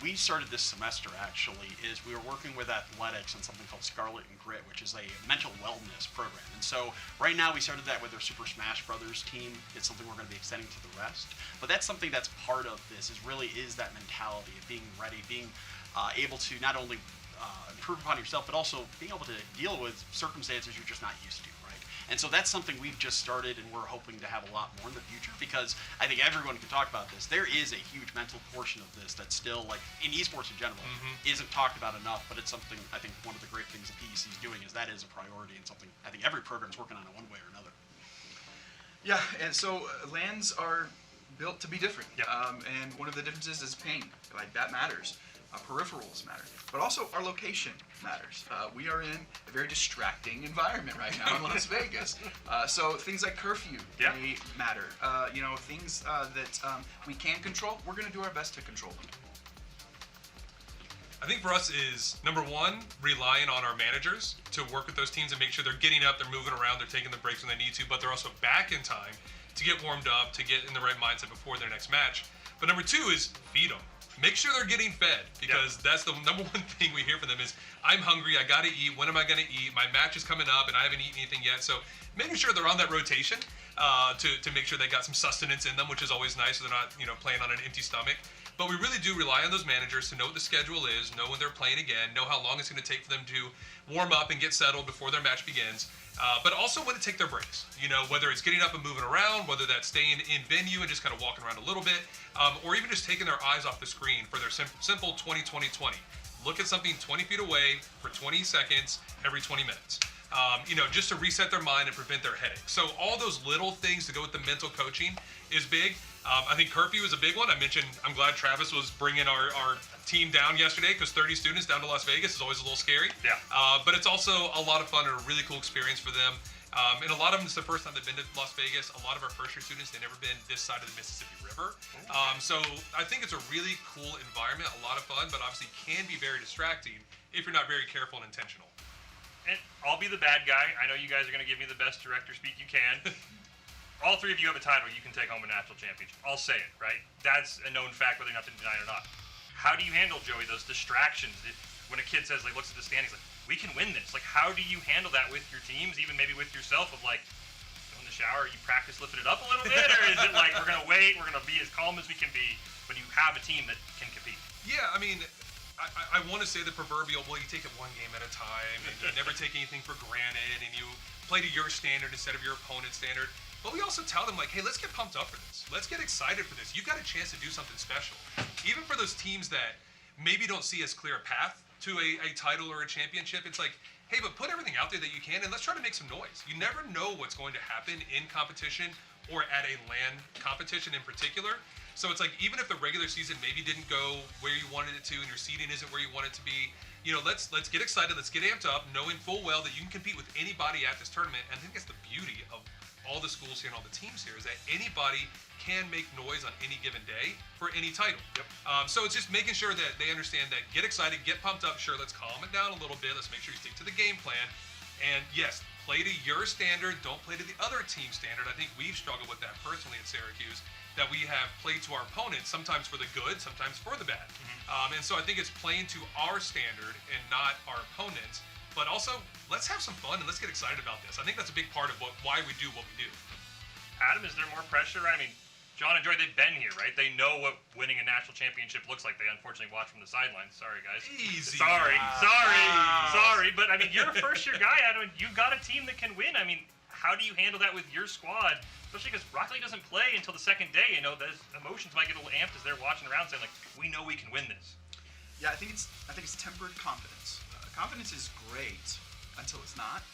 we started this semester, actually, is we were working with athletics on something called Scarlet and Grit, which is a mental wellness program. And so right now we started that with our Super Smash Brothers team. It's something we're going to be extending to the rest. But that's something that's part of this, is that mentality of being ready, being able to not only improve upon yourself, but also being able to deal with circumstances you're just not used to, right? And so that's something we've just started, and we're hoping to have a lot more in the future, because I think everyone can talk about this. There is a huge mental portion of this that's still, like, in esports in general, isn't talked about enough, but it's something I think one of the great things that PEC is doing is that is a priority, and something I think every program is working on in one way or another.
Yeah, and so LANs are built to be different.
Yeah.
And one of the differences is pain. Like, that matters. Peripherals matter, but also our location matters. We are in a very distracting environment right now in Las Vegas, so things like curfew may matter. Things that we can control, we're going to do our best to control them.
I think for us is, number one, relying on our managers to work with those teams and make sure they're getting up, they're moving around, they're taking the breaks when they need to, but they're also back in time to get warmed up, to get in the right mindset before their next match. But number two is feed them. Make sure they're getting fed, because that's the number one thing we hear from them is, I'm hungry, I gotta eat, when am I gonna eat? My match is coming up and I haven't eaten anything yet. So making sure they're on that rotation to make sure they got some sustenance in them, which is always nice so they're not playing on an empty stomach. But we really do rely on those managers to know what the schedule is, know when they're playing again, know how long it's gonna take for them to warm up and get settled before their match begins. But also when to take their breaks, whether it's getting up and moving around, whether that's staying in venue and just kind of walking around a little bit, or even just taking their eyes off the screen for their simple 20-20-20. Look at something 20 feet away for 20 seconds every 20 minutes. Just to reset their mind and prevent their headache. So all those little things to go with the mental coaching is big. I think curfew is a big one. I mentioned I'm glad Travis was bringing our team down yesterday, because 30 students down to Las Vegas is always a little scary.
Yeah.
But it's also a lot of fun and a really cool experience for them. And a lot of them, it's the first time they've been to Las Vegas. A lot of our first-year students, they've never been this side of the Mississippi River. So I think it's a really cool environment, a lot of fun, but obviously can be very distracting if you're not very careful and intentional.
And I'll be the bad guy. I know you guys are going to give me the best director speak you can. All three of you have a title you can take home a national championship. I'll say it, right? That's a known fact, whether you have to deny it or not. How do you handle, Joey, those distractions? When a kid says, looks at the standings, we can win this. How do you handle that with your teams, even maybe with yourself, of go in the shower, you practice lifting it up a little bit? Or is it we're going to wait, we're going to be as calm as we can be when you have a team that can compete?
Yeah, I mean, I want to say the proverbial, well, you take it one game at a time, and you never take anything for granted, and you play to your standard instead of your opponent's standard. But we also tell them, like, hey, let's get pumped up for this. Let's get excited for this. You've got a chance to do something special. Even for those teams that maybe don't see as clear a path to a title or a championship, it's like, hey, but put everything out there that you can, and let's try to make some noise. You never know what's going to happen in competition or at a LAN competition in particular. So it's like, even if the regular season maybe didn't go where you wanted it to and your seeding isn't where you want it to be, you know, let's get excited, let's get amped up, knowing full well that you can compete with anybody at this tournament. And I think that's the beauty of all the schools here and all the teams here, is that anybody can make noise on any given day for any title. So it's just making sure that they understand that, get excited, get pumped up. Sure, let's calm it down a little bit. Let's make sure you stick to the game plan. And yes, play to your standard. Don't play to the other team's standard. I think we've struggled with that personally at Syracuse, that we have played to our opponents, sometimes for the good, sometimes for the bad. And so I think it's playing to our standard and not our opponents. But also, let's have some fun and let's get excited about this. I think that's a big part of why we do what we do.
Adam, is there more pressure? I mean, John and Joy, they've been here, right? They know what winning a national championship looks like. They unfortunately watch from the sidelines. Sorry, guys.
Easy.
Sorry. But, I mean, you're a first-year guy, Adam, and you've got a team that can win. I mean, how do you handle that with your squad? Especially because Rocket League doesn't play until the second day. You know, those emotions might get a little amped as they're watching around saying, like, we know we can win this.
Yeah, I think it's tempered confidence. Confidence is great until it's not.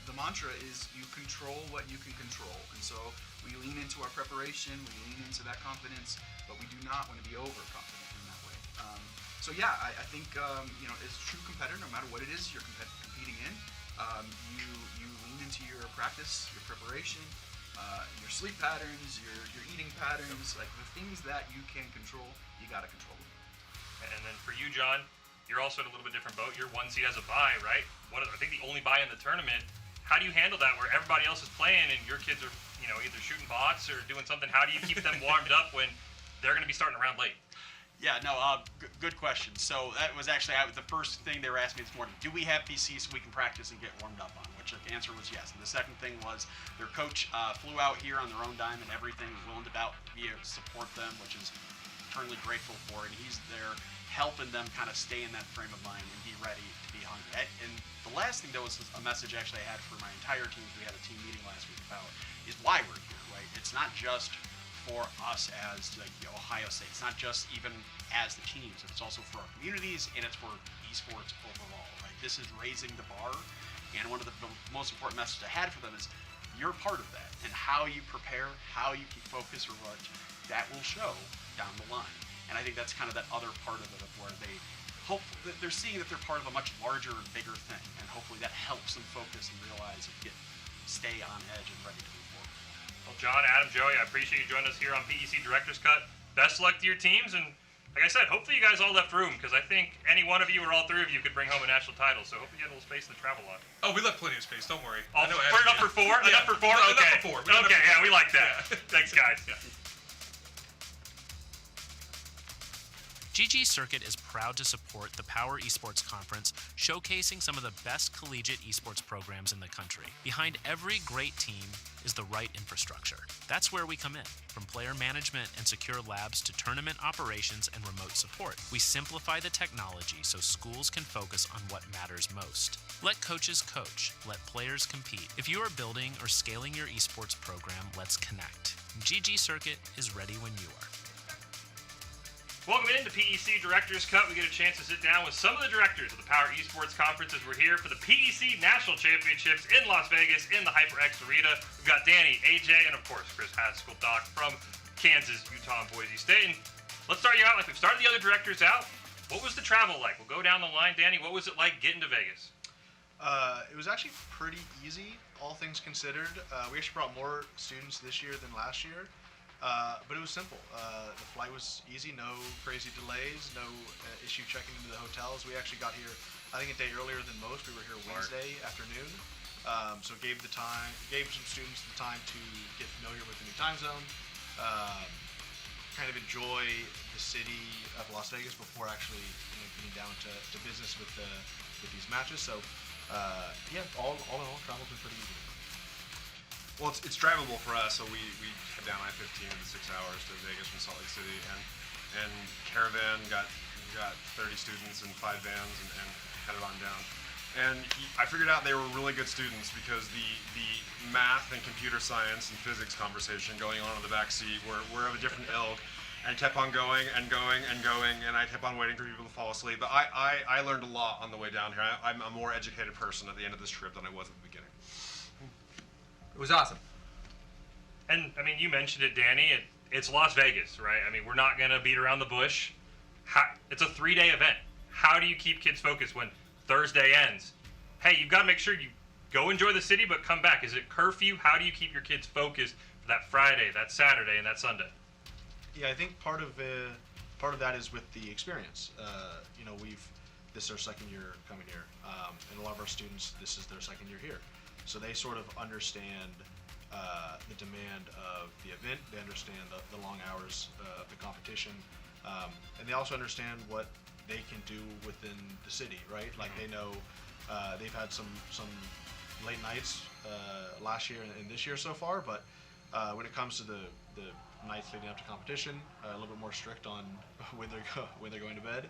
The mantra is you control what you can control. And so we lean into our preparation, we lean into that confidence, but we do not want to be overconfident in that way. So yeah, I think, you know, as a true competitor, no matter what it is you're competing in, you lean into your practice, your preparation, your sleep patterns, your eating patterns, like the things that you can control, you got to control them.
And then for you, John, you're also in a little bit different boat. Your one seed has a bye, right? I think the only bye in the tournament. How do you handle that where everybody else is playing and your kids are, you know, either shooting bots or doing something? How do you keep them warmed up when they're going to be starting around late?
Yeah, no, good question. So that was actually the first thing they were asking me this morning. Do we have PC so we can practice and get warmed up on? Which the answer was yes. And the second thing was their coach flew out here on their own dime and everything, willing to support them, which is eternally grateful for. And he's there helping them kind of stay in that frame of mind and be ready to be hungry. And the last thing, though, was a message actually I had for my entire team. We had a team meeting last week about is why we're here, right? It's not just for us as like Ohio State. It's not just even as the teams. It's also for our communities and it's for esports overall, right? This is raising the bar. And one of the most important messages I had for them is you're part of that. And how you prepare, how you keep focus or what, that will show down the line. And I think that's kind of that other part of it where they're seeing that they're part of a much larger and bigger thing. And hopefully that helps them focus and realize and stay on edge and ready to move forward.
Well, John, Adam, Joey, I appreciate you joining us here on PEC Director's Cut. Best of luck to your teams. And like I said, hopefully you guys all left room because I think any one of you or all three of you could bring home a national title. So hopefully you had a little space in the travel log.
Oh, we left plenty of space. Don't worry.
Put it up for four?
Yeah.
Enough for four?
Enough
Okay.
for four.
Okay, yeah, we like that. Yeah. Thanks, guys.
Yeah.
GG Circuit is proud to support the Power Esports Conference, showcasing some of the best collegiate esports programs in the country. Behind every great team is the right infrastructure. That's where we come in. From player management and secure labs to tournament operations and remote support, we simplify the technology so schools can focus on what matters most. Let coaches coach, let players compete. If you are building or scaling your esports program, let's connect. GG Circuit is ready when you are.
Welcome into PEC Director's Cut. We get a chance to sit down with some of the directors of the Power Esports Conference as we're here for the PEC National Championships in Las Vegas in the HyperX Arena. We've got Danny, AJ, and of course Chris Haskell, Doc from Kansas, Utah, and Boise State. And let's start you out like we've started the other directors out. What was the travel like? We'll go down the line. Danny, what was it like getting to Vegas?
It was actually pretty easy, all things considered. We actually brought more students this year than last year. But it was simple. The flight was easy, no crazy delays, no issue checking into the hotels. We actually got here, I think, a day earlier than most. We were here Wednesday afternoon, so gave some students the time to get familiar with the new time zone, kind of enjoy the city of Las Vegas before actually getting down to business with these matches. So yeah, all in all, travel's been pretty easy.
Well, it's drivable for us, so we head down I-15 in 6 hours to Vegas from Salt Lake City, and and Caravan got 30 students and 5 vans and headed on down. And I figured out they were really good students because the math and computer science and physics conversation going on in the back seat were of a different ilk, and kept on going and going and going, and I kept on waiting for people to fall asleep. But I learned a lot on the way down here. I'm a more educated person at the end of this trip than I was at the beginning.
It was awesome.
And I mean, you mentioned it, Danny. It's Las Vegas, right? I mean, we're not gonna beat around the bush. It's a 3-day event. How do you keep kids focused when Thursday ends? Hey, you've got to make sure you go enjoy the city, but come back. Is it curfew? How do you keep your kids focused for that Friday, that Saturday, and that Sunday?
Yeah, I think part of that is with the experience. You know, this is our second year coming here, and a lot of our students, this is their second year here, so they sort of understand the demand of the event. They understand the long hours of the competition, and they also understand what they can do within the city, right? Like they know they've had some late nights last year and this year so far, but when it comes to the nights leading up to competition, a little bit more strict on when they're going to bed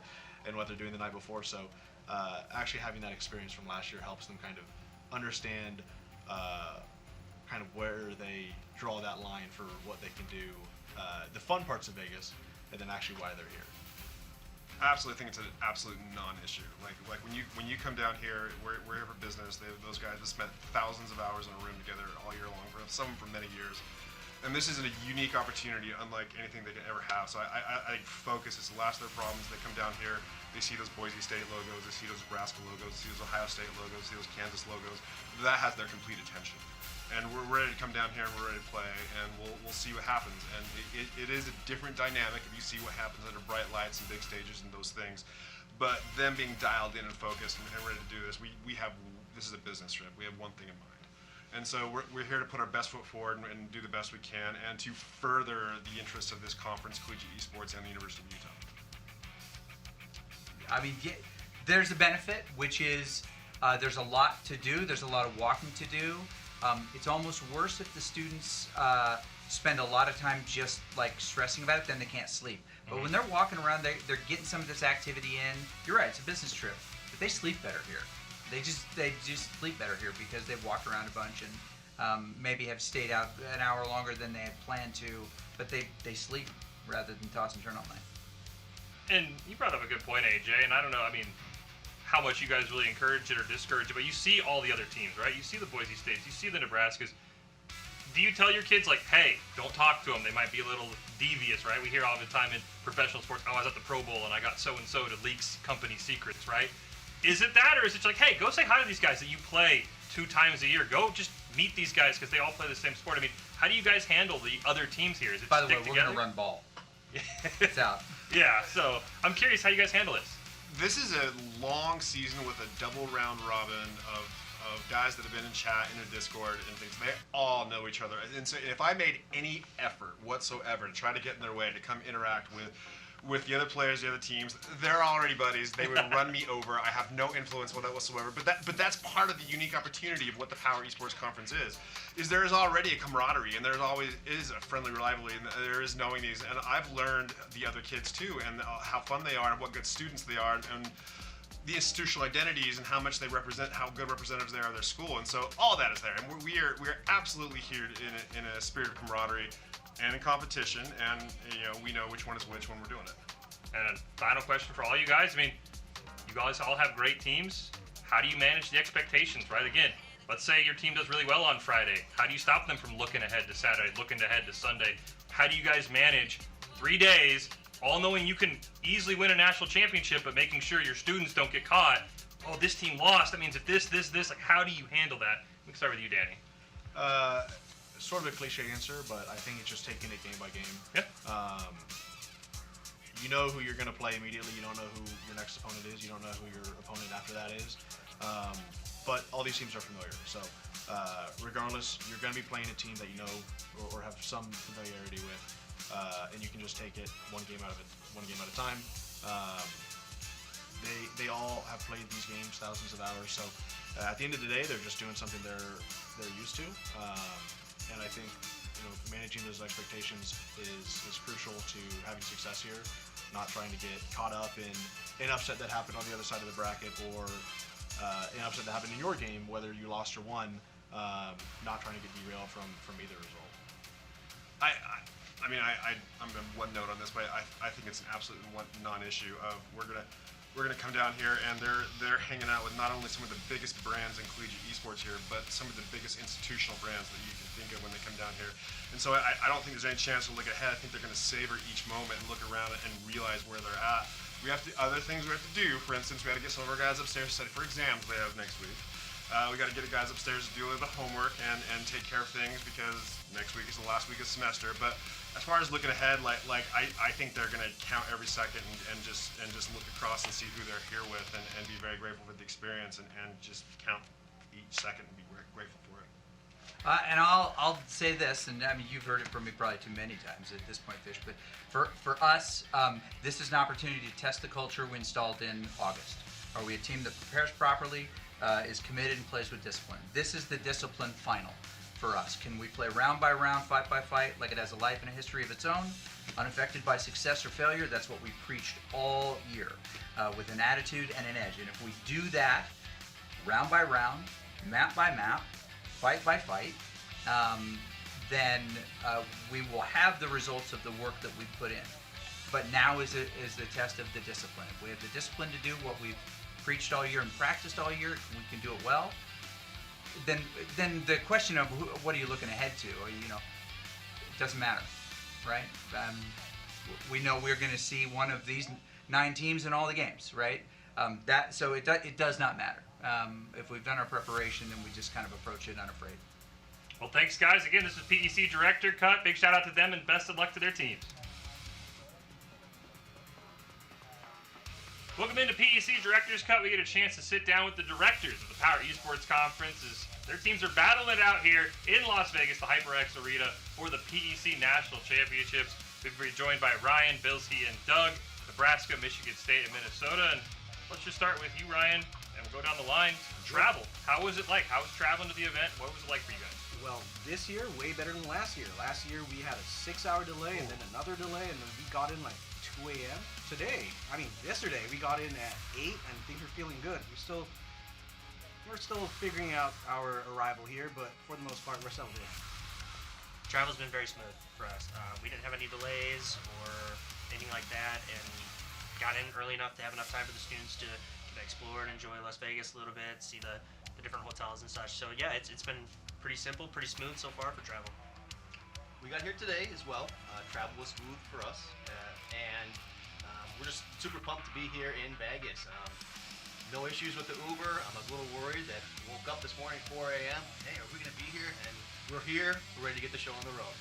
and what they're doing the night before. So actually having that experience from last year helps them kind of understand kind of where they draw that line for what they can do, the fun parts of Vegas, and then actually why they're here.
I absolutely think it's an absolute non-issue. Like when you come down here, we're here for business. Those guys have spent thousands of hours in a room together all year long, some for many years. And this is a unique opportunity, unlike anything they could ever have. So I think focus is the last of their problems. They come down here, they see those Boise State logos, they see those Nebraska logos, they see those Ohio State logos, they see those Kansas logos. That has their complete attention. And we're ready to come down here and we're ready to play, and we'll see what happens. And it is a different dynamic if you see what happens under bright lights and big stages and those things. But them being dialed in and focused and ready to do this, this is a business trip. We have one thing in mind. And so we're here to put our best foot forward and do the best we can, and to further the interests of this conference, Collegiate Esports, and the University of Utah.
I mean, there's a benefit, which is there's a lot to do. There's a lot of walking to do. It's almost worse if the students spend a lot of time just like stressing about it, then they can't sleep. But when they're walking around, they're getting some of this activity in. You're right, it's a business trip, but they sleep better here. They just sleep better here because they've walked around a bunch and maybe have stayed out an hour longer than they had planned to, but they sleep rather than toss and turn all night.
And you brought up a good point, AJ, and I don't know, I mean, how much you guys really encourage it or discourage it, but you see all the other teams, right? You see the Boise States, you see the Nebraskas. Do you tell your kids, like, hey, don't talk to them, they might be a little devious, right? We hear all the time in professional sports, oh, I was at the Pro Bowl and I got so-and-so to leak company secrets, right? Is it that, or is it like, hey, go say hi to these guys that you play 2 times a year. Go just meet these guys because they all play the same sport. I mean, how do you guys handle the other teams here? Is it
By the way,
stick
we're
together?
going to run ball. It's out.
Yeah, so I'm curious how you guys handle this.
This is a long season with a double round robin of guys that have been in chat, in the Discord, and things. They all know each other. And so if I made any effort whatsoever to try to get in their way, to come interact with the other players, the other teams, they're already buddies. They would run me over. I have no influence with that whatsoever. But that's part of the unique opportunity of what the Power Esports Conference is there is already a camaraderie, and there always is a friendly rivalry, and there is knowing these. And I've learned the other kids too, and how fun they are, and what good students they are, and the institutional identities, and how much they represent, how good representatives they are of their school. And so all that is there, and we are absolutely here in a spirit of camaraderie and in competition, and we know which one is which when we're doing it.
And final question for all you guys. I mean, you guys all have great teams. How do you manage the expectations, right? Again, let's say your team does really well on Friday. How do you stop them from looking ahead to Saturday, looking ahead to Sunday? How do you guys manage 3 days, all knowing you can easily win a national championship, but making sure your students don't get caught? Oh, this team lost. That means if this, like, how do you handle that? We can start with you, Danny.
Sort of a cliche answer, but I think it's just taking it game by game.
Yeah.
You know who you're going to play immediately. You don't know who your next opponent is. You don't know who your opponent after that is. But all these teams are familiar. So regardless, you're going to be playing a team that you know or have some familiarity with, and you can just take it one game at a time. They all have played these games thousands of hours. So at the end of the day, they're just doing something they're used to. And I think managing those expectations is crucial to having success here. not trying to get caught up in an upset that happened on the other side of the bracket or an upset that happened in your game, whether you lost or won. Not trying to get derailed from either result.
I'm one note on this, but I think it's an absolute non-issue. Of we're gonna come down here, and they're hanging out with not only some of the biggest brands in collegiate esports here, but some of the biggest institutional brands that you can think of when they come down here. And so I don't think there's any chance to look ahead. I think they're gonna savor each moment and look around and realize where they're at. We have other things we have to do. For instance, we got to get some of our guys upstairs to study for exams they have next week. We got to get the guys upstairs to do a little bit of homework and take care of things because next week is the last week of the semester. But as far as looking ahead, I think they're going to count every second and just look across and see who they're here with and be very grateful for the experience and just count each second and be grateful for it.
And I'll say this, and I mean you've heard it from me probably too many times at this point, Fish. But for us, this is an opportunity to test the culture we installed in August. Are we a team that prepares properly? Is committed and plays with discipline. This is the discipline final for us. Can we play round by round, fight by fight, like it has a life and a history of its own, unaffected by success or failure? That's what we preached all year, with an attitude and an edge. And if we do that, round by round, map by map, fight by fight, then we will have the results of the work that we put in. But now is the test of the discipline. If we have the discipline to do what we've preached all year and practiced all year, we can do it well. Then the question of what are you looking ahead to, or it doesn't matter, right? We know we're going to see one of these 9 teams in all the games, right? So it does not matter. If we've done our preparation, then we just kind of approach it unafraid.
Well, thanks, guys. Again, this is PEC Director Cut. Big shout out to them and best of luck to their teams. Welcome into PEC Director's Cut. We get a chance to sit down with the directors of the Power Esports Conference as their teams are battling it out here in Las Vegas, the HyperX Arena, for the PEC National Championships. We've been joined by Ryan, Bilsky, and Doug, Nebraska, Michigan State, and Minnesota. And let's just start with you, Ryan, and we'll go down the line. Travel. How was it like? How was traveling to the event? What was it like for you guys?
Well, this year, way better than last year. Last year, we had a 6-hour delay and then another delay, and then we got in like 2 a.m. Today, yesterday, we got in at 8 and things are feeling good. We're still figuring out our arrival here, but for the most part, we're settled in.
Travel's been very smooth for us. We didn't have any delays or anything like that, and got in early enough to have enough time for the students to explore and enjoy Las Vegas a little bit, see the different hotels and such. So yeah, it's been pretty simple, pretty smooth so far for travel.
We got here today as well. Travel was smooth for us, and we're just super pumped to be here in Vegas. No issues with the Uber. I'm a little worried that we woke up this morning 4 a.m. Hey, are we going to be here? And we're here. We're ready to get the show on the road.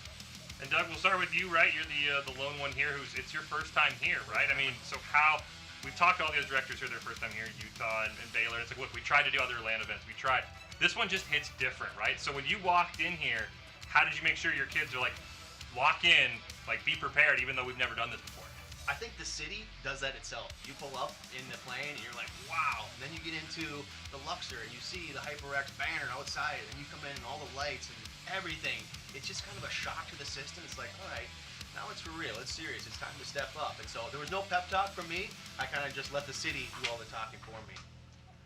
And Doug, we'll start with you, right? You're the lone one here it's your first time here, right? I mean, so we've talked to all the other directors here their first time here in Utah and Baylor. It's like, look, we tried to do other LAN events. We tried. This one just hits different, right? So when you walked in here, how did you make sure your kids are like, walk in, like be prepared, even though we've never done this before?
I think the city does that itself. You pull up in the plane and you're like, wow. And then you get into the Luxor and you see the HyperX banner outside and you come in and all the lights and everything. It's just kind of a shock to the system. It's like, all right, now it's for real. It's serious. It's time to step up. And so there was no pep talk from me. I kind of just let the city do all the talking for me.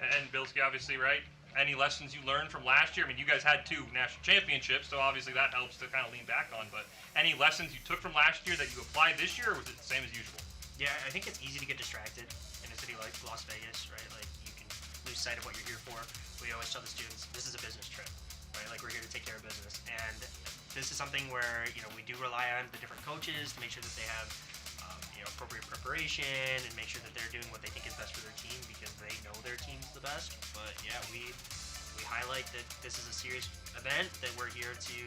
And Bilsky, obviously, right? Any lessons you learned from last year? I mean, you guys had 2 national championships, so obviously that helps to kind of lean back on. But any lessons you took from last year that you applied this year, or was it the same as usual?
Yeah, I think it's easy to get distracted in a city like Las Vegas, right? Like, you can lose sight of what you're here for. We always tell the students, this is a business trip, right? Like, we're here to take care of business. And this is something where, we do rely on the different coaches to make sure that they have, appropriate preparation and make sure that they're doing what they think is best for their team because they know their team's the best. But, yeah, we highlight that this is a serious event, that we're here to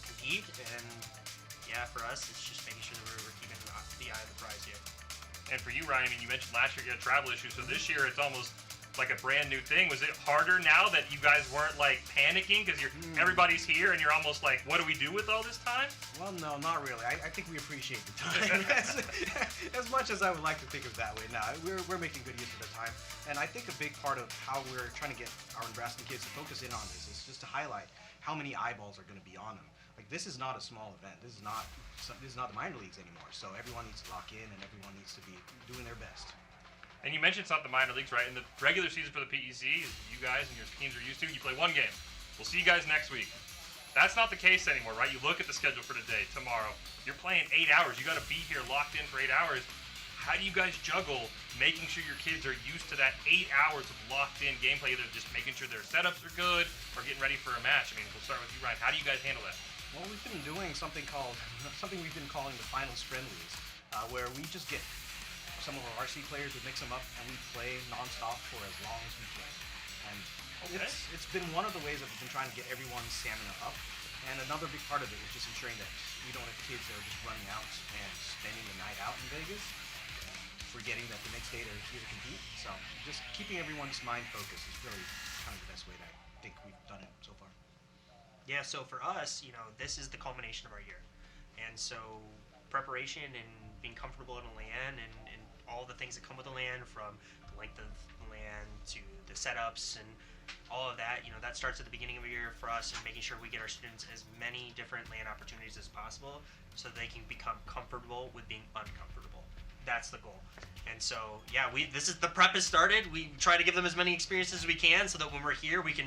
compete. And, yeah, for us, it's just making sure that we're keeping the eye of the prize here.
And for you, Ryan, I mean, you mentioned last year you had travel issues, so this year it's almost like a brand new thing. Was it harder now that you guys weren't like panicking because everybody's here and you're almost like, what do we do with all this time?
Well, no, not really. I think we appreciate the time as much as I would like to think of it that way. No, we're making good use of the time, and I think a big part of how we're trying to get our Nebraskan kids to focus in on this is just to highlight how many eyeballs are going to be on them. Like, this is not a small event. This is not the minor leagues anymore. So everyone needs to lock in, and everyone needs to be doing their best.
And you mentioned it's not the minor leagues, right? In the regular season for the PEC, as you guys and your teams are used to, you play one game. We'll see you guys next week. That's not the case anymore, right? You look at the schedule for today, tomorrow. You're playing 8 hours. You got to be here locked in for 8 hours. How do you guys juggle making sure your kids are used to that 8 hours of locked-in gameplay, either just making sure their setups are good or getting ready for a match? I mean, we'll start with you, Ryan. How do you guys handle that?
Well, we've been doing something we've been calling the finals friendlies, where we just get some of our RC players, we mix them up, and we play nonstop for as long as we can. And it's been one of the ways that we've been trying to get everyone's stamina up. And another big part of it is just ensuring that we don't have kids that are just running out and spending the night out in Vegas, forgetting that the next day they're here to compete. So just keeping everyone's mind focused is really kind of the best way that I think we've done it so far.
Yeah, so for us, this is the culmination of our year. And so preparation and being comfortable in a LAN and all the things that come with the LAN, from the length of the LAN to the setups and all of that, that starts at the beginning of the year for us, and making sure we get our students as many different LAN opportunities as possible so they can become comfortable with being uncomfortable. That's the goal. And so, yeah, this is the prep has started. We try to give them as many experiences as we can so that when we're here, we can,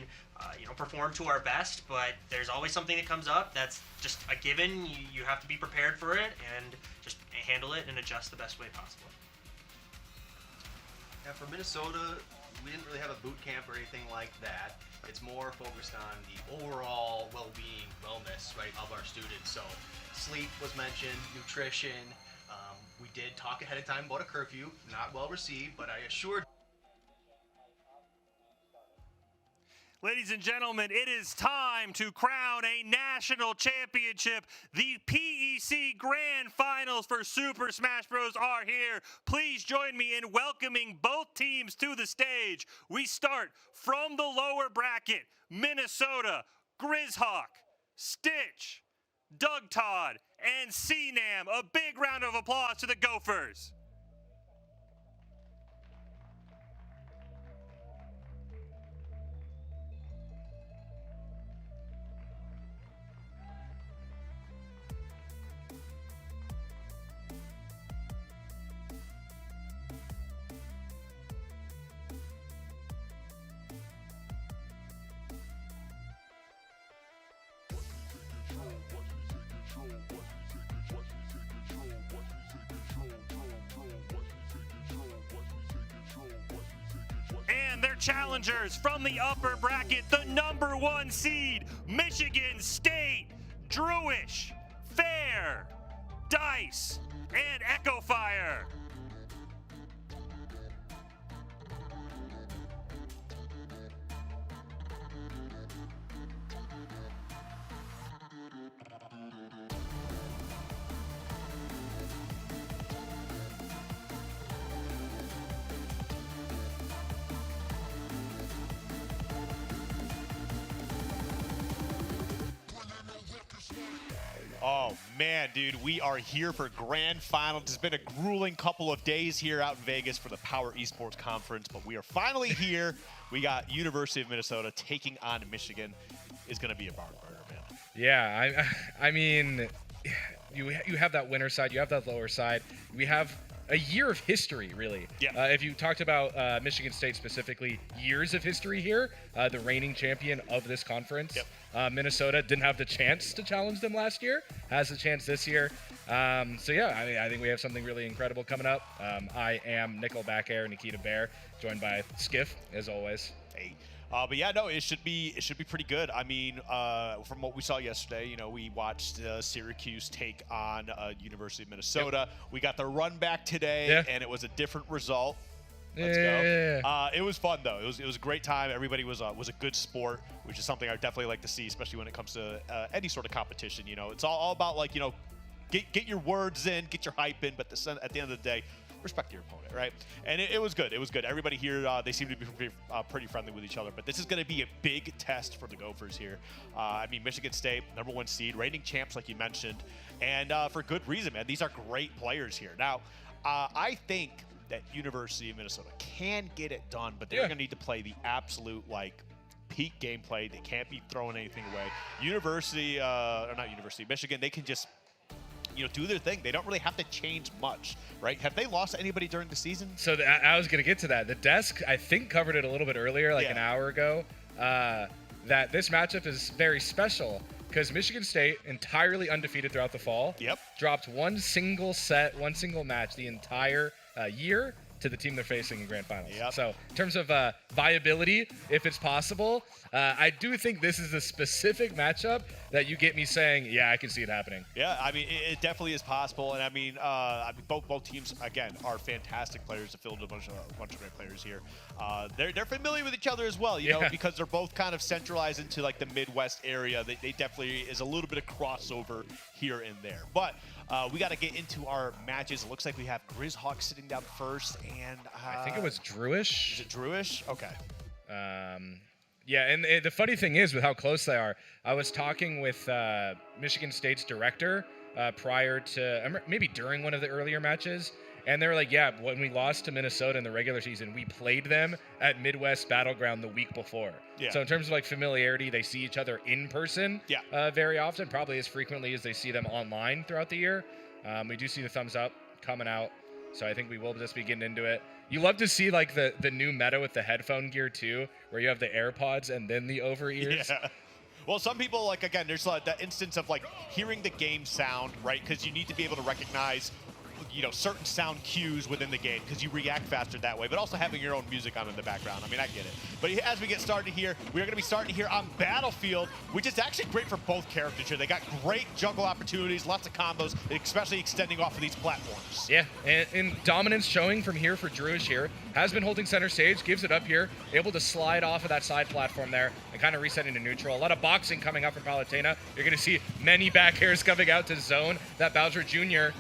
perform to our best. But there's always something that comes up. That's just a given. You have to be prepared for it and just handle it and adjust the best way possible.
Yeah, for Minnesota, we didn't really have a boot camp or anything like that. It's more focused on the overall well-being, wellness, right, of our students. So sleep was mentioned, nutrition. We did talk ahead of time about a curfew, not well received, but I assured.
Ladies and gentlemen, it is time to crown a national championship. The PEC Grand Finals for Super Smash Bros. Are here. Please join me in welcoming both teams to the stage. We start from the lower bracket, Minnesota, Grizzhawk, Stitch, Doug Todd, and CNAM. A big round of applause to the Gophers. And their challengers from the upper bracket, the #1 seed, Michigan State, Drewish, Fair, Dice, and Echo Fire.
Oh, man, dude, we are here for Grand Final. It's been a grueling couple of days here out in Vegas for the Power Esports Conference, but we are finally here. We got University of Minnesota taking on Michigan. It's going to be a barn burner, man.
Yeah, I mean, you have that winner side, you have that lower side. We have a year of history, really.
Yeah.
If you talked about Michigan State specifically, years of history here, the reigning champion of this conference.
Yep.
Minnesota didn't have the chance to challenge them last year, has the chance this year. So yeah, I think we have something really incredible coming up. I am Nickelback Air Nikita Bear, joined by Skiff, as always.
Hey. But yeah, no, it should be pretty good. I mean, from what we saw yesterday, we watched Syracuse take on University of Minnesota. Yep. We got the run back today, and it was a different result. Let's go. It was fun though. It was a great time. Everybody was a good sport, which is something I definitely like to see, especially when it comes to any sort of competition. It's all about get your words in, get your hype in, but at the end of the day, respect your opponent, right? And it was good. It was good. Everybody here, they seem to be pretty friendly with each other, but this is going to be a big test for the Gophers here. I mean, Michigan State, #1 seed, reigning champs, like you mentioned, and for good reason, man. These are great players here. Now, I think that University of Minnesota can get it done, but they're going to need to play the absolute, peak gameplay. They can't be throwing anything away. Michigan, they can just do their thing. They don't really have to change much, right? Have they lost anybody during the season?
So I was going to get to that. The desk, I think, covered it a little bit earlier, like an hour ago, that this matchup is very special because Michigan State, entirely undefeated throughout the fall, dropped one single match the entire year to the team they're facing in grand finals. So in terms of viability, if it's possible, I do think this is a specific matchup that you get me saying, yeah, I can see it happening.
Yeah, I mean, it definitely is possible, and I mean, both teams again are fantastic players. To field a bunch of great players here. They're familiar with each other as well, you know, because they're both kind of centralized into like the Midwest area. They definitely is a little bit of crossover here and there, but. We got to get into our matches. It looks like we have Grizzhawk sitting down first, and
I think it was Drewish.
Is it Drewish? Okay.
Yeah, and the funny thing is with how close they are, I was talking with Michigan State's director prior to, maybe during one of the earlier matches, and they were like, yeah, when we lost to Minnesota in the regular season, we played them at Midwest Battleground the week before.
Yeah.
So in terms of like familiarity, they see each other in person very often, probably as frequently as they see them online throughout the year. We do see the thumbs up coming out, so I think we will just be getting into it. You love to see like the new meta with the headphone gear too, where you have the AirPods and then the over-ears.
Yeah. Well, some people, like, again, there's that instance of like hearing the game sound, right? Because you need to be able to recognize certain sound cues within the game because you react faster that way, but also having your own music on in the background. I mean, I get it. But as we get started here, we're going to be starting here on Battlefield, which is actually great for both characters here. They got great juggle opportunities, lots of combos, especially extending off of these platforms.
Yeah, and dominance showing from here for Drewish here. Has been holding center stage, gives it up here, able to slide off of that side platform there and kind of reset into neutral. A lot of boxing coming up from Palutena. You're going to see many back airs coming out to zone that Bowser Jr.,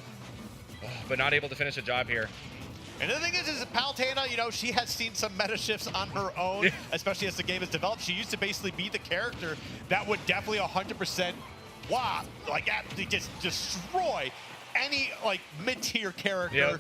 but not able to finish a job here.
And the thing is Palutena, she has seen some meta shifts on her own, especially as the game has developed. She used to basically be the character that would definitely 100% absolutely just destroy any mid-tier character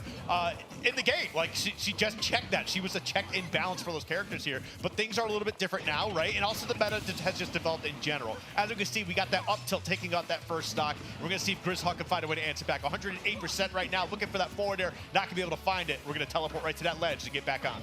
in the game. She just checked that. She was a check in balance for those characters here. But things are a little bit different now, right? And also the meta has just developed in general. As we can see, we got that up tilt taking out that first stock. We're going to see if Grizzhawk can find a way to answer back. 108% right now, looking for that forward air. Not going to be able to find it. We're going to teleport right to that ledge to get back on.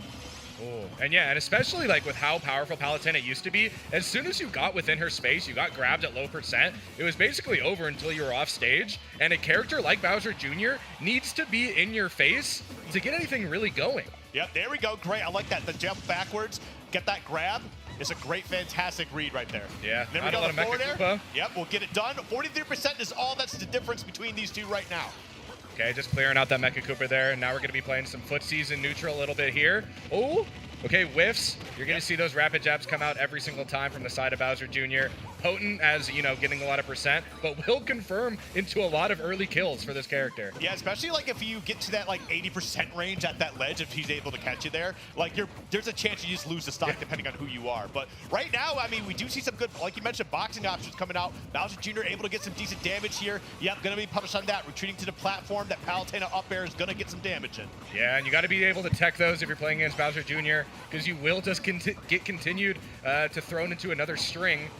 Oh, and especially with how powerful Palutena used to be, as soon as you got within her space, you got grabbed at low percent, it was basically over until you were off stage, and a character like Bowser Jr. needs to be in your face to get anything really going.
Yep, there we go, great, I like that, the jump backwards, get that grab, it's a great, fantastic read right there.
Yeah,
there we go, the forward air, yep, we'll get it done, 43% is all that's the difference between these two right now.
Okay, just clearing out that Mecha Cooper there, and now we're going to be playing some footsies in neutral a little bit here. Oh, okay, whiffs. You're going to see those rapid jabs come out every single time from the side of Bowser Jr. Potent as, getting a lot of percent, but will confirm into a lot of early kills for this character.
Yeah, especially if you get to that 80% range at that ledge, if he's able to catch you there, there's a chance you just lose the stock depending on who you are. But right now, I mean, we do see some good, like you mentioned, boxing options coming out. Bowser Jr. able to get some decent damage here. Yep, going to be punished on that. Retreating to the platform, that Palutena up air is going to get some damage in.
Yeah, and you got to be able to tech those if you're playing against Bowser Jr., because you will just get continued to thrown into another string.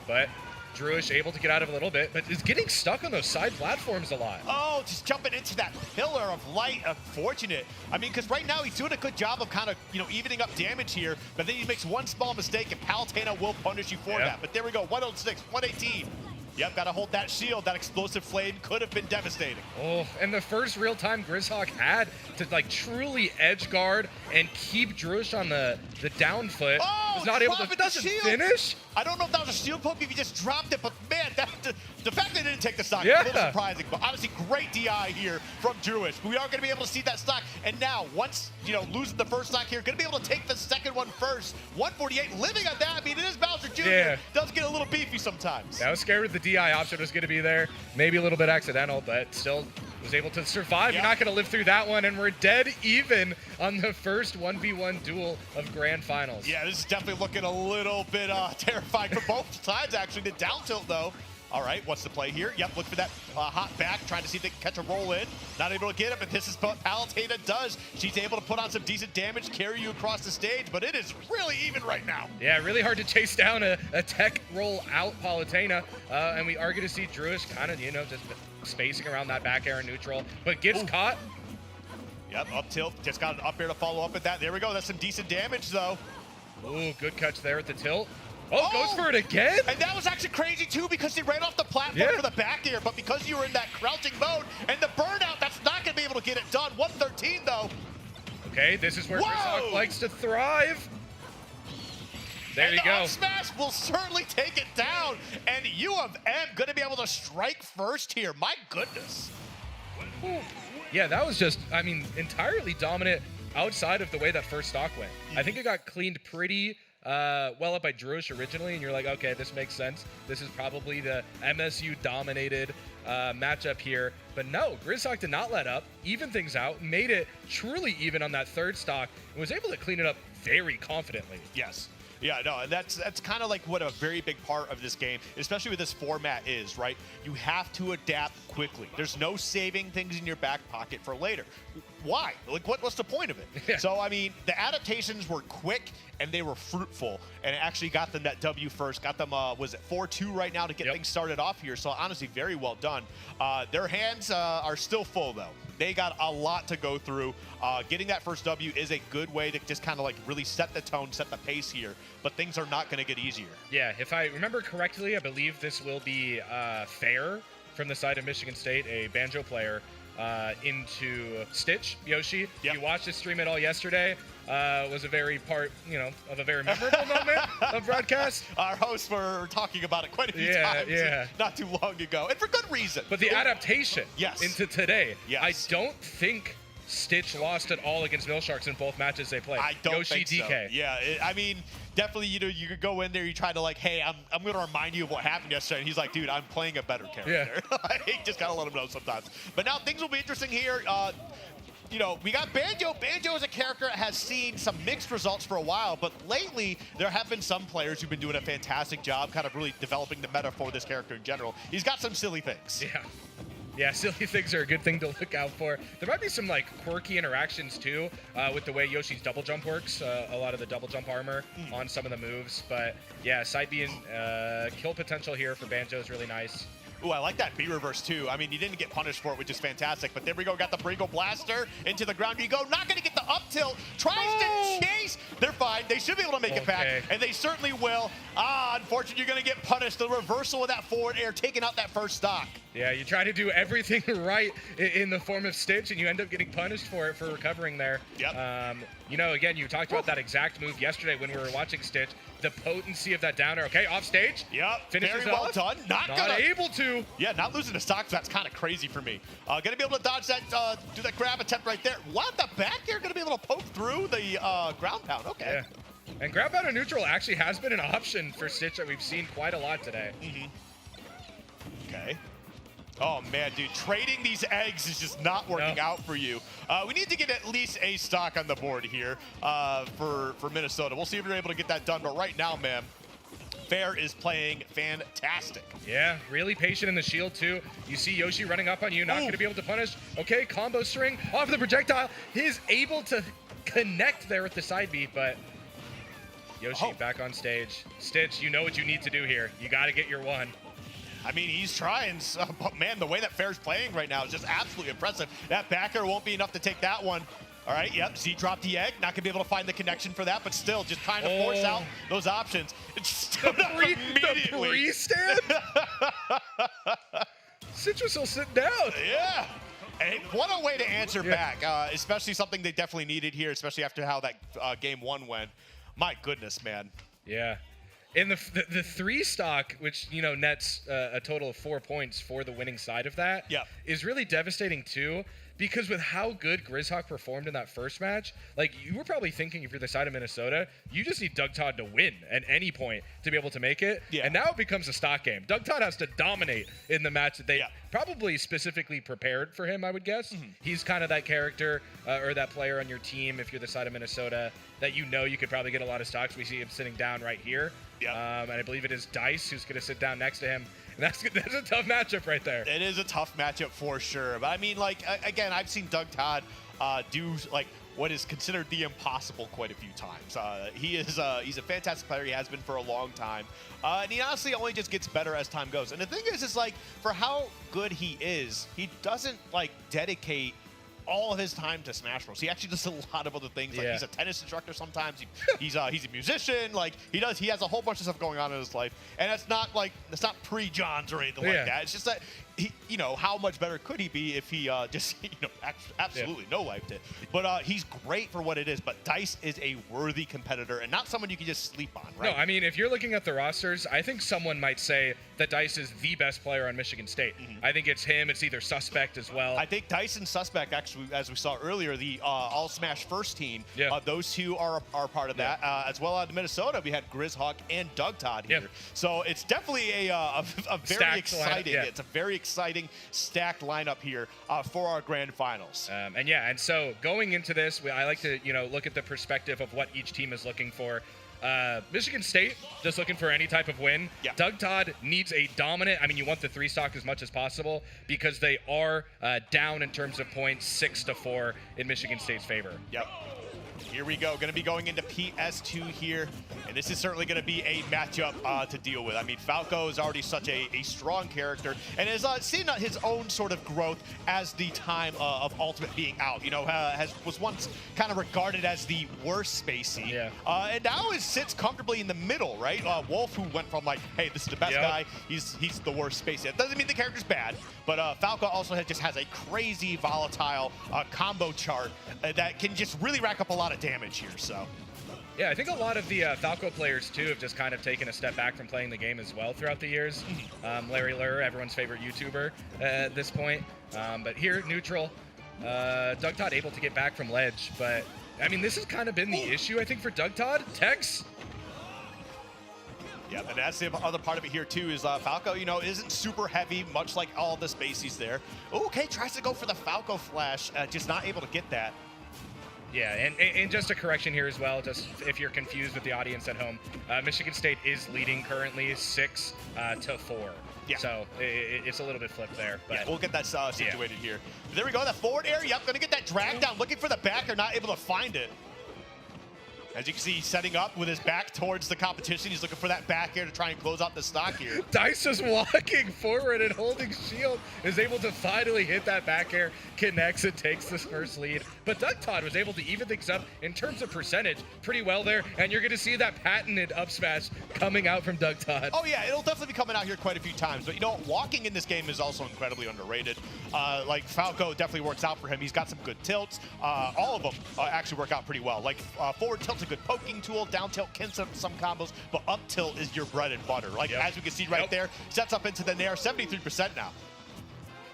But Drewish able to get out of a little bit, but is getting stuck on those side platforms a lot.
Oh, just jumping into that pillar of light. Unfortunate. I mean, because right now he's doing a good job of kind of, evening up damage here, but then he makes one small mistake and Palutena will punish you for that. But there we go, 106, 118. Yep, got to hold that shield. That explosive flame could have been devastating.
Oh, and the first real-time Grizzhawk had to truly edge guard and keep Drewish on the down foot.
Oh,
was not able to finish.
I don't know if that was a shield poke if he just dropped it, but man, the fact they didn't take the stock is a little surprising. But obviously, great DI here from Drewish. We are going to be able to see that stock, and now once losing the first stock here, going to be able to take the second one first. 148, living on that. I mean, it is Bowser Jr.
Yeah.
Does get a little beefy sometimes.
I was scared with the DI option was going to be there. Maybe a little bit accidental, but still was able to survive. You're not going to live through that one, and we're dead even on the first 1v1 duel of Grand Finals.
Yeah, this is definitely looking a little bit terrifying for both sides, actually. The down tilt, though, All right, what's the play here? Yep, look for that hot back, trying to see if they can catch a roll in. Not able to get it, but this is what Palutena does. She's able to put on some decent damage, carry you across the stage, but it is really even right now.
Yeah, really hard to chase down a tech roll out Palutena, and we are going to see Druish kind of, just spacing around that back air in neutral, but gets caught.
Yep, up tilt, just got an up air to follow up with that. There we go, that's some decent damage though.
Ooh, good catch there at the tilt. Oh, goes for it again?
And that was actually crazy too because he ran off the platform for the back air, but because you were in that crouching mode and the burnout, that's not going to be able to get it done. 113 though.
Okay, this is where Grizzhawk likes to thrive. There you go.
Up smash will certainly take it down, and U of M going to be able to strike first here. My goodness.
Yeah, that was just, entirely dominant outside of the way that first stock went. I think it got cleaned pretty well up by Druish originally, and you're like, okay, this makes sense. This is probably the MSU-dominated matchup here. But no, Grizzhawk did not let up, even things out, made it truly even on that third stock, and was able to clean it up very confidently.
Yes. Yeah, no, and that's kind of like what a very big part of this game, especially with this format is, right? You have to adapt quickly. There's no saving things in your back pocket for later. Why? Like, what's the point of it? So, I mean, the adaptations were quick and they were fruitful, and it actually got them that W first. Got them, was it 4-2 right now to get things started off here? So, honestly, very well done. Their hands are still full, though. They got a lot to go through. Getting that first W is a good way to just kind of like really set the tone, set the pace here, but things are not going to get easier.
Yeah, if I remember correctly, I believe this will be fair from the side of Michigan State, a Banjo player into Stitch, Yoshi. You watched this stream at all yesterday. Was a very of a very memorable moment of broadcast.
Our hosts were talking about it quite a few times not too long ago, and for good reason.
But the adaptation into today, I don't think Stitch lost at all against Millsharks in both matches they played.
I don't
Yoshi,
think
DK.
So. Yeah, I mean, definitely, you could go in there, you try to like, hey, I'm going to remind you of what happened yesterday. And he's like, dude, I'm playing a better character. You just got to let him know sometimes. But now things will be interesting here. We got Banjo. Banjo as a character has seen some mixed results for a while, but lately there have been some players who've been doing a fantastic job kind of really developing the meta for this character in general. He's got some silly things.
Yeah, silly things are a good thing to look out for. There might be some like quirky interactions too with the way Yoshi's double jump works. A lot of the double jump armor on some of the moves. But yeah, side B and kill potential here for Banjo is really nice.
Ooh, I like that B reverse too. I mean, he didn't get punished for it, which is fantastic. But there we go, got the Bringle Blaster into the ground. You go, not going to get the up tilt. Tries to chase. They're fine. They should be able to make it back, and they certainly will. Unfortunately, you're going to get punished. The reversal of that forward air, taking out that first stock.
Yeah, you try to do everything right in the form of Stitch, and you end up getting punished for it for recovering there. Again, you talked about that exact move yesterday when we were watching Stitch. The potency of that down air. Okay, off stage. Finishes
very well
off.
done. Not
able to.
Yeah, not losing the stock, so that's kind of crazy for me. Gonna be able to dodge that, do that grab attempt right there. What, the back air gonna be able to poke through the ground pound? Okay.
Yeah. And grab out of neutral actually has been an option for Stitch that we've seen quite a lot today.
Okay. Oh, man, dude. Trading these eggs is just not working out for you. We need to get at least a stock on the board here for Minnesota. We'll see if we're able to get that done. But right now, man, Fair is playing fantastic.
Yeah, really patient in the shield, too. You see Yoshi running up on you, not going to be able to punish. Okay, combo string off the projectile. He's able to connect there with the side beat, but Yoshi back on stage. Stitch, you know what you need to do here. You got to get your one.
I mean, he's trying, but man, the way that Fair's playing right now is just absolutely impressive. That backer won't be enough to take that one. All right, yep, Z dropped the egg. Not going to be able to find the connection for that, but still just trying to force out those options. It's still not immediately.
The pre-stand? Citrus will sit down.
Yeah. And what a way to answer back, especially something they definitely needed here, especially after how that game one went. My goodness, man.
Yeah. In the three stock, which nets a total of 4 points for the winning side of that, is really devastating too. Because with how good Grizzhawk performed in that first match, like you were probably thinking if you're the side of Minnesota, you just need Doug Todd to win at any point to be able to make it. And now it becomes a stock game. Doug Todd has to dominate in the match that they probably specifically prepared for him, I would guess. He's kind of that character or that player on your team if you're the side of Minnesota that you could probably get a lot of stocks. We see him sitting down right here. And I believe it is Dice who's going to sit down next to him. That's a tough matchup right there.
It is a tough matchup for sure. But I mean, like, again, I've seen Doug Todd do like what is considered the impossible quite a few times. He's a fantastic player. He has been for a long time. And he honestly only just gets better as time goes. And the thing is like, for how good he is, he doesn't like dedicate all of his time to Smash Bros. He actually does a lot of other things. Like he's a tennis instructor sometimes. He's a musician. Like he has a whole bunch of stuff going on in his life. And it's not pre-Johns or anything like that. It's just that how much better could he be if he just absolutely no-lifed it. But he's great for what it is. But Dice is a worthy competitor and not someone you can just sleep on, right?
No, I mean, if you're looking at the rosters, I think someone might say that Dice is the best player on Michigan State. I think it's him. It's either Suspect as well.
I think Dice and Suspect, actually, as we saw earlier, the All Smash First team, those two are part of that. As well out of Minnesota, we had Grizzhawk and Doug Todd here. So it's definitely a very exciting. It's a very exciting stacked lineup here for our grand finals.
And so going into this, I like to look at the perspective of what each team is looking for. Michigan State just looking for any type of win. Doug Todd needs a dominant. I mean, you want the 3-stock as much as possible because they are down in terms of points, 6-4 in Michigan State's favor.
Here we go. Going to be going into PS2 here, and this is certainly going to be a matchup to deal with. I mean, Falco is already such a strong character, and has seen his own sort of growth as the time of Ultimate being out. Was once kind of regarded as the worst Spacey, and now sits comfortably in the middle, right? Wolf, who went from like, hey, this is the best guy, he's the worst Spacey. That doesn't mean the character's bad, but Falco also just has a crazy volatile combo chart that can just really rack up a lot of damage here. So
yeah, I think a lot of the Falco players too have just kind of taken a step back from playing the game as well throughout the years. Larry Lurr, everyone's favorite YouTuber at this point, but here neutral. Doug Todd able to get back from ledge, but I mean, this has kind of been the issue, I think, for Doug Todd. Tex.
Yeah, and that's the other part of it here too, is Falco, isn't super heavy, much like all the Spaceys there. Okay, tries to go for the Falco flash, just not able to get that.
Yeah, and just a correction here as well, just if you're confused with the audience at home, Michigan State is leading currently 6-4. Yeah. So it's a little bit flipped there. But
yeah, we'll get that situated here. There we go, the forward air, going to get that drag down, looking for the backer, not able to find it. As you can see, he's setting up with his back towards the competition. He's looking for that back air to try and close out the stock here.
Dice is walking forward and holding shield, is able to finally hit that back air, connects and takes this first lead. But Doug Todd was able to even things up in terms of percentage pretty well there, and you're going to see that patented up smash coming out from Doug Todd.
Oh yeah, it'll definitely be coming out here quite a few times. But walking in this game is also incredibly underrated. Like Falco definitely works out for him. He's got some good tilts. All of them actually work out pretty well. Like forward tilt's a good poking tool, down tilt can some combos, but up tilt is your bread and butter. Like as we can see right there, sets up into the nair, 73% now.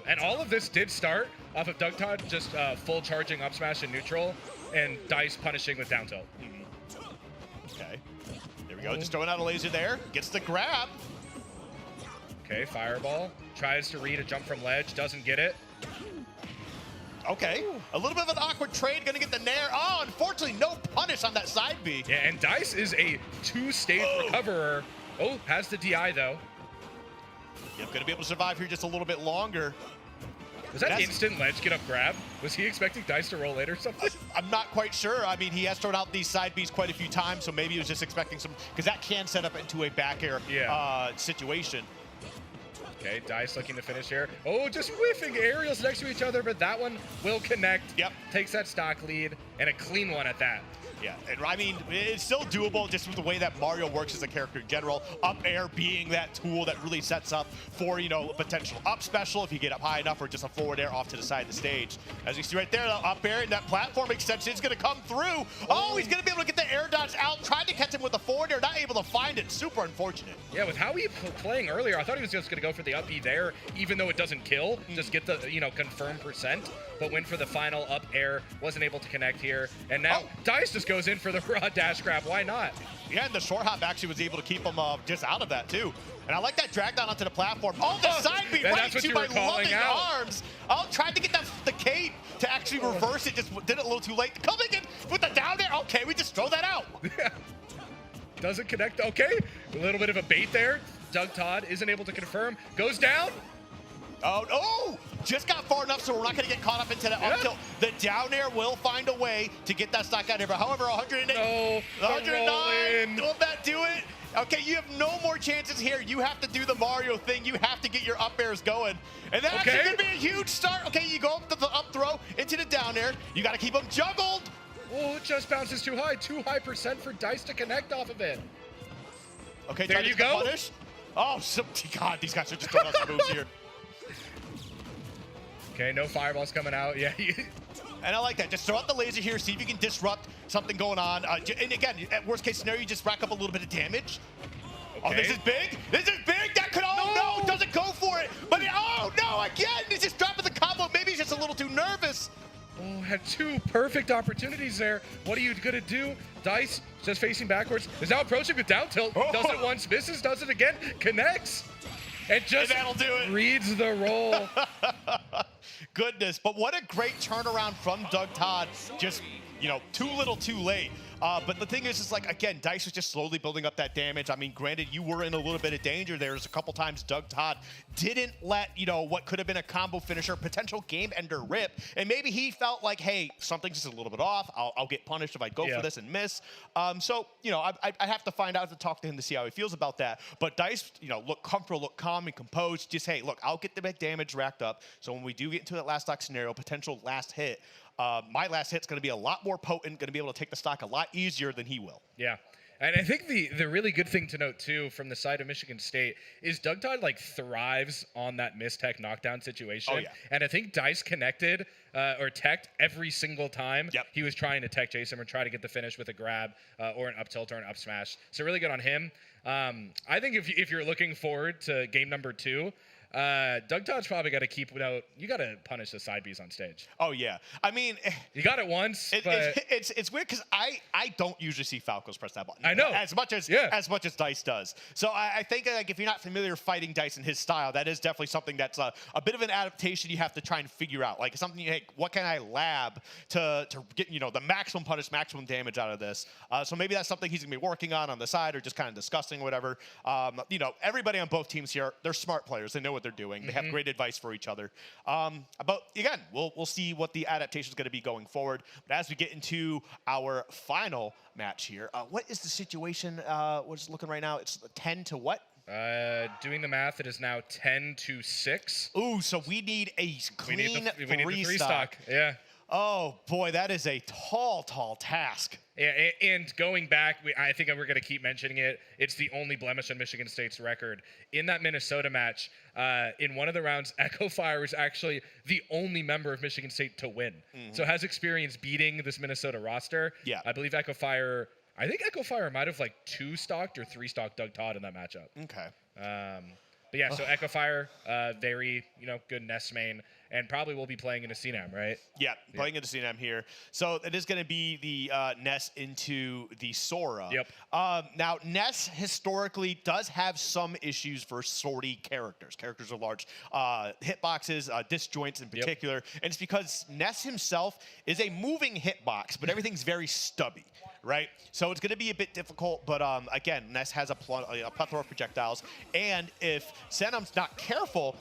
And all of this did start off of Doug Todd just full charging up smash in neutral, and Dice punishing with down tilt.
Okay, there we go. Just throwing out a laser there, gets the grab.
Okay, fireball, tries to read a jump from ledge, doesn't get it.
Okay, a little bit of an awkward trade, gonna get the nair. Oh, unfortunately, no punish on that side B.
Yeah, and Dice is a 2-stage recoverer. Oh, has the DI though.
Yep, gonna be able to survive here just a little bit longer.
Was that instant ledge get up grab? Was he expecting Dice to roll late or something?
I'm not quite sure. I mean, he has thrown out these side Bs quite a few times, so maybe he was just expecting some, because that can set up into a back air situation.
Okay, Dice looking to finish here. Oh, just whiffing aerials next to each other, but that one will connect.
Yep.
Takes that stock lead, and a clean one at that.
Yeah, and I mean, it's still doable just with the way that Mario works as a character in general. Up air being that tool that really sets up for, potential up special if you get up high enough, or just a forward air off to the side of the stage. As you see right there, the up air and that platform extension is going to come through. Oh, he's going to be able to get the air dodge out. Tried to catch him with the forward air, not able to find it. Super unfortunate.
Yeah, with how he playing earlier, I thought he was just going to go for the up B there, even though it doesn't kill. Just get the, confirm percent. But went for the final up air, wasn't able to connect here. And now Dice just goes in for the raw dash grab. Why not?
Yeah, and the short hop actually was able to keep him just out of that too. And I like that drag down onto the platform. Oh, the side beat right to my loving arms. Oh, tried to get the cape to actually reverse it, just did it a little too late. Coming in with the down there. Okay, we just throw that out.
Doesn't connect. Okay, a little bit of a bait there. Doug Todd isn't able to confirm. Goes down.
Oh, just got far enough so we're not going to get caught up into that up tilt. The down air will find a way to get that stock out of here. However, 108,
no,
109, will that do it? Okay, you have no more chances here. You have to do the Mario thing. You have to get your up airs going. And that's going to be a huge start. Okay, you go up to the up throw into the down air. You got to keep them juggled.
Oh, it just bounces too high. Too high percent for Dice to connect off of it.
Okay,
there you go.
Punish. Oh, God, these guys are just throwing out some moves here.
Okay, no fireballs coming out. Yeah.
And I like that. Just throw out the laser here, see if you can disrupt something going on. And again, at worst case scenario, you just rack up a little bit of damage. Okay. Oh, this is big. This is big. That could, no, doesn't go for it. But, oh, no, again, he's just dropping the combo. Maybe he's just a little too nervous.
Oh, had two perfect opportunities there. What are you going to do? Dice just facing backwards. Is now approaching with down tilt. Does it once, misses, does it again, connects. And just
that'll do it.
Reads the roll.
Goodness, but what a great turnaround from Doug Todd. Just, too little, too late. But the thing is like, again, Dice was just slowly building up that damage. I mean, granted, you were in a little bit of danger. There's a couple times Doug Todd didn't let, what could have been a combo finisher, potential game ender rip. And maybe he felt like, hey, something's just a little bit off. I'll get punished if I go for this and miss. So, I have to find out to talk to him to see how he feels about that. But Dice, look comfortable, look calm and composed. Just, hey, look, I'll get the big damage racked up. So when we do get into that last stock scenario, potential last hit, my last hit's going to be a lot more potent, going to be able to take the stock a lot easier than he will.
Yeah. And I think the really good thing to note, too, from the side of Michigan State is Doug Todd, thrives on that mistech knockdown situation.
Oh, yeah.
And I think Dice connected or teched every single time he was trying to tech chase him or try to get the finish with a grab or an up tilt or an up smash. So really good on him. I think if you're looking forward to game number 2, Doug Todd's probably got to keep without. You got to punish the side Bs on stage.
Oh yeah, I mean,
you got it once. But
it's weird because I don't usually see Falcos press that button.
I know
as much as Dice does. So I think if you're not familiar fighting Dice in his style, that is definitely something that's a bit of an adaptation you have to try and figure out. Like something hey, what can I lab to get the maximum punish, maximum damage out of this? So maybe that's something he's gonna be working on the side or just kind of discussing or whatever. Everybody on both teams here, they're smart players. They know what they're doing. They have great advice for each other. But again, we'll see what the adaptation is going to be going forward. But as we get into our final match here, what is the situation? We're just looking right now. It's 10 to what?
Doing the math, it is now 10-6.
Ooh, so we need a clean
we need the three stock. Yeah.
Oh boy, that is a tall task.
Yeah, and going back, I think we're going to keep mentioning it. It's the only blemish on Michigan State's record. In that Minnesota match, in one of the rounds, Echo Fire was actually the only member of Michigan State to win. So has experience beating this Minnesota roster.
Yeah.
I believe Echo Fire might have 2-stocked or 3-stocked Doug Todd in that matchup.
Okay.
But yeah, so Echo Fire, very, good Nest main. And probably will be playing into CNAM, right?
Yeah, playing into CNAM here. So it is going to be the Ness into the Sora.
Yep.
Now, Ness historically does have some issues for sortie characters. Characters are large hitboxes, disjoints in particular. And it's because Ness himself is a moving hitbox, but everything's very stubby. Right? So it's going to be a bit difficult, but again, Ness has a plethora of projectiles, and if Senum's not careful,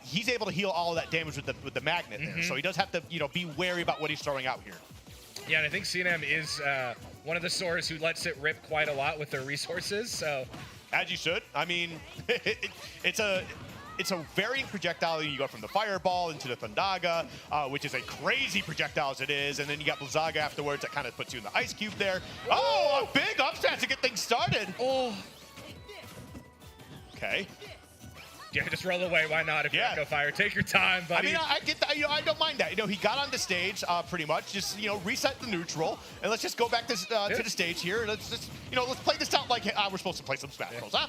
he's able to heal all of that damage with the magnet there. So he does have to, be wary about what he's throwing out here.
Yeah, and I think CNM is one of the Soras who lets it rip quite a lot with their resources, so...
As you should. I mean, it's a varying projectile. You go from the Fireball into the Thundaga, which is a crazy projectile as it is, and then you got Blizzaga afterwards that kind of puts you in the Ice Cube there. Oh, a big upstart to get things started.
Oh.
Okay.
Yeah, just roll away. Why not? If you're Echo Fire, take your time, buddy.
I mean, I get that. I don't mind that. He got on the stage pretty much. Just reset the neutral, and let's just go back to the stage here. Let's just let's play this out like we're supposed to play some Smash Bros. Huh?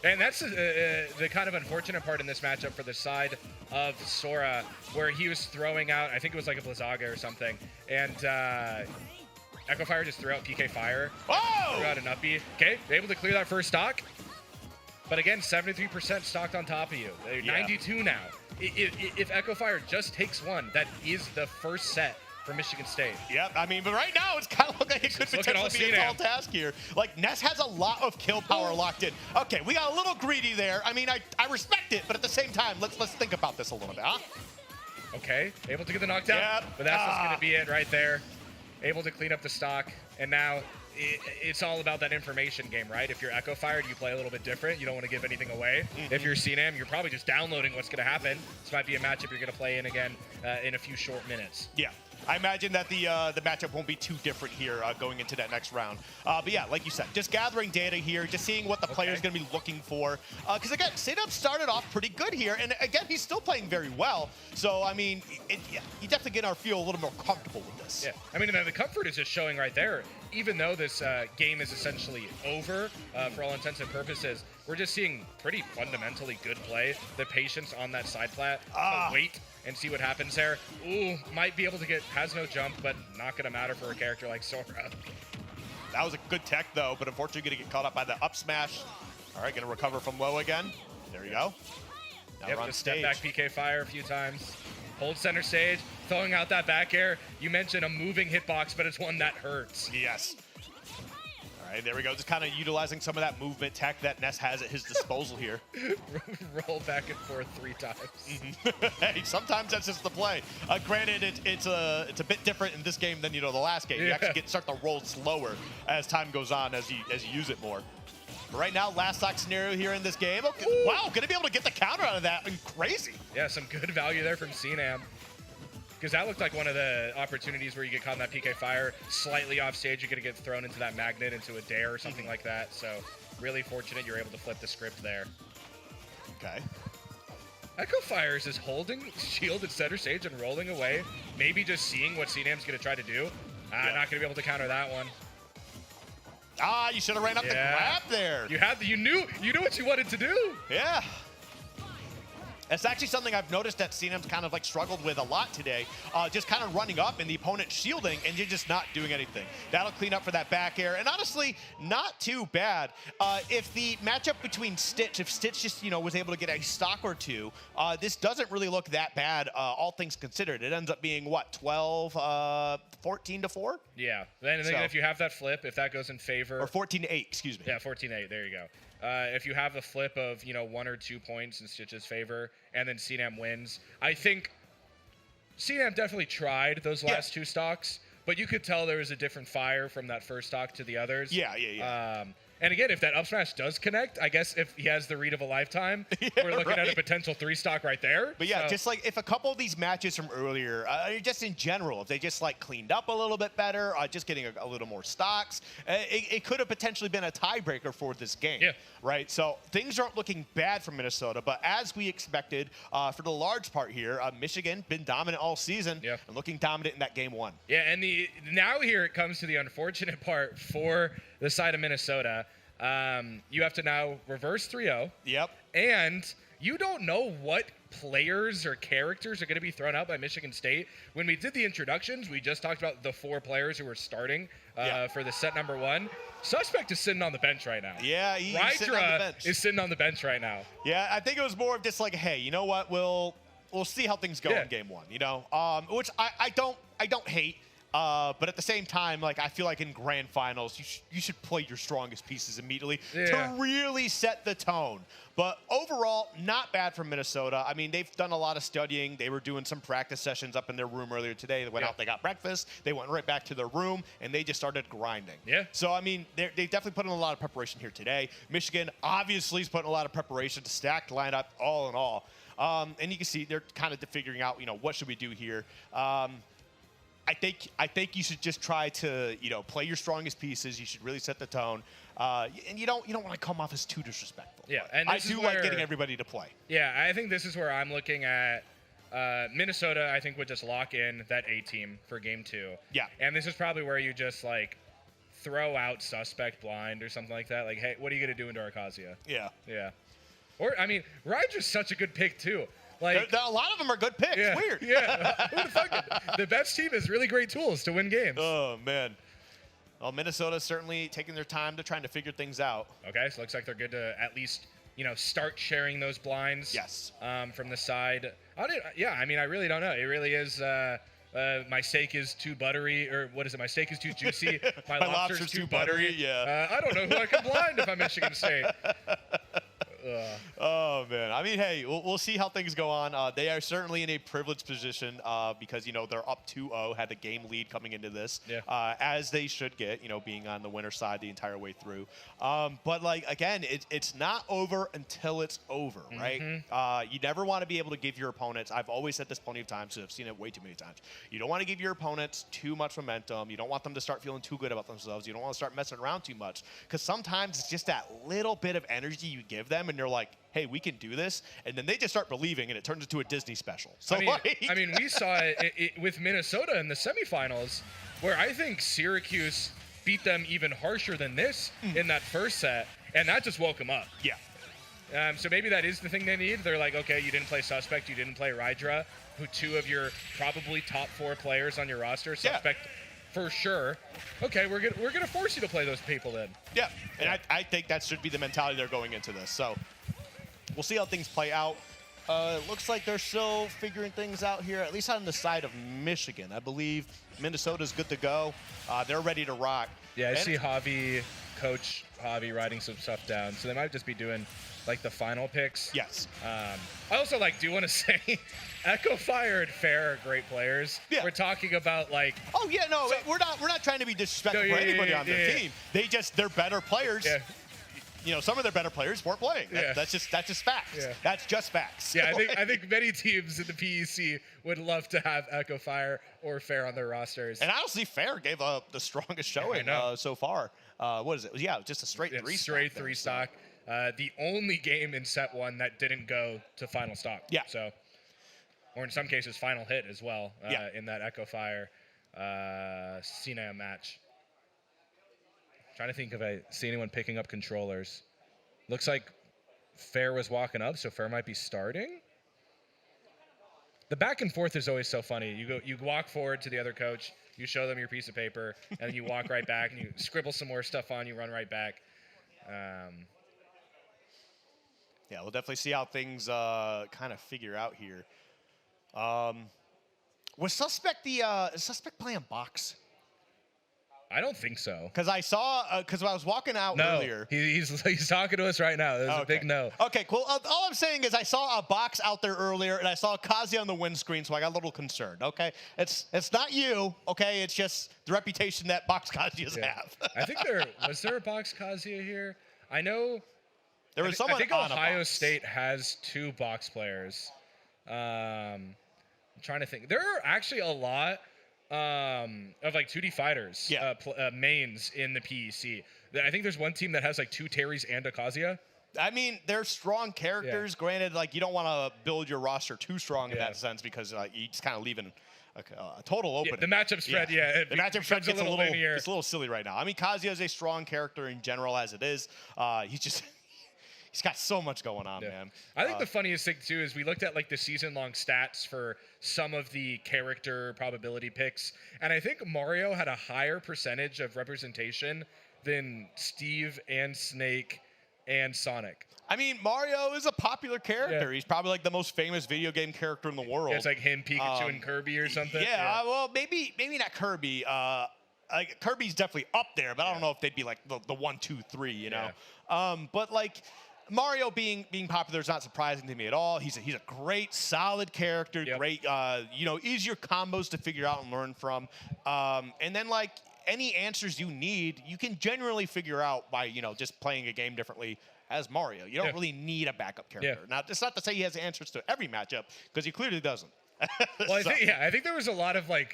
And that's the kind of unfortunate part in this matchup for the side of Sora, where he was throwing out, I think it was like a Blizzaga or something, and Echo Fire just threw out PK Fire.
Oh!
Threw out an uppy. Okay, able to clear that first stock. But again, 73% stocked on top of you. They're 92 now. If Echo Fire just takes one, that is the first set for Michigan State.
Yep, I mean, but right now it's kind of looking like it could potentially be a tall task here. Like, Ness has a lot of kill power locked in. Okay, we got a little greedy there. I mean, I respect it, but at the same time, let's think about this a little bit, huh?
Okay, able to get the knockdown,
Yep.
but that's just going to be it right there. Able to clean up the stock, and now it's all about that information game, right? If you're Echo Fired, you play a little bit different. You don't want to give anything away. If you're CNAM, you're probably just downloading what's going to happen. This might be a matchup you're going to play in again in a few short minutes.
Yeah. I imagine that the matchup won't be too different here going into that next round. But yeah, like you said, just gathering data here, just seeing what the player's going to be looking for. Because again, Sadub started off pretty good here, and again, he's still playing very well. So, I mean, you definitely get our feel a little more comfortable with this.
Yeah, I mean, the comfort is just showing right there. Even though this game is essentially over for all intents and purposes, we're just seeing pretty fundamentally good play. The patience on that side plat, wait and see what happens there. Ooh, might be able to has no jump, but not gonna matter for a character like Sora.
That was a good tech though, but unfortunately gonna get caught up by the up smash. All right, gonna recover from low again. There you go. Now we're on
just
stage.
step back PK fire a few times. Hold center stage, throwing out that back air. You mentioned a moving hitbox, but it's one that hurts.
Yes. All right, there we go. Just kind of utilizing some of that movement tech that Ness has at his disposal here.
Roll back and forth 3 times.
Hey, sometimes that's just the play. Granted, it's a bit different in this game than the last game. You actually start to roll slower as time goes on as you use it more. But right now, last stock scenario here in this game. Okay, wow, gonna be able to get the counter out of that. And crazy.
Yeah, some good value there from CNAM. Because that looked like one of the opportunities where you get caught in that PK fire, slightly off stage, you're going to get thrown into that magnet, into a dare or something like that. So really fortunate you're able to flip the script there.
Okay.
Echo Fires is holding shield at center stage and rolling away. Maybe just seeing what CNAM's going to try to do. Not going to be able to counter that one.
You should have ran up the grab there.
You knew what you wanted to do.
Yeah. That's actually something I've noticed that CNM's kind of like struggled with a lot today. Just kind of running up and the opponent shielding and you're just not doing anything. That'll clean up for that back air. And honestly, not too bad. If the matchup between Stitch, if Stitch just, was able to get a stock or two, this doesn't really look that bad, all things considered. It ends up being, what, 12, 14 to 4?
Yeah. Then if you have that flip, if that goes in favor.
Or 14 to 8, excuse me.
Yeah, 14-8, there you go. If you have the flip of 1 or 2 points in Stitch's favor, and then CNAM wins, I think CNAM definitely tried those last 2 stocks, but you could tell there was a different fire from that first stock to the others.
Yeah.
And again, if that up smash does connect, I guess if he has the read of a lifetime, we're looking at a potential 3 stock right there.
But yeah, just like if a couple of these matches from earlier, just in general, if they just like cleaned up a little bit better, just getting a little more stocks, it could have potentially been a tiebreaker for this game.
Yeah.
Right. So things aren't looking bad for Minnesota, but as we expected, for the large part here, Michigan been dominant all season and looking dominant in that game 1.
Yeah, and now here it comes to the unfortunate part for the side of Minnesota. You have to now reverse 3-0.
Yep.
And you don't know what players or characters are going to be thrown out by Michigan State. When we did the introductions, we just talked about the 4 players who were starting for the set number 1. Suspect is sitting on the bench right now.
Yeah, he's sitting on the bench.
Is sitting on the bench right now.
Yeah, I think it was more of just like, hey, you know what? We'll see how things go in game 1. Which I don't hate. But at the same time, like I feel like in grand finals, you should play your strongest pieces immediately to really set the tone. But overall, not bad for Minnesota. I mean, they've done a lot of studying. They were doing some practice sessions up in their room earlier today. They went out, they got breakfast. They went right back to their room, and they just started grinding.
Yeah.
So, I mean, they definitely put in a lot of preparation here today. Michigan obviously is putting a lot of preparation to stack lineup all in all. And you can see they're kind of figuring out, what should we do here. I think you should just try to play your strongest pieces. You should really set the tone, and you don't want to come off as too disrespectful.
Yeah, and
I do like getting everybody to play.
Yeah, I think this is where I'm looking at Minnesota. I think would just lock in that A team for game 2.
Yeah,
and this is probably where you just like throw out Suspect blind or something like that. Like, hey, what are you gonna do into Arcasia?
Yeah.
Or I mean, Ryder's such a good pick too. Like
a lot of them are good picks.
Yeah,
Weird.
Yeah. Who the fuck? The best team has really great tools to win games.
Oh man. Well, Minnesota's certainly taking their time to trying to figure things out.
Okay, so looks like they're good to at least start sharing those blinds.
Yes.
From the side. I mean, I really don't know. It really is a my steak is too buttery, or what is it? My steak is too juicy. My,
My
lobster's,
lobster's
too
too
buttery.
buttery, yeah.
I don't know who I could blind if I'm Michigan State.
Oh man, I mean, hey, we'll see how things go on. They are certainly in a privileged position because they're up 2-0, had the game lead coming into this, as they should get, being on the winner side the entire way through. But like again, it's not over until it's over, right? You never want to be able to give your opponents. I've always said this plenty of times, so I've seen it way too many times. You don't want to give your opponents too much momentum. You don't want them to start feeling too good about themselves. You don't want to start messing around too much because sometimes it's just that little bit of energy you give them, and they're like, hey, we can do this, and then they just start believing, and it turns into a Disney special. So
I mean, we saw it with Minnesota in the semifinals, where I think Syracuse beat them even harsher than this in that first set, and that just woke them up.
Yeah.
So maybe that is the thing they need. They're like, okay, you didn't play Suspect, you didn't play Rydra, who 2 of your probably top 4 players on your roster. Suspect for sure. Okay, we're gonna force you to play those people then.
Yeah, and I think that should be the mentality they're going into this. So we'll see how things play out. It looks like they're still figuring things out here, at least on the side of Michigan. I believe Minnesota's good to go. They're ready to rock.
Yeah, I see Coach Javi writing some stuff down. So they might just be doing like the final picks.
Yes.
I also do want to say Echo Fire and Fair are great players.
Yeah.
We're talking about
Oh yeah, no, we're not trying to be disrespectful for anybody on their team. They're better players.
Yeah.
Some of their better players weren't playing. That's just facts.
Yeah.
That's just facts.
Yeah, I think many teams in the PEC would love to have Echo Fire or Fair on their rosters.
And honestly, Fair gave the strongest showing so far. What is it? Yeah, just a straight 3
straight 3 stock. The only game in set 1 that didn't go to final stock.
Yeah.
So, or in some cases, final hit as well in that Echo Fire CNAM match. Trying to think if I see anyone picking up controllers. Looks like Fair was walking up, so Fair might be starting. The back and forth is always so funny. You walk forward to the other coach, you show them your piece of paper, and then you walk right back and you scribble some more stuff on, you run right back.
Yeah, we'll definitely see how things kind of figure out here. Was Suspect playing box?
I don't think so.
Because I saw, because I was walking out earlier.
He's talking to us right now. There's a big no.
Okay, cool. All I'm saying is I saw a box out there earlier, and I saw Kazi on the windscreen, so I got a little concerned. Okay, it's not you. Okay, it's just the reputation that box Kazias have.
I think was there a box Kazuya here? I know
there was someone.
I think
on
Ohio
a box.
State has 2 box players. I'm trying to think. There are actually a lot of 2D fighters mains in the PEC. I think there's one team that has 2 Terrys and a Kazuya.
I mean, they're strong characters. Yeah. Granted, you don't want to build your roster too strong in that sense because you just kind of leaving a total opening.
The matchup spread, the
matchup spread gets a little silly right now. I mean, Kazuya is a strong character in general as it is. He's got so much going on, man.
I think the funniest thing, too, is we looked at, the season-long stats for some of the character probability picks, and I think Mario had a higher percentage of representation than Steve and Snake and Sonic.
I mean, Mario is a popular character. Yeah. He's probably the most famous video game character in the world.
Yeah, it's like him, Pikachu, and Kirby or something.
Yeah, well, maybe not Kirby. Kirby's definitely up there, but I don't know if they'd be the 1, 2, 3, you know? But Mario being popular is not surprising to me at all. He's a great, solid character, great, easier combos to figure out and learn from. And then any answers you need, you can generally figure out by, just playing a game differently as Mario. You don't really need a backup character. Now, it's not to say he has answers to every matchup, because he clearly doesn't.
Well, I think there was a lot of I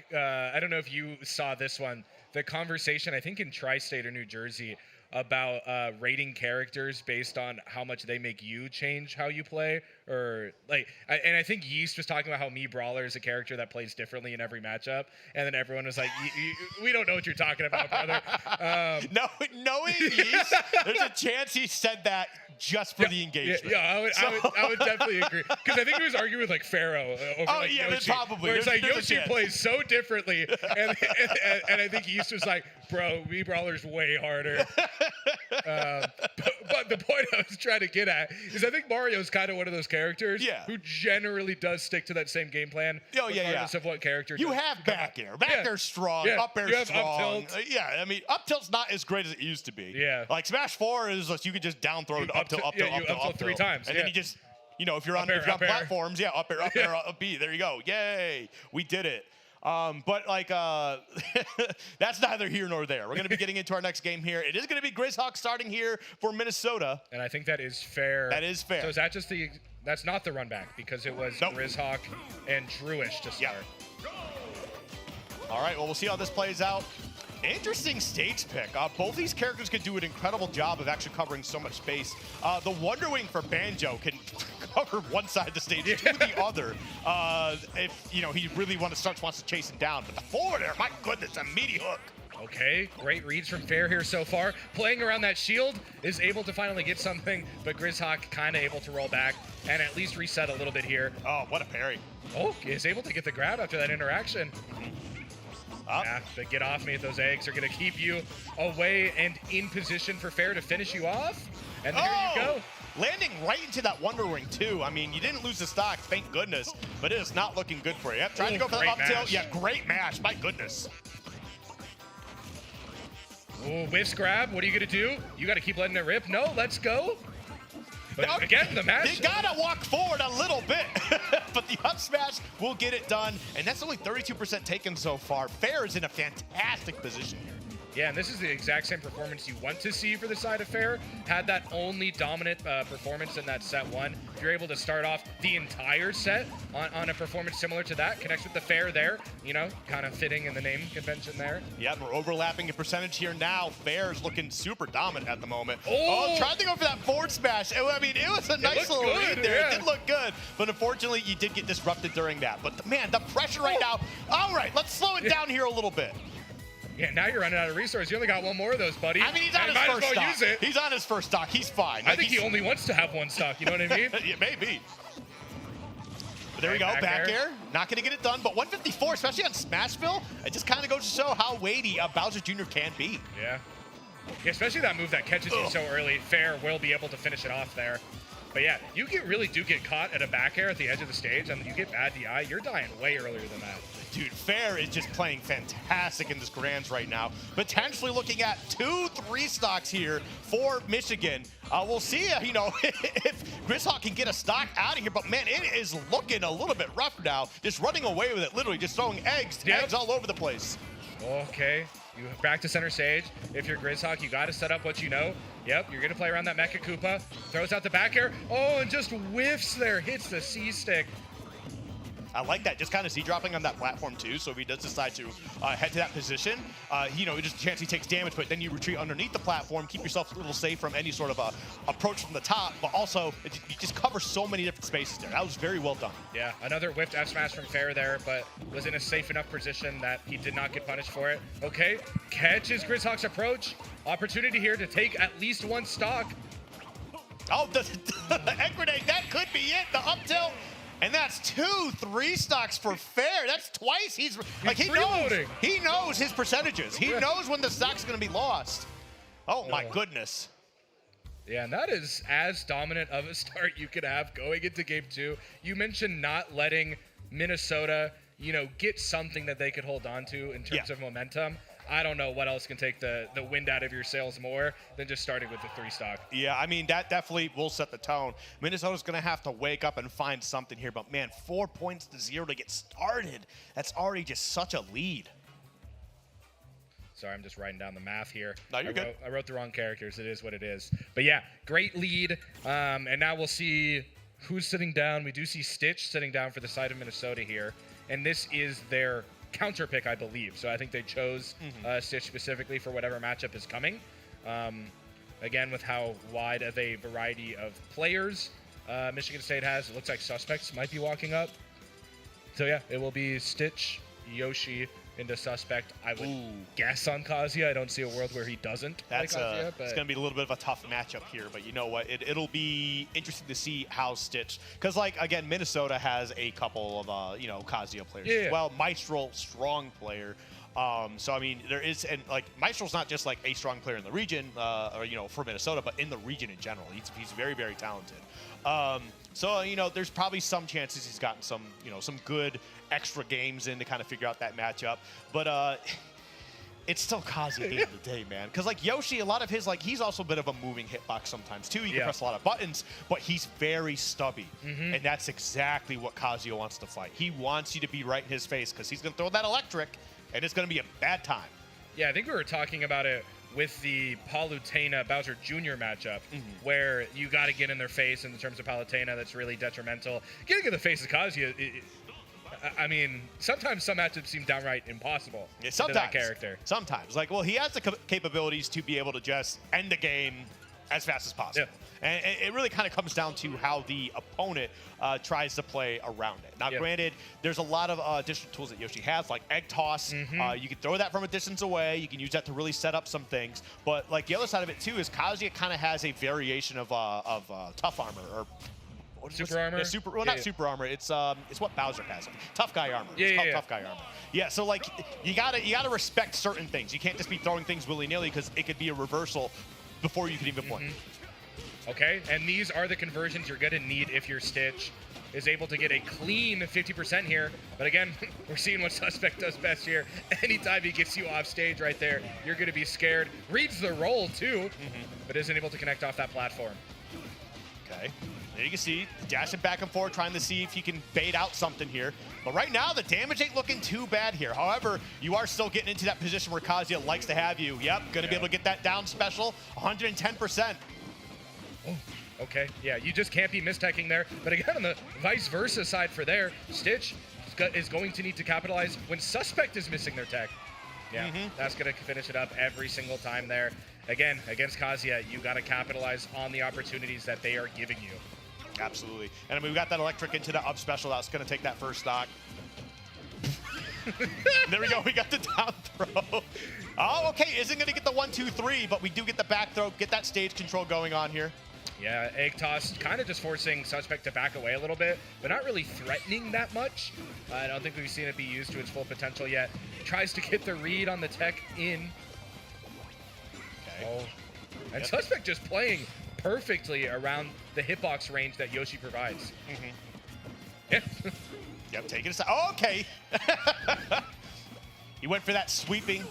don't know if you saw this one, the conversation, I think in Tri-State or New Jersey, about rating characters based on how much they make you change how you play, or and I think Yeast was talking about how Me Brawler is a character that plays differently in every matchup, and then everyone was like, we don't know what you're talking about, brother.
Knowing Yeast, there's a chance he said that just for the engagement.
Yeah, I would definitely agree, because I think he was arguing with Pharaoh over Yoshi,
probably.
Where it's Yoshi plays so differently, and I think Yeast was like, bro, Me Brawler's way harder. But the point I was trying to get at is I think Mario's kind of one of those characters who generally does stick to that same game plan.
Oh,
regardless of what character.
You have back air. Back air's strong. Up air's
you have
strong.
Up tilt.
Yeah, I mean, up tilt's not as great as it used to be.
Yeah.
Like Smash 4 is like you could just down throw it up tilt, up tilt, up tilt, up
3 times.
And then you just, you know, if you're on platforms, up air, up B. There you go. Yay. We did it. But like, that's neither here nor there. We're going to be getting into our next game here. It is going to be GrizzHawk starting here for Minnesota.
And I think that is fair.
That is fair.
So is that just that's not the run back because it was GrizzHawk and Druish to start.
All right, well, we'll see how this plays out. Interesting stage pick. Both these characters could do an incredible job of actually covering so much space. The Wonder Wing for Banjo can cover one side of the stage to the other. If you know he really wants to chase him down. But the forward air, my goodness, a meaty hook.
Okay, great reads from Fair here so far. Playing around that shield is able to finally get something, but GrizzHawk kind of able to roll back and at least reset a little bit here.
Oh, what a parry.
Oh, is able to get the grab after that interaction. Yeah, but get off me. Those eggs are going to keep you away and in position for Fair to finish you off. And there you go.
Landing right into that Wonder Wing, too. I mean, you didn't lose the stock, thank goodness, but it is not looking good for you. Yep, trying to go for the up tilt. Yeah, great mash. My goodness.
Oh, whiffs grab. What are you going to do? You got to keep letting it rip. No, let's go. But again, the mash.
They gotta walk forward a little bit, but the up smash will get it done, and that's only 32% taken so far. Fair is in a fantastic position here.
Yeah, and this is the exact same performance you want to see for the side of Fair. Had that only dominant performance in that set one. If you're able to start off the entire set on a performance similar to that, connects with the Fair there, you know, kind of fitting in the name convention there.
Yeah, we're overlapping a percentage here now. Fair's looking super dominant at the moment. Oh, tried to go for that forward smash. I mean, it was a nice little lead there. Yeah. It did look good, but unfortunately, you did get disrupted during that. But man, the pressure right now. All right, let's slow it down here a little bit.
Yeah, now you're running out of resources. You only got one more of those, buddy.
I mean, he's on his first stock. Use it. He's on his first stock. He's fine.
I think he only wants to have one stock. You know what I mean?
Yeah, maybe. But there we go. Back air. Not going to get it done. But 154, especially on Smashville, it just kind of goes to show how weighty Bowser Jr. can be.
Yeah. Especially that move that catches you so early. Fair will be able to finish it off there. But yeah, you really do get caught at a back air at the edge of the stage, and you get bad DI, you're dying way earlier than that.
Dude, Fair is just playing fantastic in this Grands right now. Potentially looking at 2-3 stocks here for Michigan. We'll see, you know, if GrizzHawk can get a stock out of here. But man, it is looking a little bit rough now. Just running away with it, literally just throwing eggs all over the place.
Okay, you back to center stage. If you're GrizzHawk, you got to set up what you know. Yep, you're going to play around that Mecha Koopa. Throws out the back air. Oh, and just whiffs there. Hits the C-stick.
I like that, just kind of Z-dropping on that platform too, so if he does decide to head to that position, you know, just a chance he takes damage, but then you retreat underneath the platform, keep yourself a little safe from any sort of approach from the top, but also you just cover so many different spaces there. That was very well done.
Yeah, another whiffed F-smash from Fair there, but was in a safe enough position that he did not get punished for it. Okay, catches GrizzHawk's approach. Opportunity here to take at least one stock.
Oh, the egg grenade, that could be it, the up tilt. And that's 2-3 stocks for Fair. That's twice. He's like he knows his percentages. He knows when the stock's going to be lost. Oh my goodness.
Yeah, and that is as dominant of a start you could have going into game 2. You mentioned not letting Minnesota, you know, get something that they could hold on to in terms of momentum. I don't know what else can take the wind out of your sails more than just starting with the 3 stock.
Yeah, I mean, that definitely will set the tone. Minnesota's going to have to wake up and find something here. But, man, 4 points to 0 to get started. That's already just such a lead.
Sorry, I'm just writing down the math here.
No, you're good.
I wrote the wrong characters. It is what it is. But, yeah, great lead. And now we'll see who's sitting down. We do see Stitch sitting down for the side of Minnesota here. And this is their counter pick, I believe. So I think they chose Stitch specifically for whatever matchup is coming. Again, with how wide of a variety of players Michigan State has, it looks like Suspects might be walking up. So yeah, it will be Stitch, Yoshi into Suspect. I would guess on Kazuya. I don't see a world where he doesn't.
That's
play Kazuya,
it's going to be a little bit of a tough matchup here, but you know what? It'll be interesting to see how Stitch, because like again, Minnesota has a couple of you know, Kazuya players as well. Maestro, strong player. So I mean, there is, and like Maestro's not just like a strong player in the region, or for Minnesota, but in the region in general. He's very, very talented. So there's probably some chances he's gotten some some good extra games in to kind of figure out that matchup. But it's still Kazi at the end of the day, man. Because like Yoshi, a lot of his he's also a bit of a moving hitbox sometimes too. You can press a lot of buttons, but he's very stubby, and that's exactly what Kazuya wants to fight. He wants you to be right in his face because he's gonna throw that electric, and it's gonna be a bad time.
Yeah, I think we were talking about it with the Palutena Bowser Jr. matchup, where you got to get in their face in terms of Palutena. That's really detrimental. Getting in the face of Kazuya, I mean, sometimes some matchups seem downright impossible.
Yeah,
to
sometimes.
that character.
Sometimes. He has the capabilities to be able to just end the game as fast as possible. Yeah. And it really kind of comes down to how the opponent tries to play around it. Now, granted, there's a lot of additional tools that Yoshi has, like Egg Toss. You can throw that from a distance away. You can use that to really set up some things. But the other side of it, too, is Kazuya kind of has a variation of Tough Armor, or
Super Armor?
Yeah, not Super Armor. It's what Bowser has. Tough Guy Armor. It's called Tough Guy Armor. Yeah, so you gotta respect certain things. You can't just be throwing things willy-nilly because it could be a reversal before you can even blink.
Okay, and these are the conversions you're gonna need if your Stitch is able to get a clean 50% here. But again, we're seeing what Suspect does best here. Anytime he gets you off stage right there, you're gonna be scared. Reads the roll too, but isn't able to connect off that platform.
Okay. There you can see, dashing back and forth, trying to see if you can bait out something here. But right now, the damage ain't looking too bad here. However, you are still getting into that position where Kazuya likes to have you. Yep, going to be able to get that down special, 110%.
Oh, okay. Yeah, you just can't be misteching there. But again, on the vice versa side for there, Stitch is going to need to capitalize when Suspect is missing their tech. Yeah, that's going to finish it up every single time there. Again, against Kazuya, you got to capitalize on the opportunities that they are giving you.
Absolutely. And I mean, we got that electric into the up special. That's going to take that first stock. There we go. We got the down throw. Oh, okay. Isn't going to get the 1, 2, 3, but we do get the back throw, get that stage control going on here.
Yeah, Egg Toss kind of just forcing Suspect to back away a little bit, but not really threatening that much. I don't think we've seen it be used to its full potential yet. Tries to get the read on the tech in.
Okay.
Oh. And Suspect just playing perfectly around the hitbox range that Yoshi provides. Yeah.
Yep, taking it aside. Oh, okay. He went for that sweeping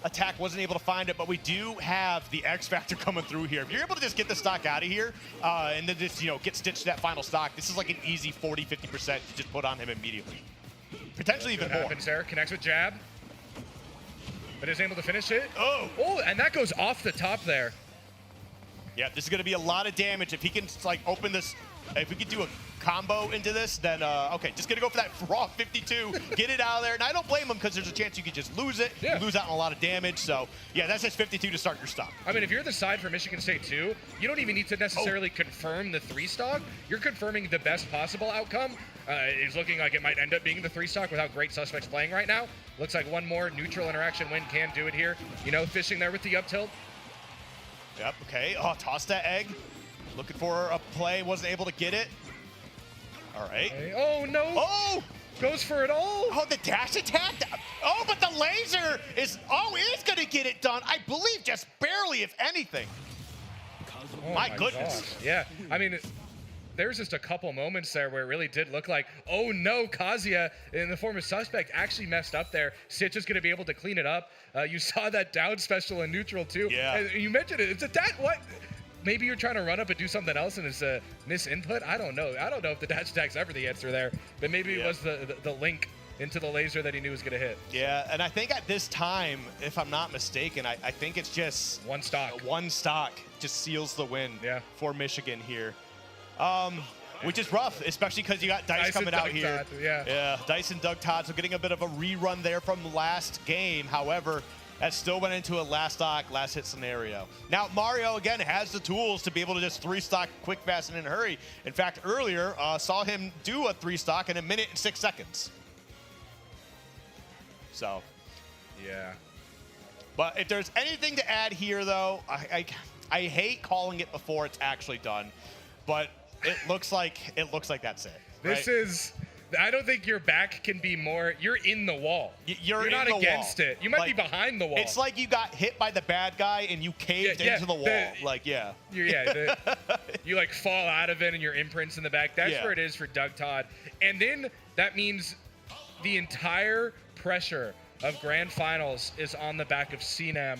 attack, wasn't able to find it, but we do have the X Factor coming through here. If you're able to just get the stock out of here and then just, get Stitch to that final stock, this is like an easy 40-50% to just put on him immediately. Potentially even more.
Happens there. Connects with jab. But is able to finish it.
Oh,
and that goes off the top there.
Yeah, this is going to be a lot of damage. If he can, open this, if we could do a combo into this, then, okay, just going to go for that raw 52, get it out of there. And I don't blame him because there's a chance you could just lose it, you lose out on a lot of damage. So, yeah, that's just 52 to start your stock.
I mean, if you're the side for Michigan State, too, you don't even need to necessarily confirm the 3-stock. You're confirming the best possible outcome. It's looking like it might end up being the 3-stock with how great Suspect's playing right now. Looks like one more neutral interaction win can do it here. Fishing there with the up tilt.
Yep, okay. Oh, toss that egg. Looking for a play, wasn't able to get it. All right.
Okay. Oh, no.
Oh!
Goes for it all.
Oh, the dash attack? Oh, but the laser is going to get it done. I believe just barely, if anything.
Oh,
my goodness.
Gosh. Yeah, I mean, there's just a couple moments there where it really did look like, oh no, Kazuya in the form of Suspect actually messed up there. Stitch is going to be able to clean it up. You saw that down special in neutral too.
Yeah.
And you mentioned it. It's a that what? Maybe you're trying to run up and do something else and it's a misinput. I don't know. I don't know if the dash attack's ever the answer there, but maybe it was the link into the laser that he knew was going to hit.
Yeah, and I think at this time, if I'm not mistaken, I think it's just
one stock.
One stock just seals the win for Michigan here. Which is rough, especially because you got Dice coming out here. Yeah, Dice and Doug Todd, so getting a bit of a rerun there from last game. However, that still went into a last stock, last hit scenario. Now, Mario, again, has the tools to be able to just 3-stock quick, fast, and in a hurry. In fact, earlier, saw him do a 3-stock in 1 minute and 6 seconds. So.
Yeah.
But if there's anything to add here, though, I hate calling it before it's actually done, but it looks like that's it.
This
right?
is I don't think your back can be more. You're in the wall. You're
in
not
the
against
wall.
it. You might
Like,
be behind the wall.
It's like you got hit by the bad guy and you caved into the wall.
You like fall out of it and your imprints in the back. That's where it is for Doug Todd. And then that means the entire pressure of grand finals is on the back of CNAM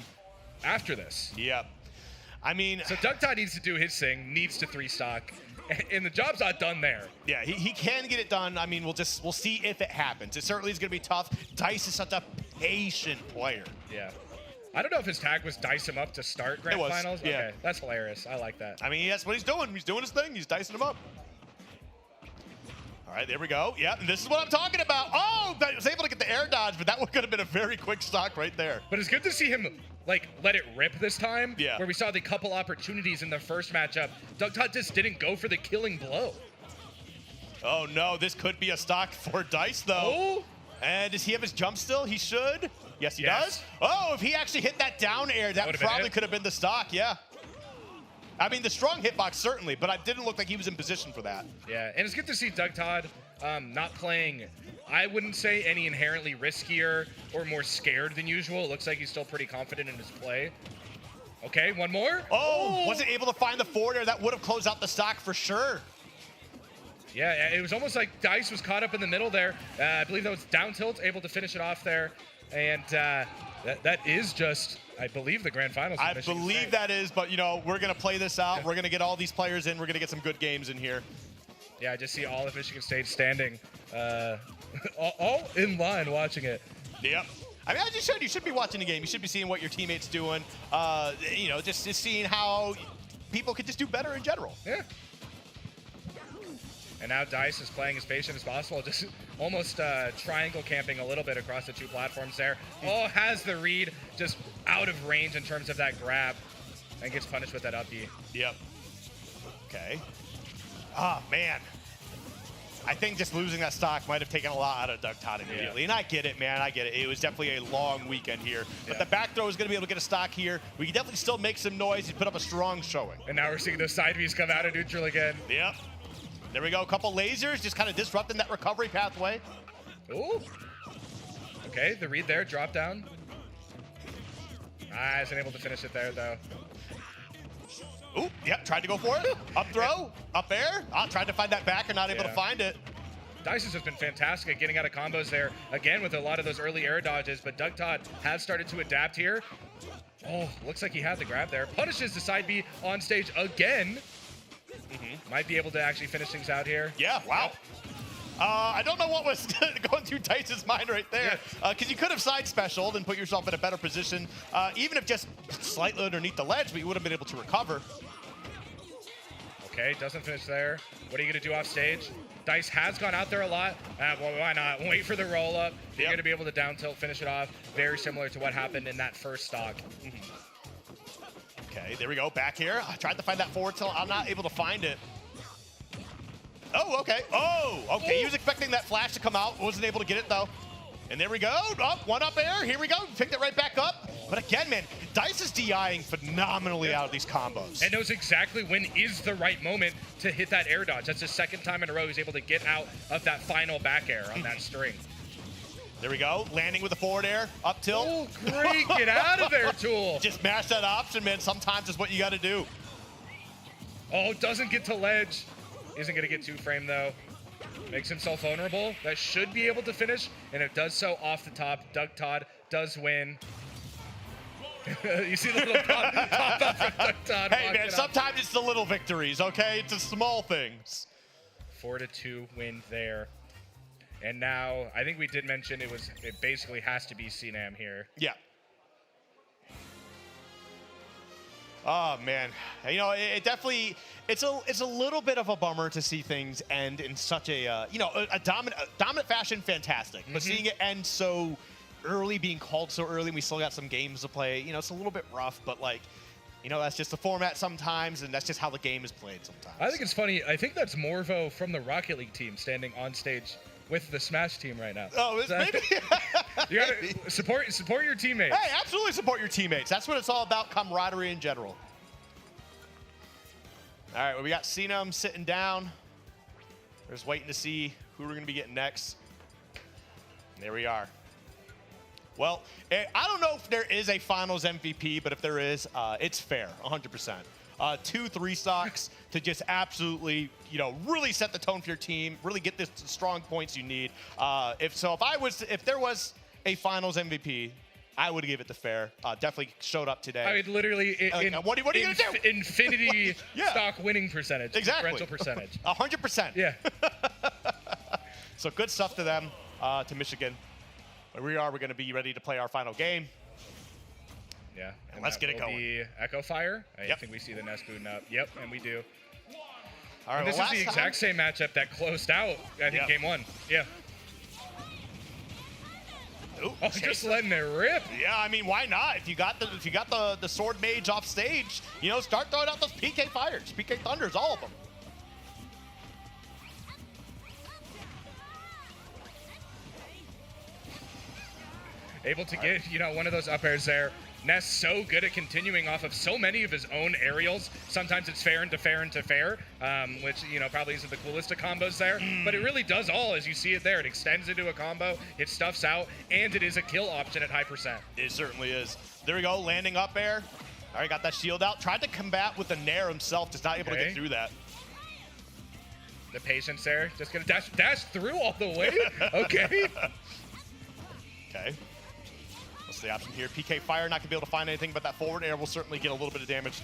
after this.
Yep. I mean,
so Doug Todd needs to do his thing, needs to 3-stock, and the job's not done there.
Yeah, he can get it done. I mean, we'll see if it happens. It certainly is going to be tough. Dice is such a patient player.
Yeah. I don't know if his tag was dice him up to start grand finals.
Yeah.
Okay, that's hilarious. I like that.
I mean, that's what he's doing. He's doing his thing. He's dicing him up. All right, there we go. Yep, and this is what I'm talking about. Oh, I was able to get the air dodge, but that could have been a very quick stock right there.
But it's good to see him let it rip this time.
Yeah.
Where we saw the couple opportunities in the first matchup. Doug Todd just didn't go for the killing blow.
Oh no, this could be a stock for Dice though.
Oh.
And does he have his jump still? He should. Yes, he does. Oh, if he actually hit that down air, that probably could have been the stock. Yeah. I mean, the strong hitbox certainly, but it didn't look like he was in position for that.
Yeah, and it's good to see Doug Todd not playing, I wouldn't say any inherently riskier or more scared than usual. It looks like he's still pretty confident in his play. Okay, one more.
Oh, wasn't able to find the forward air. That would have closed out the stock for sure.
Yeah, it was almost like Dice was caught up in the middle there. I believe that was down tilt, able to finish it off there. And that is just, I believe, the grand finals.
I believe that is, but, you know, we're going to play this out. We're going to get all these players in. We're going to get some good games in here.
Yeah, I just see all of Michigan State standing all in line watching it.
Yep. I mean, as you should. You should be watching the game. You should be seeing what your teammates doing. You know, just seeing how people could just do better in general.
Yeah. And now Dice is playing as patient as possible, just almost triangle camping a little bit across the two platforms there. Oh, has the read, just out of range in terms of that grab, and gets punished with that up B.
Yep. Okay. Ah, man. I think just losing that stock might have taken a lot out of Doug Todd immediately. And I get it, man. I get it. It was definitely a long weekend here. But the back throw is going to be able to get a stock here. We can definitely still make some noise. He put up a strong showing.
And now we're seeing those side Bs come out of neutral again.
Yep. There we go. A couple lasers just kind of disrupting that recovery pathway.
Ooh. Okay, the read there, drop down. Ah, isn't able to finish it there, though.
Ooh, yep, tried to go for it. Up throw, up air. Tried to find that backer, not able to find it.
Dice has just been fantastic at getting out of combos there, again, with a lot of those early air dodges, but Doug Todd has started to adapt here. Oh, looks like he had the grab there. Punishes the side B on stage again. Might be able to actually finish things out here.
Yeah, wow. I don't know what was going through Dice's mind right there, because you could have side specialed and put yourself in a better position, even if just slightly underneath the ledge, but you would have been able to recover.
Okay, doesn't finish there. What are you going to do off stage? Dice has gone out there a lot. Well, why not? Wait for the roll up. You're going to be able to down tilt, finish it off. Very similar to what happened in that first stock.
Okay, there we go. Back here. I tried to find that forward tilt. I'm not able to find it. Oh, okay. Oh, okay. He was expecting that flash to come out. Wasn't able to get it, though. And there we go. Up, one up air. Here we go. Picked it right back up. But again, man, Dice is DIing phenomenally out of these combos.
And knows exactly when is the right moment to hit that air dodge. That's the second time in a row he's able to get out of that final back air on that string.
There we go. Landing with the forward air. Up tilt.
Oh, great. Get out of there, Tool.
Just mash that option, man. Sometimes it's what you got to do.
Oh, doesn't get to ledge. Isn't going to get two-frame, though. Makes himself vulnerable. That should be able to finish, and it does so off the top. Doug Todd does win. You see the little pop up from Doug Todd.
Hey, man, sometimes it's the little victories, okay? It's the small things.
4-2 win there. And now, I think we did mention it basically has to be CNAM here.
Yeah. Oh, man. You know, it definitely, it's a little bit of a bummer to see things end in such a, a dominant fashion, fantastic. But seeing it end so early, being called so early, and we still got some games to play, you know, it's a little bit rough, but like, you know, that's just the format sometimes, and that's just how the game is played sometimes.
I think it's funny. I think that's Morvo from the Rocket League team standing on stage with the Smash team right now.
Oh, maybe.
You gotta support your teammates.
Hey, absolutely support your teammates. That's what it's all about, camaraderie in general. All right, well, we got CNAM sitting down. We're just waiting to see who we're going to be getting next. There we are. Well, I don't know if there is a finals MVP, but if there is, it's fair, 100%. 2 3 stocks to just absolutely, really set the tone for your team, really get the strong points you need. If there was a finals MVP, I would give it to Fair. Definitely showed up today.
I mean, literally,
what are you going to do?
Infinity stock winning percentage.
Exactly.
Rental percentage.
100%.
Yeah.
So good stuff to them, to Michigan. We're going to be ready to play our final game.
Yeah.
And let's get it going.
The Echo Fire. I
Yep.
think we see the nest booting up. Yep, and we do.
All right.
And this is the exact same matchup that closed out, I think, game 1. Yeah.
Ooh,
just letting it rip.
Yeah, I mean, why not? If you got the sword mage off stage, start throwing out those PK fires, PK thunders, all of them.
Able to get, one of those up airs there. Ness so good at continuing off of so many of his own aerials. Sometimes it's fair into fair into fair, which, probably isn't the coolest of combos there. But it really does all, as you see it there. It extends into a combo, it stuffs out, and it is a kill option at high percent.
It certainly is. There we go, landing up air. All right, got that shield out. Tried to combat with the Nair himself, just not able to get through that.
The patience there. Just going to dash through all the way. Okay.
Okay. What's the option here? PK Fire, not going to be able to find anything, but that forward air will certainly get a little bit of damage.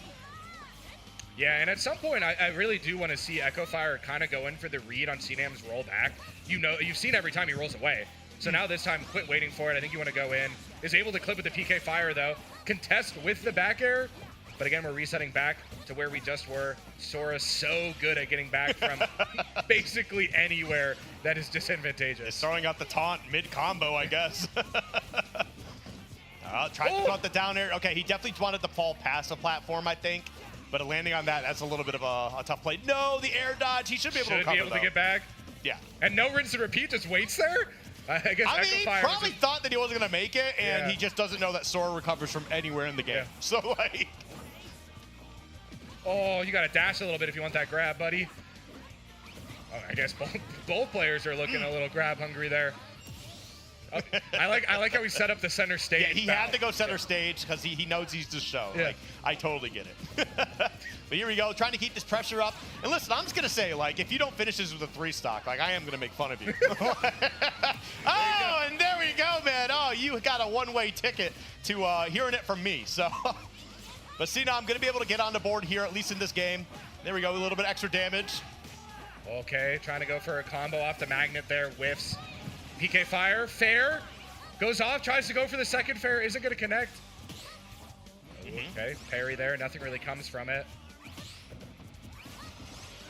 Yeah, and at some point, I really do want to see Echo Fire kind of go in for the read on CNAM's roll back. You've seen every time he rolls away. So now this time, quit waiting for it. I think you want to go in. Is able to clip with the PK Fire, though. Contest with the back air. But again, we're resetting back to where we just were. Sora so good at getting back from basically anywhere that is disadvantageous.
It's throwing out the taunt mid-combo, I guess. Tried to put the down air. Okay, he definitely wanted to fall past the platform, I think. But landing on that's a little bit of a tough play. No, the air dodge. He should be able to cover,
to get back.
Yeah.
And no rinse and repeat, just waits there? I guess
he probably thought that he wasn't going to make it, and he just doesn't know that Sora recovers from anywhere in the game.
Yeah.
So, like...
Oh, you got to dash a little bit if you want that grab, buddy. Oh, I guess both players are looking a little grab hungry there. Oh, I like how he set up the center stage.
Yeah, he had to go center stage because he knows he's the show.
Yeah.
Like, I totally get it. But here we go, trying to keep this pressure up. And listen, I'm just going to say, if you don't finish this with a 3 stock, I am going to make fun of you. Oh, and there we go, man. Oh, you got a one-way ticket to hearing it from me. So, but see, now I'm going to be able to get on the board here, at least in this game. There we go, a little bit extra damage.
Okay, trying to go for a combo off the magnet there, whiffs. PK Fire, fair, goes off, tries to go for the second fair, isn't going to connect. Okay, parry there, nothing really comes from it.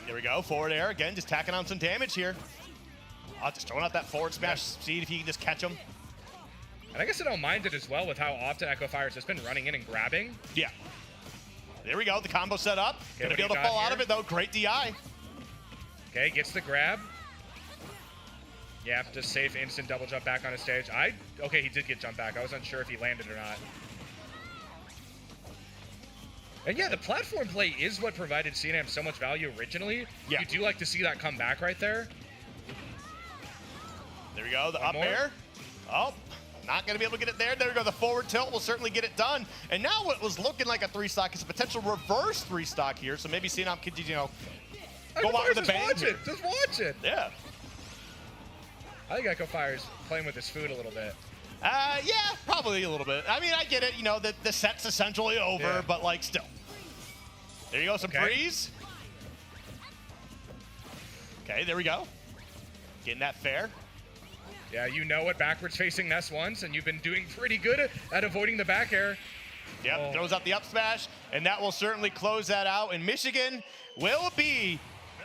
There we go, forward air again, just tacking on some damage here. Just throwing out that forward smash, see if he can just catch him.
And I guess I don't mind it as well with how often Echo Fire's just been running in and grabbing.
Yeah. There we go, the combo set up. Gonna be able to fall out of it though, great DI.
Okay, gets the grab. Yeah, just safe instant double jump back on his stage. Okay, he did get jump back. I was unsure if he landed or not. And yeah, the platform play is what provided CNAM so much value originally.
Yeah.
You do like to see that come back right there.
There we go, the up air. Oh, not gonna be able to get it there. There we go, the forward tilt will certainly get it done. And now what was looking like a 3 stock is a potential reverse 3 stock here. So maybe CNAM could, go out with a bang.
Just watch it.
Yeah.
I think Echo Fire's playing with his food a little bit.
Yeah, probably a little bit. I mean, I get it, the set's essentially over, but still. There you go, some freeze. Okay, there we go. Getting that fair.
Yeah, you know what backwards facing Ness wants, and you've been doing pretty good at avoiding the back air.
Yep, throws out the up smash, and that will certainly close that out. And Michigan will be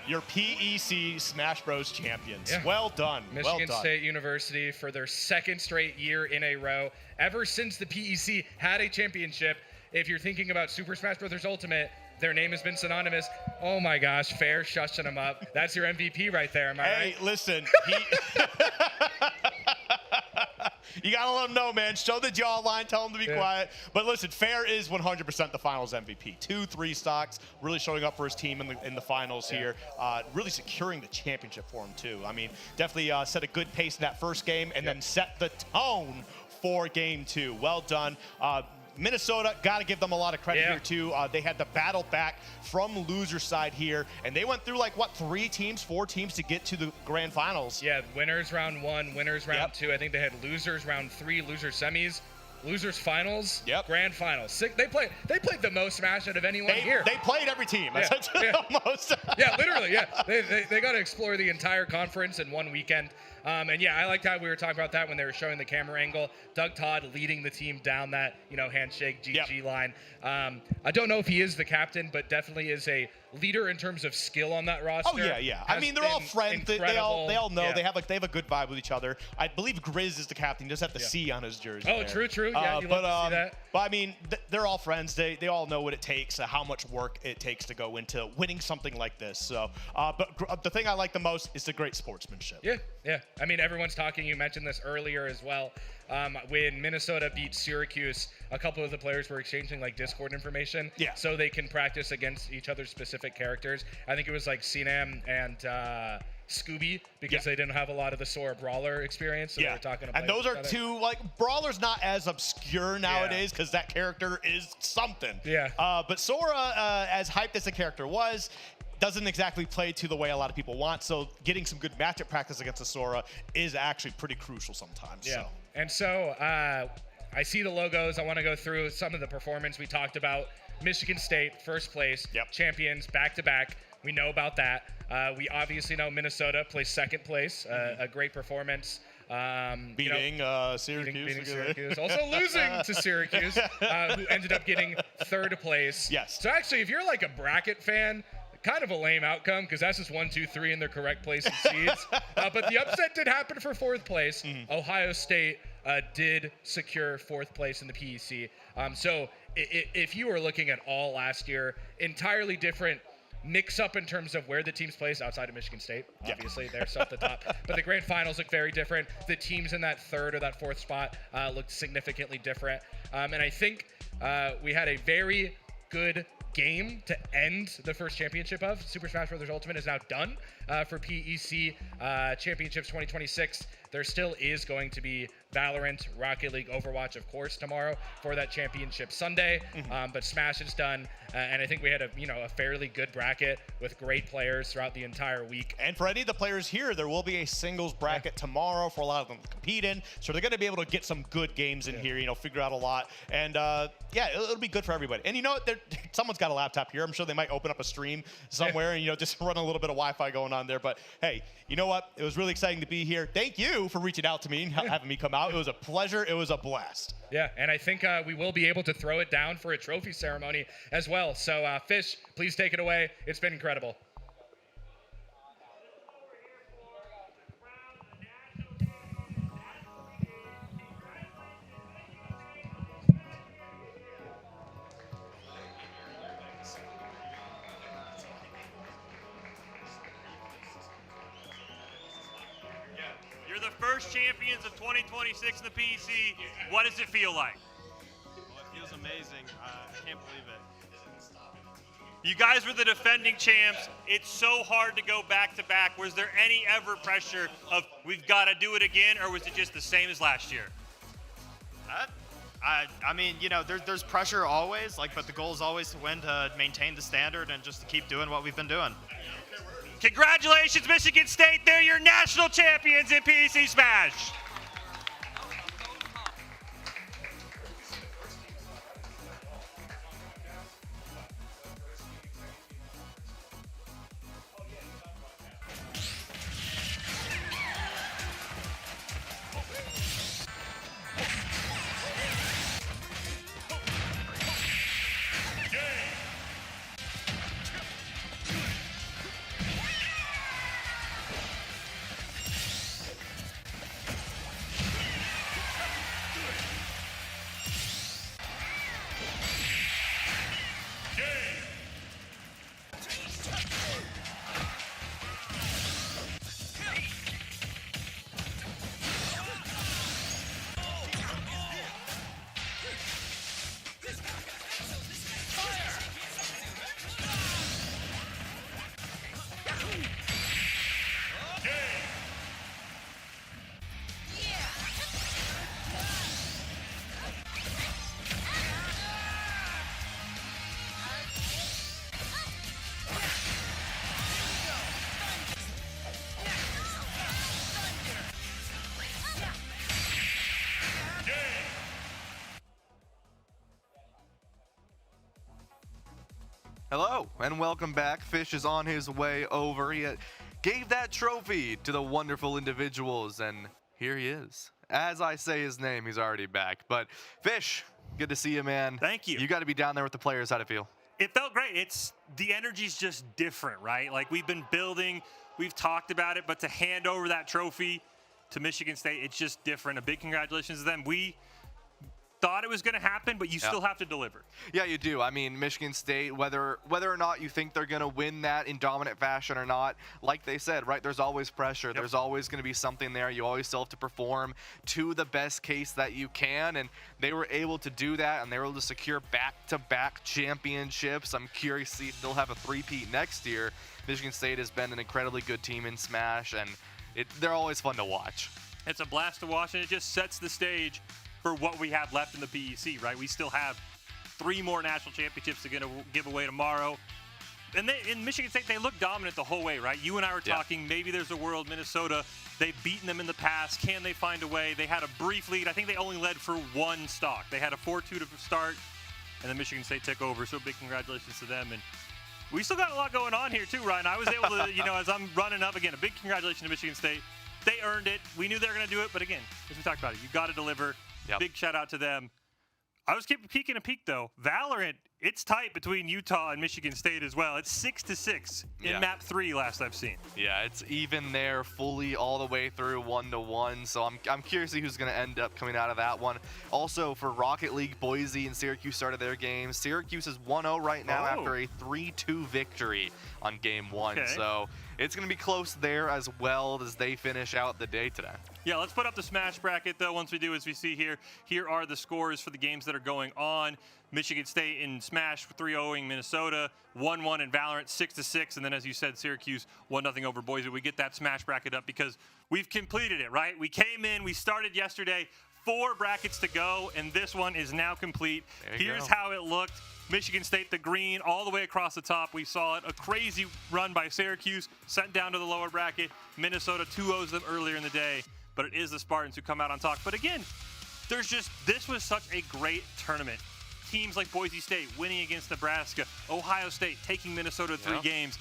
your PEC Smash Bros. Champions.
Yeah.
Well done.
Michigan State University for their 2nd straight year in a row. Ever since the PEC had a championship, if you're thinking about Super Smash Bros. Ultimate, their name has been synonymous. Oh my gosh, fair shushing them up. That's your MVP right there, am I right?
Hey, listen. You got to let them know, man. Show the jawline. Tell them to be quiet. But listen, Fair is 100% the finals MVP. 2-3 stocks, really showing up for his team in the finals here. Really securing the championship for him, too. I mean, definitely set a good pace in that first game and then set the tone for game 2. Well done. Minnesota, got to give them a lot of credit here, too. They had the battle back from loser side here, and they went through, like, what, 4 teams to get to the grand finals?
Yeah, winners round 1, winners round 2. I think they had losers round 3, losers semis, losers finals, grand finals. They played the most Smash out of anyone here.
They played every team, almost.
Yeah, literally, They got to explore the entire conference in one weekend. And yeah, I liked how we were talking about that when they were showing the camera angle. Doug Todd leading the team down that, handshake GG line. I don't know if he is the captain, but definitely is a leader in terms of skill on that roster.
Oh yeah. I mean, they're all friends. They all know they have a good vibe with each other. I believe Grizz is the captain. He does have the C on his jersey.
Oh,
there.
true. Yeah, you love to see that.
But I mean, they're all friends. They all know what it takes, how much work it takes to go into winning something like this. So, but the thing I like the most is the great sportsmanship.
Yeah. I mean, everyone's talking. You mentioned this earlier as well. When Minnesota beat Syracuse, a couple of the players were exchanging like Discord information, so they can practice against each other's specific characters. I think it was like Sinam and Scooby because they didn't have a lot of the Sora Brawler experience. So they were talking about.
And those are two, like, Brawler's not as obscure nowadays because that character is something. But Sora, as hyped as the character was, doesn't exactly play to the way a lot of people want. So getting some good matchup practice against a Sora is actually pretty crucial sometimes.
Yeah. And so I see the logos. I want to go through some of the performance we talked about. Michigan State, first place, champions, back-to-back. We know about that. We obviously know Minnesota placed second place, a great performance.
Beating Syracuse.
Beating Syracuse. Also losing to Syracuse, who ended up getting third place. So actually, if you're like a bracket fan, kind of a lame outcome because that's just 1, 2, 3 in their correct place in seeds. But the upset did happen for fourth place. Ohio State did secure fourth place in the PEC. So if you were looking at all last year, entirely different mix-up in terms of where the teams placed outside of Michigan State. Obviously, they're still at the top. But the grand finals look very different. The teams in that third or that fourth spot looked significantly different. And I think we had a very good game to end the first championship of. Super Smash Bros. Ultimate is now done for PEC Championships 2026. There still is going to be Valorant, Rocket League, Overwatch, of course, tomorrow for that championship Sunday. But Smash is done, and I think we had a fairly good bracket with great players throughout the entire week.
And for any of the players here, there will be a singles bracket tomorrow for a lot of them to compete in. So they're going to be able to get some good games in here, figure out a lot. And it'll be good for everybody. And you know what? Someone's got a laptop here. I'm sure they might open up a stream somewhere and just run a little bit of Wi-Fi going on there. But hey, you know what? It was really exciting to be here. Thank you for reaching out to me and having me come out. It was a pleasure. It was a blast.
Yeah, and I think we will be able to throw it down for a trophy ceremony as well. So, Fish, please take it away. It's been incredible.
You're the first champions of 2026 in the PEC. What does it feel like?
Well, it feels amazing. I can't believe it.
You guys were the defending champs. It's so hard to go back to back. Was there any ever pressure of we've got to do it again, or was it just the same as last year?
I mean, there's pressure always, but the goal is always to win, to maintain the standard, and just to keep doing what we've been doing.
Congratulations, Michigan State. They're your national champions in PEC Smash.
Hello, and welcome back. Fish is on his way over. He gave that trophy to the wonderful individuals, and here he is. As I say his name, he's already back. But Fish, good to see you, man.
Thank you.
You got to be down there with the players. How'd it feel?
It felt great. The energy's just different, right? Like we've been building, we've talked about it, but to hand over that trophy to Michigan State, it's just different. A big congratulations to them. We thought it was going to happen, but you still have to deliver.
Yeah, you do. I mean, Michigan State, whether or not you think they're going to win that in dominant fashion or not, like they said, right, there's always pressure. Yep. There's always going to be something there. You always still have to perform to the best case that you can, and they were able to do that, and they were able to secure back-to-back championships. I'm curious to see if they'll have a three-peat next year. Michigan State has been an incredibly good team in Smash, and they're always fun to watch.
It's a blast to watch, and it just sets the stage for what we have left in the PEC, right? We still have 3 more national championships to give away tomorrow. And in Michigan State, they look dominant the whole way, right? You and I were talking, maybe there's a world Minnesota, they've beaten them in the past. Can they find a way? They had a brief lead. I think they only led for 1 stock. They had a 4-2 to start, and then Michigan State took over. So big congratulations to them. And we still got a lot going on here too, Ryan. I was able to, as I'm running up again, a big congratulations to Michigan State. They earned it. We knew they were going to do it, but again, as we talked about it, you got to deliver. Yep. Big shout out to them. I was peeking a peek though. Valorant, it's tight between Utah and Michigan State as well. It's 6-6 in map 3 last I've seen.
Yeah, it's even there fully all the way through 1-1. So I'm curious to see who's going to end up coming out of that one. Also for Rocket League, Boise and Syracuse started their games. Syracuse is 1-0 right now after a 3-2 victory on game 1. Okay. So it's going to be close there as well as they finish out the day today.
Yeah, let's put up the Smash bracket, though, once we do, as we see here. Here are the scores for the games that are going on. Michigan State in Smash 3-0ing Minnesota, 1-1 in Valorant, 6-6, and then, as you said, Syracuse 1-0 over Boise. We get that Smash bracket up because we've completed it, right? We came in, we started yesterday, 4 brackets to go, and this one is now complete. Here's how it looked. Michigan State, the green, all the way across the top. We saw it. A crazy run by Syracuse, sent down to the lower bracket. Minnesota 2-0s them earlier in the day, but it is the Spartans who come out on top. But again, this was such a great tournament. Teams like Boise State winning against Nebraska, Ohio State taking Minnesota 3 games.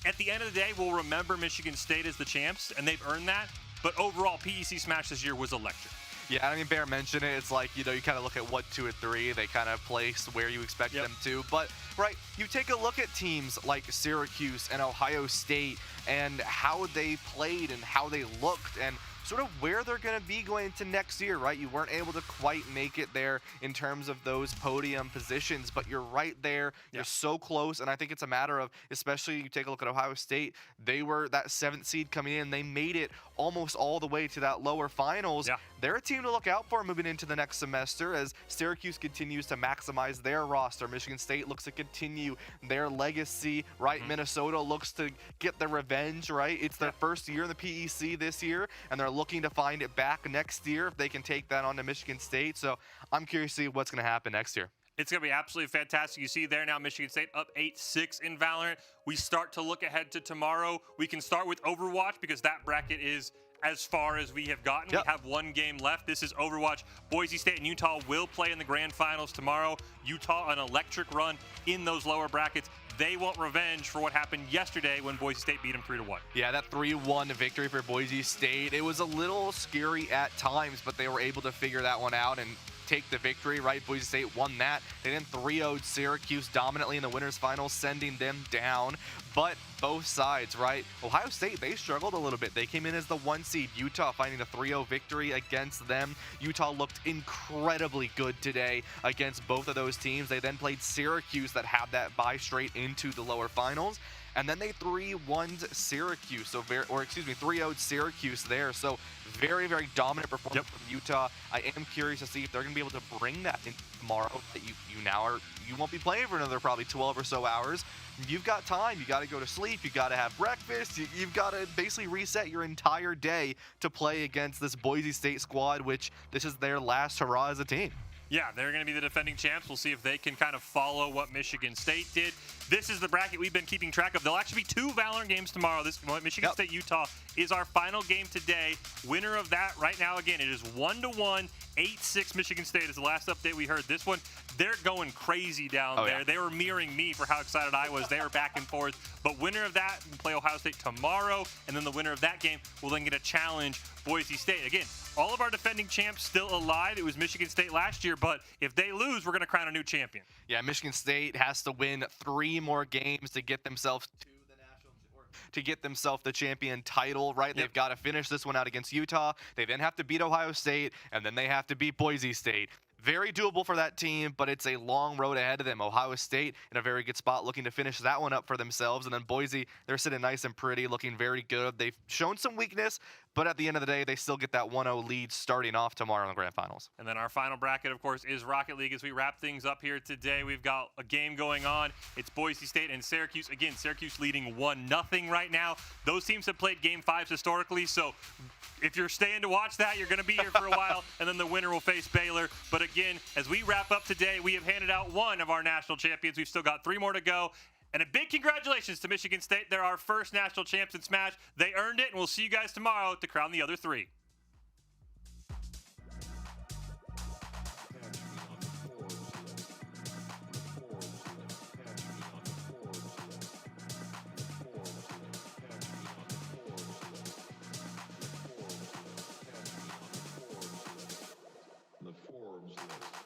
At the end of the day, we'll remember Michigan State as the champs, and they've earned that. But overall, PEC Smash this year was electric.
Yeah, I mean, Bear mentioned it. It's like, you kind of look at 1, 2, and 3. They kind of place where you expect them to. But, right, you take a look at teams like Syracuse and Ohio State and how they played and how they looked and sort of where they're going to be going into next year, right? You weren't able to quite make it there in terms of those podium positions, but you're right there. You're so close, and I think it's a matter of, especially you take a look at Ohio State, they were that 7th seed coming in. They made it almost all the way to that lower finals. They're a team to look out for moving into the next semester as Syracuse continues to maximize their roster. Michigan State looks to continue their legacy, right? Minnesota looks to get their revenge, right? It's their first year in the PEC this year, and they're looking to find it back next year if they can take that on to Michigan State. So I'm curious to see what's going to happen next year.
It's going to be absolutely fantastic. You see there now Michigan State up 8-6 in Valorant. We start to look ahead to tomorrow. We can start with Overwatch because that bracket is as far as we have gotten. We have 1 game left. This is Overwatch. Boise State and Utah will play in the grand finals tomorrow. Utah, an electric run in those lower brackets. They want revenge for what happened yesterday when Boise State beat them 3-1.
Yeah, that 3-1 victory for Boise State. It was a little scary at times, but they were able to figure that one out and take the victory, right? Boise State won that. They then 3-0'd Syracuse dominantly in the winners finals, sending them down. But both sides, right? Ohio State, they struggled a little bit. They came in as the 1 seed. Utah finding a 3-0 victory against them. Utah looked incredibly good today against both of those teams. They then played Syracuse that had that bye straight into the lower finals. And then they 3-1'd Syracuse, 3-0'd Syracuse there. So very, very dominant performance from Utah. I am curious to see if they're going to be able to bring that in tomorrow. That you won't be playing for another probably 12 or so hours. You've got time. You got to go to sleep. You got to have breakfast. You've got to basically reset your entire day to play against this Boise State squad, which this is their last hurrah as a team.
Yeah, they're going to be the defending champs. We'll see if they can kind of follow what Michigan State did. This is the bracket we've been keeping track of. There'll actually be 2 Valorant games tomorrow. This Michigan State Utah is our final game today. Winner of that right now, again, it is 1-1. 8-6 Michigan State is the last update we heard. This one, they're going crazy down there.
Yeah.
They were mirroring me for how excited I was. They were back and forth. But winner of that will play Ohio State tomorrow, and then the winner of that game will then get a challenge Boise State. Again, all of our defending champs still alive. It was Michigan State last year, but if they lose, we're going to crown a new champion.
Yeah, Michigan State has to win 3 more games to get themselves the champion title, right? They've got to finish this one out against Utah. They then have to beat Ohio State, and then they have to beat Boise State. Very doable for that team, but it's a long road ahead of them. Ohio State in a very good spot, looking to finish that one up for themselves. And then Boise, they're sitting nice and pretty, looking very good. They've shown some weakness, but at the end of the day, they still get that 1-0 lead starting off tomorrow in the grand finals.
And then our final bracket, of course, is Rocket League. As we wrap things up here today, we've got a game going on. It's Boise State and Syracuse. Again, Syracuse leading 1-0 right now. Those teams have played Game 5s historically, so if you're staying to watch that, you're going to be here for a while, and then the winner will face Baylor. But again, as we wrap up today, we have handed out 1 of our national champions. We've still got 3 more to go. And a big congratulations to Michigan State. They're our first national champs in Smash. They earned it, and we'll see you guys tomorrow to crown the other 3.
The Forbes list.